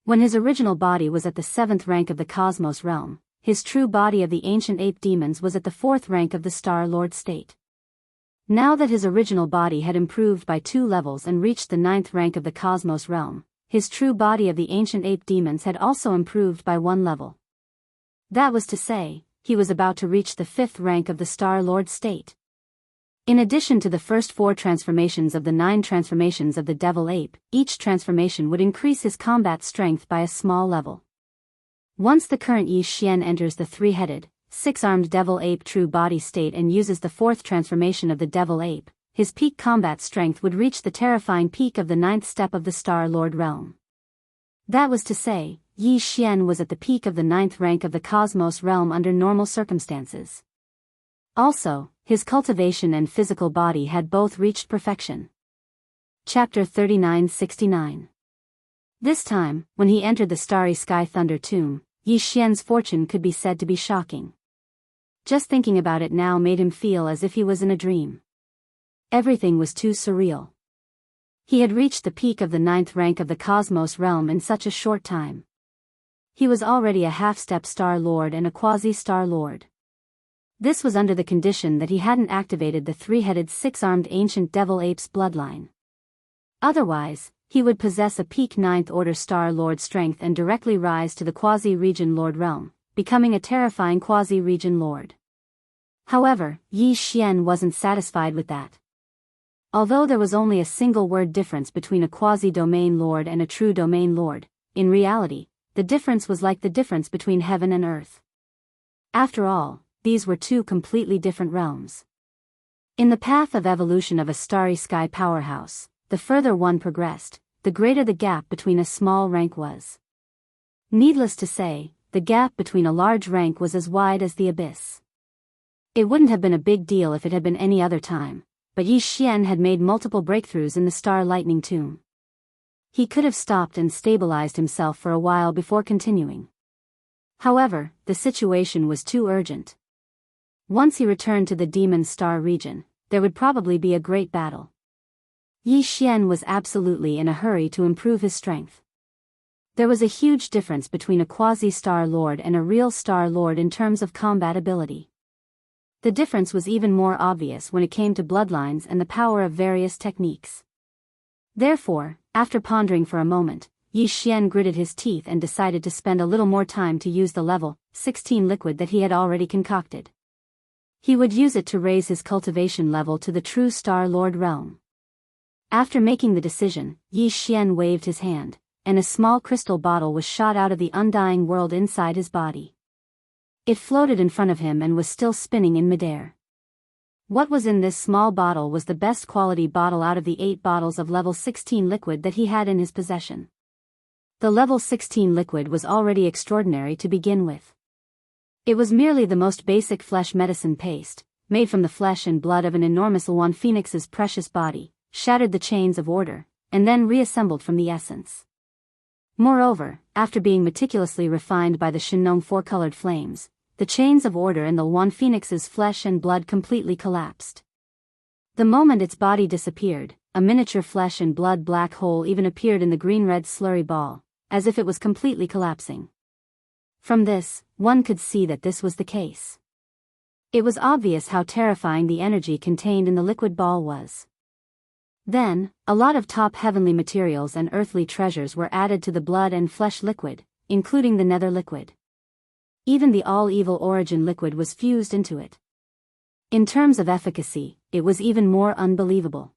When his original body was at the 7th rank of the cosmos realm, his true body of the ancient ape demons was at the 4th rank of the Star Lord state. Now that his original body had improved by 2 levels and reached the 9th rank of the cosmos realm, his true body of the ancient ape demons had also improved by 1 level. That was to say, he was about to reach the 5th rank of the Star Lord state. In addition to the first 4 transformations of the 9 transformations of the Devil Ape, each transformation would increase his combat strength by a small level. Once the current Yi Xian enters the 3-headed, 6-armed Devil Ape true body state and uses the 4th transformation of the Devil Ape, his peak combat strength would reach the terrifying peak of the 9th step of the Star Lord realm. That was to say, Yi Xian was at the peak of the 9th rank of the cosmos realm under normal circumstances. Also, his cultivation and physical body had both reached perfection. Chapter 3969. This time, when he entered the Starry Sky Thunder Tomb, Yi Xian's fortune could be said to be shocking. Just thinking about it now made him feel as if he was in a dream. Everything was too surreal. He had reached the peak of the 9th rank of the cosmos realm in such a short time. He was already a half-step Star Lord and a quasi-Star Lord. This was under the condition that he hadn't activated the 3-headed 6-armed ancient Devil Ape's bloodline. Otherwise, he would possess a peak 9th order Star Lord strength and directly rise to the quasi-region Lord realm, becoming a terrifying quasi-region Lord. However, Yi Xian wasn't satisfied with that. Although there was only a single word difference between a quasi-domain Lord and a true domain Lord, in reality, the difference was like the difference between heaven and earth. After all, these were 2 completely different realms. In the path of evolution of a starry sky powerhouse, the further one progressed, the greater the gap between a small rank was. Needless to say, the gap between a large rank was as wide as the abyss. It wouldn't have been a big deal if it had been any other time, but Yi Xian had made multiple breakthroughs in the Star Lightning Tomb. He could have stopped and stabilized himself for a while before continuing. However, the situation was too urgent. Once he returned to the Demon Star region, there would probably be a great battle. Yi Xian was absolutely in a hurry to improve his strength. There was a huge difference between a quasi-Star Lord and a real Star Lord in terms of combat ability. The difference was even more obvious when it came to bloodlines and the power of various techniques. Therefore, after pondering for a moment, Yi Xian gritted his teeth and decided to spend a little more time to use the level 16 liquid that he had already concocted. He would use it to raise his cultivation level to the true Star Lord realm. After making the decision, Yi Xian waved his hand, and a small crystal bottle was shot out of the undying world inside his body. It floated in front of him and was still spinning in midair. What was in this small bottle was the best quality bottle out of the 8 bottles of level 16 liquid that he had in his possession. The level 16 liquid was already extraordinary to begin with. It was merely the most basic flesh medicine paste, made from the flesh and blood of an enormous Luan Phoenix's precious body, shattered the chains of order, and then reassembled from the essence. Moreover, after being meticulously refined by the Shinong four-colored flames, the chains of order in the Luan Phoenix's flesh and blood completely collapsed. The moment its body disappeared, a miniature flesh and blood black hole even appeared in the green-red slurry ball, as if it was completely collapsing. From this, one could see that this was the case. It was obvious how terrifying the energy contained in the liquid ball was. Then, a lot of top heavenly materials and earthly treasures were added to the blood and flesh liquid, including the nether liquid. Even the all-evil origin liquid was fused into it. In terms of efficacy, it was even more unbelievable.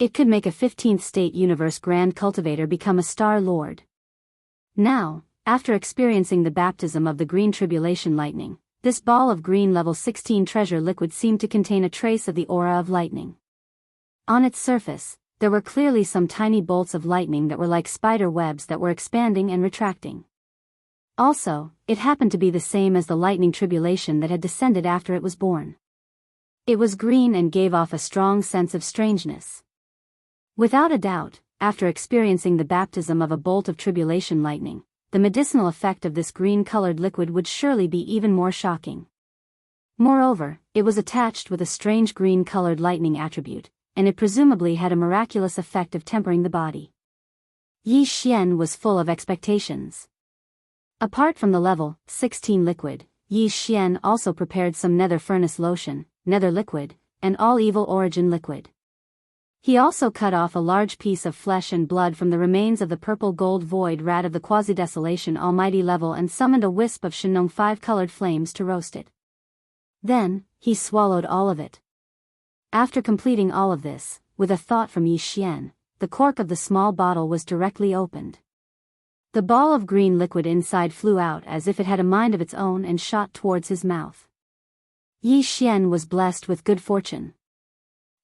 It could make a 15th state universe grand cultivator become a Star Lord. Now, after experiencing the baptism of the green tribulation lightning, this ball of green level 16 treasure liquid seemed to contain a trace of the aura of lightning. On its surface, there were clearly some tiny bolts of lightning that were like spider webs that were expanding and retracting. Also, it happened to be the same as the lightning tribulation that had descended after it was born. It was green and gave off a strong sense of strangeness. Without a doubt, after experiencing the baptism of a bolt of tribulation lightning, the medicinal effect of this green-colored liquid would surely be even more shocking. Moreover, it was attached with a strange green-colored lightning attribute, and it presumably had a miraculous effect of tempering the body. Yi Xian was full of expectations. Apart from the level 16 liquid, Yi Xian also prepared some nether furnace lotion, nether liquid, and all-evil origin liquid. He also cut off a large piece of flesh and blood from the remains of the purple gold void rat of the quasi-desolation almighty level and summoned a wisp of Shinong 5-colored flames to roast it. Then, he swallowed all of it. After completing all of this, with a thought from Yi Xian, the cork of the small bottle was directly opened. The ball of green liquid inside flew out as if it had a mind of its own and shot towards his mouth. Yi Xian was blessed with good fortune.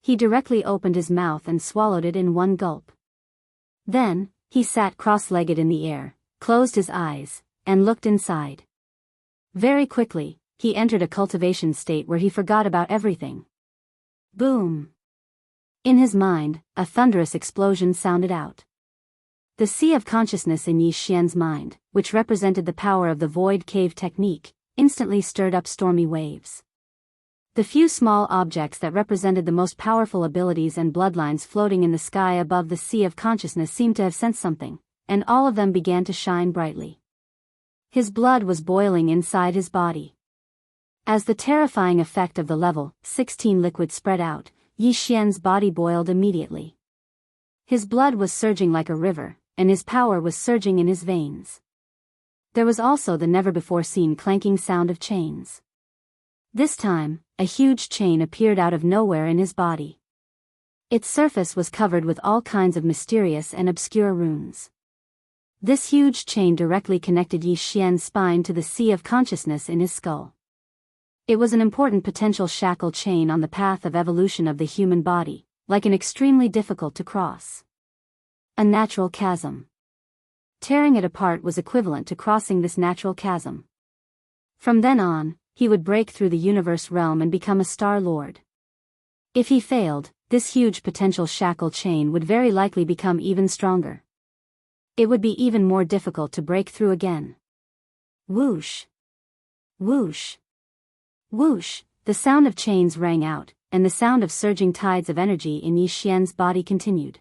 He directly opened his mouth and swallowed it in one gulp. Then, he sat cross-legged in the air, closed his eyes, and looked inside. Very quickly, he entered a cultivation state where he forgot about everything. Boom! In his mind, a thunderous explosion sounded out. The sea of consciousness in Yi Xian's mind, which represented the power of the void cave technique, instantly stirred up stormy waves. The few small objects that represented the most powerful abilities and bloodlines floating in the sky above the sea of consciousness seemed to have sensed something, and all of them began to shine brightly. His blood was boiling inside his body. As the terrifying effect of the level 16 liquid spread out, Yi Xian's body boiled immediately. His blood was surging like a river, and his power was surging in his veins. There was also the never-before-seen clanking sound of chains. This time, a huge chain appeared out of nowhere in his body. Its surface was covered with all kinds of mysterious and obscure runes. This huge chain directly connected Yi Xian's spine to the sea of consciousness in his skull. It was an important potential shackle chain on the path of evolution of the human body, like an extremely difficult to cross. A natural chasm. Tearing it apart was equivalent to crossing this natural chasm. From then on, he would break through the universe realm and become a Star Lord. If he failed, this huge potential shackle chain would very likely become even stronger. It would be even more difficult to break through again. Whoosh! Whoosh! Whoosh! The sound of chains rang out, and the sound of surging tides of energy in Yi Xian's body continued.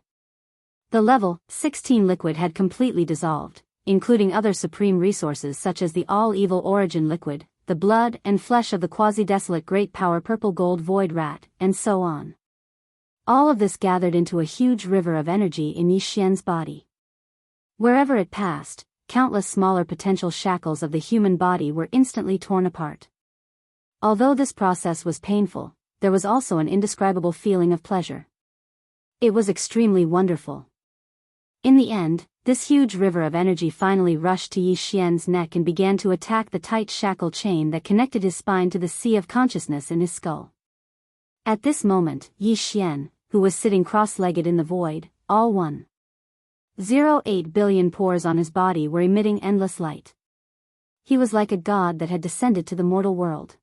The level 16 liquid had completely dissolved, including other supreme resources such as the all-evil origin liquid, the blood and flesh of the quasi-desolate great power purple gold void rat, and so on. All of this gathered into a huge river of energy in Yi Xian's body. Wherever it passed, countless smaller potential shackles of the human body were instantly torn apart. Although this process was painful, there was also an indescribable feeling of pleasure. It was extremely wonderful. In the end, this huge river of energy finally rushed to Yi Xian's neck and began to attack the tight shackle chain that connected his spine to the sea of consciousness in his skull. At this moment, Yi Xian, who was sitting cross-legged in the void, all 1.08 billion pores on his body were emitting endless light. He was like a god that had descended to the mortal world.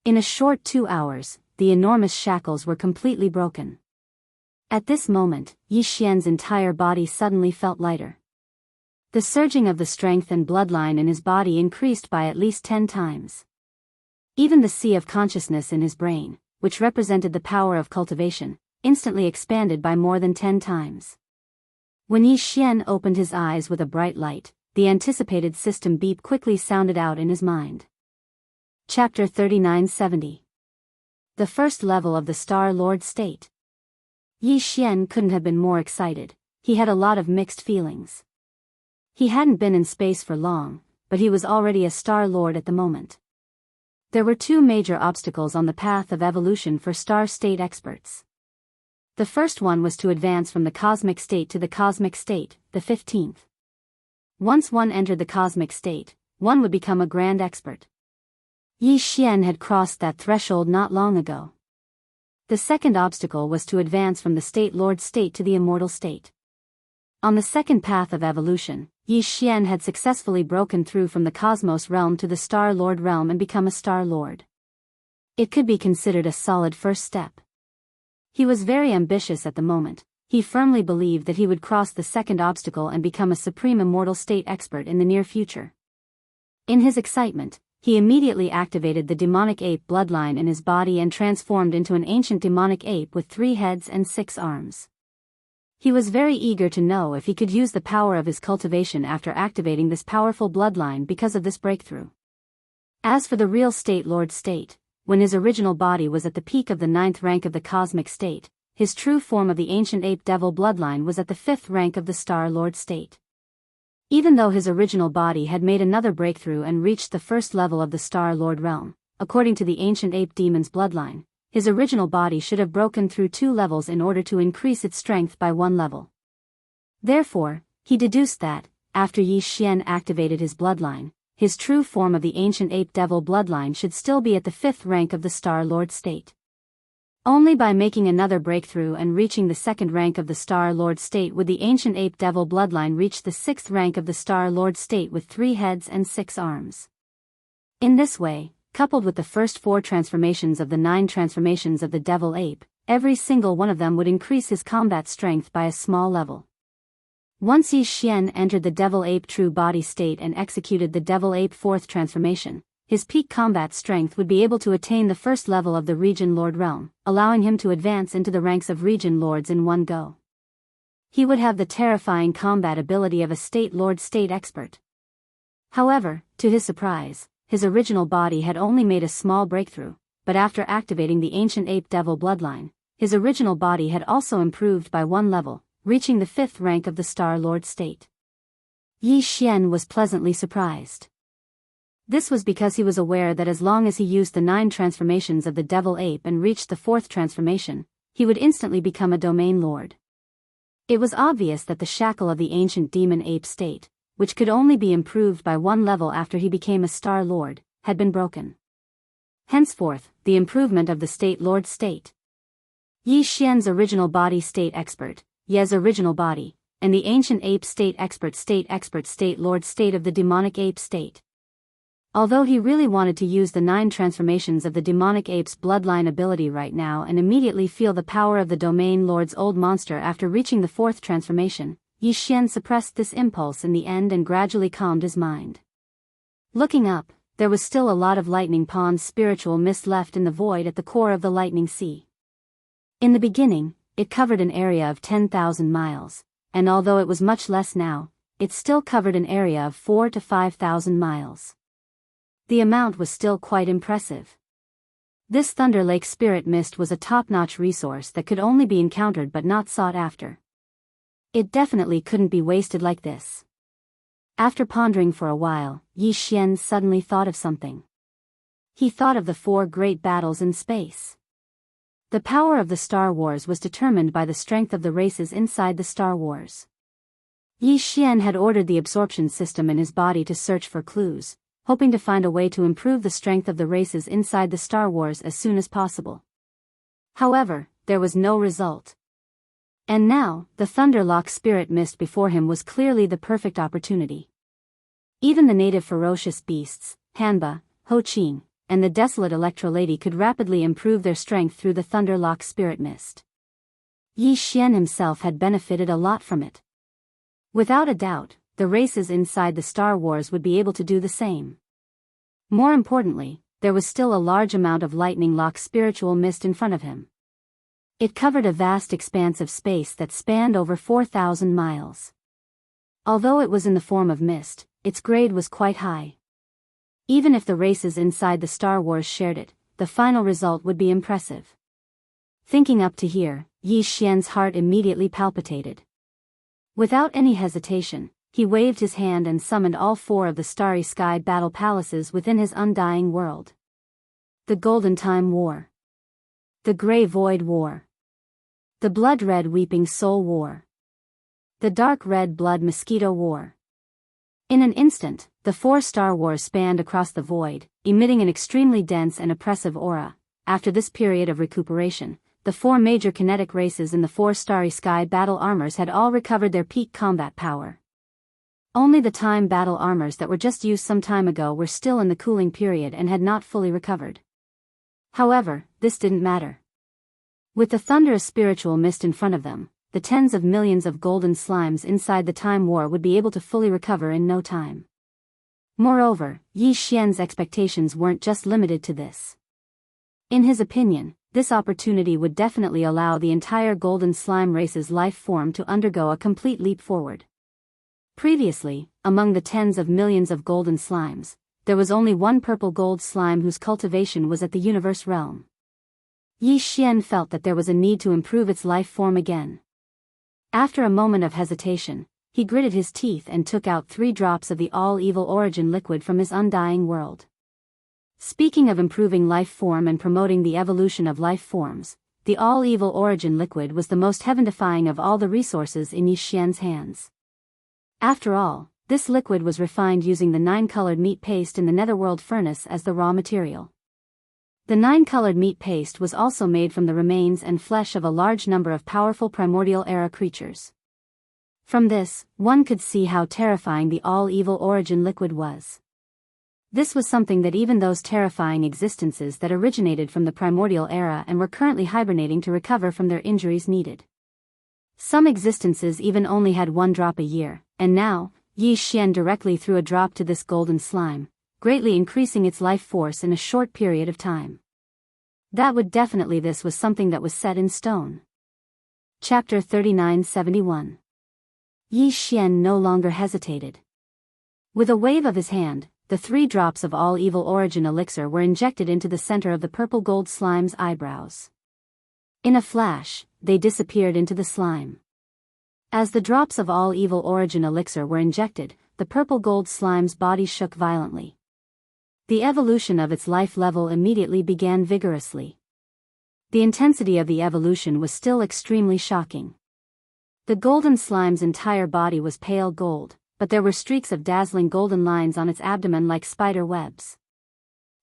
In a short 2 hours, the enormous shackles were completely broken. At this moment, Yi Xian's entire body suddenly felt lighter. The surging of the strength and bloodline in his body increased by at least 10 times. Even the sea of consciousness in his brain, which represented the power of cultivation, instantly expanded by more than 10 times. When Yi Xian opened his eyes with a bright light, the anticipated system beep quickly sounded out in his mind. Chapter 3970. The first level of the Star Lord state. Yi Xian couldn't have been more excited. He had a lot of mixed feelings. He hadn't been in space for long, but he was already a Star Lord at the moment. There were 2 major obstacles on the path of evolution for Star State experts. The first one was to advance from the cosmic state to the cosmic state, the 15th. Once one entered the cosmic state, one would become a grand expert. Yi Xian had crossed that threshold not long ago. The second obstacle was to advance from the State Lord state to the immortal state. On the second path of evolution, Yi Xian had successfully broken through from the Cosmos realm to the Star Lord realm and become a Star Lord. It could be considered a solid first step. He was very ambitious at the moment. He firmly believed that he would cross the second obstacle and become a supreme immortal state expert in the near future. In his excitement, he immediately activated the demonic ape bloodline in his body and transformed into an ancient demonic ape with 3 heads and 6 arms. He was very eager to know if he could use the power of his cultivation after activating this powerful bloodline because of this breakthrough. As for the real State Lord state, when his original body was at the peak of the 9th rank of the cosmic state, his true form of the ancient ape devil bloodline was at the 5th rank of the Star Lord state. Even though his original body had made another breakthrough and reached the first level of the Star Lord realm, according to the ancient ape demon's bloodline, his original body should have broken through 2 levels in order to increase its strength by 1 level. Therefore, he deduced that, after Yi Xian activated his bloodline, his true form of the ancient ape devil bloodline should still be at the 5th rank of the Star Lord state. Only by making another breakthrough and reaching the 2nd rank of the Star Lord state would the ancient ape devil bloodline reach the 6th rank of the Star Lord state with 3 heads and 6 arms. In this way, coupled with the first 4 transformations of the 9 transformations of the devil ape, every single one of them would increase his combat strength by a small level. Once Yi Xian entered the devil ape true body state and executed the devil ape 4th transformation, his peak combat strength would be able to attain the first level of the Region Lord realm, allowing him to advance into the ranks of Region Lords in one go. He would have the terrifying combat ability of a State Lord state expert. However, to his surprise, his original body had only made a small breakthrough, but after activating the ancient ape devil bloodline, his original body had also improved by 1 level, reaching the 5th rank of the Star Lord state. Yi Xian was pleasantly surprised. This was because he was aware that as long as he used the 9 transformations of the devil ape and reached the 4th transformation, he would instantly become a domain lord. It was obvious that the shackle of the ancient demon ape state, which could only be improved by 1 level after he became a Star Lord, had been broken. Henceforth, the improvement of the State Lord state. Yi Xian's original body state expert, Ye's original body, and the ancient ape state State Lord state of the demonic ape state. Although he really wanted to use the 9 transformations of the demonic ape's bloodline ability right now and immediately feel the power of the domain lord's old monster after reaching the 4th transformation, Yi Xian suppressed this impulse in the end and gradually calmed his mind. Looking up, there was still a lot of lightning pond's spiritual mist left in the void at the core of the lightning sea. In the beginning, it covered an area of 10,000 miles, and although it was much less now, it still covered an area of 4,000 to 5,000 miles. The amount was still quite impressive. This Thunder Lake Spirit Mist was a top-notch resource that could only be encountered but not sought after. It definitely couldn't be wasted like this. After pondering for a while, Yi Xian suddenly thought of something. He thought of the 4 great battles in space. The power of the Star Wars was determined by the strength of the races inside the Star Wars. Yi Xian had ordered the absorption system in his body to search for clues, hoping to find a way to improve the strength of the races inside the Star Wars as soon as possible. However, there was no result. And now, the Thunderlock Spirit Mist before him was clearly the perfect opportunity. Even the native ferocious beasts, Hanba, Ho Qing, and the desolate Electro-Lady could rapidly improve their strength through the Thunderlock Spirit Mist. Yi Xian himself had benefited a lot from it. Without a doubt, the races inside the Star Wars would be able to do the same. More importantly, there was still a large amount of lightning lock spiritual mist in front of him. It covered a vast expanse of space that spanned over 4,000 miles. Although it was in the form of mist, its grade was quite high. Even if the races inside the Star Wars shared it, the final result would be impressive. Thinking up to here, Yi Xian's heart immediately palpitated. Without any hesitation, he waved his hand and summoned all 4 of the Starry Sky battle palaces within his undying world. The Golden Time War. The Grey Void War. The Blood Red Weeping Soul War. The Dark Red Blood Mosquito War. In an instant, the 4 Star Wars spanned across the void, emitting an extremely dense and oppressive aura. After this period of recuperation, the 4 major kinetic races in the 4 Starry Sky battle armors had all recovered their peak combat power. Only the time battle armors that were just used some time ago were still in the cooling period and had not fully recovered. However, this didn't matter. With the thunderous spiritual mist in front of them, the tens of millions of golden slimes inside the Time War would be able to fully recover in no time. Moreover, Yi Xian's expectations weren't just limited to this. In his opinion, this opportunity would definitely allow the entire golden slime race's life form to undergo a complete leap forward. Previously, among the tens of millions of golden slimes, there was only one purple gold slime whose cultivation was at the universe realm. Yi Xian felt that there was a need to improve its life form again. After a moment of hesitation, he gritted his teeth and took out 3 drops of the all-evil origin liquid from his undying world. Speaking of improving life form and promoting the evolution of life forms, the all-evil origin liquid was the most heaven-defying of all the resources in Yi Xian's hands. After all, this liquid was refined using the 9-colored meat paste in the netherworld furnace as the raw material. The 9-colored meat paste was also made from the remains and flesh of a large number of powerful primordial era creatures. From this, one could see how terrifying the all-evil origin liquid was. This was something that even those terrifying existences that originated from the primordial era and were currently hibernating to recover from their injuries needed. Some existences even only had 1 drop a year, and now, Yi Xian directly threw a drop to this golden slime, greatly increasing its life force in a short period of time. This was something that was set in stone. Chapter 3971. Yi Xian no longer hesitated. With a wave of his hand, the 3 drops of all-evil origin elixir were injected into the center of the purple gold slime's eyebrows. In a flash, they disappeared into the slime. As the drops of all-evil origin elixir were injected, the purple gold slime's body shook violently. The evolution of its life level immediately began vigorously. The intensity of the evolution was still extremely shocking. The golden slime's entire body was pale gold, but there were streaks of dazzling golden lines on its abdomen like spider webs.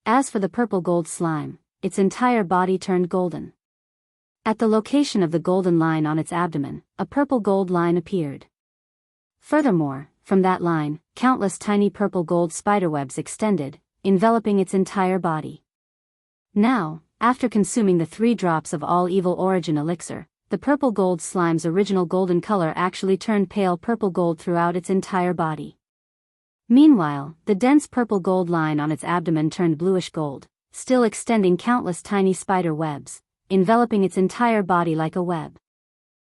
As for the purple gold slime, its entire body turned golden. At the location of the golden line on its abdomen, a purple gold line appeared. Furthermore, from that line, countless tiny purple gold spiderwebs extended, enveloping its entire body. Now, after consuming the 3 drops of all-evil origin elixir, the purple gold slime's original golden color actually turned pale purple gold throughout its entire body. Meanwhile, the dense purple gold line on its abdomen turned bluish gold, still extending countless tiny spider webs, enveloping its entire body like a web.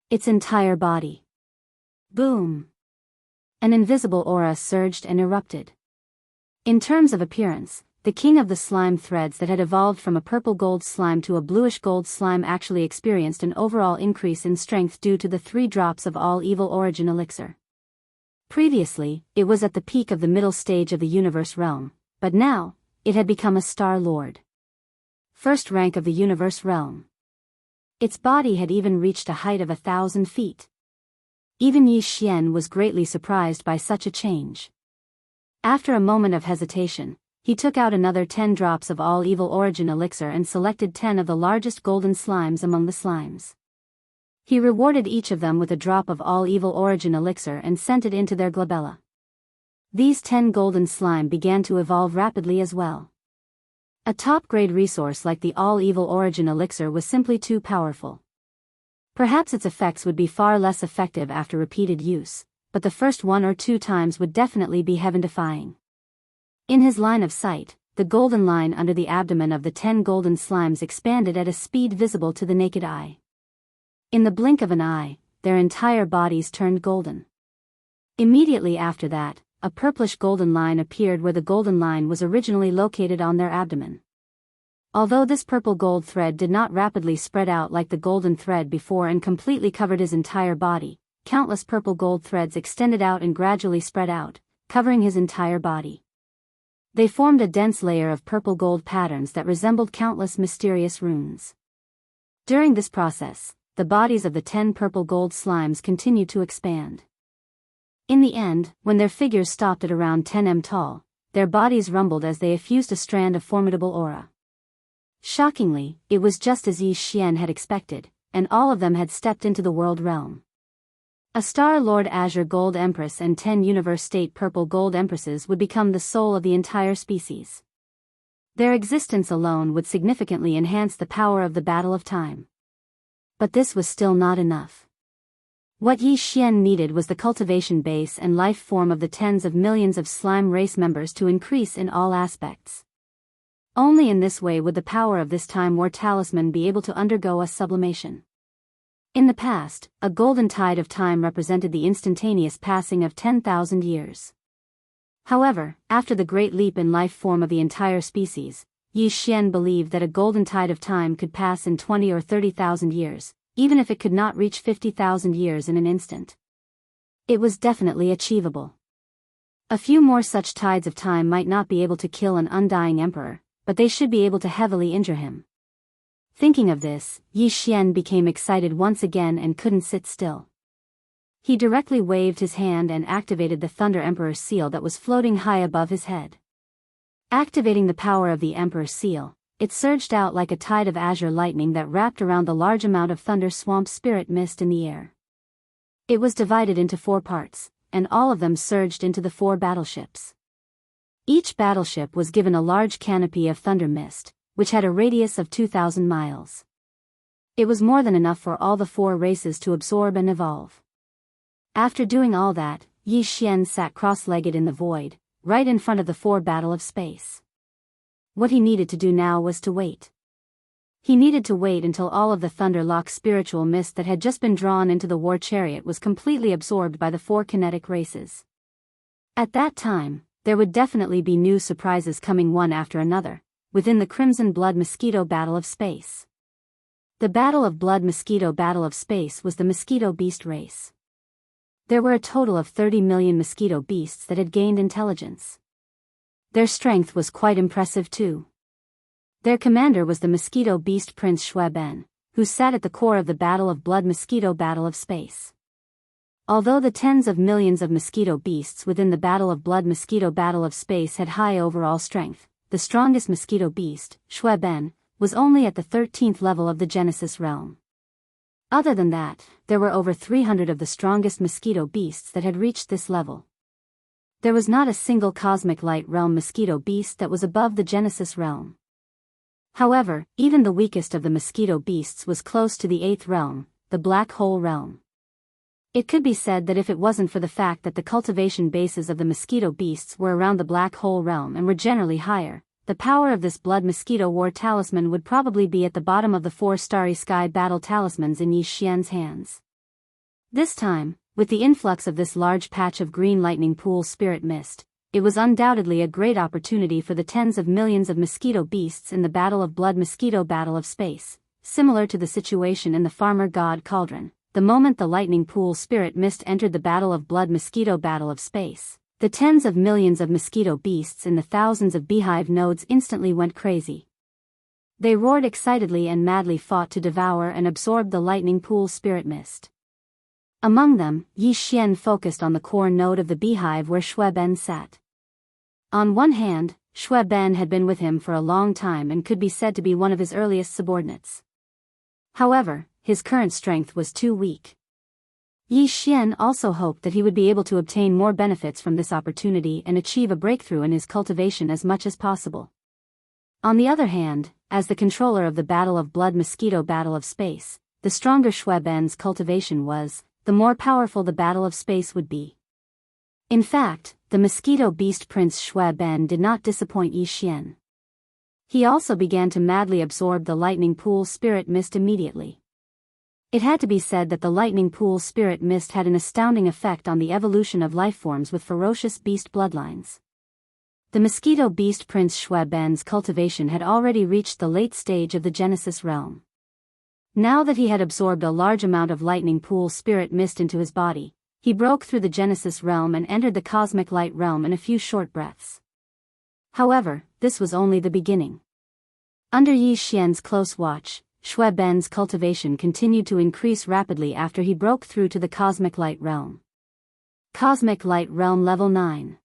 Its entire body. Boom! An invisible aura surged and erupted. In terms of appearance, the king of the slime threads that had evolved from a purple-gold slime to a bluish-gold slime actually experienced an overall increase in strength due to the 3 drops of all evil origin elixir. Previously, it was at the peak of the middle stage of the universe realm, but now, it had become a star lord. First rank of the universe realm. Its body had even reached a height of 1,000 feet. Even Yi Xian was greatly surprised by such a change. After a moment of hesitation, he took out another 10 drops of all evil origin elixir and selected 10 of the largest golden slimes among the slimes. He rewarded each of them with a drop of all evil origin elixir and sent it into their glabella. These 10 golden slime began to evolve rapidly as well. A top-grade resource like the all evil origin elixir was simply too powerful. Perhaps its effects would be far less effective after repeated use, but the first 1 or 2 times would definitely be heaven-defying. In his line of sight, the golden line under the abdomen of the 10 golden slimes expanded at a speed visible to the naked eye. In the blink of an eye, their entire bodies turned golden. Immediately after that, a purplish golden line appeared where the golden line was originally located on their abdomen. Although this purple gold thread did not rapidly spread out like the golden thread before and completely covered his entire body, countless purple gold threads extended out and gradually spread out, covering his entire body. They formed a dense layer of purple gold patterns that resembled countless mysterious runes. During this process, the bodies of the 10 purple gold slimes continued to expand. In the end, when their figures stopped at around 10 m tall, their bodies rumbled as they effused a strand of formidable aura. Shockingly, it was just as Yi Xian had expected, and all of them had stepped into the world realm. A Star Lord Azure Gold Empress and 10 Universe State Purple Gold Empresses would become the soul of the entire species. Their existence alone would significantly enhance the power of the Battle of Time. But this was still not enough. What Yi Xian needed was the cultivation base and life form of the tens of millions of slime race members to increase in all aspects. Only in this way would the power of this Time War talisman be able to undergo a sublimation. In the past, a golden tide of time represented the instantaneous passing of 10,000 years. However, after the great leap in life form of the entire species, Yi Xian believed that a golden tide of time could pass in 20 or 30,000 years, even if it could not reach 50,000 years in an instant. It was definitely achievable. A few more such tides of time might not be able to kill an undying emperor, but they should be able to heavily injure him. Thinking of this, Yi Xian became excited once again and couldn't sit still. He directly waved his hand and activated the Thunder Emperor's seal that was floating high above his head. Activating the power of the Emperor's seal, it surged out like a tide of azure lightning that wrapped around the large amount of thunder swamp spirit mist in the air. It was divided into 4 parts, and all of them surged into the 4 battleships. Each battleship was given a large canopy of thunder mist, which had a radius of 2,000 miles. It was more than enough for all the 4 races to absorb and evolve. After doing all that, Yi Xian sat cross-legged in the void, right in front of the 4 battle of space. What he needed to do now was to wait. He needed to wait until all of the Thunderlock spiritual mist that had just been drawn into the war chariot was completely absorbed by the 4 kinetic races. At that time, there would definitely be new surprises coming one after another, within the Crimson Blood Mosquito Battle of Space. The Battle of Blood Mosquito Battle of Space was the Mosquito Beast race. There were a total of 30 million mosquito beasts that had gained intelligence. Their strength was quite impressive too. Their commander was the Mosquito Beast Prince Shueben, who sat at the core of the Battle of Blood Mosquito Battle of Space. Although the tens of millions of mosquito beasts within the Battle of Blood Mosquito Battle of Space had high overall strength, the strongest mosquito beast, Shueben, was only at the 13th level of the Genesis realm. Other than that, there were over 300 of the strongest mosquito beasts that had reached this level. There was not a single cosmic light realm mosquito beast that was above the Genesis realm. However, even the weakest of the mosquito beasts was close to the 8th realm, the black hole realm. It could be said that if it wasn't for the fact that the cultivation bases of the mosquito beasts were around the black hole realm and were generally higher, the power of this blood mosquito war talisman would probably be at the bottom of the 4 starry sky battle talismans in Yi Xian's hands. This time, with the influx of this large patch of green lightning pool spirit mist, it was undoubtedly a great opportunity for the tens of millions of mosquito beasts in the Battle of Blood Mosquito Battle of Space, similar to the situation in the Farmer God Cauldron. The moment the lightning pool spirit mist entered the Battle of Blood Mosquito Battle of Space, the tens of millions of mosquito beasts in the thousands of beehive nodes instantly went crazy. They roared excitedly and madly fought to devour and absorb the lightning pool spirit mist. Among them, Yi Xian focused on the core node of the beehive where Shui Ben sat. On one hand, Shui Ben had been with him for a long time and could be said to be one of his earliest subordinates. However, his current strength was too weak. Yi Xian also hoped that he would be able to obtain more benefits from this opportunity and achieve a breakthrough in his cultivation as much as possible. On the other hand, as the controller of the Battle of Blood Mosquito Battle of Space, the stronger Shui Ben's cultivation was, the more powerful the Battle of Space would be. In fact, the mosquito beast prince Shui Ben did not disappoint Yi Xian. He also began to madly absorb the lightning pool spirit mist immediately. It had to be said that the lightning pool spirit mist had an astounding effect on the evolution of lifeforms with ferocious beast bloodlines. The mosquito beast prince Shui Ben's cultivation had already reached the late stage of the Genesis realm. Now that he had absorbed a large amount of lightning pool spirit mist into his body, he broke through the Genesis realm and entered the cosmic light realm in a few short breaths. However, this was only the beginning. Under Yi Xian's close watch, Shui Ben's cultivation continued to increase rapidly after he broke through to the cosmic light realm. Cosmic Light Realm Level 9.